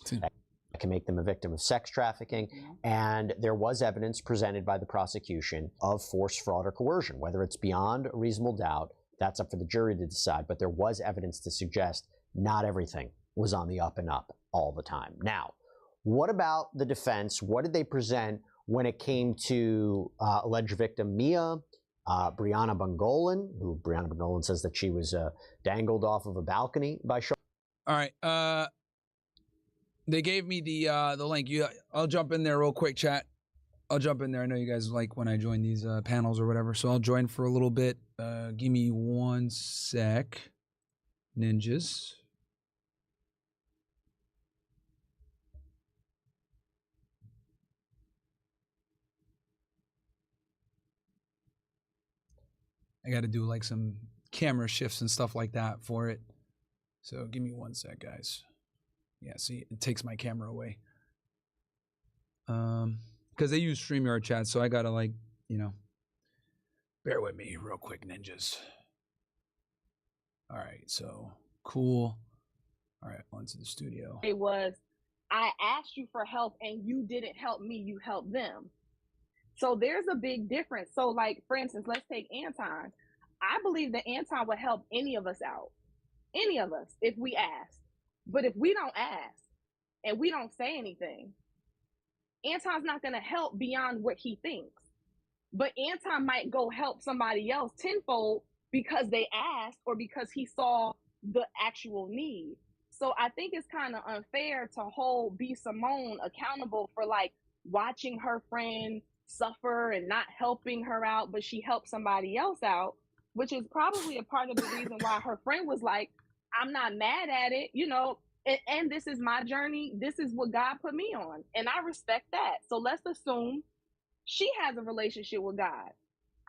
That can make them a victim of sex trafficking. And there was evidence presented by the prosecution of force, fraud, or coercion. Whether it's beyond a reasonable doubt, that's up for the jury to decide. But there was evidence to suggest not everything was on the up and up all the time. Now, what about the defense? What did they present when it came to alleged victim Mia, Brianna Bungolan, who Brianna Bungolan says that she was dangled off of a balcony by Sean?
All right. They gave me the link. I'll jump in there real quick, chat. I'll jump in there. I know you guys like when I join these panels or whatever, so I'll join for a little bit. Give me 1 sec, ninjas. I got to do like some camera shifts and stuff like that for it. So give me 1 sec, guys. Yeah, see, it takes my camera away. Because they use StreamYard chat, so I got to like, you know, bear with me real quick, ninjas. All right, so cool. All right, on to the studio.
It was, I asked you for help and you didn't help me, you helped them. So there's a big difference. So like, for instance, let's take Anton. I believe that Anton would help any of us out, any of us, if we asked. But if we don't ask and we don't say anything, Anton's not going to help beyond what he thinks. But Anton might go help somebody else tenfold because they asked or because he saw the actual need. So I think it's kind of unfair to hold B. Simone accountable for like watching her friend suffer and not helping her out, but she helped somebody else out, which is probably a part of the reason why her friend was like, I'm not mad at it, you know, and this is my journey. This is what God put me on. And I respect that. So let's assume she has a relationship with God.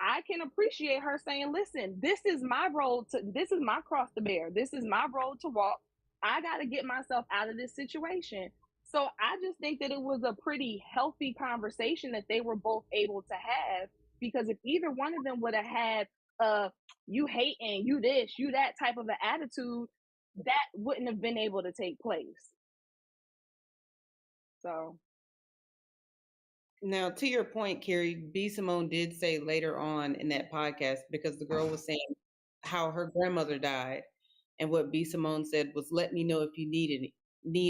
I can appreciate her saying, listen, this is my cross to bear. This is my road to walk. I got to get myself out of this situation. So I just think that it was a pretty healthy conversation that they were both able to have, because if either one of them would have had you hating, you this, you that type of an attitude, that wouldn't have been able to take place. So.
Now, to your point, Carrie, B. Simone did say later on in that podcast, because the girl was saying how her grandmother died, and what B. Simone said was, let me know if you need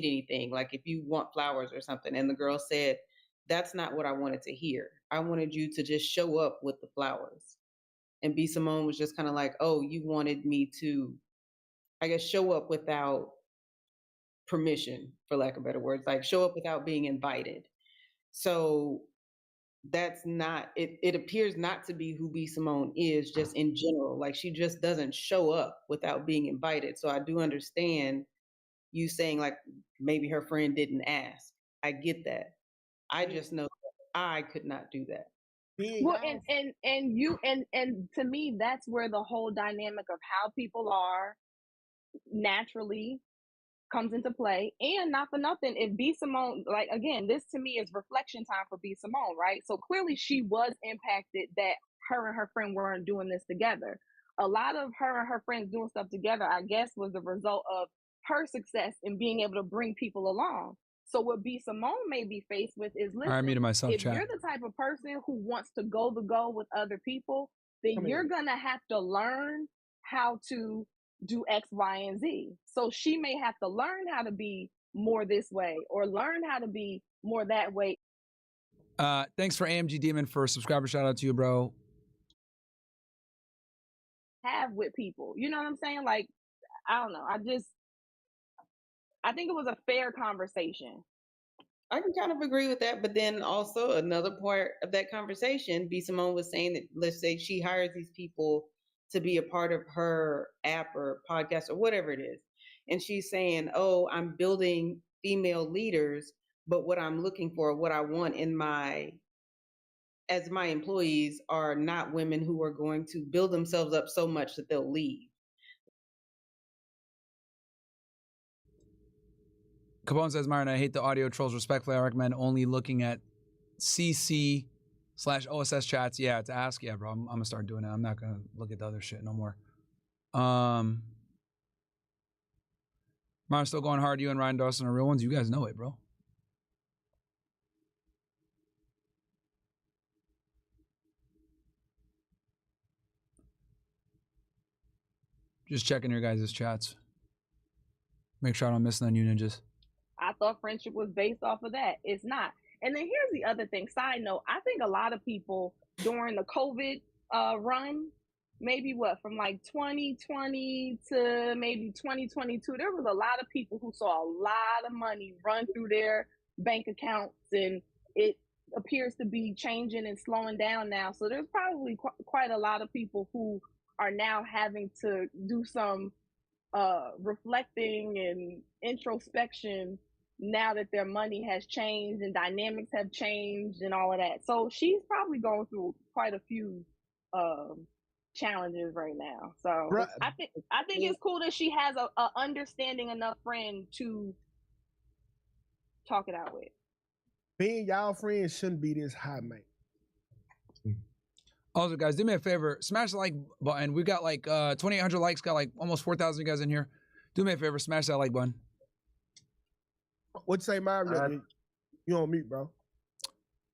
anything, like if you want flowers or something. And the girl said, that's not what I wanted to hear. I wanted you to just show up with the flowers. And B. Simone was just kind of like, oh, you wanted me to, I guess, show up without permission, for lack of better words, like show up without being invited. So that's not, it appears not to be who B. Simone is just in general. Like she just doesn't show up without being invited. So I do understand you saying like maybe her friend didn't ask. I get that. I just know that I could not do that.
Well, and to me, that's where the whole dynamic of how people are naturally comes into play. And not for nothing, if B. Simone, like again, this to me is reflection time for B. Simone, right? So clearly she was impacted that her and her friend weren't doing this together. A lot of her and her friends doing stuff together, I guess, was the result of her success in being able to bring people along. So what B. Simone may be faced with is, listen,
I muted myself,
if
chat.
you're the type of person who wants to go with other people, then you're going to have to learn how to do X, Y, and Z. So she may have to learn how to be more this way or learn how to be more that way.
Thanks for AMG Demon for a subscriber. Shout out to you, bro.
Have with people. You know what I'm saying? Like, I don't know. I think it was a fair conversation.
I can kind of agree with that, but then also another part of that conversation, B. Simone was saying that, let's say she hires these people to be a part of her app or podcast or whatever it is. And she's saying, oh, I'm building female leaders, but what I'm looking for, what I want as my employees are not women who are going to build themselves up so much that they'll leave.
Capone says, Myron, I hate the audio trolls. Respectfully, I recommend only looking at CC/OSS chats. Yeah, to ask. Yeah, bro, I'm going to start doing it. I'm not going to look at the other shit no more. Myron still going hard. You and Ryan Dawson are real ones. You guys know it, bro. Just checking your guys' chats. Make sure I don't miss none, you ninjas.
I thought friendship was based off of that. It's not. And then here's the other thing. Side note, I think a lot of people during the COVID run, maybe from like 2020 to maybe 2022, there was a lot of people who saw a lot of money run through their bank accounts, and it appears to be changing and slowing down now. So there's probably quite a lot of people who are now having to do some reflecting and introspection now that their money has changed and dynamics have changed and all of that. So she's probably going through quite a few challenges right now. So
Right.
I think it's cool that she has a understanding enough friend to talk it out with.
Being y'all friends shouldn't be this hot, man.
Also, guys, do me a favor. Smash the like button. We got like 2,800 likes. Got like almost 4,000 guys in here. Do me a favor. Smash that like button.
What'd you say, Myron? You on mute, bro.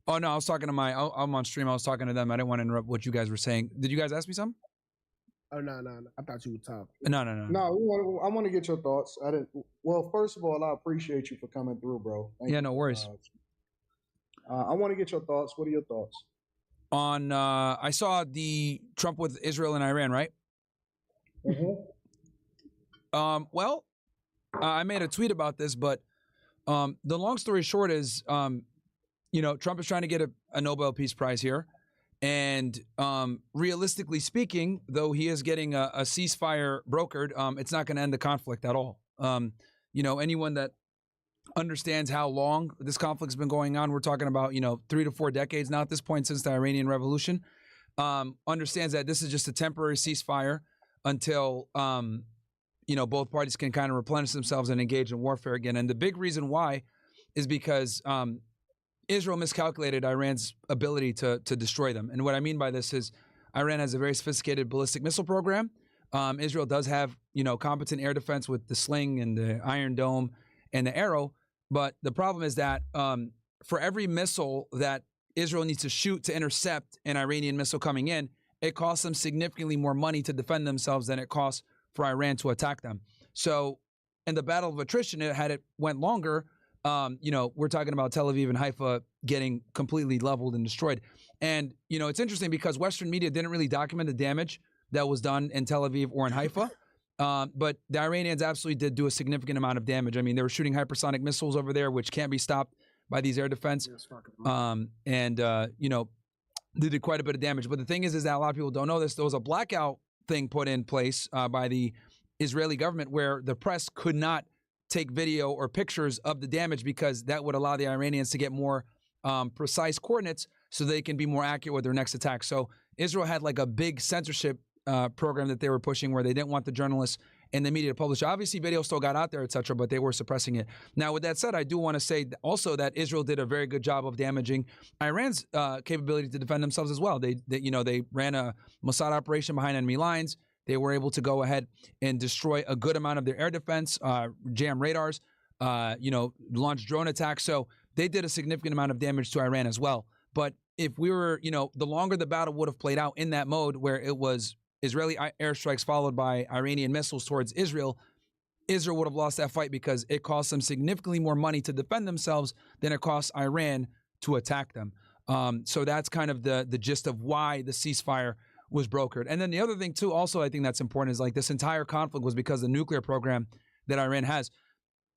Oh, no. I was talking to I'm on stream. I was talking to them. I didn't want to interrupt what you guys were saying. Did you guys ask me something?
Oh, no. I thought you were talking.
No.
No, I want to get your thoughts. I didn't. Well, first of all, I appreciate you for coming through, bro. Thank you.
No worries.
I want to get your thoughts. What are your thoughts?
On I saw the Trump with Israel and Iran, right? Well, I made a tweet about this, but the long story short is, Trump is trying to get a Nobel Peace Prize here. And realistically speaking, though he is getting a ceasefire brokered, it's not going to end the conflict at all. Anyone that understands how long this conflict's been going on, we're talking about, 3 to 4 decades now at this point since the Iranian Revolution, understands that this is just a temporary ceasefire until, both parties can kind of replenish themselves and engage in warfare again. And the big reason why is because Israel miscalculated Iran's ability to destroy them. And what I mean by this is Iran has a very sophisticated ballistic missile program. Israel does have, competent air defense with the Sling and the Iron Dome and the Arrow. But the problem is that for every missile that Israel needs to shoot to intercept an Iranian missile coming in, it costs them significantly more money to defend themselves than it costs for Iran to attack them. So in the battle of attrition, had it went longer, we're talking about Tel Aviv and Haifa getting completely leveled and destroyed. And, it's interesting because Western media didn't really document the damage that was done in Tel Aviv or in Haifa. But the Iranians absolutely did do a significant amount of damage. I mean, they were shooting hypersonic missiles over there, which can't be stopped by these air defense. They did quite a bit of damage. But the thing is that a lot of people don't know this. There was a blackout thing put in place by the Israeli government where the press could not take video or pictures of the damage because that would allow the Iranians to get more precise coordinates so they can be more accurate with their next attack. So Israel had like a big censorship program that they were pushing where they didn't want the journalists and the media to publish. Obviously, video still got out there, etc., but they were suppressing it. Now, with that said, I do want to say also that Israel did a very good job of damaging Iran's capability to defend themselves as well. They ran a Mossad operation behind enemy lines. They were able to go ahead and destroy a good amount of their air defense, jam radars, launch drone attacks. So they did a significant amount of damage to Iran as well. But if we were, the longer the battle would have played out in that mode where it was Israeli airstrikes followed by Iranian missiles towards Israel, Israel would have lost that fight because it cost them significantly more money to defend themselves than it cost Iran to attack them. So that's kind of the gist of why the ceasefire was brokered. And then the other thing too, also I think that's important, is like this entire conflict was because of the nuclear program that Iran has.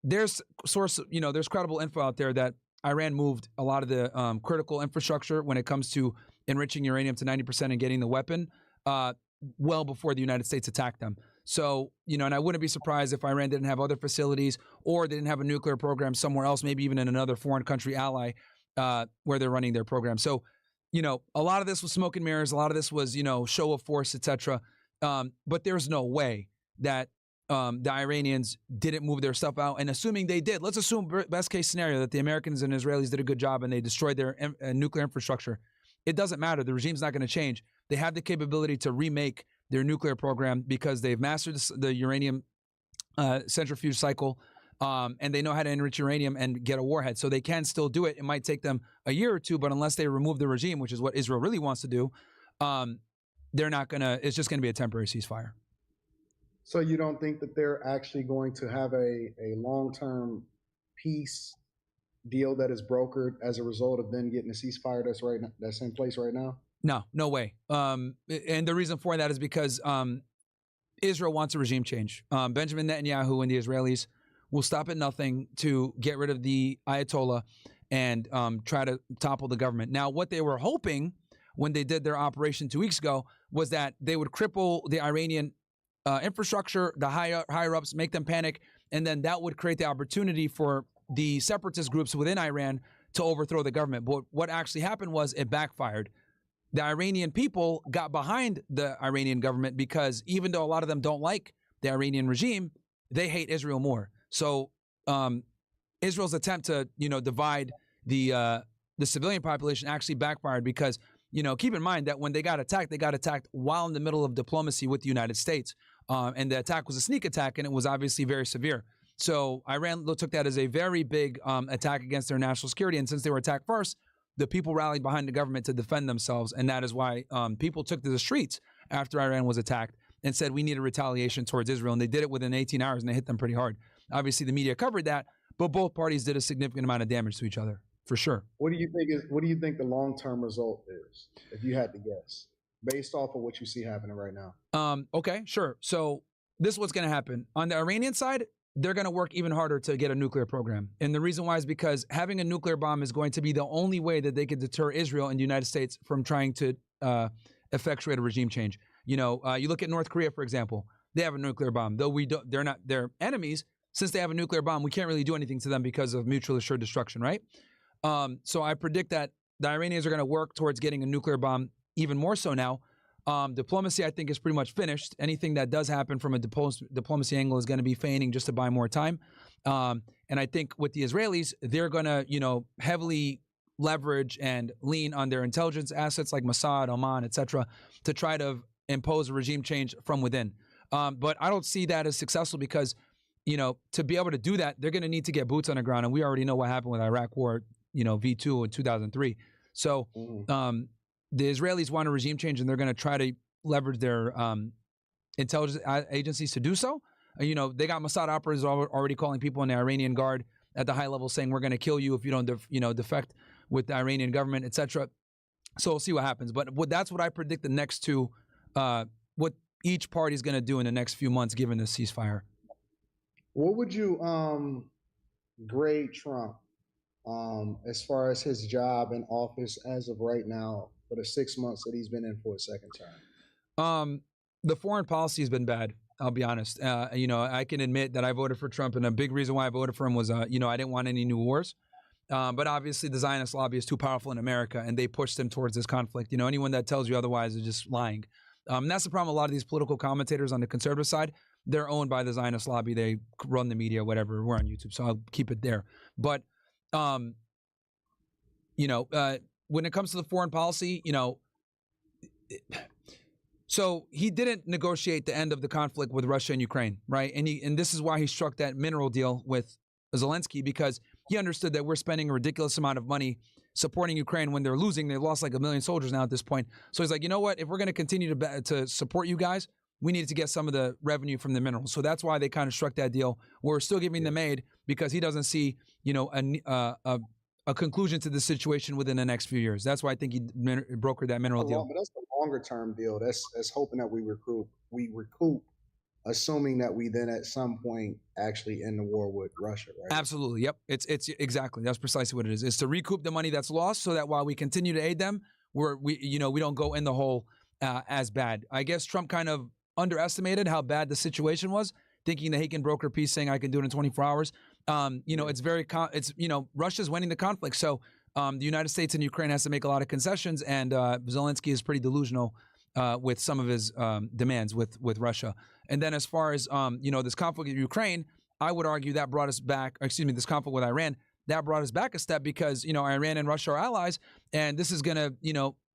There's there's credible info out there that Iran moved a lot of the critical infrastructure when it comes to enriching uranium to 90% and getting the weapon well before the United States attacked them. So, and I wouldn't be surprised if Iran didn't have other facilities or they didn't have a nuclear program somewhere else, maybe even in another foreign country ally where they're running their program. So, a lot of this was smoke and mirrors. A lot of this was, show of force, etc. But there's no way that the Iranians didn't move their stuff out. And assuming they did, let's assume best case scenario that the Americans and Israelis did a good job and they destroyed their nuclear infrastructure. It doesn't matter. The regime's not going to change. They have the capability to remake their nuclear program because they've mastered the uranium centrifuge cycle, and they know how to enrich uranium and get a warhead. So they can still do it. It might take them a year or two, but unless they remove the regime, which is what Israel really wants to do, they're not going to, it's just going to be a temporary ceasefire.
So you don't think that they're actually going to have a long-term peace deal that is brokered as a result of them getting a ceasefire that's in place right now?
No way. And the reason for that is because Israel wants a regime change. Benjamin Netanyahu and the Israelis will stop at nothing to get rid of the Ayatollah and try to topple the government. Now, what they were hoping when they did their operation 2 weeks ago was that they would cripple the Iranian infrastructure, the higher-ups, make them panic, and then that would create the opportunity for the separatist groups within Iran to overthrow the government. But what actually happened was it backfired. the Iranian people got behind the Iranian government because even though a lot of them don't like the Iranian regime, they hate Israel more. So Israel's attempt to, divide the civilian population actually backfired because, keep in mind that when they got attacked while in the middle of diplomacy with the United States. And the attack was a sneak attack, and it was obviously very severe. So Iran took that as a very big attack against their national security. And since they were attacked first, the people rallied behind the government to defend themselves. And that is why people took to the streets after Iran was attacked and said, we need a retaliation towards Israel. And they did it within 18 hours, and they hit them pretty hard. Obviously, the media covered that, but both parties did a significant amount of damage to each other, for sure.
What do you think the long-term result is, if you had to guess, based off of what you see happening right now?
Okay, sure. So this is what's going to happen. On the Iranian side, they're going to work even harder to get a nuclear program. And the reason why is because having a nuclear bomb is going to be the only way that they could deter Israel and the United States from trying to effectuate a regime change. You look at North Korea, for example. They have a nuclear bomb. Though they're enemies. Since they have a nuclear bomb, we can't really do anything to them because of mutually assured destruction, right? So I predict that the Iranians are going to work towards getting a nuclear bomb even more so now. Diplomacy, I think, is pretty much finished. Anything that does happen from a diplomacy angle is going to be feigning just to buy more time. And I think with the Israelis, they're going to, heavily leverage and lean on their intelligence assets like Mossad, Oman, etc., to try to impose a regime change from within. But I don't see that as successful because, to be able to do that, they're going to need to get boots on the ground. And we already know what happened with Iraq War, V2 in 2003. So the Israelis want a regime change, and they're going to try to leverage their intelligence agencies to do so. They got Mossad operatives already calling people in the Iranian Guard at the high level saying, we're going to kill you if you don't, defect with the Iranian government, etc. So we'll see what happens. But that's what I predict the next two, what each party is going to do in the next few months, given the ceasefire.
What would you grade Trump as far as his job in office as of right now for the 6 months that he's been in for a second term?
The foreign policy has been bad. I'll be honest. I can admit that I voted for Trump, and a big reason why I voted for him was, I didn't want any new wars. But obviously, the Zionist lobby is too powerful in America, and they pushed him towards this conflict. Anyone that tells you otherwise is just lying. And that's the problem. A lot of these political commentators on the conservative side, they're owned by the Zionist lobby. They run the media, whatever. We're on YouTube, so I'll keep it there. But, when it comes to the foreign policy, so he didn't negotiate the end of the conflict with Russia and Ukraine, right? And this is why he struck that mineral deal with Zelensky, because he understood that we're spending a ridiculous amount of money supporting Ukraine when they're losing. They've lost like 1 million soldiers now at this point. So he's like, you know what? If we're going to continue to support you guys, we needed to get some of the revenue from the minerals. So that's why they kind of struck that deal. We're still giving them aid because he doesn't see, a conclusion to the situation within the next few years. That's why I think he brokered that mineral deal.
But that's a longer term deal. That's hoping that we recoup, assuming that we then at some point actually end the war with Russia, right?
Absolutely. Yep. It's exactly. That's precisely what it is. It's to recoup the money that's lost so that while we continue to aid them, we don't go in the hole as bad. I guess Trump kind of underestimated how bad the situation was, thinking that he can broker peace, saying I can do it in 24 hours. It's Russia's winning the conflict. So the United States and Ukraine has to make a lot of concessions, and Zelensky is pretty delusional with some of his demands with Russia. And then as far as, this conflict with Ukraine, I would argue that brought us back, this conflict with Iran, that brought us back a step because, Iran and Russia are allies, and this is going to,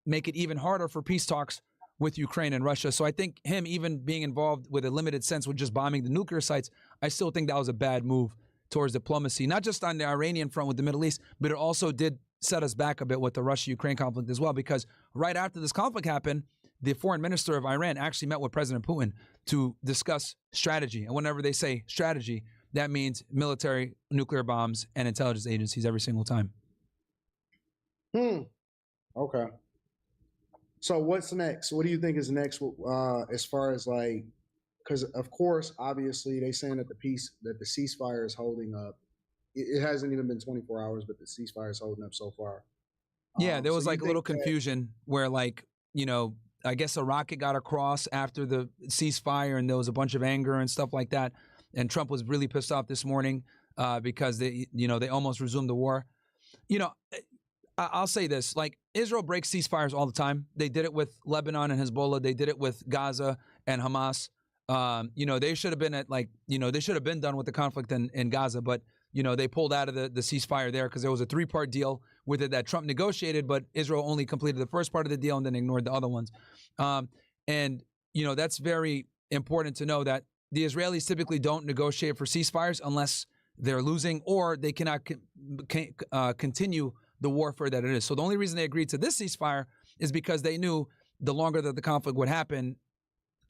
make it even harder for peace talks with Ukraine and Russia. So I think him even being involved with a limited sense with just bombing the nuclear sites, I still think that was a bad move towards diplomacy, not just on the Iranian front with the Middle East, but it also did set us back a bit with the Russia-Ukraine conflict as well, because right after this conflict happened, the foreign minister of Iran actually met with President Putin to discuss strategy. And whenever they say strategy, that means military, nuclear bombs, and intelligence agencies every single time.
Okay. So what's next? What do you think is next as far as because of course, obviously they saying that the ceasefire is holding up. It hasn't even been 24 hours, but the ceasefire is holding up so far.
Yeah, there was a little confusion where I guess a rocket got across after the ceasefire, and there was a bunch of anger and stuff like that. And Trump was really pissed off this morning because they almost resumed the war. I'll say this, Israel breaks ceasefires all the time. They did it with Lebanon and Hezbollah. They did it with Gaza and Hamas. They should have been they should have been done with the conflict in Gaza, but they pulled out of the ceasefire there because there was a 3-part deal with it that Trump negotiated, but Israel only completed the first part of the deal and then ignored the other ones. That's very important to know that the Israelis typically don't negotiate for ceasefires unless they're losing or they cannot continue the warfare that it is. So the only reason they agreed to this ceasefire is because they knew the longer that the conflict would happen,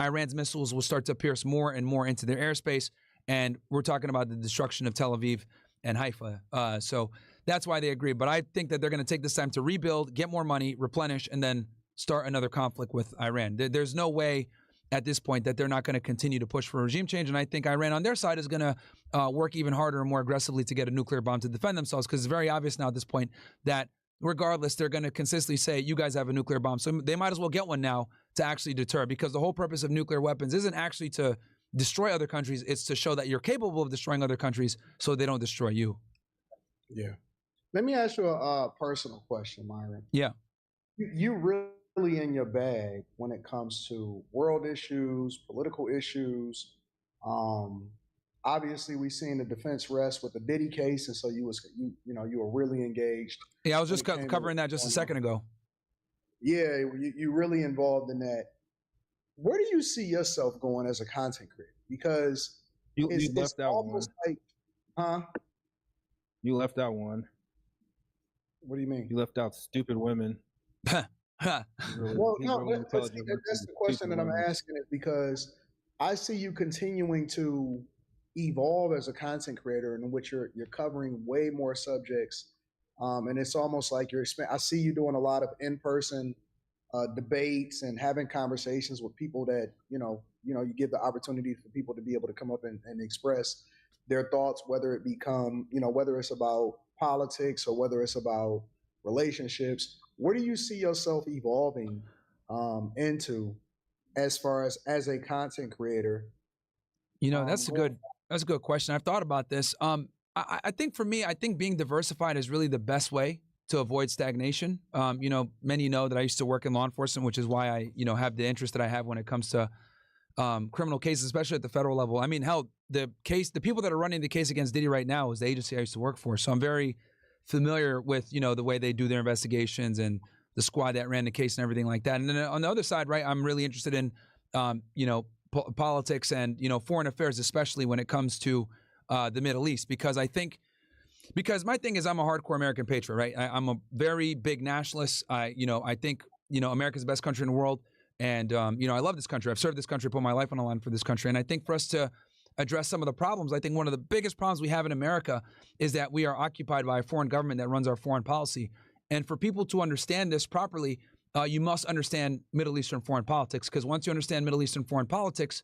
Iran's missiles will start to pierce more and more into their airspace. And we're talking about the destruction of Tel Aviv and Haifa. So that's why they agree. But I think that they're going to take this time to rebuild, get more money, replenish, and then start another conflict with Iran. There's no way at this point that they're not going to continue to push for regime change. And I think Iran on their side is going to work even harder and more aggressively to get a nuclear bomb to defend themselves, because it's very obvious now at this point that regardless, they're going to consistently say, you guys have a nuclear bomb. So they might as well get one now to actually deter, because the whole purpose of nuclear weapons isn't actually to destroy other countries. It's to show that you're capable of destroying other countries so they don't destroy you.
Yeah. Let me ask you a personal question, Myron.
Yeah.
You really in your bag when it comes to world issues, political issues. Obviously, we seen the defense rest with the Diddy case, and so you were really engaged.
Yeah, I was just covering that just a second ago.
Yeah, you really involved in that. Where do you see yourself going as a content creator? Because
you
it's
left out
almost
one.
Huh?
You left out one.
What do you mean?
You left out stupid women.
Well, no, that's the question that I'm asking, it because I see you continuing to evolve as a content creator, in which you're covering way more subjects, and it's almost like I see you doing a lot of in-person debates and having conversations with people that you give the opportunity for people to be able to come up and express their thoughts, whether it become whether it's about politics or whether it's about relationships. Where do you see yourself evolving into as far as a content creator?
That's a good question. I've thought about this. I think for me, I think being diversified is really the best way to avoid stagnation. Many know that I used to work in law enforcement, which is why I, have the interest that I have when it comes to criminal cases, especially at the federal level. I mean, hell, the people that are running the case against Diddy right now is the agency I used to work for. So I'm very familiar with, the way they do their investigations and the squad that ran the case and everything like that. And then on the other side, right, I'm really interested in, politics and, foreign affairs, especially when it comes to the Middle East, because my thing is I'm a hardcore American patriot, right? I'm a very big nationalist. I think, America's the best country in the world. And, I love this country. I've served this country, put my life on the line for this country. And I think for us to address some of the problems, I think one of the biggest problems we have in America is that we are occupied by a foreign government that runs our foreign policy. And for people to understand this properly, you must understand Middle Eastern foreign politics, because once you understand Middle Eastern foreign politics,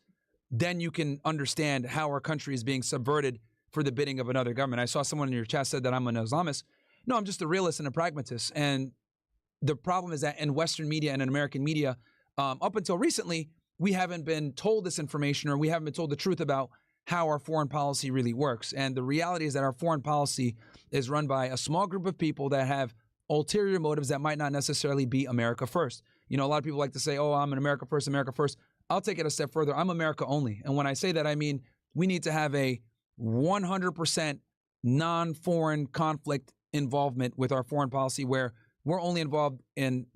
then you can understand how our country is being subverted for the bidding of another government. I saw someone in your chat said that I'm an Islamist. No, I'm just a realist and a pragmatist. And the problem is that in Western media and in American media, up until recently, we haven't been told this information, or we haven't been told the truth about how our foreign policy really works. And the reality is that our foreign policy is run by a small group of people that have ulterior motives that might not necessarily be America first. A lot of people like to say, oh, I'm an America first, America first. I'll take it a step further. I'm America only. And when I say that, I mean, we need to have a 100% non-foreign conflict involvement with our foreign policy, where we're only involved in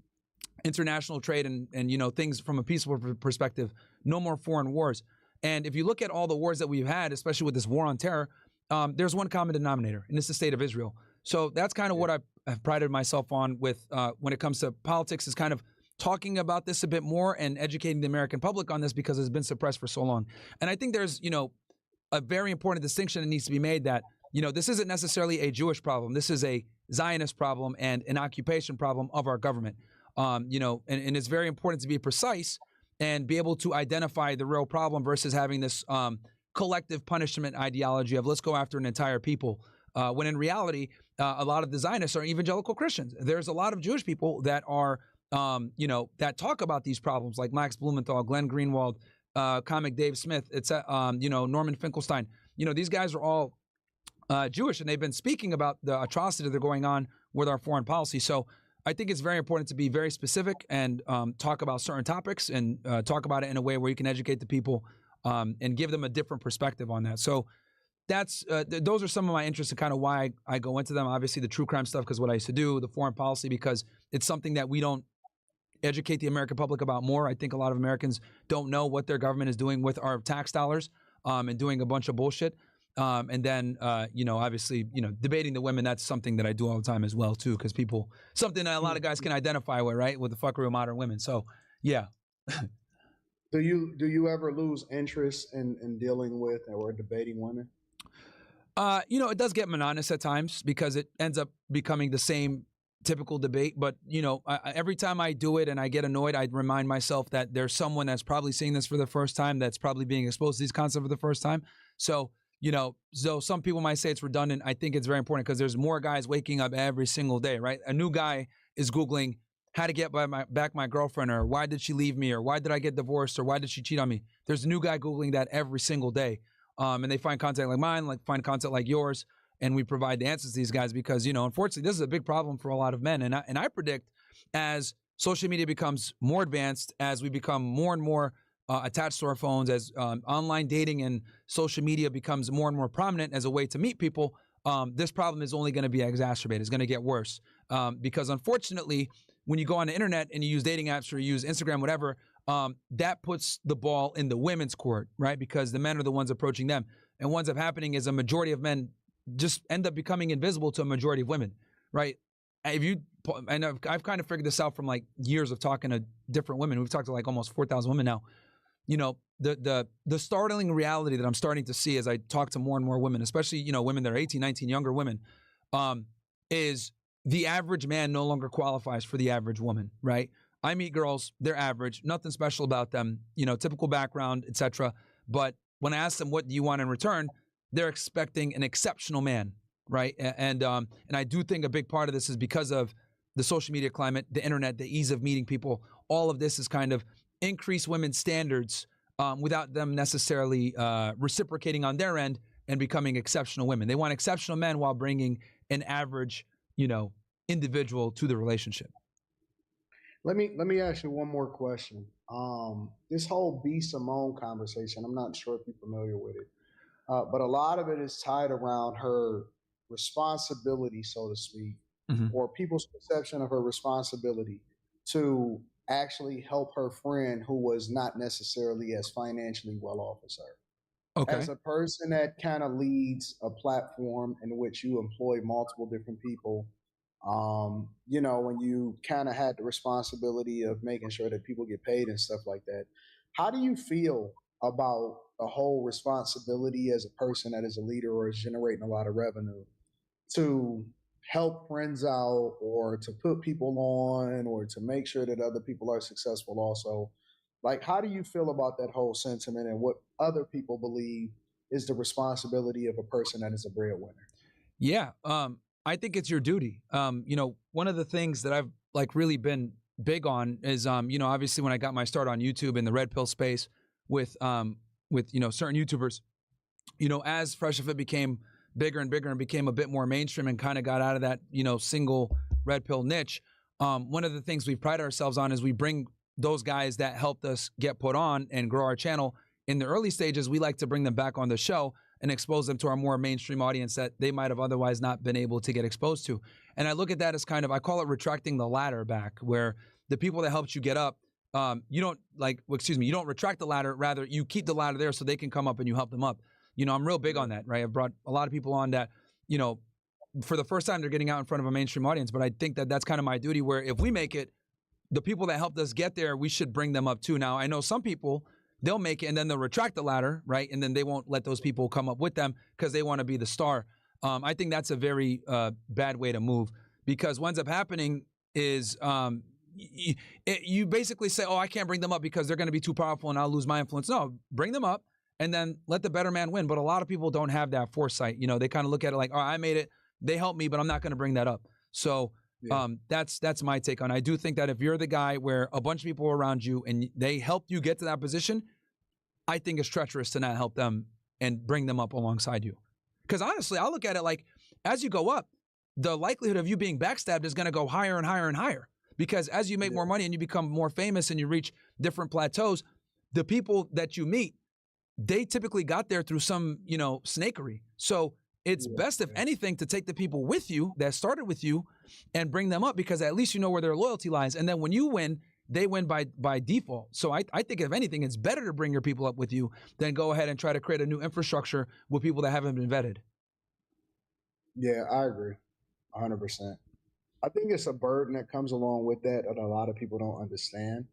international trade and things from a peaceful perspective, no more foreign wars. And if you look at all the wars that we've had, especially with this war on terror, there's one common denominator, and it's the state of Israel. So that's kind of what I've prided myself on with when it comes to politics, is kind of talking about this a bit more and educating the American public on this, because it's been suppressed for so long. And I think there's, a very important distinction that needs to be made, that, this isn't necessarily a Jewish problem. This is a Zionist problem and an occupation problem of our government. And it's very important to be precise and be able to identify the real problem versus having this collective punishment ideology of let's go after an entire people. When in reality, a lot of the Zionists are evangelical Christians. There's a lot of Jewish people that are, that talk about these problems, like Max Blumenthal, Glenn Greenwald, comic Dave Smith, Norman Finkelstein. These guys are all Jewish, and they've been speaking about the atrocity that are going on with our foreign policy. So I think it's very important to be very specific and talk about certain topics and talk about it in a way where you can educate the people and give them a different perspective on that. So that's those are some of my interests and kind of why I go into them. Obviously, the true crime stuff because what I used to do, the foreign policy because it's something that we don't educate the American public about more. I think a lot of Americans don't know what their government is doing with our tax dollars and doing a bunch of bullshit. And then, obviously, debating the women, that's something that I do all the time as well, too, because something that a lot of guys can identify with, right, with the fuckery of modern women. So, yeah.
Do you ever lose interest in dealing with or debating women?
It does get monotonous at times because it ends up becoming the same typical debate. But, every time I do it and I get annoyed, I remind myself that there's someone that's probably seeing this for the first time, that's probably being exposed to these concepts for the first time. So, so some people might say it's redundant. I think it's very important because there's more guys waking up every single day, right? A new guy is Googling how to get back my girlfriend, or why did she leave me, or why did I get divorced, or why did she cheat on me? There's a new guy Googling that every single day. And they find content like mine, find content like yours, and we provide the answers to these guys because, unfortunately, this is a big problem for a lot of men. And I predict as social media becomes more advanced, as we become more and more attached to our phones, as online dating and social media becomes more and more prominent as a way to meet people, this problem is only going to be exacerbated. It's going to get worse because, unfortunately, when you go on the internet and you use dating apps or you use Instagram, whatever, that puts the ball in the women's court, right? Because the men are the ones approaching them. And what ends up happening is a majority of men just end up becoming invisible to a majority of women, right? And I've kind of figured this out from years of talking to different women. We've talked to almost 4,000 women now. The startling reality that I'm starting to see as I talk to more and more women, especially, women that are 18, 19, younger women, is the average man no longer qualifies for the average woman, right? I meet girls, they're average, nothing special about them, typical background, etc. But when I ask them, what do you want in return? They're expecting an exceptional man, right? And I do think a big part of this is because of the social media climate, the internet, the ease of meeting people. All of this is kind of increase women's standards without them necessarily reciprocating on their end and becoming exceptional women. They want exceptional men while bringing an average, individual to the relationship.
Let me ask you one more question. This whole B. Simone conversation, I'm not sure if you're familiar with it, but a lot of it is tied around her responsibility, so to speak, or people's perception of her responsibility to actually help her friend who was not necessarily as financially well off as her.
Okay.
As a person that kind of leads a platform in which you employ multiple different people, when you kind of had the responsibility of making sure that people get paid and stuff like that, how do you feel about the whole responsibility as a person that is a leader or is generating a lot of revenue to help friends out or to put people on or to make sure that other people are successful also? How do you feel about that whole sentiment and what other people believe is the responsibility of a person that is a breadwinner?
Yeah, I think it's your duty. One of the things that I've really been big on is, obviously when I got my start on YouTube in the red pill space with certain YouTubers, as Fresh Fit became bigger and bigger and became a bit more mainstream and kind of got out of that, single red pill niche. One of the things we pride ourselves on is we bring those guys that helped us get put on and grow our channel in the early stages. We like to bring them back on the show and expose them to our more mainstream audience that they might have otherwise not been able to get exposed to. And I look at that as kind of, I call it retracting the ladder back, where the people that helped you get up, you don't retract the ladder, rather you keep the ladder there so they can come up and you help them up. I'm real big on that, right? I've brought a lot of people on that, for the first time they're getting out in front of a mainstream audience, but I think that that's kind of my duty, where if we make it, the people that helped us get there, we should bring them up too. Now, I know some people, they'll make it and then they'll retract the ladder, right? And then they won't let those people come up with them because they want to be the star. I think that's a very bad way to move, because what ends up happening is you basically say, oh, I can't bring them up because they're going to be too powerful and I'll lose my influence. No, bring them up and then let the better man win. But a lot of people don't have that foresight. They kind of look at it like, oh, I made it, they helped me, but I'm not going to bring that up. So that's my take on it. I do think that if you're the guy where a bunch of people are around you and they helped you get to that position, I think it's treacherous to not help them and bring them up alongside you. Because honestly, I look at it like, as you go up, the likelihood of you being backstabbed is going to go higher and higher and higher. Because as you make more money and you become more famous and you reach different plateaus, the people that you meet, they typically got there through some, snakery. So it's best, if anything, to take the people with you that started with you and bring them up, because at least you know where their loyalty lies. And then when you win, they win by default. So I think, if anything, it's better to bring your people up with you than go ahead and try to create a new infrastructure with people that haven't been vetted.
Yeah, I agree 100%. I think it's a burden that comes along with that a lot of people don't understand.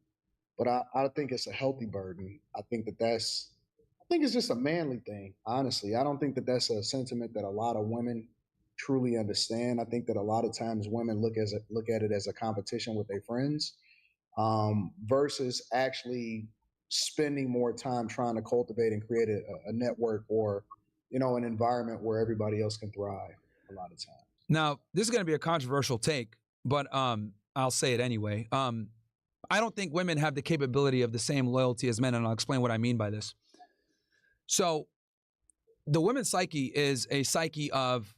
But I think it's a healthy burden. I think it's just a manly thing, honestly. I don't think that that's a sentiment that a lot of women truly understand. I think that a lot of times women look at it as a competition with their friends, versus actually spending more time trying to cultivate and create a network or, an environment where everybody else can thrive a lot of times.
Now, this is going to be a controversial take, but I'll say it anyway. I don't think women have the capability of the same loyalty as men, and I'll explain what I mean by this. So the women's psyche is a psyche of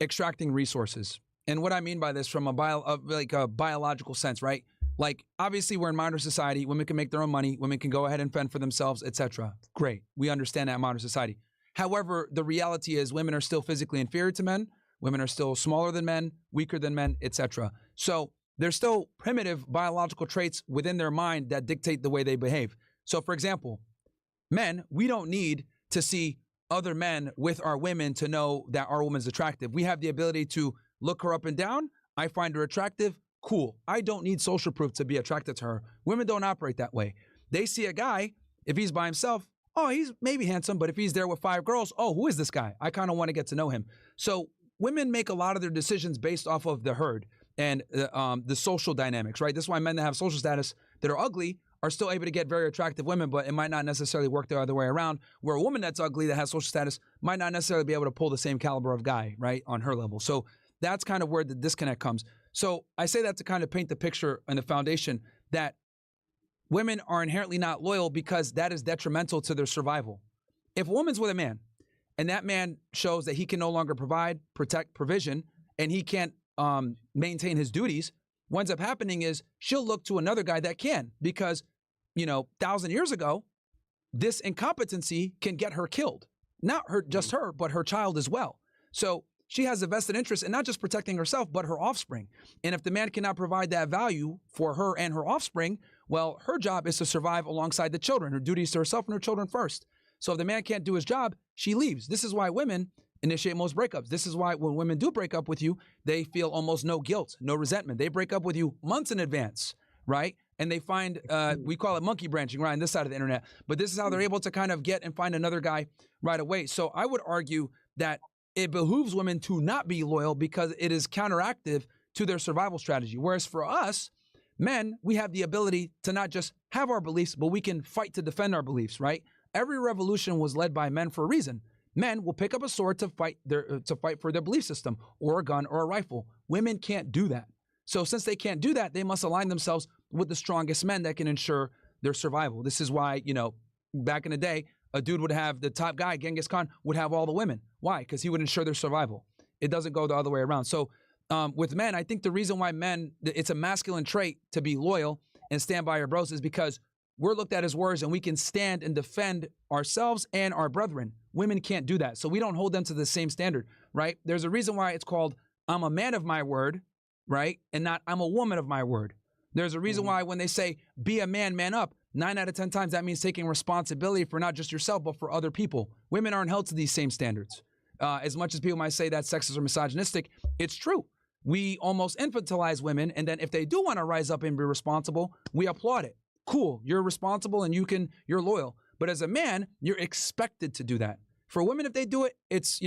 extracting resources. And what I mean by this from a biological sense, right? Like, obviously, we're in modern society. Women can make their own money. Women can go ahead and fend for themselves, etc. Great. We understand that in modern society. However, the reality is women are still physically inferior to men. Women are still smaller than men, weaker than men, etc. So there's still primitive biological traits within their mind that dictate the way they behave. So, for example, men, we don't need to see other men with our women to know that our woman's attractive. We have the ability to look her up and down. I find her attractive. Cool. I don't need social proof to be attracted to her. Women don't operate that way. They see a guy, if he's by himself, oh, he's maybe handsome, but if he's there with 5 girls, oh, who is this guy? I kind of want to get to know him. So women make a lot of their decisions based off of the herd and the social dynamics, right? That's why men that have social status that are ugly are still able to get very attractive women, but it might not necessarily work the other way around, where a woman that's ugly that has social status might not necessarily be able to pull the same caliber of guy, right, on her level. So that's kind of where the disconnect comes. So I say that to kind of paint the picture and the foundation that women are inherently not loyal because that is detrimental to their survival. If a woman's with a man and that man shows that he can no longer provide, protect, provision, and he can't maintain his duties, what ends up happening is she'll look to another guy that can, because, 1,000 years ago, this incompetency can get her killed. Not just her, but her child as well. So she has a vested interest in not just protecting herself, but her offspring. And if the man cannot provide that value for her and her offspring, well, her job is to survive alongside the children. Her duty is to herself and her children first. So if the man can't do his job, she leaves. This is why women initiate most breakups. This is why when women do break up with you, they feel almost no guilt, no resentment. They break up with you months in advance, right? And they find, we call it monkey branching, right, on this side of the internet. But this is how they're able to kind of get and find another guy right away. So I would argue that it behooves women to not be loyal because it is counteractive to their survival strategy. Whereas for us, men, we have the ability to not just have our beliefs, but we can fight to defend our beliefs, right? Every revolution was led by men for a reason. Men will pick up a sword to fight for their belief system, or a gun or a rifle. Women can't do that. So since they can't do that, they must align themselves with the strongest men that can ensure their survival. This is why, back in the day, a dude would have the top guy, Genghis Khan, would have all the women. Why? Because he would ensure their survival. It doesn't go the other way around. So with men, I think the reason why men, it's a masculine trait to be loyal and stand by your bros is because we're looked at as warriors and we can stand and defend ourselves and our brethren. Women can't do that. So we don't hold them to the same standard, right? There's a reason why it's called I'm a man of my word, right? And not I'm a woman of my word. There's a reason why when they say be a man, man up, 9 out of 10 times that means taking responsibility for not just yourself, but for other people. Women aren't held to these same standards. As much as people might say that's sexist or misogynistic, it's true. We almost infantilize women, and then if they do want to rise up and be responsible, we applaud it. Cool, you're responsible and you're loyal. But as a man, you're expected to do that. For women, if they do it, it's,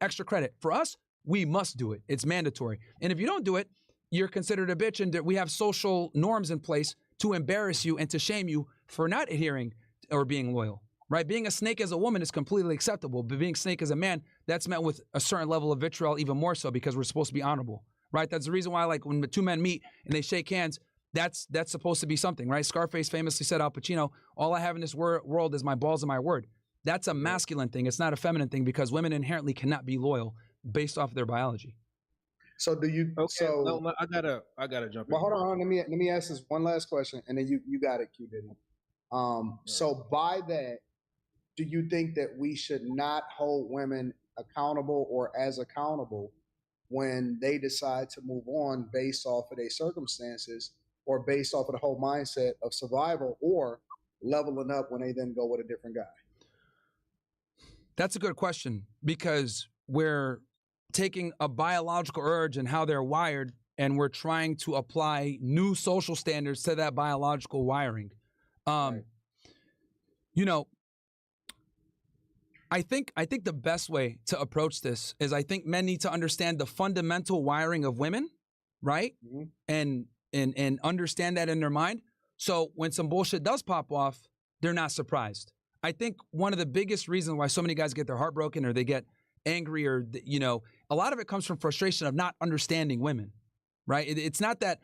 extra credit. For us, we must do it. It's mandatory. And if you don't do it, you're considered a bitch, and we have social norms in place to embarrass you and to shame you for not adhering or being loyal, right? Being a snake as a woman is completely acceptable, but being a snake as a man, that's met with a certain level of vitriol, even more so because we're supposed to be honorable, right? That's the reason why, like, when the two men meet and they shake hands, that's supposed to be something, right? Scarface famously said, Al Pacino, all I have in this world is my balls and my word. That's a masculine thing. It's not a feminine thing because women inherently cannot be loyal based off of their biology.
So do you?
Okay,
So
no, I gotta jump
well,
in.
hold on. Let me ask this one last question, and then you got it, Q Diddy. So by that, do you think that we should not hold women accountable or as accountable when they decide to move on based off of their circumstances or based off of the whole mindset of survival or leveling up when they then go with a different guy?
That's a good question, because we're taking a biological urge and how they're wired, and we're trying to apply new social standards to that biological wiring. You know, I think the best way to approach this is, I think men need to understand the fundamental wiring of women, right? And understand that in their mind. So when some bullshit does pop off, they're not surprised. I think one of the biggest reasons why so many guys get their heart broken or they get angry, or, you know, a lot of it comes from frustration of not understanding women, right? It's not that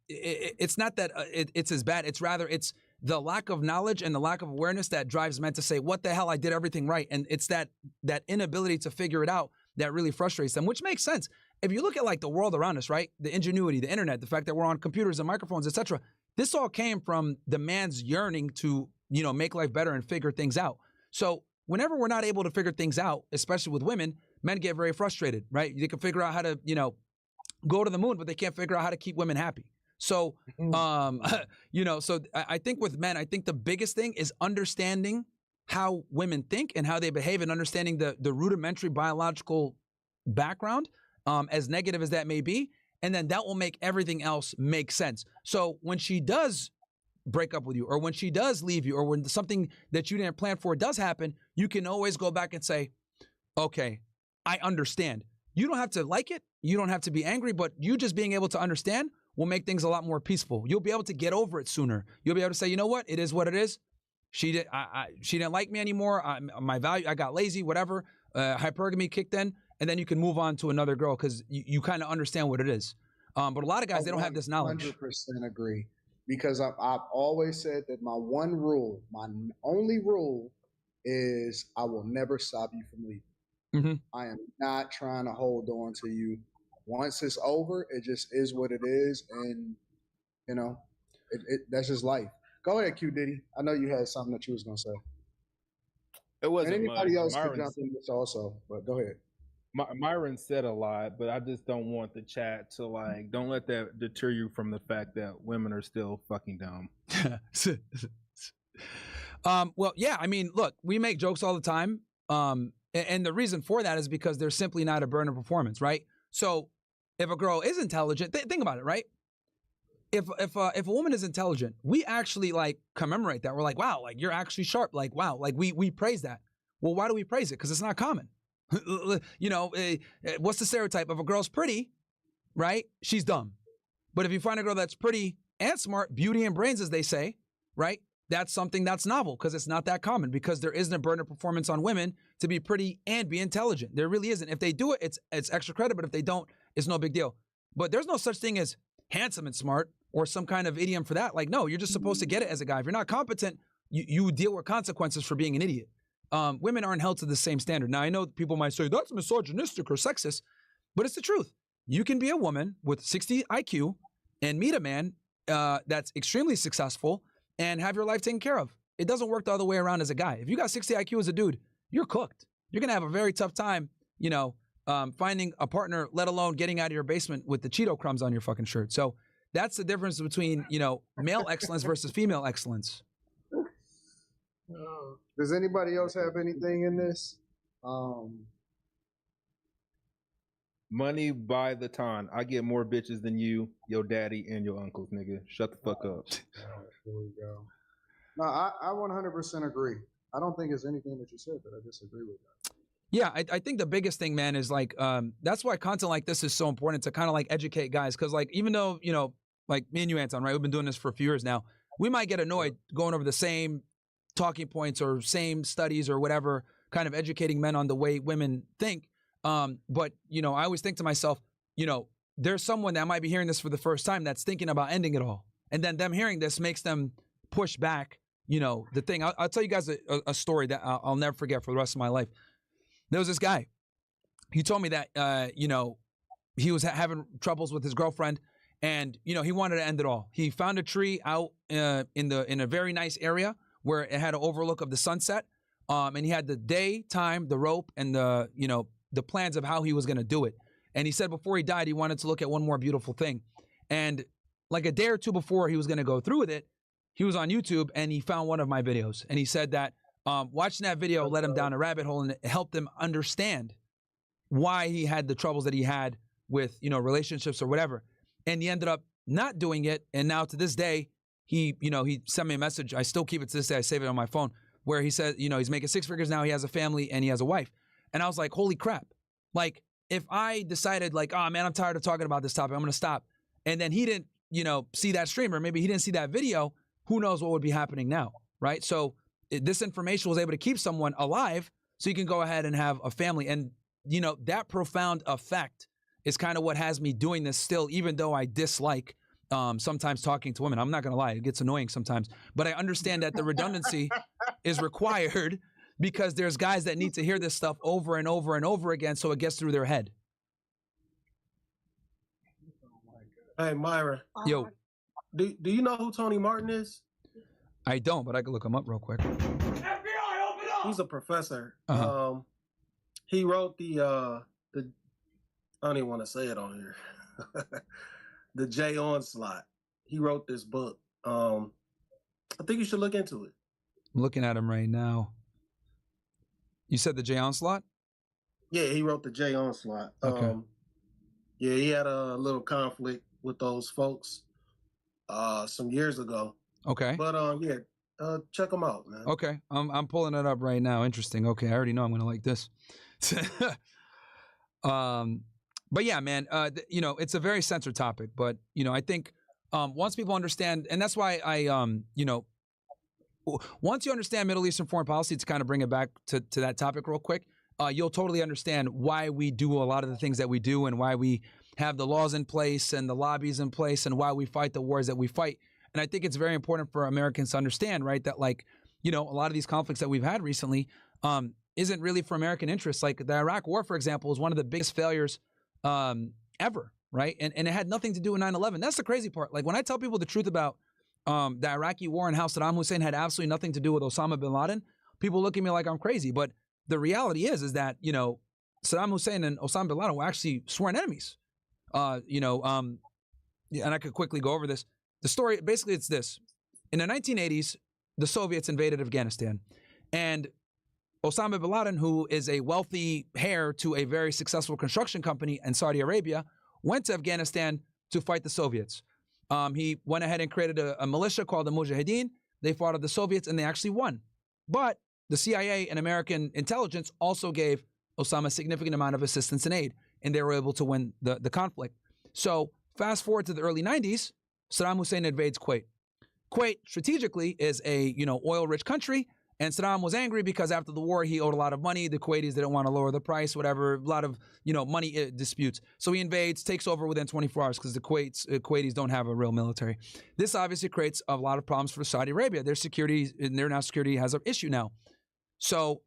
it's as bad. It's rather, it's the lack of knowledge and the lack of awareness that drives men to say, what the hell, I did everything right. And it's that inability to figure it out that really frustrates them, which makes sense. If you look at like the world around us, right? The ingenuity, the internet, the fact that we're on computers and microphones, etc. This all came from the man's yearning to, you know, make life better and figure things out. So whenever we're not able to figure things out, especially with women, men get very frustrated, right? They can figure out how to, you know, go to the moon, but they can't figure out how to keep women happy. So, you know, so I think with men, I think the biggest thing is understanding how women think and how they behave, and understanding the rudimentary biological background, as negative as that may be. And then that will make everything else make sense. So when she does break up with you, or when she does leave you, or when something that you didn't plan for does happen, you can always go back and say, okay, I understand. You don't have to like it. You don't have to be angry, but you just being able to understand will make things a lot more peaceful. You'll be able to get over it sooner. You'll be able to say, you know what? It is what it is. She didn't like me anymore. My value, I got lazy, whatever. Hypergamy kicked in, and then you can move on to another girl because you kind of understand what it is. But a lot of guys, they don't have this knowledge.
100% agree. Because I've always said that my one rule, my only rule is I will never stop you from leaving. I am not trying to hold on to you. Once it's over, it just is what it is. And, you know, that's just life. Go ahead, Q Diddy. I know you had something that you was going to say.
It wasn't
and anybody
much.
else
Myron
could jump in this also, but go ahead.
Myron said a lot, but I just don't want the chat to like, don't let that deter you from the fact that women are still fucking dumb.
Well, yeah, I mean, look, we make jokes all the time. And the reason for that is because there's simply not a burden of performance, right? So if a girl is intelligent, think about it, right? If a woman is intelligent, we actually like commemorate that. We're like, wow, like you're actually sharp. Like, wow, like we praise that. Well, why do we praise it? Because it's not common. You know, what's the stereotype? If a girl's pretty, right, she's dumb. But if you find a girl that's pretty and smart, beauty and brains, as they say, right, that's something that's novel because it's not that common, because there isn't a burden of performance on women to be pretty and be intelligent. There really isn't. If they do it, it's extra credit, but if they don't, it's no big deal. But there's no such thing as handsome and smart or some kind of idiom for that. Like, no, you're just supposed to get it as a guy. If you're not competent, you deal with consequences for being an idiot. Women aren't held to the same standard. Now, I know people might say that's misogynistic or sexist, but it's the truth. You can be a woman with 60 IQ and meet a man that's extremely successful and have your life taken care of. It doesn't work the other way around as a guy. If you got 60 IQ as a dude, you're cooked. You're going to have a very tough time, you know, finding a partner, let alone getting out of your basement with the Cheeto crumbs on your fucking shirt. So that's the difference between, you know, male excellence versus female excellence.
Does anybody else have anything in this?
Money by the ton. I get more bitches than you, your daddy, and your uncles, nigga. Shut the fuck up.
Here we go. No, I 100% agree. I don't think there's anything that you said that I disagree with.
Yeah, I think the biggest thing, man, is like, that's why content like this is so important to kind of like educate guys. Cause like, even though, you know, like me and you, Anton, right? We've been doing this for a few years now. We might get annoyed going over the same talking points or same studies or whatever, kind of educating men on the way women think. But, you know, I always think to myself, you know, there's someone that might be hearing this for the first time that's thinking about ending it all. And then them hearing this makes them push back, you know, the thing. I'll tell you guys a story that I'll never forget for the rest of my life. There was this guy. He told me that, you know, he was having troubles with his girlfriend, and you know he wanted to end it all. He found a tree out in a very nice area where it had an overlook of the sunset, and he had the day, time, the rope, and the plans of how he was going to do it. And he said before he died, he wanted to look at one more beautiful thing. And like a day or two before he was going to go through with it, he was on YouTube and he found one of my videos. And he said that watching that video led him down a rabbit hole and it helped him understand why he had the troubles that he had with, relationships or whatever. And he ended up not doing it. And now to this day, he sent me a message. I still keep it to this day. I save it on my phone, where he said, he's making 6 figures now. He has a family and he has a wife. And I was like, holy crap. Like, if I decided like, oh man, I'm tired of talking about this topic, I'm going to stop. And then he didn't, see that stream, or maybe he didn't see that video, who knows what would be happening now, right? So this information was able to keep someone alive so you can go ahead and have a family. And, that profound effect is kind of what has me doing this still, even though I dislike sometimes talking to women. I'm not going to lie, it gets annoying sometimes. But I understand that the redundancy is required because there's guys that need to hear this stuff over and over and over again so it gets through their head.
Hey, Myra.
Yo.
Do you know who Tony Martin is?
I don't, but I can look him up real quick.
FBI, open up! He's a professor.
Uh-huh.
He wrote the I don't even want to say it on here. The J Onslaught. He wrote this book. I think you should look into it.
I'm looking at him right now. You said the J Onslaught?
Yeah, he wrote the J Onslaught.
Okay.
Yeah, he had a little conflict with those folks some years ago.
Okay.
But check them out, man.
Okay, I'm pulling it up right now. Interesting. Okay, I already know I'm gonna like this. But yeah, man, it's a very censored topic. But I think once people understand, and that's why once you understand Middle Eastern foreign policy, to kind of bring it back to that topic real quick, you'll totally understand why we do a lot of the things that we do and why we have the laws in place and the lobbies in place and why we fight the wars that we fight. And I think it's very important for Americans to understand, right, that a lot of these conflicts that we've had recently isn't really for American interests. Like the Iraq War, for example, is one of the biggest failures ever, right? And it had nothing to do with 9/11. That's the crazy part. Like when I tell people the truth about the Iraqi war and how Saddam Hussein had absolutely nothing to do with Osama bin Laden, people look at me like I'm crazy. But the reality is that, Saddam Hussein and Osama bin Laden were actually sworn enemies. And I could quickly go over this. The story, basically it's this. In the 1980s, the Soviets invaded Afghanistan. And Osama bin Laden, who is a wealthy heir to a very successful construction company in Saudi Arabia, went to Afghanistan to fight the Soviets. He went ahead and created a militia called the Mujahideen. They fought the Soviets and they actually won. But the CIA and American intelligence also gave Osama a significant amount of assistance and aid, and they were able to win the conflict. So fast forward to the early 90s, Saddam Hussein invades Kuwait. Kuwait strategically is a oil-rich country, and Saddam was angry because after the war he owed a lot of money. The Kuwaitis didn't want to lower the price, whatever, a lot of money disputes. So he invades, takes over within 24 hours because the Kuwaitis don't have a real military. This obviously creates a lot of problems for Saudi Arabia. Their national security has an issue now. So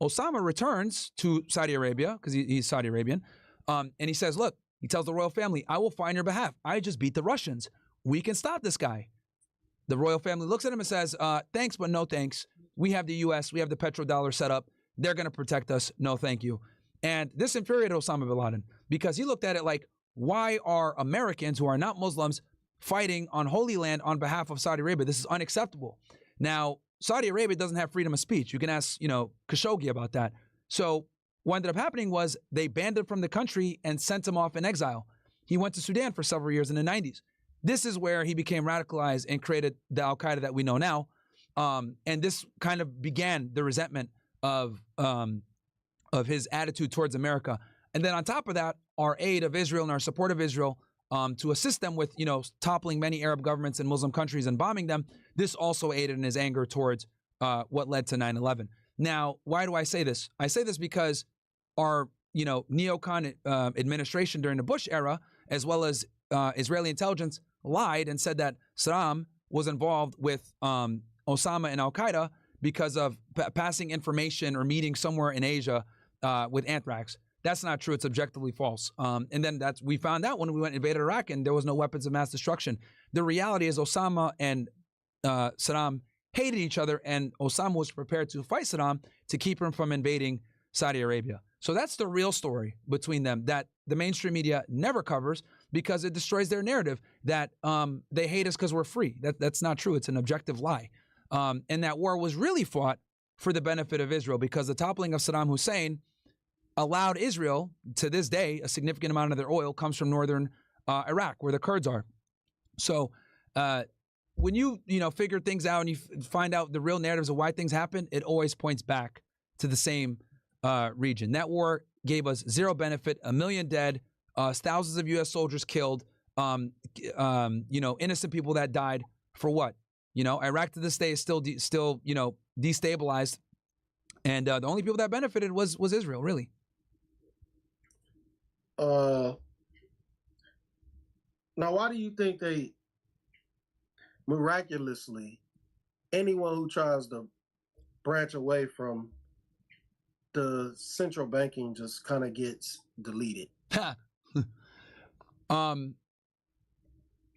Osama returns to Saudi Arabia because he's Saudi Arabian, and he says, look, he tells the royal family, I will fight on your behalf. I just beat the Russians. We can stop this guy. The royal family looks at him and says, thanks, but no thanks. We have the U.S., we have the petrodollar set up. They're going to protect us. No, thank you. And this infuriated Osama bin Laden because he looked at it like, why are Americans who are not Muslims fighting on Holy Land on behalf of Saudi Arabia? This is unacceptable. Now, Saudi Arabia doesn't have freedom of speech. You can ask, Khashoggi about that. So what ended up happening was they banned him from the country and sent him off in exile. He went to Sudan for several years in the 90s. This is where he became radicalized and created the Al-Qaeda that we know now. And this kind of began the resentment of his attitude towards America. And then on top of that, our aid of Israel and our support of Israel to assist them with, toppling many Arab governments in Muslim countries and bombing them. This also aided in his anger towards what led to 9/11. Now, why do I say this? I say this because our, neocon administration during the Bush era, as well as Israeli intelligence, lied and said that Saddam was involved with Osama and Al-Qaeda because of passing information or meeting somewhere in Asia with anthrax. That's not true. It's objectively false. And then we found out when we went and invaded Iraq and there was no weapons of mass destruction. The reality is Osama and Saddam hated each other, and Osama was prepared to fight Saddam to keep him from invading Saudi Arabia. So that's the real story between them that the mainstream media never covers because it destroys their narrative that they hate us because we're free. That's not true. It's an objective lie. And that war was really fought for the benefit of Israel because the toppling of Saddam Hussein allowed Israel, to this day, a significant amount of their oil comes from northern Iraq, where the Kurds are. So when you figure things out and you find out the real narratives of why things happen, it always points back to the same region. That war gave us zero benefit, 1 million dead, thousands of U.S. soldiers killed, innocent people that died for what? Iraq to this day is still destabilized, and the only people that benefited was Israel, really.
Now, why do you think they miraculously, anyone who tries to branch away from the central banking just kind of gets deleted?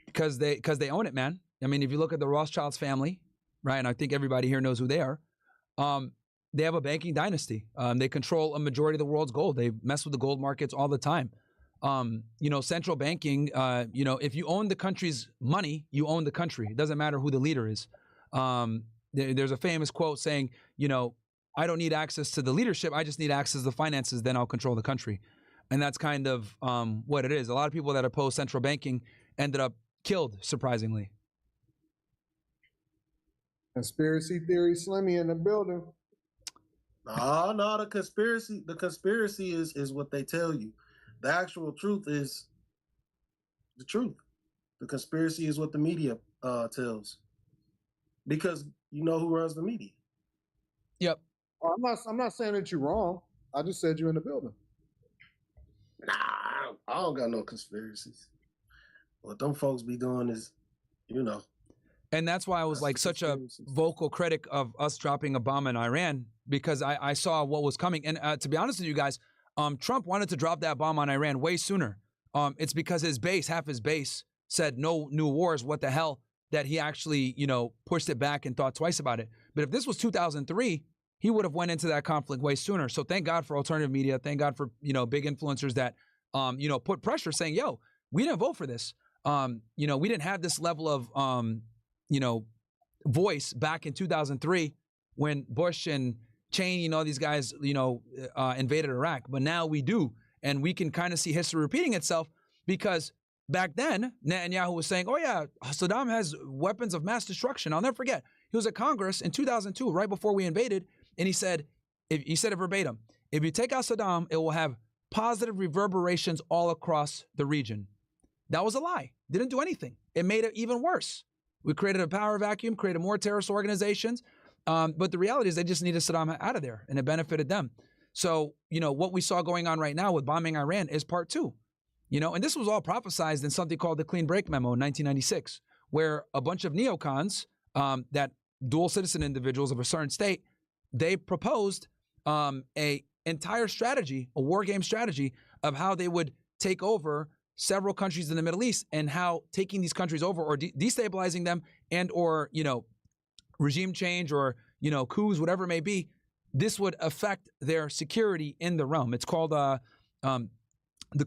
Because they own it, man. I mean, if you look at the Rothschilds family, right, and I think everybody here knows who they are, they have a banking dynasty. They control a majority of the world's gold. They mess with the gold markets all the time. Central banking, if you own the country's money, you own the country. It doesn't matter who the leader is. There's a famous quote saying, I don't need access to the leadership. I just need access to the finances. Then I'll control the country. And that's kind of what it is. A lot of people that oppose central banking ended up killed, surprisingly.
Conspiracy theory, Slimmy in the building.
No, the conspiracy is what they tell you. The actual truth is the truth. The conspiracy is what the media tells. Because you know who runs the media.
Yep.
I'm not saying that you're wrong. I just said you're in the building.
Nah, I don't got no conspiracies. What them folks be doing is,
And that's why I was like such a vocal critic of us dropping a bomb in Iran, because I saw what was coming. And to be honest with you guys, Trump wanted to drop that bomb on Iran way sooner. It's because half his base said no new wars, what the hell, that he actually, pushed it back and thought twice about it. But if this was 2003, he would have went into that conflict way sooner. So thank God for alternative media. Thank God for, big influencers that, put pressure saying, yo, we didn't vote for this. We didn't have this level of, voice back in 2003 when Bush and Cheney, these guys, invaded Iraq. But now we do. And we can kind of see history repeating itself because back then, Netanyahu was saying, oh, yeah, Saddam has weapons of mass destruction. I'll never forget. He was at Congress in 2002, right before we invaded. And he said it verbatim, if you take out Saddam, it will have positive reverberations all across the region. That was a lie. Didn't do anything. It made it even worse. We created a power vacuum, created more terrorist organizations. But the reality is they just needed Saddam out of there, and it benefited them. So, what we saw going on right now with bombing Iran is part two. And this was all prophesized in something called the Clean Break Memo in 1996, where a bunch of neocons, that dual citizen individuals of a certain state, they proposed a entire strategy, a war game strategy of how they would take over several countries in the Middle East and how taking these countries over or destabilizing them and or, regime change or, coups, whatever it may be, this would affect their security in the realm. It's called the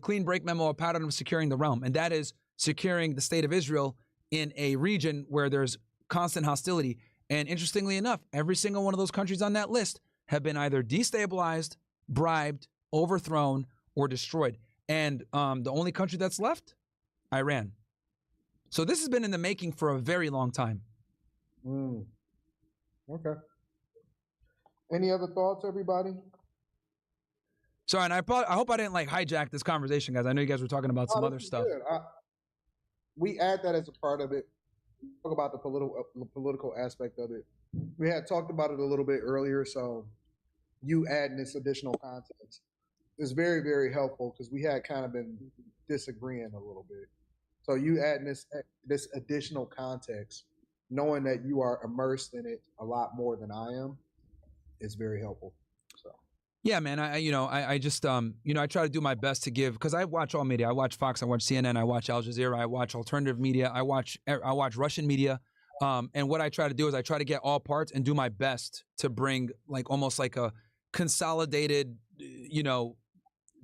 Clean Break Memo, a pattern of securing the realm. And that is securing the state of Israel in a region where there's constant hostility. And interestingly enough, every single one of those countries on that list have been either destabilized, bribed, overthrown, or destroyed. And the only country that's left, Iran. So this has been in the making for a very long time.
Okay. Any other thoughts, everybody?
Sorry, and I hope I didn't hijack this conversation, guys. I know you guys were talking about some other stuff.
We add that as a part of it. Talk about the political aspect of it. We had talked about it a little bit earlier, so you adding this additional context is very, very helpful because we had kind of been disagreeing a little bit. So you adding this additional context, knowing that you are immersed in it a lot more than I am, is very helpful. So
Yeah, man. I just I try to do my best to give, because I watch all media. I watch Fox, I watch CNN, I watch Al Jazeera, I watch alternative media, I watch Russian media. And what I try to do is I try to get all parts and do my best to bring like almost like a consolidated,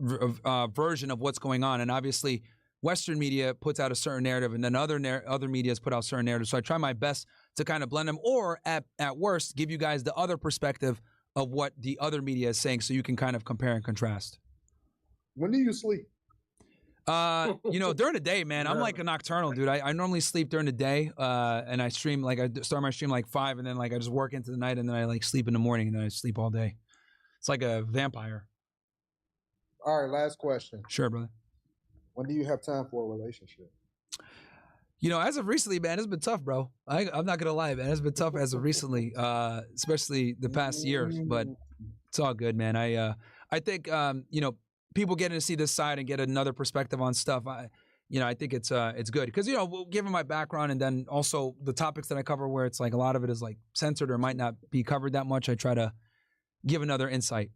version of what's going on. And obviously, Western media puts out a certain narrative, and then other medias put out certain narratives. So I try my best to kind of blend them, or at worst, give you guys the other perspective of what the other media is saying, so you can kind of compare and contrast.
When do you sleep?
During the day, man. I'm like a nocturnal dude. I normally sleep during the day, and I stream, like I start my stream like 5, and then like I just work into the night, and then I like sleep in the morning, and then I sleep all day. It's like a vampire.
All right, last question.
Sure, brother.
When do you have time for a relationship?
As of recently, man, it's been tough, bro. I'm not gonna lie, man. It's been tough as of recently, especially the past years. But it's all good, man. I think people getting to see this side and get another perspective on stuff. I think it's good because given my background and then also the topics that I cover, where it's like a lot of it is like censored or might not be covered that much. I try to give another insight.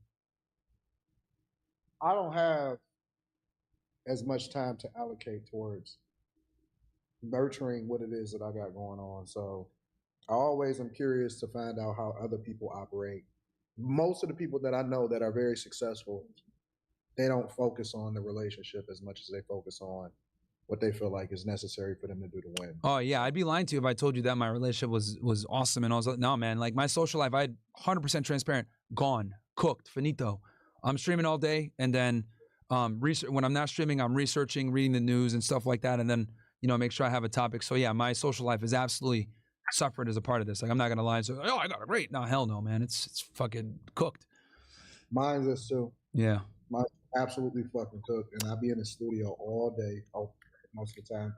I don't have as much time to allocate towards nurturing what it is that I got going on. So I always am curious to find out how other people operate. Most of the people that I know that are very successful, they don't focus on the relationship as much as they focus on what they feel like is necessary for them to do to win.
Oh yeah, I'd be lying to you if I told you that my relationship was awesome and I was like, no man, like my social life, I had 100% transparent, gone, cooked, finito. I'm streaming all day, and then when I'm not streaming, I'm researching, reading the news and stuff like that, and then make sure I have a topic. So yeah, my social life is absolutely suffered as a part of this. Like I'm not gonna lie and say, oh, I got it great. No, hell no, man. It's fucking cooked.
Mine's is too.
Yeah.
Mine's absolutely fucking cooked, and I be in the studio all day, most of the time,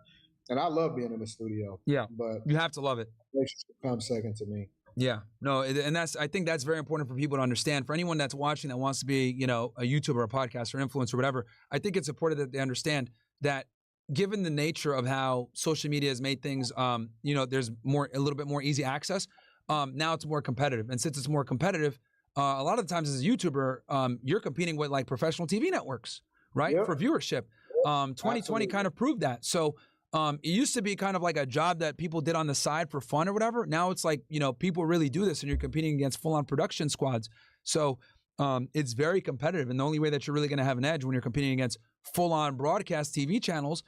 and I love being in the studio.
Yeah,
but
you have to love it.
Relationship comes second to me.
Yeah, no, and I think that's very important for people to understand. For anyone that's watching that wants to be, a YouTuber, a podcaster, an influencer, whatever, I think it's important that they understand that given the nature of how social media has made things, there's a little bit more easy access. Now it's more competitive, and since it's more competitive, a lot of the times as a YouTuber, you're competing with like professional TV networks, right, yep, for viewership. 2020 Absolutely. Kind of proved that. So. It used to be kind of like a job that people did on the side for fun or whatever. Now it's like, people really do this and you're competing against full-on production squads. So it's very competitive. And the only way that you're really going to have an edge when you're competing against full-on broadcast TV channels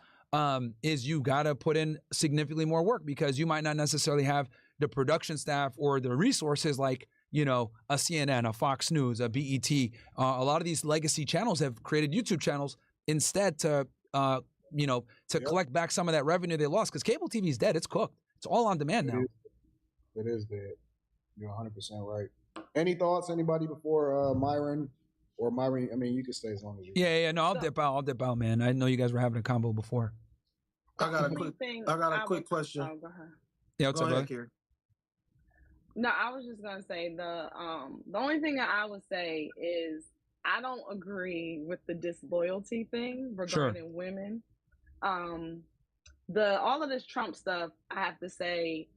is you got to put in significantly more work, because you might not necessarily have the production staff or the resources like, a CNN, a Fox News, a BET. A lot of these legacy channels have created YouTube channels instead to yep, collect back some of that revenue they lost, because cable TV is dead. It's cooked. It's all on demand now.
It is dead. You're 100% right. Any thoughts, anybody, before Myron? Or Myron, I mean, you can stay as long as you want.
Yeah, no, I'll dip out, man. I know you guys were having a combo before.
I got a quick question.
Oh, go ahead.
Yeah, what's up, brother?
No, I was just gonna say the only thing that I would say is I don't agree with the disloyalty thing regarding women. All of this Trump stuff, I have to say,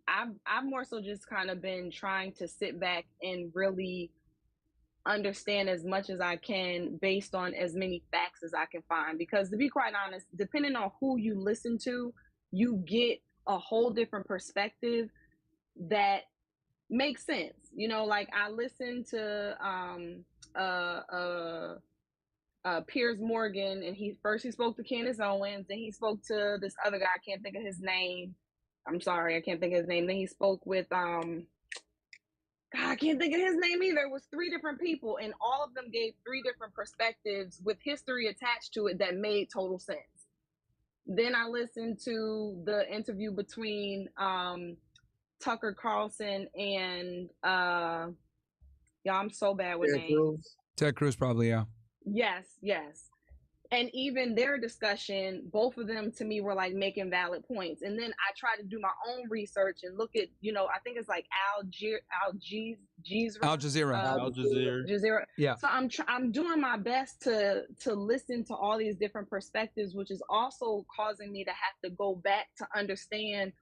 I've more so just kind of been trying to sit back and really understand as much as I can based on as many facts as I can find. Because to be quite honest, depending on who you listen to, you get a whole different perspective that makes sense. Like I listened to Piers Morgan, and he spoke to Candace Owens, then he spoke to this other guy, I can't think of his name. I'm sorry, I can't think of his name. Then he spoke with God, I can't think of his name either. It was 3 different people, and all of them gave 3 different perspectives with history attached to it that made total sense. Then I listened to the interview between Tucker Carlson and I'm so bad with names.
Ted Cruz, probably, yeah.
Yes. And even their discussion, both of them to me were like making valid points. And then I tried to do my own research and look at, I think it's like Al Jazeera.
Yeah.
So I'm doing my best to listen to all these different perspectives, which is also causing me to have to go back to understand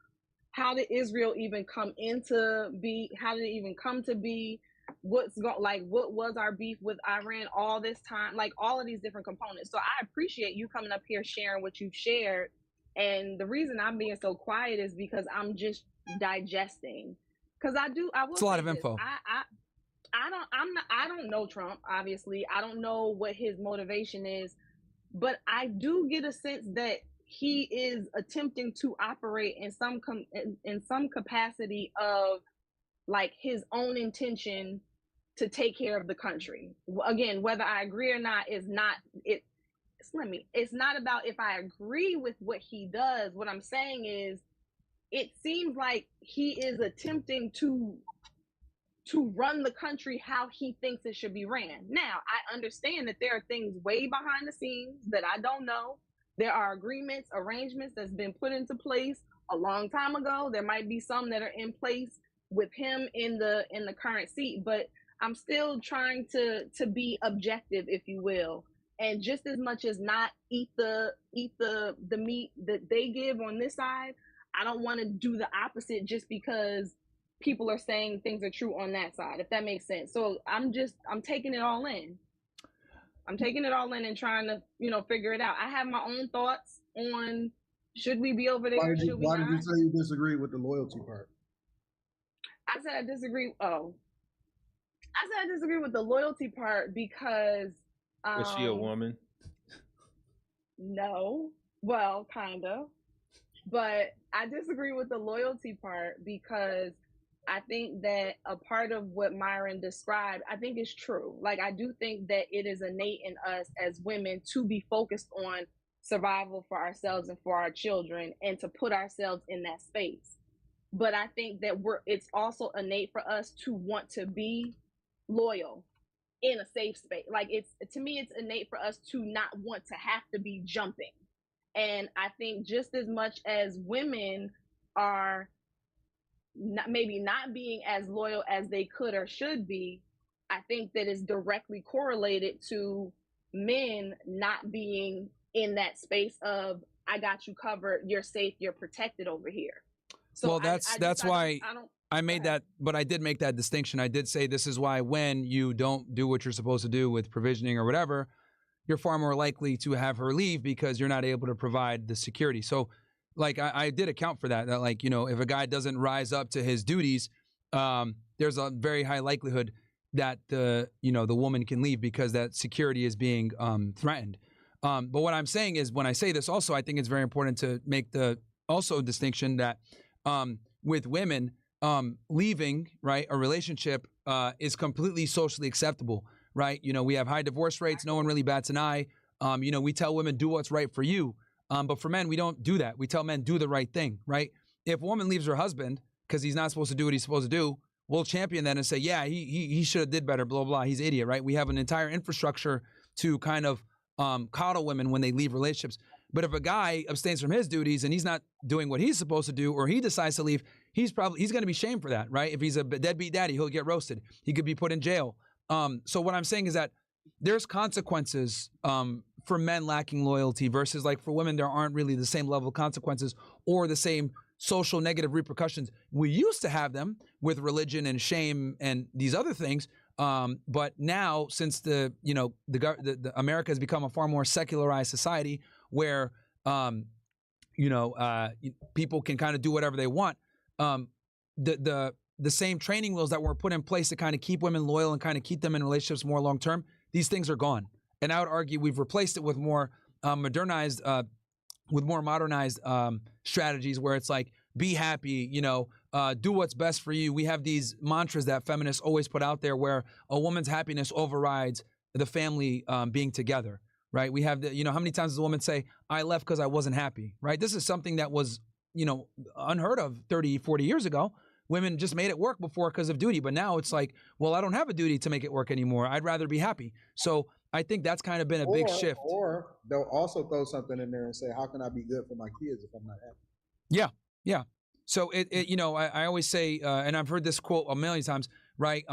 how did Israel even come to be? How did it even come to be? what was our beef with Iran all this time, like all of these different components. So I appreciate you coming up here sharing what you've shared. And the reason I'm being so quiet is because I'm just digesting. Because I will.
It's a lot of info.
I don't know Trump, obviously. I don't know what his motivation is, but I do get a sense that he is attempting to operate in some capacity of like his own intention to take care of the country. Again, whether I agree or not is not it. It's not about if I agree with what he does. What I'm saying is, it seems like he is attempting to run the country how he thinks it should be ran. Now, I understand that there are things way behind the scenes that I don't know. There are agreements, arrangements that's been put into place a long time ago. There might be some that are in place with him in the current seat, but I'm still trying to be objective, if you will. And just as much as not eat the meat that they give on this side, I don't want to do the opposite just because people are saying things are true on that side, if that makes sense. So I'm taking it all in. I'm taking it all in and trying to, figure it out. I have my own thoughts on should we be over there?
Why did
should we not?
you say you disagree with the loyalty part?
I said I disagree. I said I disagree with the loyalty part because
Was she a woman?
No. Well, kind of. But I disagree with the loyalty part because I think that a part of what Myron described, I think is true. Like, I do think that it is innate in us as women to be focused on survival for ourselves and for our children and to put ourselves in that space. But I think that it's also innate for us to want to be loyal in a safe space. Like, to me, it's innate for us to not want to have to be jumping. And I think just as much as women are maybe not being as loyal as they could or should be, I think that is directly correlated to men not being in that space of, I got you covered, you're safe, you're protected over here. So
well, that's why I made that, but I did make that distinction. I did say this is why when you don't do what you're supposed to do with provisioning or whatever, you're far more likely to have her leave because you're not able to provide the security. So, like, I did account for that, like, if a guy doesn't rise up to his duties, there's a very high likelihood that the woman can leave because that security is being threatened. But what I'm saying is, when I say this also, I think it's very important to make the also distinction that with women leaving, right, a relationship is completely socially acceptable. Right. We have high divorce rates. No one really bats an eye. We tell women, do what's right for you. But for men, we don't do that. We tell men, do the right thing. Right. If a woman leaves her husband because he's not supposed to do what he's supposed to do, we'll champion that and say, yeah, he should have did better, blah, blah. He's an idiot. Right. We have an entire infrastructure to kind of coddle women when they leave relationships. But if a guy abstains from his duties and he's not doing what he's supposed to do, or he decides to leave, he's going to be shamed for that. Right. If he's a deadbeat daddy, he'll get roasted. He could be put in jail. So what I'm saying is that there's consequences for men lacking loyalty versus, like, for women, there aren't really the same level of consequences or the same social negative repercussions. We used to have them with religion and shame and these other things. But now, since the America has become a far more secularized society where, people can kind of do whatever they want, the same training wheels that were put in place to kind of keep women loyal and kind of keep them in relationships more long term, these things are gone. And I would argue we've replaced it with more modernized strategies where it's like, be happy, do what's best for you. We have these mantras that feminists always put out there where a woman's happiness overrides the family being together, right? We have how many times does a woman say, I left because I wasn't happy, right? This is something that was, unheard of 30, 40 years ago. Women just made it work before because of duty. But now it's like, well, I don't have a duty to make it work anymore. I'd rather be happy. So I think that's kind of been a big shift.
Or they'll also throw something in there and say, how can I be good for my kids if I'm not happy?
Yeah, yeah. So I always say, and I've heard this quote a million times, right?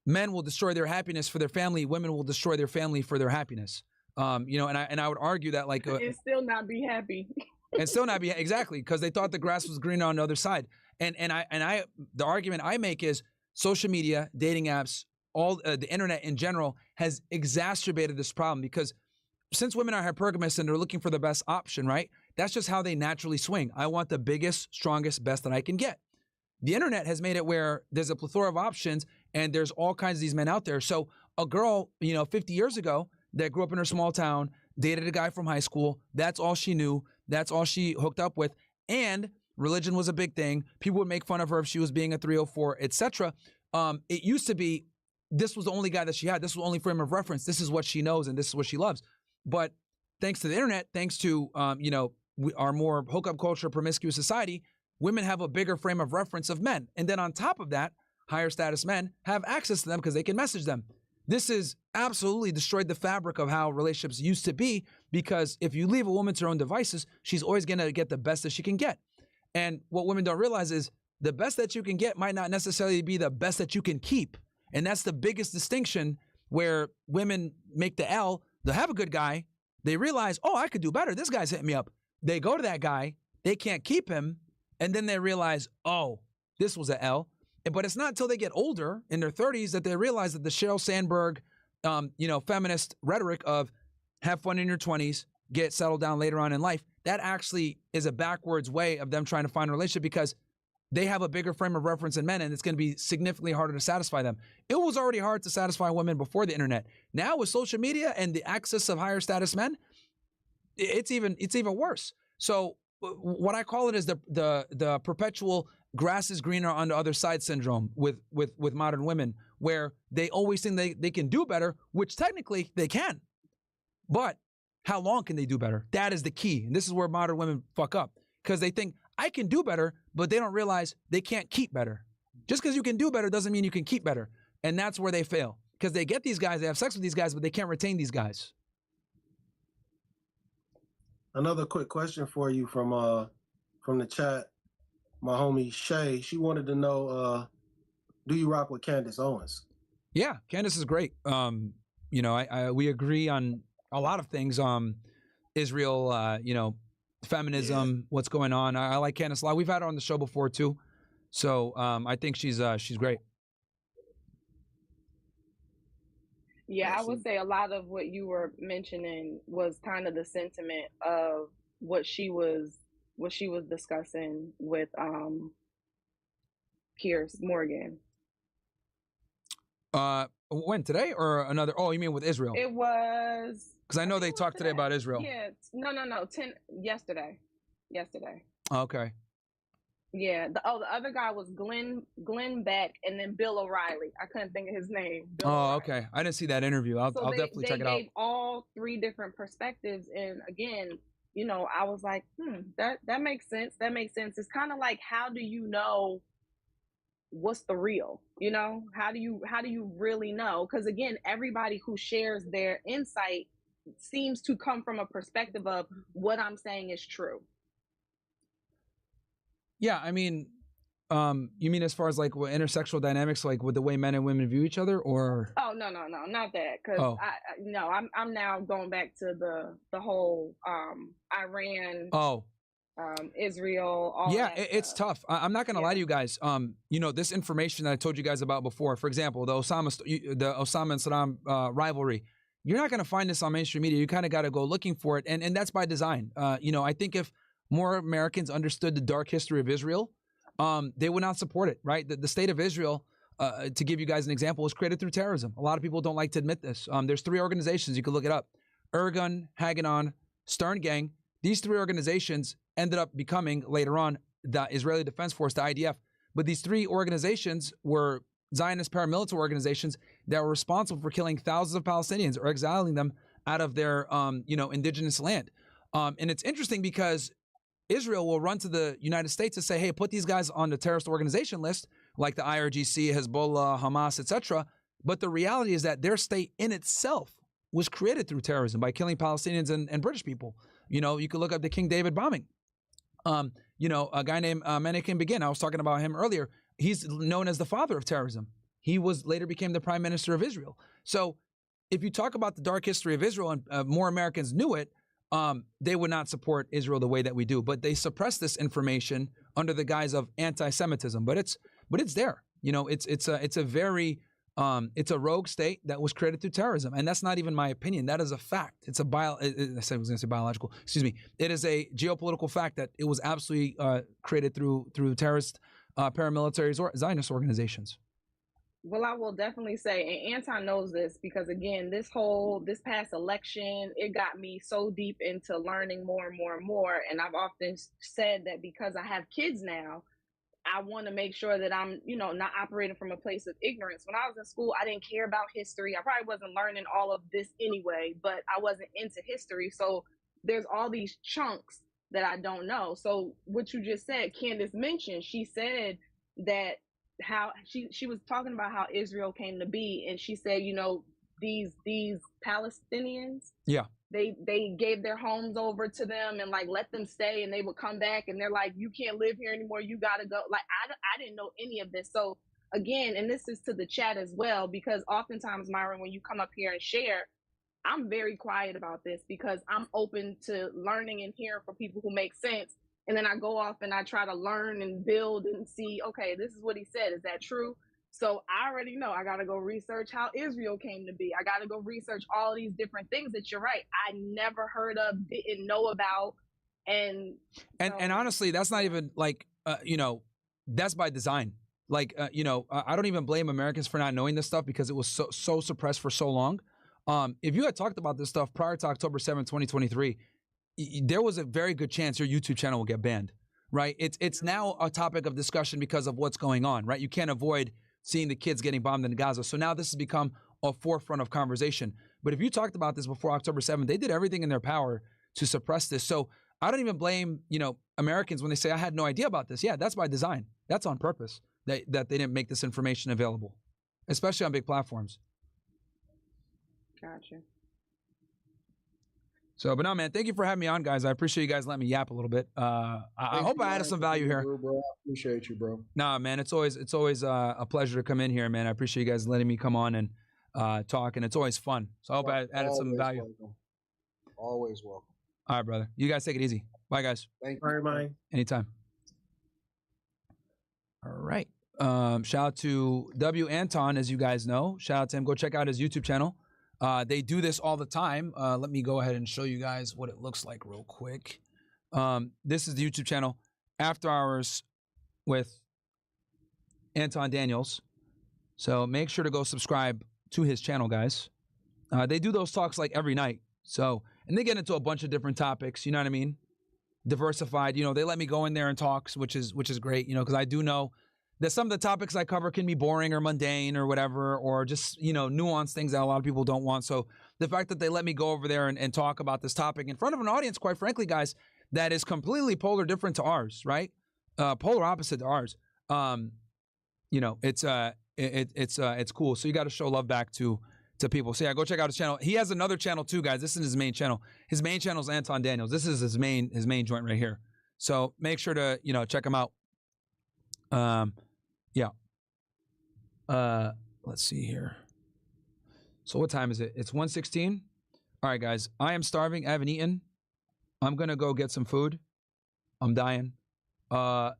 Men will destroy their happiness for their family. Women will destroy their family for their happiness. And I would argue that, like,
and still not be happy.
And still not be exactly because they thought the grass was greener on the other side. And the argument I make is, social media, dating apps, all the internet in general has exacerbated this problem because since women are hypergamous and they're looking for the best option, right? That's just how they naturally swing. I want the biggest, strongest, best that I can get. The internet has made it where there's a plethora of options and there's all kinds of these men out there. So a girl, 50 years ago that grew up in her small town, dated a guy from high school, that's all she knew, that's all she hooked up with, and religion was a big thing. People would make fun of her if she was being a 304, etc. It used to be this was the only guy that she had. This was the only frame of reference. This is what she knows and this is what she loves. But thanks to the internet, thanks to our more hookup culture, promiscuous society, women have a bigger frame of reference of men. And then on top of that, higher status men have access to them because they can message them. This has absolutely destroyed the fabric of how relationships used to be, because if you leave a woman to her own devices, she's always going to get the best that she can get. And what women don't realize is the best that you can get might not necessarily be the best that you can keep. And that's the biggest distinction where women make the L. They'll have a good guy. They realize, oh, I could do better. This guy's hitting me up. They go to that guy. They can't keep him. And then they realize, oh, this was an L. But it's not until they get older in their 30s that they realize that the Sheryl Sandberg, feminist rhetoric of have fun in your 20s, get settled down later on in life, that actually is a backwards way of them trying to find a relationship because they have a bigger frame of reference than men, and it's going to be significantly harder to satisfy them. It was already hard to satisfy women before the internet. Now with social media and the access of higher status men, it's even worse. So what I call it is the perpetual grass is greener on the other side syndrome with modern women, where they always think they can do better, which technically they can. But how long can they do better? That is the key. And this is where modern women fuck up, because they think I can do better, but they don't realize they can't keep better. Just because you can do better doesn't mean you can keep better. And that's where they fail, because they get these guys, they have sex with these guys, but they can't retain these guys.
Another quick question for you from the chat. My homie Shay, she wanted to know, do you rock with Candace Owens?
Yeah, Candace is great. We agree on a lot of things. Israel, feminism, what's going on. I like Candace a lot. We've had her on the show before too. So I think she's great.
Yeah, I would say a lot of what you were mentioning was kind of the sentiment of what she was discussing with Piers Morgan.
When, today or another? Oh, you mean with Israel?
It was,
because I know they talked today about Israel.
Yeah, no, yesterday.
Okay.
Yeah, the other guy was Glenn Beck, and then Bill O'Reilly. I couldn't think of his name.
Okay. I didn't see that interview. I'll definitely check it out.
They gave all three different perspectives, and again, I was like, that makes sense. That makes sense. It's kind of like, how do you know what's the real? How do you really know? Because again, everybody who shares their insight seems to come from a perspective of what I'm saying is true.
Yeah, I mean, you mean as far as like intersexual dynamics, like with the way men and women view each other, or?
Oh no, not that. Because I'm now going back to the whole Iran, Israel. All
it's tough. I'm not gonna lie to you guys. This information that I told you guys about before, for example, the Osama and Saddam rivalry. You're not gonna find this on mainstream media. You kind of got to go looking for it, and that's by design. I think if more Americans understood the dark history of Israel, they would not support it, right? The state of Israel, to give you guys an example, was created through terrorism. A lot of people don't like to admit this. There's three organizations, you can look it up: Irgun, Hagedon, Stern Gang. These three organizations ended up becoming, later on, the Israeli Defense Force, the IDF. But these three organizations were Zionist paramilitary organizations that were responsible for killing thousands of Palestinians or exiling them out of their, indigenous land. And it's interesting because Israel will run to the United States and say, hey, put these guys on the terrorist organization list, like the IRGC, Hezbollah, Hamas, etc. But the reality is that their state in itself was created through terrorism by killing Palestinians and British people. You could look up the King David bombing. A guy named Menachem Begin, I was talking about him earlier. He's known as the father of terrorism. He later became the prime minister of Israel. So if you talk about the dark history of Israel and more Americans knew it, they would not support Israel the way that we do. But they suppress this information under the guise of anti-Semitism. But it's there. You know, it's a very it's a rogue state that was created through terrorism, and that's not even my opinion. That is a fact. It's a I was going to say biological. Excuse me. It is a geopolitical fact that it was absolutely created through terrorist, paramilitary, or Zionist organizations.
Well, I will definitely say, and Anton knows this because again, this past election, it got me so deep into learning more and more and more. And I've often said that because I have kids now, I want to make sure that I'm, you know, not operating from a place of ignorance. When I was in school, I didn't care about history. I probably wasn't learning all of this anyway, but I wasn't into history. So there's all these chunks that I don't know. So what you just said, Candace mentioned, she said that how she was talking about how Israel came to be, and she said, you know, these Palestinians, they gave their homes over to them and like let them stay, and they would come back and they're like, you can't live here anymore, you gotta go. Like I didn't know any of this. So again, and this is to the chat as well, because oftentimes, Myron, when you come up here and share, I'm very quiet about this because I'm open to learning and hearing from people who make sense. And then I go off and I try to learn and build and see, okay, this is what he said. Is that true? So I already know I got to go research how Israel came to be. I got to go research all these different things that you're right, I never heard of, didn't know about. And
honestly, that's not even like, you know, that's by design. Like, you know, I don't even blame Americans for not knowing this stuff because it was so suppressed for so long. If you had talked about this stuff prior to October 7, 2023, there was a very good chance your YouTube channel will get banned, right? It's now a topic of discussion because of what's going on, right? You can't avoid seeing the kids getting bombed in Gaza. So now this has become a forefront of conversation. But if you talked about this before October 7th, they did everything in their power to suppress this. So I don't even blame, you know, Americans when they say, I had no idea about this. Yeah, that's by design. That's on purpose that they didn't make this information available, especially on big platforms.
Gotcha.
So, but no, man, thank you for having me on, guys. I appreciate you guys letting me yap a little bit. I hope I added some value here.
Bro. I appreciate you, bro.
Nah, man, it's always a pleasure to come in here, man. I appreciate you guys letting me come on and talk, and it's always fun. So I hope I added some value.
Welcome. Always welcome.
All right, brother. You guys take it easy. Bye, guys.
Thank you.
All right, man.
Anytime. All right. Shout out to W. Anton, as you guys know. Shout out to him. Go check out his YouTube channel. They do this all the time. Let me go ahead and show you guys what it looks like real quick. This is the YouTube channel, After Hours with Anton Daniels. So make sure to go subscribe to his channel, guys. They do those talks like every night. So, and they get into a bunch of different topics, you know what I mean? Diversified, you know, they let me go in there and talk, which is great, you know, because I do know that some of the topics I cover can be boring or mundane or whatever, or just, you know, nuanced things that a lot of people don't want. So the fact that they let me go over there and talk about this topic in front of an audience, quite frankly, guys, that is completely polar different to ours, right? Polar opposite to ours. You know, it's cool. So you got to show love back to people. So yeah, go check out his channel. He has another channel too, guys. This is his main channel. His main channel is Anton Daniels. This is his main joint right here. So make sure to, you know, check him out. Yeah. Let's see here. So what time is it? It's 1:16. All right, guys. I am starving. I haven't eaten. I'm gonna go get some food. I'm dying. I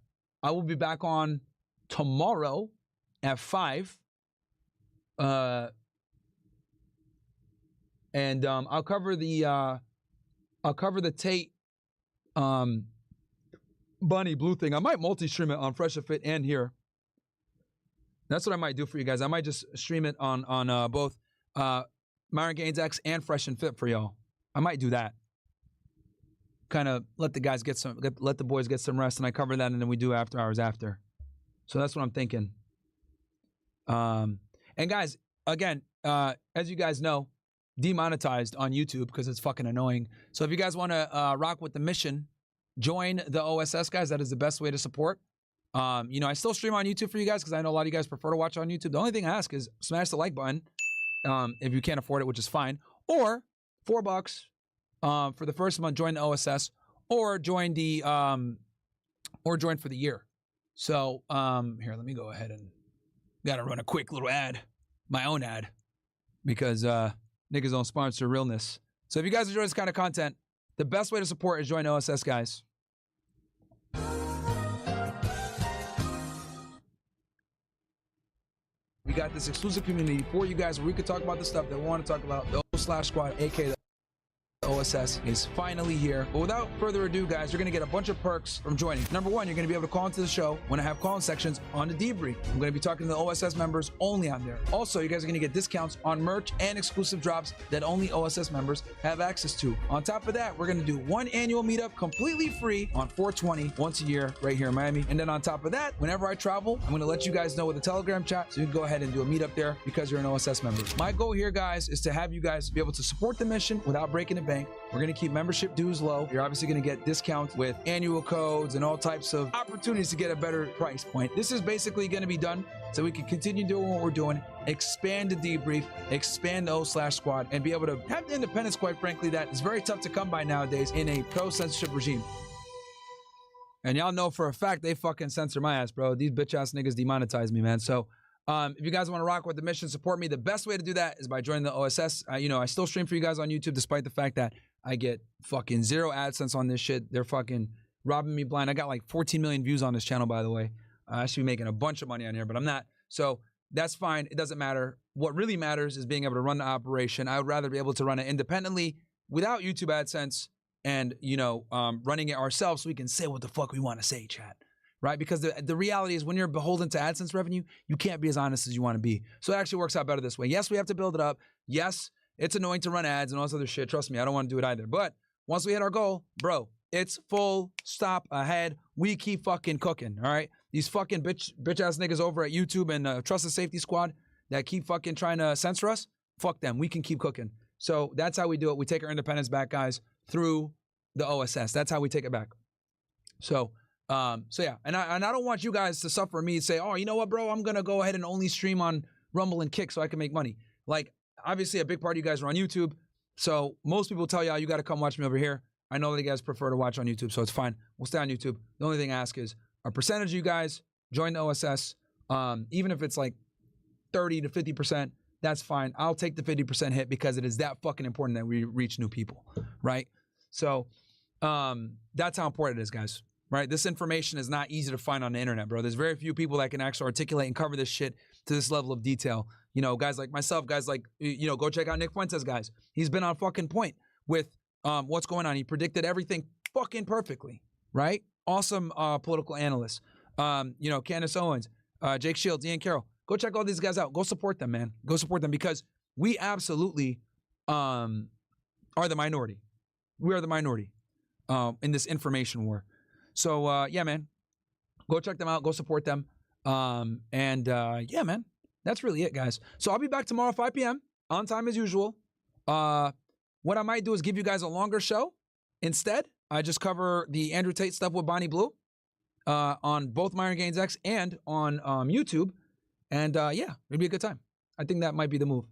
will be back on tomorrow at 5. And I'll cover the Tate Bunny Blue thing. I might multi-stream it on Fresh and Fit and here. That's what I might do for you guys. I might just stream it on both Myron Gaines X and Fresh and Fit for y'all. I might do that. Kind of let the guys let the boys get some rest, and I cover that, and then we do After Hours after. So that's what I'm thinking. And guys, again, as you guys know, demonetized on YouTube because it's fucking annoying. So if you guys want to rock with the mission, join the OSS, guys. That is the best way to support. You know, I still stream on YouTube for you guys because I know a lot of you guys prefer to watch on YouTube. The only thing I ask is smash the like button if you can't afford it, which is fine. Or $4 for the first month, join the OSS, or join the join for the year. So here, let me go ahead and gotta run a quick little ad, my own ad, because niggas don't sponsor realness. So if you guys enjoy this kind of content, the best way to support is join OSS, guys. got this exclusive community for you guys where we could talk about the stuff that we want to talk about. The O/Squad, aka the OSS, is finally here. But without further ado, guys, you're going to get a bunch of perks from joining. Number one, you're going to be able to call into the show when I have call-in sections on the debrief. I'm going to be talking to the OSS members only on there. Also, you guys are going to get discounts on merch and exclusive drops that only OSS members have access to. On top of that, we're going to do one annual meetup completely free on 420 once a year right here in Miami. And then on top of that, whenever I travel, I'm going to let you guys know with the Telegram chat, so you can go ahead and do a meetup there because you're an OSS member. My goal here, guys, is to have you guys be able to support the mission without breaking the bank. We're going to keep membership dues low. You're obviously going to get discounts with annual codes and all types of opportunities to get a better price point. This is basically going to be done so we can continue doing what we're doing, expand the debrief, expand the O/Squad, and be able to have the independence, quite frankly, that is very tough to come by nowadays in a pro-censorship regime. And y'all know for a fact they fucking censor my ass, bro. These bitch-ass niggas demonetize me, man. So if you guys want to rock with the mission, support me, the best way to do that is by joining the OSS. I still stream for you guys on YouTube despite the fact that I get fucking zero AdSense on this shit. They're fucking robbing me blind. I got like 14 million views on this channel, by the way. I should be making a bunch of money on here, but I'm not. So that's fine. It doesn't matter. What really matters is being able to run the operation. I would rather be able to run it independently without YouTube AdSense and, running it ourselves so we can say what the fuck we want to say, chat. Right? Because the reality is when you're beholden to AdSense revenue, you can't be as honest as you want to be. So it actually works out better this way. Yes, we have to build it up. Yes, it's annoying to run ads and all this other shit. Trust me, I don't want to do it either. But once we hit our goal, bro, it's full stop ahead. We keep fucking cooking, all right? These fucking bitch-ass niggas over at YouTube and Trusted Safety Squad that keep fucking trying to censor us, fuck them. We can keep cooking. So that's how we do it. We take our independence back, guys, through the OSS. That's how we take it back. So yeah, and I don't want you guys to suffer me and say, oh, you know what, bro, I'm going to go ahead and only stream on Rumble and Kick so I can make money. Like, obviously, a big part of you guys are on YouTube, so most people tell y'all you got to come watch me over here. I know that you guys prefer to watch on YouTube, so it's fine. We'll stay on YouTube. The only thing I ask is a percentage of you guys join the OSS, even if it's like 30 to 50%, that's fine. I'll take the 50% hit because it is that fucking important that we reach new people, right? So that's how important it is, guys. Right? This information is not easy to find on the internet, bro. There's very few people that can actually articulate and cover this shit to this level of detail. Guys like myself, guys like, go check out Nick Fuentes, guys. He's been on fucking point with what's going on. He predicted everything fucking perfectly, right? Awesome political analyst. Candace Owens, Jake Shields, Ian Carroll. Go check all these guys out. Go support them, man. Go support them because we absolutely are the minority. We are the minority in this information war. So, yeah, man, go check them out. Go support them. Yeah, man, that's really it, guys. So I'll be back tomorrow, 5 p.m. on time as usual. What I might do is give you guys a longer show instead. I just cover the Andrew Tate stuff with Bonnie Blue on both Myron Gaines X and on YouTube. And, yeah, it'll be a good time. I think that might be the move.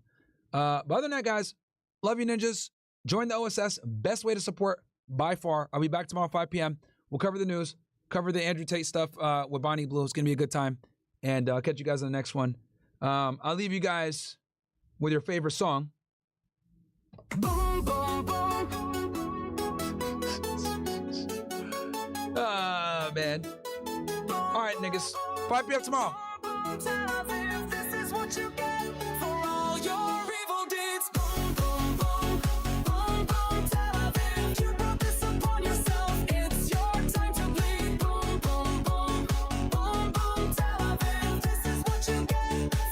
But other than that, guys, love you, ninjas. Join the OSS. Best way to support by far. I'll be back tomorrow, 5 p.m. We'll cover the news, cover the Andrew Tate stuff with Bonnie Blue. It's going to be a good time. And I'll catch you guys on the next one. I'll leave you guys with your favorite song.
Boom, boom, boom.
Ah, man. All right, niggas. 5 p.m. tomorrow.
This is what you get.